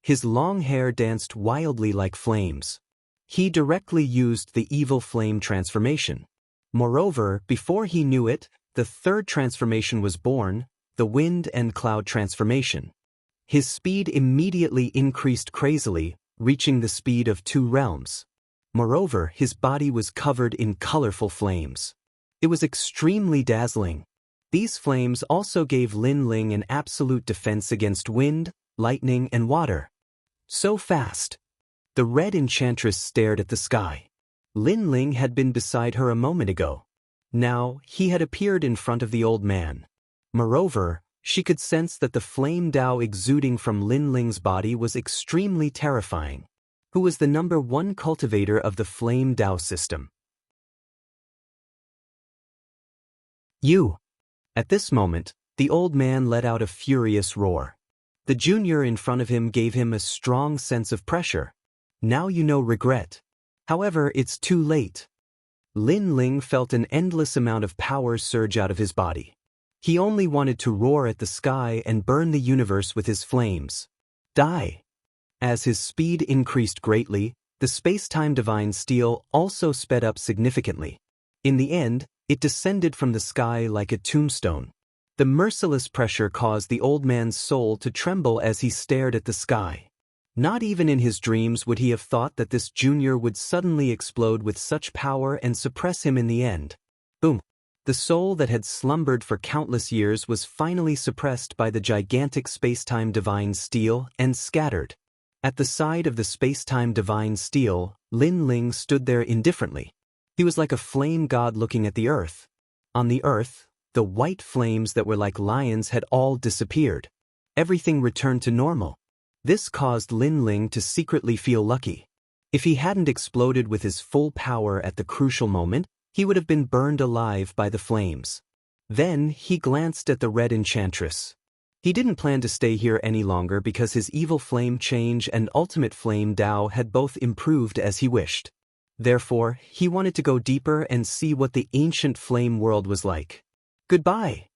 Speaker 1: His long hair danced wildly like flames. He directly used the evil flame transformation. Moreover, before he knew it, the third transformation was born, the wind and cloud transformation. His speed immediately increased crazily, reaching the speed of 2 realms. Moreover, his body was covered in colorful flames. It was extremely dazzling. These flames also gave Lin Ling an absolute defense against wind, lightning, and water. So fast. The Red Enchantress stared at the sky. Lin Ling had been beside her a moment ago. Now, he had appeared in front of the old man. Moreover, she could sense that the flame Tao exuding from Lin Ling's body was extremely terrifying. Who was the #1 cultivator of the flame Tao system? You. At this moment, the old man let out a furious roar. The junior in front of him gave him a strong sense of pressure. Now you know regret. However, it's too late. Lin Ling felt an endless amount of power surge out of his body. He only wanted to roar at the sky and burn the universe with his flames. Die. As his speed increased greatly, the space-time divine steel also sped up significantly. In the end, it descended from the sky like a tombstone. The merciless pressure caused the old man's soul to tremble as he stared at the sky. Not even in his dreams would he have thought that this junior would suddenly explode with such power and suppress him in the end. Boom. The soul that had slumbered for countless years was finally suppressed by the gigantic space-time divine steel and scattered. At the side of the space-time divine steel, Lin Ling stood there indifferently. He was like a flame god looking at the earth. On the earth, the white flames that were like lions had all disappeared. Everything returned to normal. This caused Lin Ling to secretly feel lucky. If he hadn't exploded with his full power at the crucial moment, he would have been burned alive by the flames. Then he glanced at the red enchantress. He didn't plan to stay here any longer because his evil flame change and ultimate flame Tao had both improved as he wished. Therefore, he wanted to go deeper and see what the ancient flame world was like. Goodbye.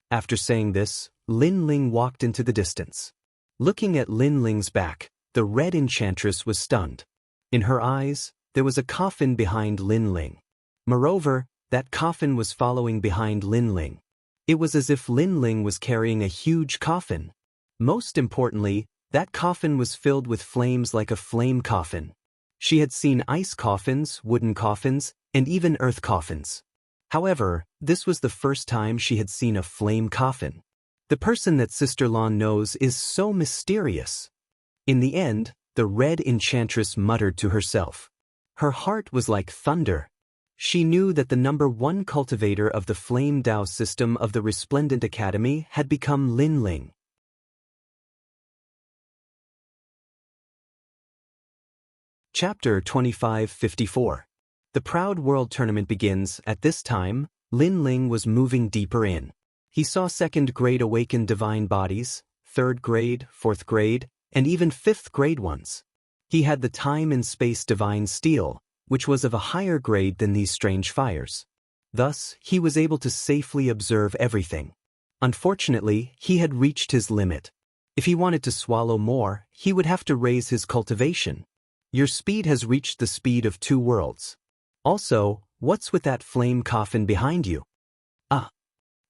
Speaker 1: After saying this, Lin Ling walked into the distance. Looking at Lin Ling's back, the red enchantress was stunned. In her eyes, there was a coffin behind Lin Ling. Moreover, that coffin was following behind Lin Ling. It was as if Lin Ling was carrying a huge coffin. Most importantly, that coffin was filled with flames like a flame coffin. She had seen ice coffins, wooden coffins, and even earth coffins. However, this was the first time she had seen a flame coffin. The person that Sister Lan knows is so mysterious. In the end, the red enchantress muttered to herself. Her heart was like thunder. She knew that the #1 cultivator of the Flame Tao system of the Resplendent Academy had become Lin Ling. Chapter 2554. The Proud World Tournament begins. At this time, Lin Ling was moving deeper in. He saw 2nd grade awakened divine bodies, 3rd grade, 4th grade, and even 5th grade ones. He had the time and space divine steel, which was of a higher grade than these strange fires. Thus, he was able to safely observe everything. Unfortunately, he had reached his limit. If he wanted to swallow more, he would have to raise his cultivation. Your speed has reached the speed of 2 worlds. Also, what's with that flame coffin behind you? Ah!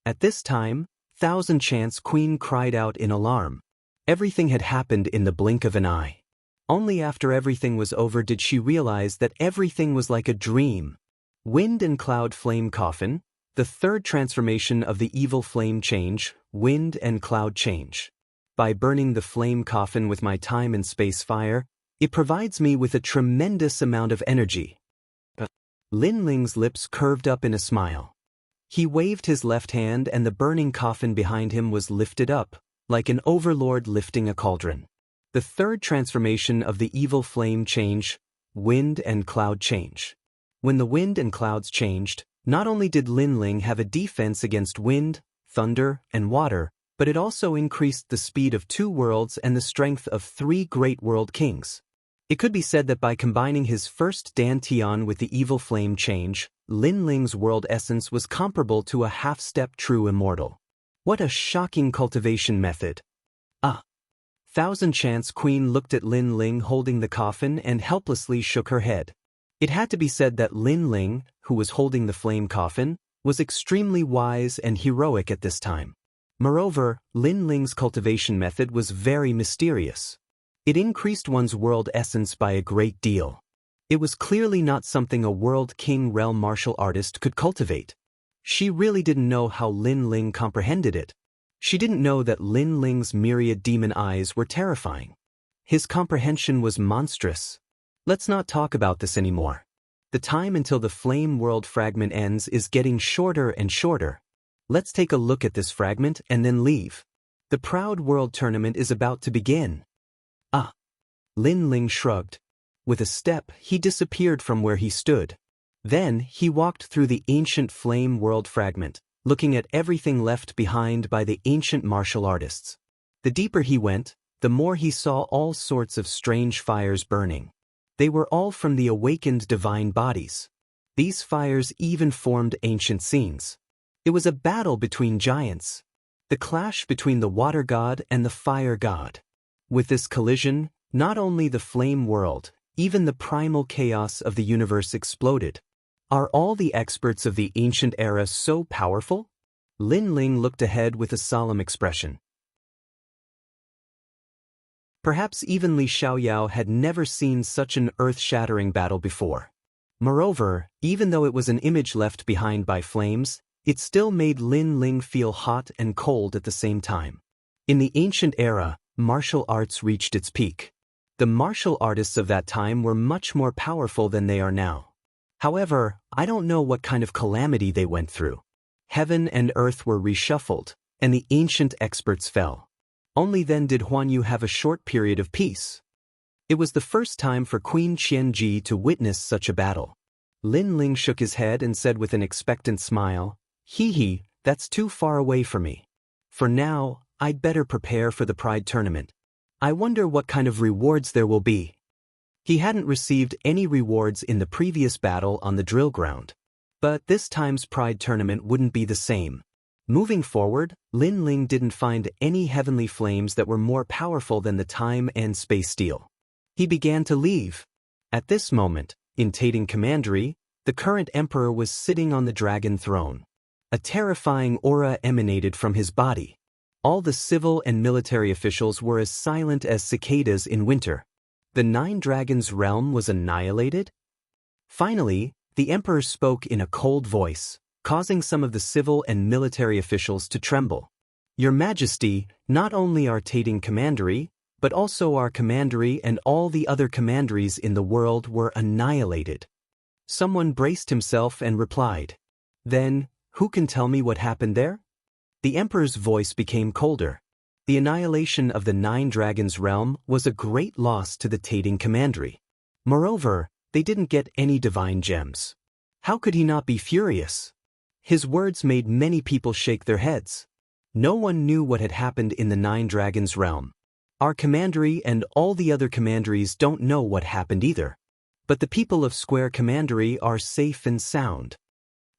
Speaker 1: At this time, Thousand Chance Queen cried out in alarm. Everything had happened in the blink of an eye. Only after everything was over did she realize that everything was like a dream. Wind and Cloud Flame Coffin, the 3rd transformation of the evil flame change, Wind and Cloud Change. By burning the flame coffin with my time and space fire, it provides me with a tremendous amount of energy. Lin Ling's lips curved up in a smile. He waved his left hand and the burning coffin behind him was lifted up, like an overlord lifting a cauldron. The 3rd transformation of the evil flame change, Wind and Cloud Change. When the wind and clouds changed, not only did Lin Ling have a defense against wind, thunder, and water, but it also increased the speed of 2 worlds and the strength of 3 great world kings. It could be said that by combining his first Dantian with the evil flame change, Lin Ling's world essence was comparable to a half-step true immortal. What a shocking cultivation method! Ah! Thousand Chance Queen looked at Lin Ling holding the coffin and helplessly shook her head. It had to be said that Lin Ling, who was holding the flame coffin, was extremely wise and heroic at this time. Moreover, Lin Ling's cultivation method was very mysterious. It increased one's world essence by a great deal. It was clearly not something a world king realm martial artist could cultivate. She really didn't know how Lin Ling comprehended it. She didn't know that Lin Ling's myriad demon eyes were terrifying. His comprehension was monstrous. Let's not talk about this anymore. The time until the flame world fragment ends is getting shorter and shorter. Let's take a look at this fragment and then leave. The Proud World Tournament is about to begin. Ah. Lin Ling shrugged. With a step, he disappeared from where he stood. Then, he walked through the ancient flame world fragment, looking at everything left behind by the ancient martial artists. The deeper he went, the more he saw all sorts of strange fires burning. They were all from the awakened divine bodies. These fires even formed ancient scenes. It was a battle between giants. The clash between the water god and the fire god. With this collision, not only the flame world, even the primal chaos of the universe exploded. Are all the experts of the ancient era so powerful? Lin Ling looked ahead with a solemn expression. Perhaps even Li Xiaoyao had never seen such an earth-shattering battle before. Moreover, even though it was an image left behind by flames, it still made Lin Ling feel hot and cold at the same time. In the ancient era, martial arts reached its peak. The martial artists of that time were much more powerful than they are now. However, I don't know what kind of calamity they went through. Heaven and earth were reshuffled, and the ancient experts fell. Only then did Huanyu have a short period of peace. It was the first time for Queen Qianji to witness such a battle. Lin Ling shook his head and said with an expectant smile, "Hee, that's too far away for me. For now, I'd better prepare for the Pride Tournament. I wonder what kind of rewards there will be." He hadn't received any rewards in the previous battle on the drill ground. But this time's Pride Tournament wouldn't be the same. Moving forward, Lin Ling didn't find any heavenly flames that were more powerful than the time and space steel. He began to leave. At this moment, in Tating Commandery, the current emperor was sitting on the dragon throne. A terrifying aura emanated from his body. All the civil and military officials were as silent as cicadas in winter. The Nine Dragons' realm was annihilated? Finally, the emperor spoke in a cold voice, causing some of the civil and military officials to tremble. "Your Majesty, not only our Tating Commandery, but also our commandery and all the other commanderies in the world were annihilated." Someone braced himself and replied, "Then, who can tell me what happened there?" The emperor's voice became colder. The annihilation of the Nine Dragons' realm was a great loss to the Tating Commandery. Moreover, they didn't get any divine gems. How could he not be furious? His words made many people shake their heads. No one knew what had happened in the Nine Dragons' realm. Our commandery and all the other commanderies don't know what happened either. But the people of Square Commandery are safe and sound.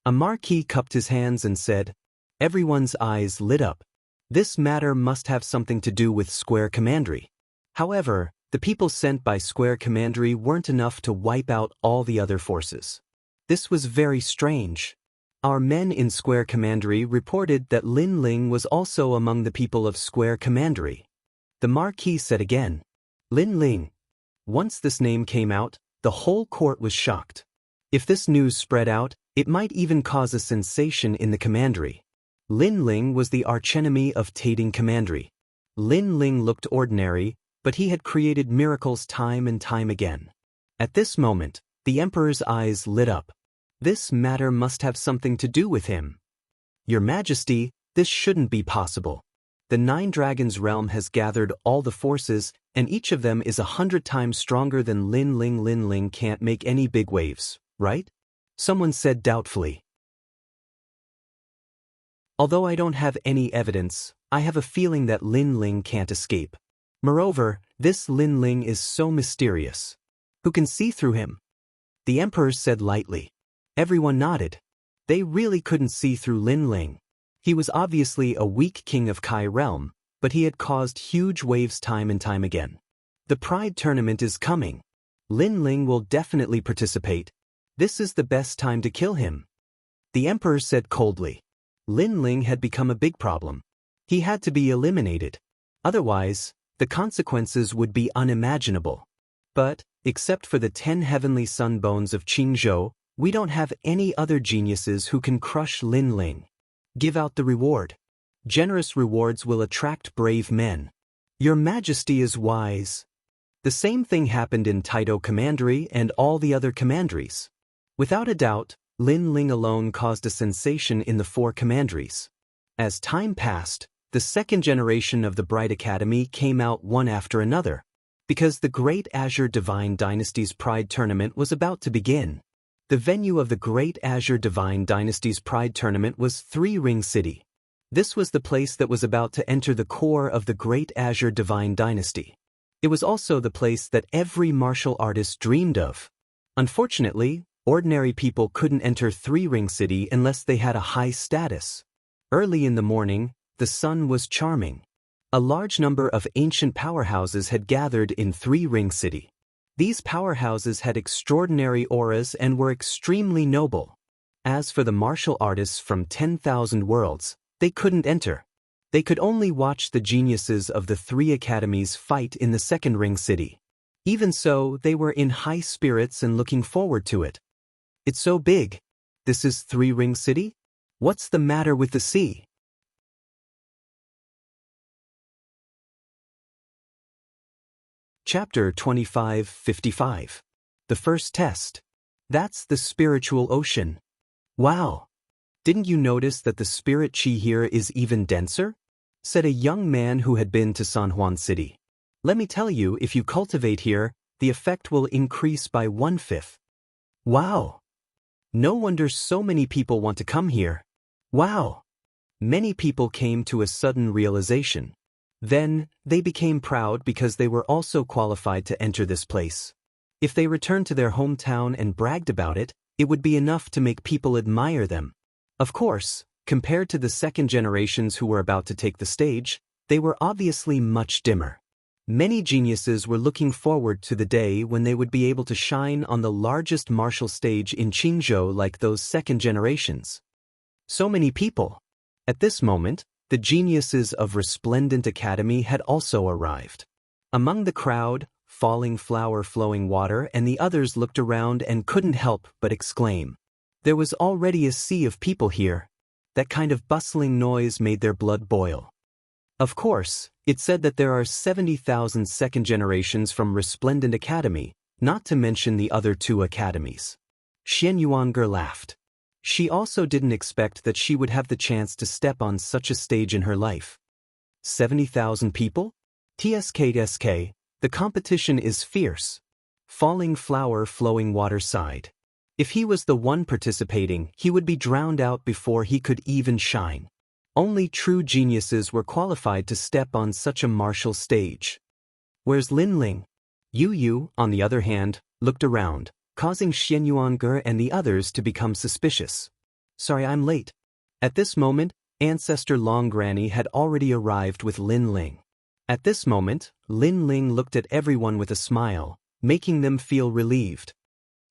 Speaker 1: A marquis cupped his hands and said. Everyone's eyes lit up. This matter must have something to do with Square Commandery. However, the people sent by Square Commandery weren't enough to wipe out all the other forces. This was very strange. Our men in Square Commandery reported that Lin Ling was also among the people of Square Commandery. The Marquis said again, Lin Ling. Once this name came out, the whole court was shocked. If this news spread out, it might even cause a sensation in the commandery. Lin Ling was the archenemy of Tating Commandery. Lin Ling looked ordinary, but he had created miracles time and time again. At this moment, the Emperor's eyes lit up. This matter must have something to do with him. Your Majesty, this shouldn't be possible. The Nine Dragons' realm has gathered all the forces, and each of them is 100 times stronger than Lin Ling. Lin Ling can't make any big waves, right? Someone said doubtfully. Although I don't have any evidence, I have a feeling that Lin Ling can't escape. Moreover, this Lin Ling is so mysterious. Who can see through him? The Emperor said lightly. Everyone nodded. They really couldn't see through Lin Ling. He was obviously a weak king of Kai realm, but he had caused huge waves time and time again. The Pride Tournament is coming. Lin Ling will definitely participate. This is the best time to kill him. The Emperor said coldly. Lin Ling had become a big problem. He had to be eliminated. Otherwise, the consequences would be unimaginable. But, except for the 10 heavenly sun bones of Qingzhou, we don't have any other geniuses who can crush Lin Ling. Give out the reward. Generous rewards will attract brave men. Your Majesty is wise. The same thing happened in Taito Commandery and all the other commanderies. Without a doubt, Lin Ling alone caused a sensation in the four commanderies. As time passed, the second generation of the Bright Academy came out one after another, because the Great Azure Divine Dynasty's Pride Tournament was about to begin. The venue of the Great Azure Divine Dynasty's Pride Tournament was Three Ring City. This was the place that was about to enter the core of the Great Azure Divine Dynasty. It was also the place that every martial artist dreamed of. Unfortunately, ordinary people couldn't enter Three Ring City unless they had a high status. Early in the morning, the sun was charming. A large number of ancient powerhouses had gathered in Three Ring City. These powerhouses had extraordinary auras and were extremely noble. As for the martial artists from 10,000 worlds, they couldn't enter. They could only watch the geniuses of the three academies fight in the Second Ring City. Even so, they were in high spirits and looking forward to it. It's so big. This is Three Ring City? What's the matter with the sea? Chapter 2555. The First Test. That's the spiritual ocean. Wow! Didn't you notice that the spirit chi here is even denser? Said a young man who had been to San Juan City. Let me tell you, if you cultivate here, the effect will increase by 1/5. Wow! No wonder so many people want to come here. Wow! Many people came to a sudden realization. Then, they became proud because they were also qualified to enter this place. If they returned to their hometown and bragged about it, it would be enough to make people admire them. Of course, compared to the second generations who were about to take the stage, they were obviously much dimmer. Many geniuses were looking forward to the day when they would be able to shine on the largest martial stage in Qingzhou like those second generations. So many people. At this moment, the geniuses of Resplendent Academy had also arrived. Among the crowd, Falling Flower Flowing Water and the others looked around and couldn't help but exclaim. There was already a sea of people here. That kind of bustling noise made their blood boil. Of course, it said that there are 70,000 second generations from Resplendent Academy, not to mention the other two academies. Xian Yuange laughed. She also didn't expect that she would have the chance to step on such a stage in her life. 70,000 people? TSK, the competition is fierce. Falling Flower Flowing Water sighed. If he was the one participating, he would be drowned out before he could even shine. Only true geniuses were qualified to step on such a martial stage. Where's Lin Ling? Yu, on the other hand, looked around, causing Xian Yuange and the others to become suspicious. Sorry, I'm late. At this moment, Ancestor Long Granny had already arrived with Lin Ling. At this moment, Lin Ling looked at everyone with a smile, making them feel relieved.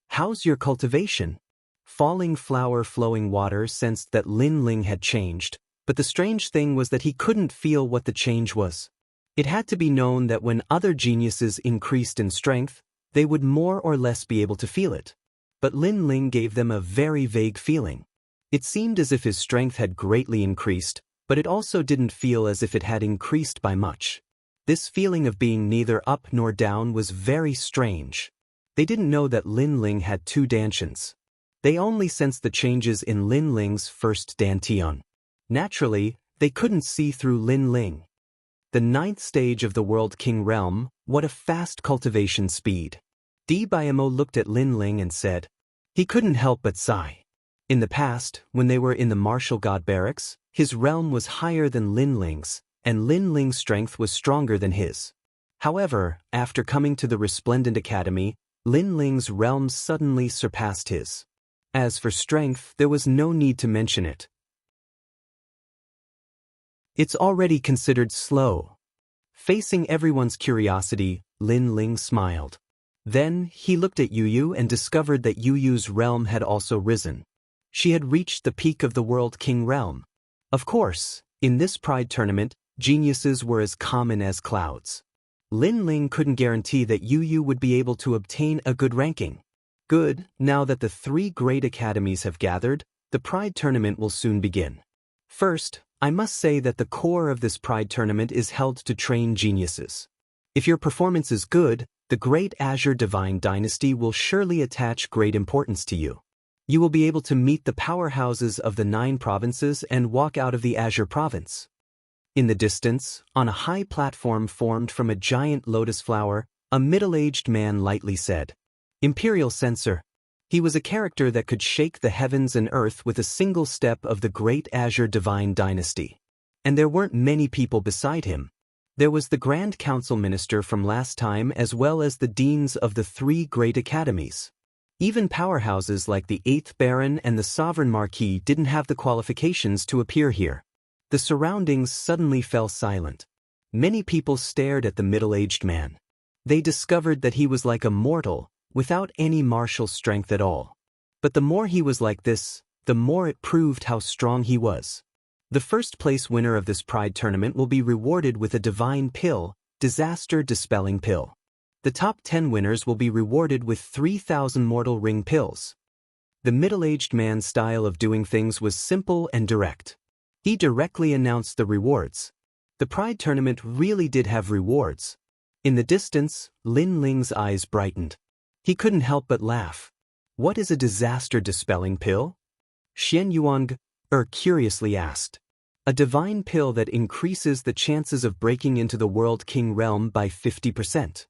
Speaker 1: How's your cultivation? Falling Flower Flowing Water sensed that Lin Ling had changed, but the strange thing was that he couldn't feel what the change was. It had to be known that when other geniuses increased in strength, they would more or less be able to feel it. But Lin Ling gave them a very vague feeling. It seemed as if his strength had greatly increased, but it also didn't feel as if it had increased by much. This feeling of being neither up nor down was very strange. They didn't know that Lin Ling had two dantians. They only sensed the changes in Lin Ling's first dantian. Naturally, they couldn't see through Lin Ling. The 9th stage of the World King Realm, what a fast cultivation speed. Di Biamo looked at Lin Ling and said. He couldn't help but sigh. In the past, when they were in the Martial God Barracks, his realm was higher than Lin Ling's, and Lin Ling's strength was stronger than his. However, after coming to the Resplendent Academy, Lin Ling's realm suddenly surpassed his. As for strength, there was no need to mention it. It's already considered slow. Facing everyone's curiosity, Lin Ling smiled. Then, he looked at Yu and discovered that Yu's realm had also risen. She had reached the peak of the World King realm. Of course, in this Pride tournament, geniuses were as common as clouds. Lin Ling couldn't guarantee that Yu would be able to obtain a good ranking. Good, now that the three great academies have gathered, the Pride tournament will soon begin. First, I must say that the core of this Pride tournament is held to train geniuses. If your performance is good, the Great Azure Divine Dynasty will surely attach great importance to you. You will be able to meet the powerhouses of the 9 provinces and walk out of the Azure province. In the distance, on a high platform formed from a giant lotus flower, a middle-aged man lightly said, "Imperial Censor." He was a character that could shake the heavens and earth with a single step of the great Azure divine dynasty. And there weren't many people beside him. There was the Grand Council Minister from last time as well as the deans of the 3 great academies. Even powerhouses like the 8th Baron and the Sovereign Marquis didn't have the qualifications to appear here. The surroundings suddenly fell silent. Many people stared at the middle-aged man. They discovered that he was like a mortal, without any martial strength at all. But the more he was like this, the more it proved how strong he was. The first-place winner of this Pride tournament will be rewarded with a divine pill, disaster-dispelling pill. The top 10 winners will be rewarded with 3,000 mortal ring pills. The middle-aged man's style of doing things was simple and direct. He directly announced the rewards. The Pride tournament really did have rewards. In the distance, Lin Ling's eyes brightened. He couldn't help but laugh. What is a disaster-dispelling pill? Xian Yuang curiously asked. A divine pill that increases the chances of breaking into the World King realm by 50%.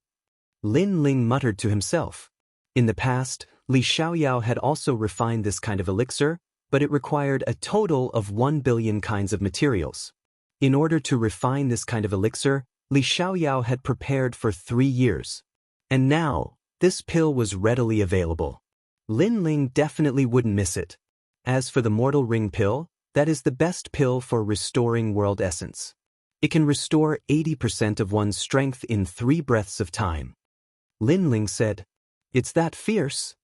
Speaker 1: Lin Ling muttered to himself. In the past, Li Xiaoyao had also refined this kind of elixir, but it required a total of 1 billion kinds of materials. In order to refine this kind of elixir, Li Xiaoyao had prepared for 3 years. And now, this pill was readily available. Lin Ling definitely wouldn't miss it. As for the Mortal Ring pill, that is the best pill for restoring world essence. It can restore 80% of one's strength in 3 breaths of time. Lin Ling said, "It's that fierce?"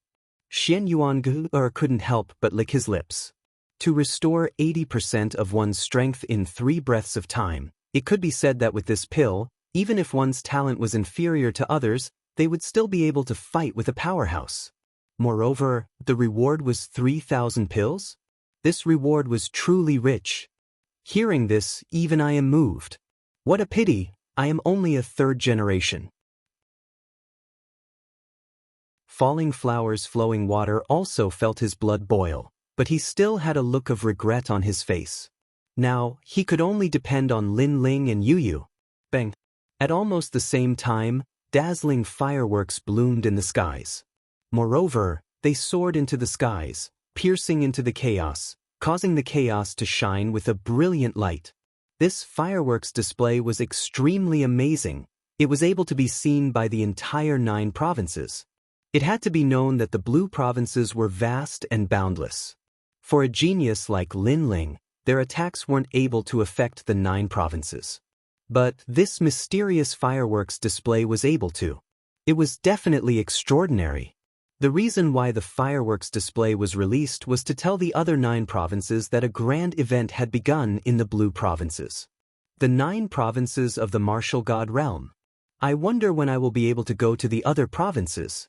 Speaker 1: Xian Yuan couldn't help but lick his lips. To restore 80% of one's strength in 3 breaths of time, it could be said that with this pill, even if one's talent was inferior to others, they would still be able to fight with a powerhouse. Moreover, the reward was 3,000 pills? This reward was truly rich. Hearing this, even I am moved. What a pity, I am only a 3rd generation. Falling Flowers Flowing Water also felt his blood boil, but he still had a look of regret on his face. Now, he could only depend on Lin Ling and Yu. Bang! At almost the same time, dazzling fireworks bloomed in the skies. Moreover, they soared into the skies, piercing into the chaos, causing the chaos to shine with a brilliant light. This fireworks display was extremely amazing. It was able to be seen by the entire 9 provinces. It had to be known that the blue provinces were vast and boundless. For a genius like Lin Ling, their attacks weren't able to affect the 9 provinces. But this mysterious fireworks display was able to. It was definitely extraordinary. The reason why the fireworks display was released was to tell the other 9 provinces that a grand event had begun in the blue provinces. The 9 provinces of the martial god realm. I wonder when I will be able to go to the other provinces.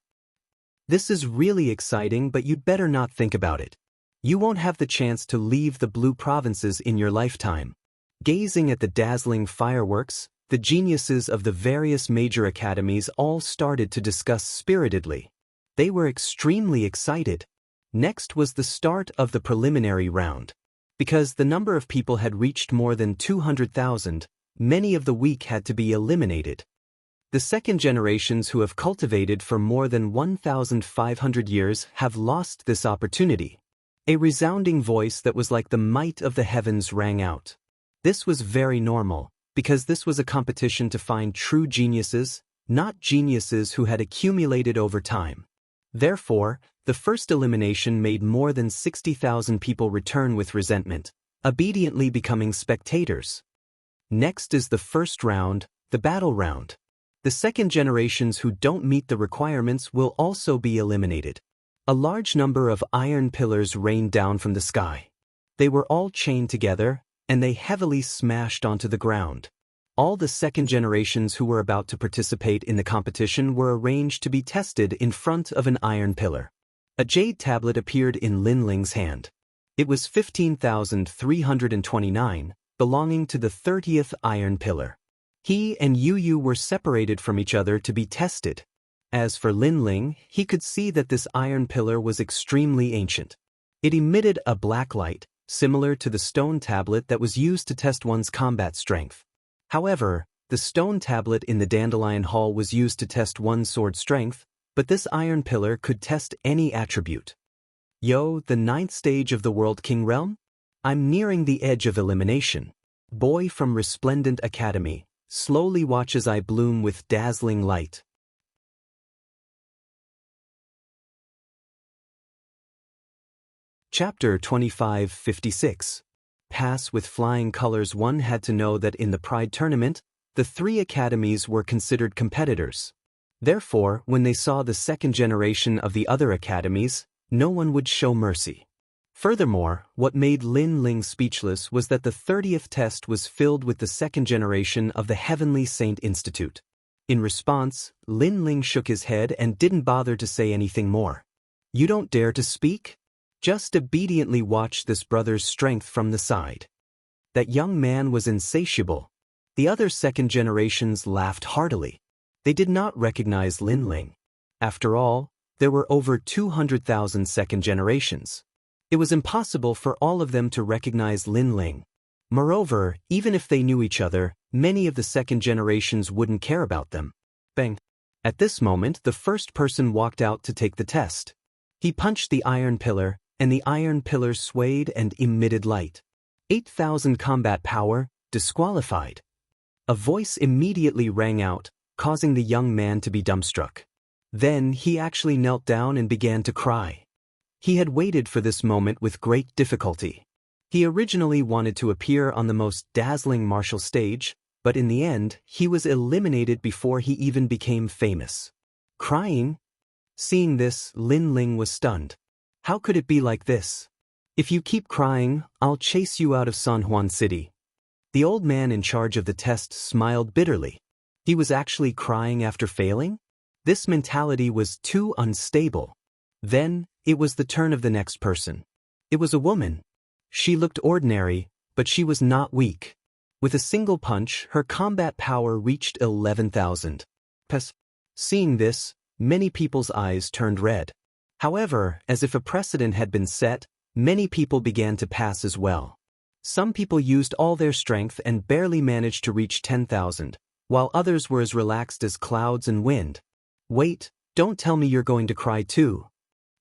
Speaker 1: This is really exciting, but you'd better not think about it. You won't have the chance to leave the blue provinces in your lifetime. Gazing at the dazzling fireworks, the geniuses of the various major academies all started to discuss spiritedly. They were extremely excited. Next was the start of the preliminary round. Because the number of people had reached more than 200,000, many of the weak had to be eliminated. The second generations who have cultivated for more than 1,500 years have lost this opportunity. A resounding voice that was like the might of the heavens rang out. This was very normal, because this was a competition to find true geniuses, not geniuses who had accumulated over time. Therefore, the first elimination made more than 60,000 people return with resentment, obediently becoming spectators. Next is the first round, the battle round. The second generations who don't meet the requirements will also be eliminated. A large number of iron pillars rained down from the sky. They were all chained together, and they heavily smashed onto the ground. All the second generations who were about to participate in the competition were arranged to be tested in front of an iron pillar. A jade tablet appeared in Lin Ling's hand. It was 15,329, belonging to the 30th iron pillar. He and Yu were separated from each other to be tested. As for Lin Ling, he could see that this iron pillar was extremely ancient. It emitted a black light, similar to the stone tablet that was used to test one's combat strength. However, the stone tablet in the Dandelion Hall was used to test one's sword strength, but this iron pillar could test any attribute. Yo, the 9th stage of the World King realm? I'm nearing the edge of elimination. Boy from Resplendent Academy, slowly watch as I bloom with dazzling light. Chapter 2556. Pass with flying colors. One had to know that in the Pride tournament, the 3 academies were considered competitors. Therefore, when they saw the second generation of the other academies, no one would show mercy. Furthermore, what made Lin Ling speechless was that the 30th test was filled with the second generation of the Heavenly Saint Institute. In response, Lin Ling shook his head and didn't bother to say anything more. You don't dare to speak? Just obediently watch this brother's strength from the side. That young man was insatiable. The other second generations laughed heartily. They did not recognize Lin Ling. After all, there were over 200,000 second generations. It was impossible for all of them to recognize Lin Ling. Moreover, even if they knew each other, many of the second generations wouldn't care about them. Bang! At this moment, the first person walked out to take the test. He punched the iron pillar, and the iron pillar swayed and emitted light. 8,000 combat power, disqualified. A voice immediately rang out, causing the young man to be dumbstruck. Then he actually knelt down and began to cry. He had waited for this moment with great difficulty. He originally wanted to appear on the most dazzling martial stage, but in the end, he was eliminated before he even became famous. Crying? Seeing this, Lin Ling was stunned. How could it be like this? If you keep crying, I'll chase you out of San Juan City. The old man in charge of the test smiled bitterly. He was actually crying after failing? This mentality was too unstable. Then, it was the turn of the next person. It was a woman. She looked ordinary, but she was not weak. With a single punch, her combat power reached 11,000. Seeing this, many people's eyes turned red. However, as if a precedent had been set, many people began to pass as well. Some people used all their strength and barely managed to reach 10,000, while others were as relaxed as clouds and wind. Wait, don't tell me you're going to cry too.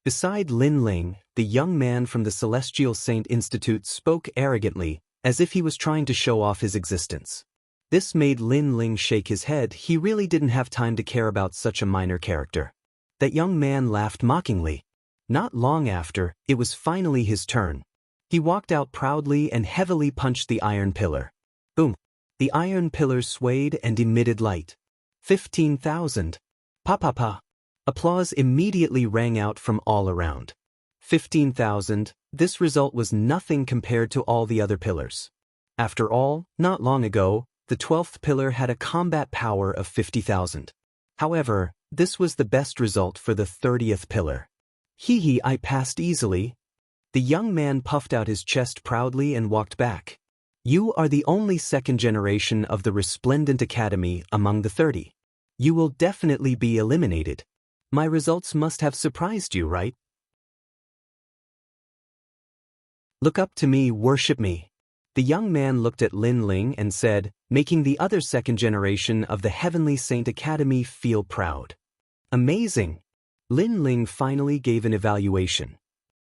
Speaker 1: Beside Lin Ling, the young man from the Celestial Saint Institute spoke arrogantly, as if he was trying to show off his existence. This made Lin Ling shake his head. He really didn't have time to care about such a minor character. That young man laughed mockingly. Not long after, it was finally his turn. He walked out proudly and heavily punched the iron pillar. Boom! The iron pillar swayed and emitted light. 15,000. Pa pa pa. Applause immediately rang out from all around. 15,000, this result was nothing compared to all the other pillars. After all, not long ago, the 12th pillar had a combat power of 50,000. However, this was the best result for the 30th pillar. Hee, I passed easily. The young man puffed out his chest proudly and walked back. You are the only second generation of the Resplendent Academy among the 30. You will definitely be eliminated. My results must have surprised you, right? Look up to me, worship me. The young man looked at Lin Ling and said, making the other second generation of the Heavenly Saint Academy feel proud. Amazing! Lin Ling finally gave an evaluation.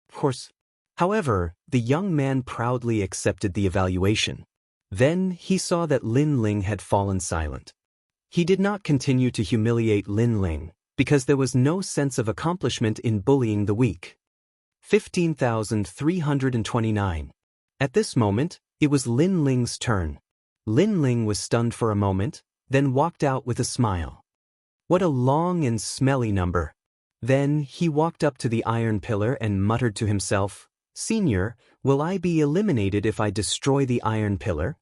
Speaker 1: Of course. However, the young man proudly accepted the evaluation. Then he saw that Lin Ling had fallen silent. He did not continue to humiliate Lin Ling, because there was no sense of accomplishment in bullying the weak. 15,329. At this moment, it was Lin Ling's turn. Lin Ling was stunned for a moment, then walked out with a smile. What a long and smelly number. Then he walked up to the iron pillar and muttered to himself, Senior, will I be eliminated if I destroy the iron pillar?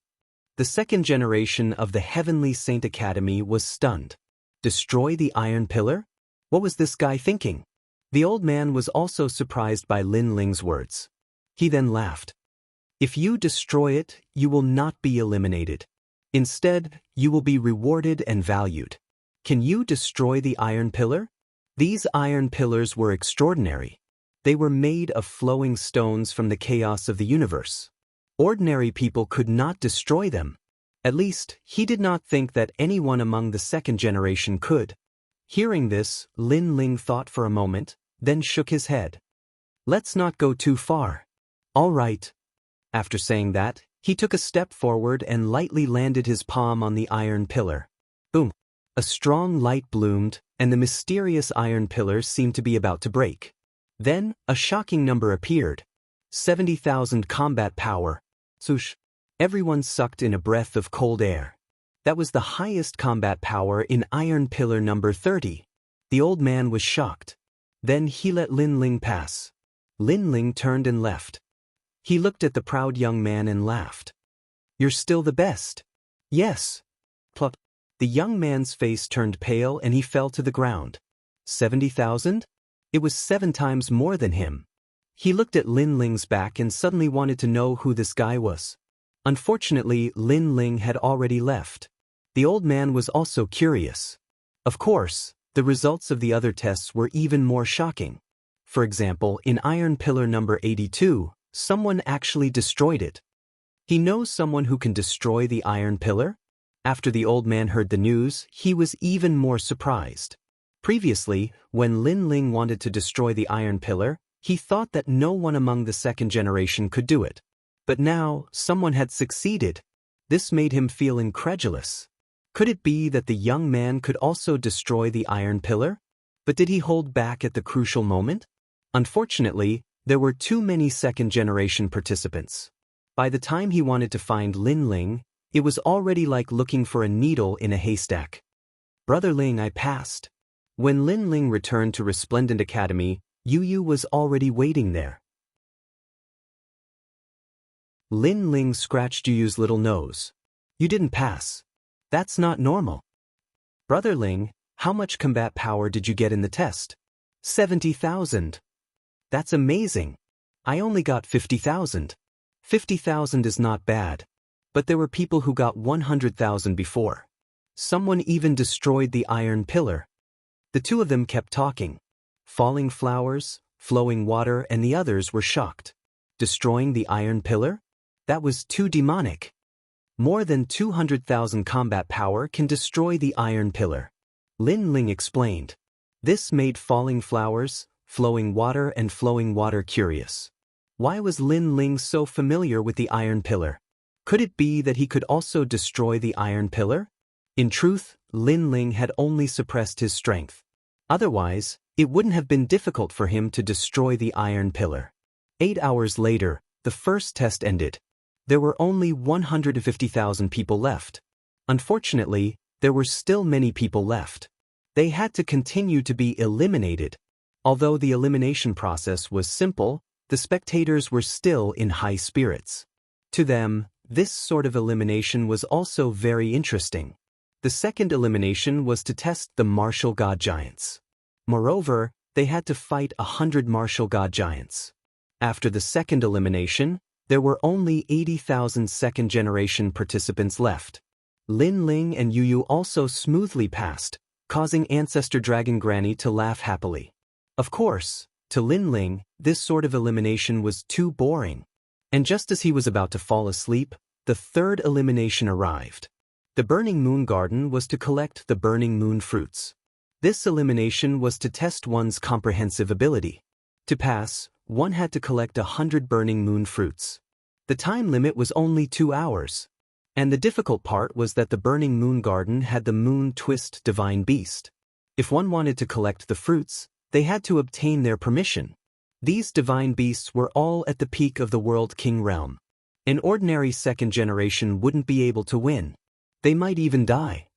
Speaker 1: The second generation of the Heavenly Saint Academy was stunned. Destroy the iron pillar? What was this guy thinking? The old man was also surprised by Lin Ling's words. He then laughed. If you destroy it, you will not be eliminated. Instead, you will be rewarded and valued. Can you destroy the iron pillar? These iron pillars were extraordinary. They were made of flowing stones from the chaos of the universe. Ordinary people could not destroy them. At least, he did not think that anyone among the second generation could. Hearing this, Lin Ling thought for a moment, then shook his head. Let's not go too far. All right. After saying that, he took a step forward and lightly landed his palm on the iron pillar. Boom! A strong light bloomed, and the mysterious iron pillar seemed to be about to break. Then, a shocking number appeared. 70,000 combat power. Swoosh! Everyone sucked in a breath of cold air. That was the highest combat power in iron pillar number 30. The old man was shocked. Then he let Lin Ling pass. Lin Ling turned and left. He looked at the proud young man and laughed. You're still the best. Yes. Plop. The young man's face turned pale and he fell to the ground. 70,000? It was 7 times more than him. He looked at Lin Ling's back and suddenly wanted to know who this guy was. Unfortunately, Lin Ling had already left. The old man was also curious. Of course, the results of the other tests were even more shocking. For example, in iron pillar number 82, someone actually destroyed it. He knows someone who can destroy the iron pillar? After the old man heard the news, he was even more surprised. Previously, when Lin Ling wanted to destroy the iron pillar, he thought that no one among the second generation could do it. But now, someone had succeeded. This made him feel incredulous. Could it be that the young man could also destroy the iron pillar? But did he hold back at the crucial moment? Unfortunately, there were too many second-generation participants. By the time he wanted to find Lin Ling, it was already like looking for a needle in a haystack. Brother Ling, I passed. When Lin Ling returned to Resplendent Academy, Yu Yu was already waiting there. Lin Ling scratched Yu Yu's little nose. You didn't pass. That's not normal. Brother Ling, how much combat power did you get in the test? 70,000. That's amazing. I only got 50,000. 50,000 is not bad. But there were people who got 100,000 before. Someone even destroyed the iron pillar. The two of them kept talking. Falling flowers, flowing water, and the others were shocked. Destroying the iron pillar? That was too demonic. More than 200,000 combat power can destroy the iron pillar. Lin Ling explained. This made falling flowers, flowing water, and flowing water curious. Why was Lin Ling so familiar with the iron pillar? Could it be that he could also destroy the iron pillar? In truth, Lin Ling had only suppressed his strength. Otherwise, it wouldn't have been difficult for him to destroy the iron pillar. 8 hours later, the first test ended. There were only 150,000 people left. Unfortunately, there were still many people left. They had to continue to be eliminated. Although the elimination process was simple, the spectators were still in high spirits. To them, this sort of elimination was also very interesting. The second elimination was to test the martial god giants. Moreover, they had to fight 100 martial god giants. After the second elimination, there were only 80,000 second-generation participants left. Lin Ling and Yu Yu also smoothly passed, causing Ancestor Dragon Granny to laugh happily. Of course, to Lin Ling, this sort of elimination was too boring. And just as he was about to fall asleep, the third elimination arrived. The Burning Moon Garden was to collect the Burning Moon fruits. This elimination was to test one's comprehensive ability. To pass, one had to collect 100 Burning Moon fruits. The time limit was only 2 hours. And the difficult part was that the Burning Moon Garden had the Moon Twist Divine Beast. If one wanted to collect the fruits, they had to obtain their permission. These divine beasts were all at the peak of the World King realm. An ordinary second generation wouldn't be able to win. They might even die.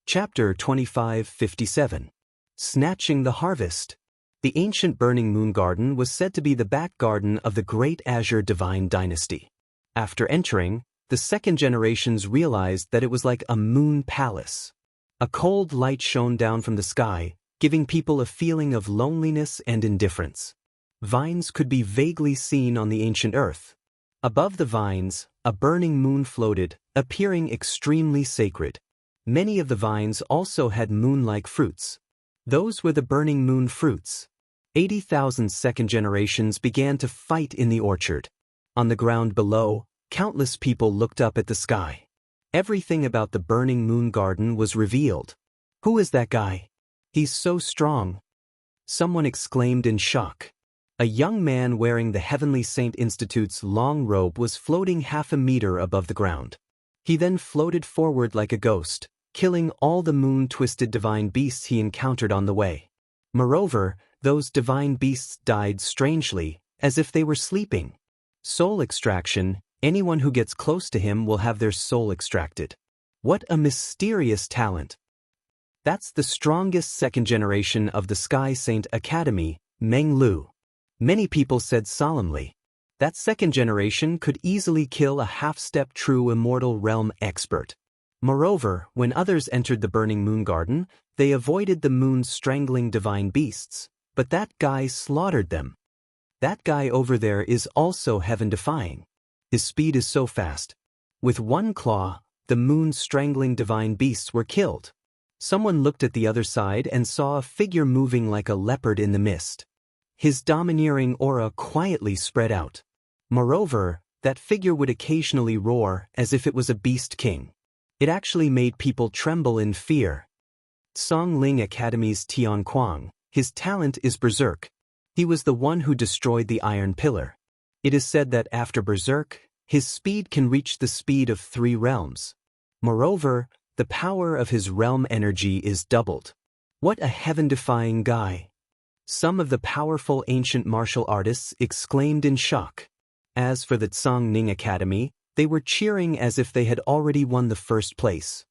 Speaker 1: Chapter 2557. Snatching the Harvest. The ancient Burning Moon Garden was said to be the back garden of the Great Azure Divine Dynasty. After entering, the second generations realized that it was like a moon palace. A cold light shone down from the sky, giving people a feeling of loneliness and indifference. Vines could be vaguely seen on the ancient earth. Above the vines, A burning moon floated, appearing extremely sacred. Many of the vines also had moon-like fruits. Those were the burning moon fruits. 80,000 second generations began to fight in the orchard. On the ground below, countless people looked up at the sky. Everything about the burning moon garden was revealed. Who is that guy? He's so strong. Someone exclaimed in shock. A young man wearing the Heavenly Saint Institute's long robe was floating half a meter above the ground. He then floated forward like a ghost, killing all the moon-twisted divine beasts he encountered on the way. Moreover, those divine beasts died strangely, as if they were sleeping. Soul extraction: anyone who gets close to him will have their soul extracted. What a mysterious talent! That's the strongest second generation of the Sky Saint Academy, Meng Lu. Many people said solemnly, that second generation could easily kill a half-step true immortal realm expert. Moreover, when others entered the burning moon garden, they avoided the moon's strangling divine beasts, but that guy slaughtered them. That guy over there is also heaven-defying. His speed is so fast. With one claw, the moon's strangling divine beasts were killed. Someone looked at the other side and saw a figure moving like a leopard in the mist. His domineering aura quietly spread out. Moreover, that figure would occasionally roar as if it was a beast king. It actually made people tremble in fear. Songling Academy's Tian Kuang, his talent is Berserk. He was the one who destroyed the Iron Pillar. It is said that after Berserk, his speed can reach the speed of 3 realms. Moreover, the power of his realm energy is doubled. What a heaven-defying guy! Some of the powerful ancient martial artists exclaimed in shock. As for the Tsangning Academy, they were cheering as if they had already won the first place.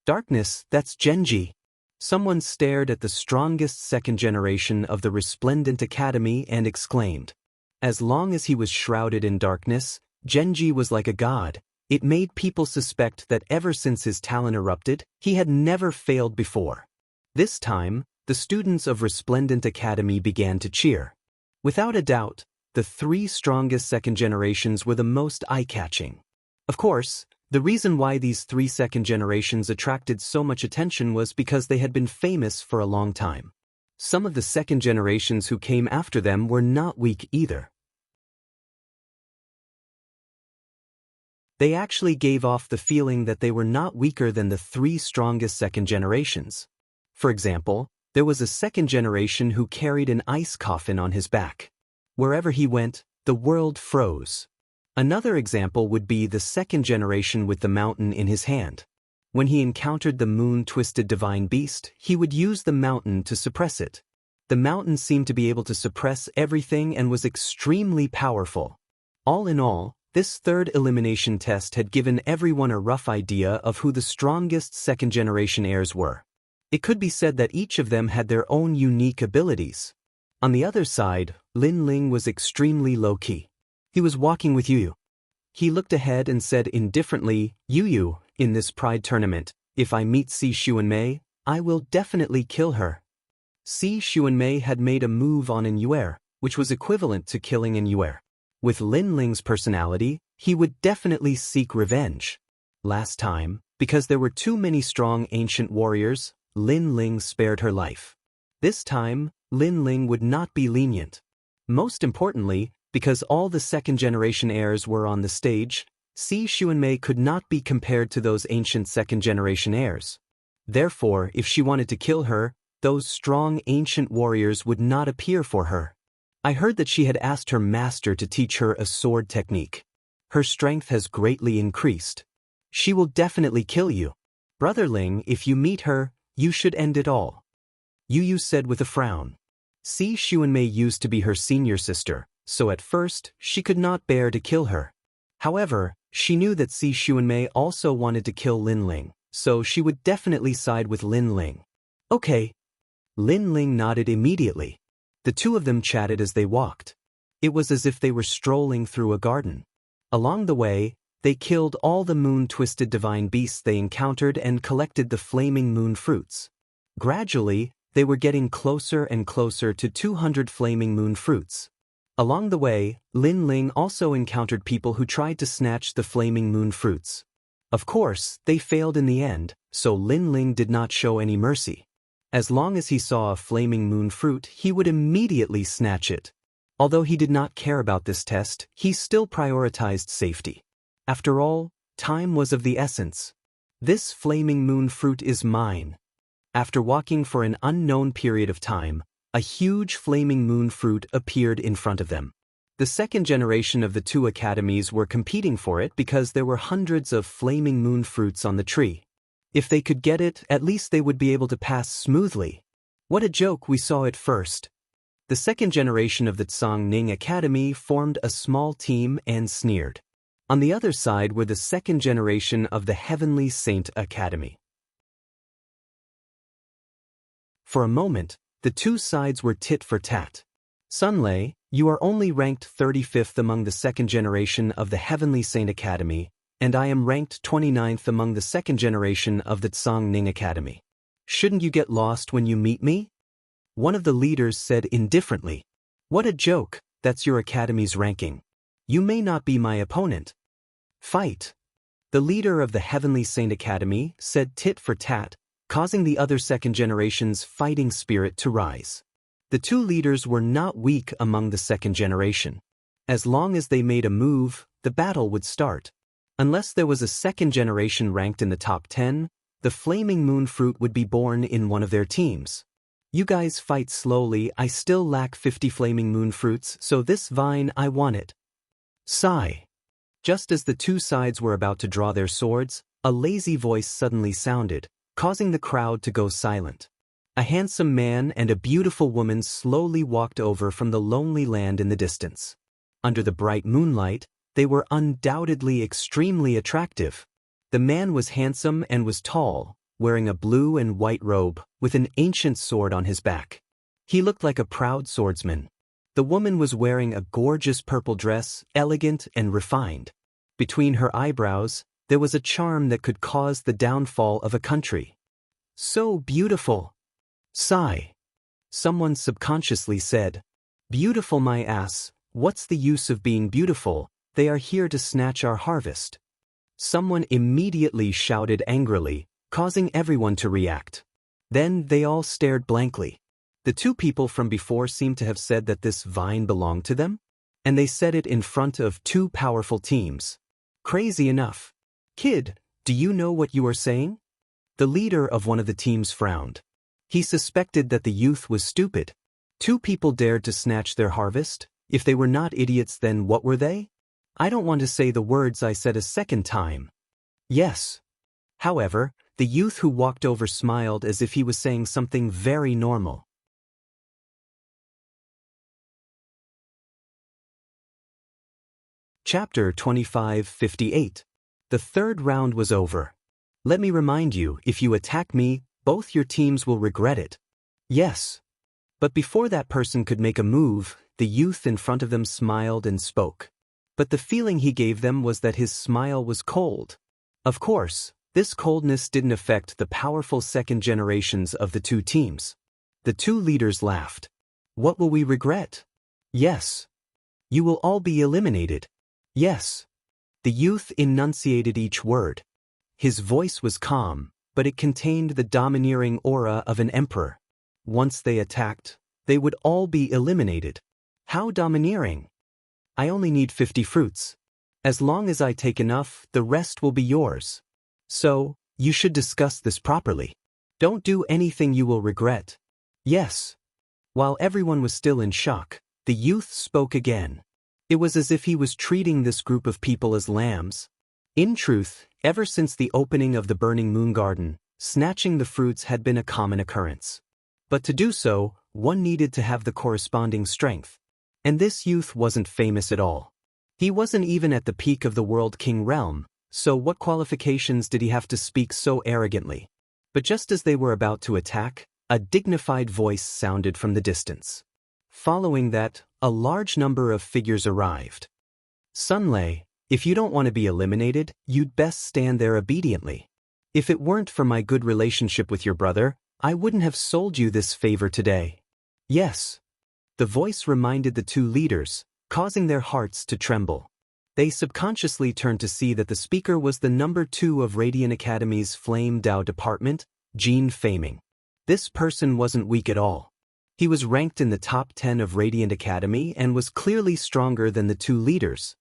Speaker 1: Darkness, that's Genji. Someone stared at the strongest second generation of the Resplendent Academy and exclaimed. As long as he was shrouded in darkness, Genji was like a god. It made people suspect that ever since his talent erupted, he had never failed before. This time, the students of Resplendent Academy began to cheer. Without a doubt, the 3 strongest second generations were the most eye-catching. Of course, the reason why these 3 second generations attracted so much attention was because they had been famous for a long time. Some of the second generations who came after them were not weak either. They actually gave off the feeling that they were not weaker than the 3 strongest second generations. For example, there was a second generation who carried an ice coffin on his back. Wherever he went, the world froze. Another example would be the second generation with the mountain in his hand. When he encountered the moon-twisted divine beast, he would use the mountain to suppress it. The mountain seemed to be able to suppress everything and was extremely powerful. All in all, this third elimination test had given everyone a rough idea of who the strongest second-generation heirs were. It could be said that each of them had their own unique abilities. On the other side, Lin Ling was extremely low-key. He was walking with Yu Yu. He looked ahead and said indifferently, Yu Yu, in this pride tournament, if I meet Si Xuanmei, I will definitely kill her. Si Xuanmei had made a move on Yuer, which was equivalent to killing Yuer. With Lin Ling's personality, he would definitely seek revenge. Last time, because there were too many strong ancient warriors, Lin Ling spared her life. This time, Lin Ling would not be lenient. Most importantly, because all the second-generation heirs were on the stage, Si Xuanmei could not be compared to those ancient second-generation heirs. Therefore, if she wanted to kill her, those strong ancient warriors would not appear for her. I heard that she had asked her master to teach her a sword technique. Her strength has greatly increased. She will definitely kill you. Brother Ling, if you meet her, you should end it all. Yu Yu said with a frown. Si Xuanmei used to be her senior sister, so at first, she could not bear to kill her. However, she knew that Si Xuanmei also wanted to kill Lin Ling, so she would definitely side with Lin Ling. Okay. Lin Ling nodded immediately. The two of them chatted as they walked. It was as if they were strolling through a garden. Along the way, they killed all the moon-twisted divine beasts they encountered and collected the flaming moon fruits. Gradually, they were getting closer and closer to 200 flaming moon fruits. Along the way, Lin Ling also encountered people who tried to snatch the flaming moon fruits. Of course, they failed in the end, so Lin Ling did not show any mercy. As long as he saw a flaming moon fruit, he would immediately snatch it. Although he did not care about this test, he still prioritized safety. After all, time was of the essence. This flaming moon fruit is mine. After walking for an unknown period of time, a huge flaming moon fruit appeared in front of them. The second generation of the two academies were competing for it because there were hundreds of flaming moon fruits on the tree. If they could get it, at least they would be able to pass smoothly. What a joke, we saw it first. The second generation of the Tsang-Ning Academy formed a small team and sneered. On the other side were the second generation of the Heavenly Saint Academy. For a moment, the two sides were tit for tat. Sunlei, you are only ranked 35th among the second generation of the Heavenly Saint Academy, and I am ranked 29th among the second generation of the Tsang-Ning Academy. Shouldn't you get lost when you meet me? One of the leaders said indifferently. What a joke, that's your academy's ranking. You may not be my opponent. Fight. The leader of the Heavenly Saint Academy said tit for tat, causing the other second generation's fighting spirit to rise. The two leaders were not weak among the second generation. As long as they made a move, the battle would start. Unless there was a second generation ranked in the top 10, the flaming moon fruit would be born in one of their teams. You guys fight slowly, I still lack 50 flaming moon fruits, so this vine I want it. Sigh. Just as the two sides were about to draw their swords, a lazy voice suddenly sounded, causing the crowd to go silent. A handsome man and a beautiful woman slowly walked over from the lonely land in the distance. Under the bright moonlight, they were undoubtedly extremely attractive. The man was handsome and was tall, wearing a blue and white robe, with an ancient sword on his back. He looked like a proud swordsman. The woman was wearing a gorgeous purple dress, elegant and refined. Between her eyebrows, there was a charm that could cause the downfall of a country. So beautiful. Sigh. Someone subconsciously said, beautiful my ass, what's the use of being beautiful? They are here to snatch our harvest. Someone immediately shouted angrily, causing everyone to react. Then they all stared blankly. The two people from before seemed to have said that this vine belonged to them, and they said it in front of two powerful teams. Crazy enough. Kid, do you know what you are saying? The leader of one of the teams frowned. He suspected that the youth was stupid. Two people dared to snatch their harvest? If they were not idiots, then what were they? I don't want to say the words I said a second time. Yes. However, the youth who walked over smiled as if he was saying something very normal. Chapter 2558. The third round was over. Let me remind you, if you attack me, both your teams will regret it. Yes. But before that person could make a move, the youth in front of them smiled and spoke. But the feeling he gave them was that his smile was cold. Of course, this coldness didn't affect the powerful second generations of the two teams. The two leaders laughed. What will we regret? Yes. You will all be eliminated. Yes. The youth enunciated each word. His voice was calm, but it contained the domineering aura of an emperor. Once they attacked, they would all be eliminated. How domineering! I only need 50 fruits. As long as I take enough, the rest will be yours. So, you should discuss this properly. Don't do anything you will regret. Yes. While everyone was still in shock, the youth spoke again. It was as if he was treating this group of people as lambs. In truth, ever since the opening of the Burning Moon Garden, snatching the fruits had been a common occurrence. But to do so, one needed to have the corresponding strength. And this youth wasn't famous at all. He wasn't even at the peak of the World King realm, so what qualifications did he have to speak so arrogantly? But just as they were about to attack, a dignified voice sounded from the distance. Following that, a large number of figures arrived. Sunlei, if you don't want to be eliminated, you'd best stand there obediently. If it weren't for my good relationship with your brother, I wouldn't have sold you this favor today. Yes. The voice reminded the two leaders, causing their hearts to tremble. They subconsciously turned to see that the speaker was the number 2 of Radiant Academy's Flame Dao department, Jin Feiming. This person wasn't weak at all. He was ranked in the top 10 of Radiant Academy and was clearly stronger than the two leaders.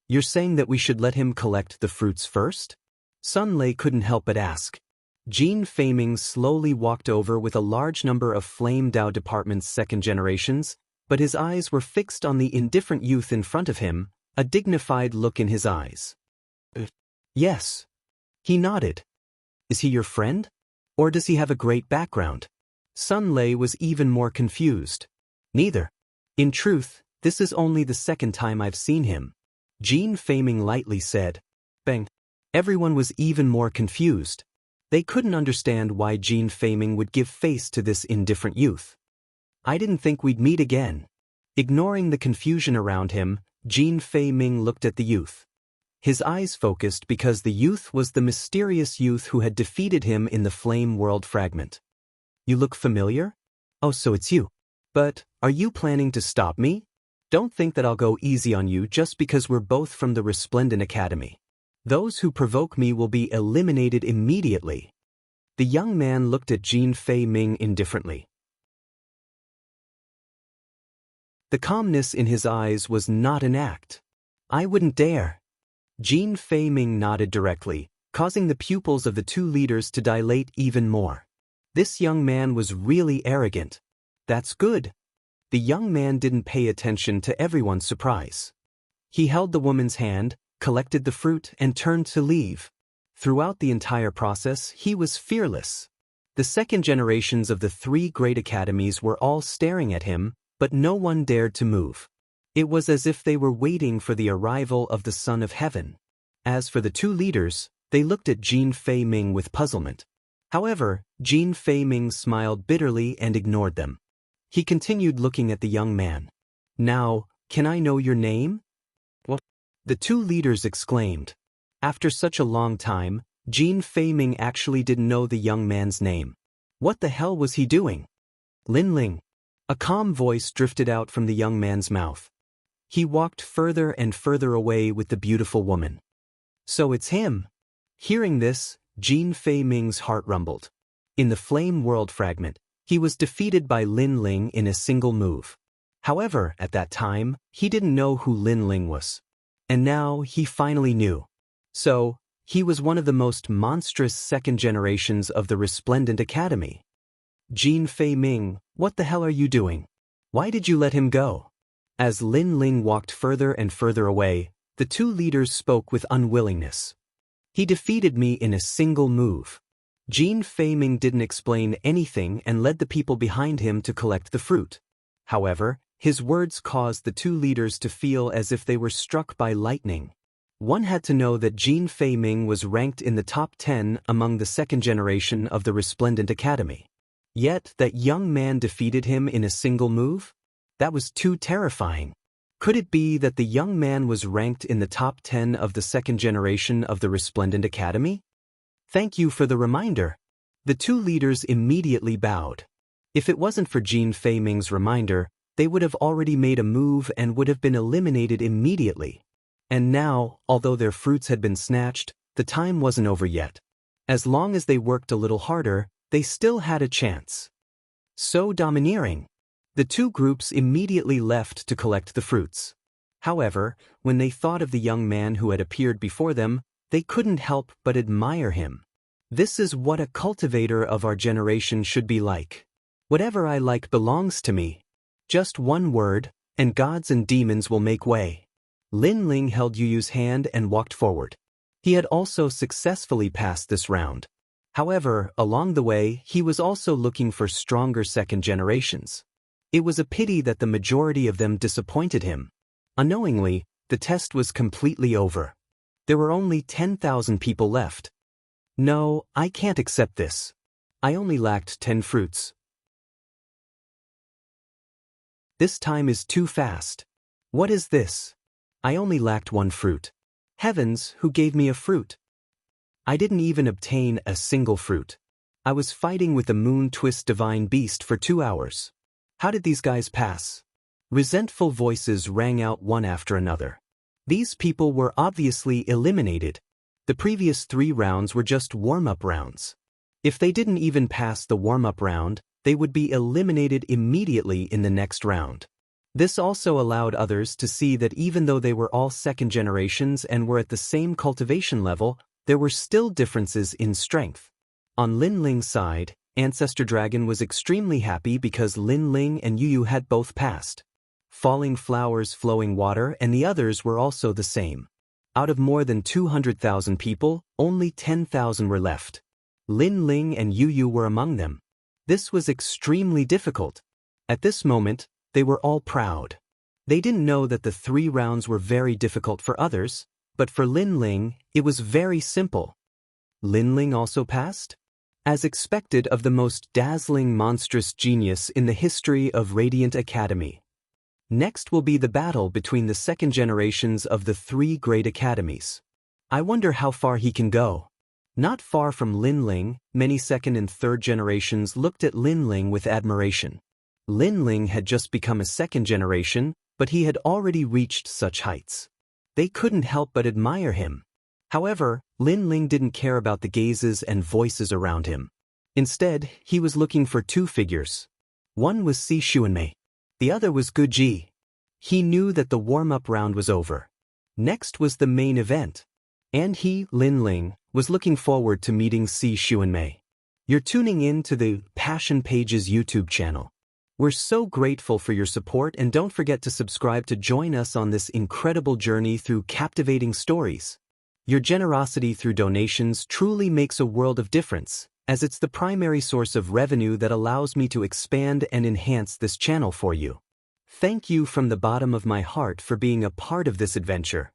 Speaker 1: You're saying that we should let him collect the fruits first? Sun Lei couldn't help but ask. Jin Feiming slowly walked over with a large number of Flame Dao department's second generations, but his eyes were fixed on the indifferent youth in front of him, a dignified look in his eyes. Yes. He nodded. Is he your friend? Or does he have a great background? Sun Lei was even more confused. Neither. In truth, this is only the second time I've seen him. Jin Feiming lightly said. Bang. Everyone was even more confused. They couldn't understand why Jin Feiming would give face to this indifferent youth. I didn't think we'd meet again. Ignoring the confusion around him, Jin Feiming looked at the youth. His eyes focused because the youth was the mysterious youth who had defeated him in the Flame World fragment. You look familiar? Oh, so it's you. But, are you planning to stop me? Don't think that I'll go easy on you just because we're both from the Resplendent Academy. Those who provoke me will be eliminated immediately. The young man looked at Jin Feiming indifferently. The calmness in his eyes was not an act. I wouldn't dare. Jin Feiming nodded directly, causing the pupils of the two leaders to dilate even more. This young man was really arrogant. That's good. The young man didn't pay attention to everyone's surprise. He held the woman's hand, collected the fruit, and turned to leave. Throughout the entire process, he was fearless. The second generations of the 3 great academies were all staring at him, but no one dared to move. It was as if they were waiting for the arrival of the Son of Heaven. As for the two leaders, they looked at Jin Feiming with puzzlement. However, Jin Feiming smiled bitterly and ignored them. He continued looking at the young man. Now, can I know your name? What? The two leaders exclaimed. After such a long time, Jin Feiming actually didn't know the young man's name. What the hell was he doing? Linling. A calm voice drifted out from the young man's mouth. He walked further and further away with the beautiful woman. So it's him. Hearing this, Jin Feiming's heart rumbled. In the Flame World fragment, he was defeated by Linling in a single move. However, at that time, he didn't know who Linling was. And now he finally knew. So, he was one of the most monstrous second generations of the Resplendent Academy. Jin Feiming, what the hell are you doing? Why did you let him go? As Linling walked further and further away, the two leaders spoke with unwillingness. He defeated me in a single move. Jin Feiming didn't explain anything and led the people behind him to collect the fruit. However, his words caused the two leaders to feel as if they were struck by lightning. One had to know that Jin Feiming was ranked in the top 10 among the second generation of the Resplendent Academy. Yet, that young man defeated him in a single move? That was too terrifying. Could it be that the young man was ranked in the top 10 of the second generation of the Resplendent Academy? Thank you for the reminder. The two leaders immediately bowed. If it wasn't for Jin Feiming's reminder, they would have already made a move and would have been eliminated immediately. And now, although their fruits had been snatched, the time wasn't over yet. As long as they worked a little harder, they still had a chance. So domineering. The two groups immediately left to collect the fruits. However, when they thought of the young man who had appeared before them, they couldn't help but admire him. This is what a cultivator of our generation should be like. Whatever I like belongs to me. Just one word, and gods and demons will make way. Linling held Yuyu's hand and walked forward. He had also successfully passed this round. However, along the way, he was also looking for stronger second generations. It was a pity that the majority of them disappointed him. Unknowingly, the test was completely over. There were only 10,000 people left. No, I can't accept this. I only lacked 10 fruits. This time is too fast. What is this? I only lacked 1 fruit. Heavens, who gave me a fruit? I didn't even obtain a single fruit. I was fighting with the Moon Twist Divine Beast for 2 hours. How did these guys pass? Resentful voices rang out one after another. These people were obviously eliminated. The previous 3 rounds were just warm-up rounds. If they didn't even pass the warm-up round, they would be eliminated immediately in the next round. This also allowed others to see that even though they were all second generations and were at the same cultivation level, there were still differences in strength. On Lin Ling's side, Ancestor Dragon was extremely happy because Lin Ling and Yu had both passed. Falling Flowers, Flowing Water, and the others were also the same. Out of more than 200,000 people, only 10,000 were left. Lin Ling and Yu were among them. This was extremely difficult. At this moment, they were all proud. They didn't know that the 3 rounds were very difficult for others, but for Lin Ling, it was very simple. Lin Ling also passed? As expected of the most dazzling monstrous genius in the history of Radiant Academy. Next will be the battle between the second generations of the 3 great academies. I wonder how far he can go. Not far from Lin Ling, many second and third generations looked at Lin Ling with admiration. Lin Ling had just become a second generation, but he had already reached such heights. They couldn't help but admire him. However, Lin Ling didn't care about the gazes and voices around him. Instead, he was looking for 2 figures. One was Si Xuanmei. The other was Gu Ji. He knew that the warm-up round was over. Next was the main event. And he, Lin Ling, was looking forward to meeting Si Xuanmei. You're tuning in to the Passion Pages YouTube channel. We're so grateful for your support, and don't forget to subscribe to join us on this incredible journey through captivating stories. Your generosity through donations truly makes a world of difference, as it's the primary source of revenue that allows me to expand and enhance this channel for you. Thank you from the bottom of my heart for being a part of this adventure.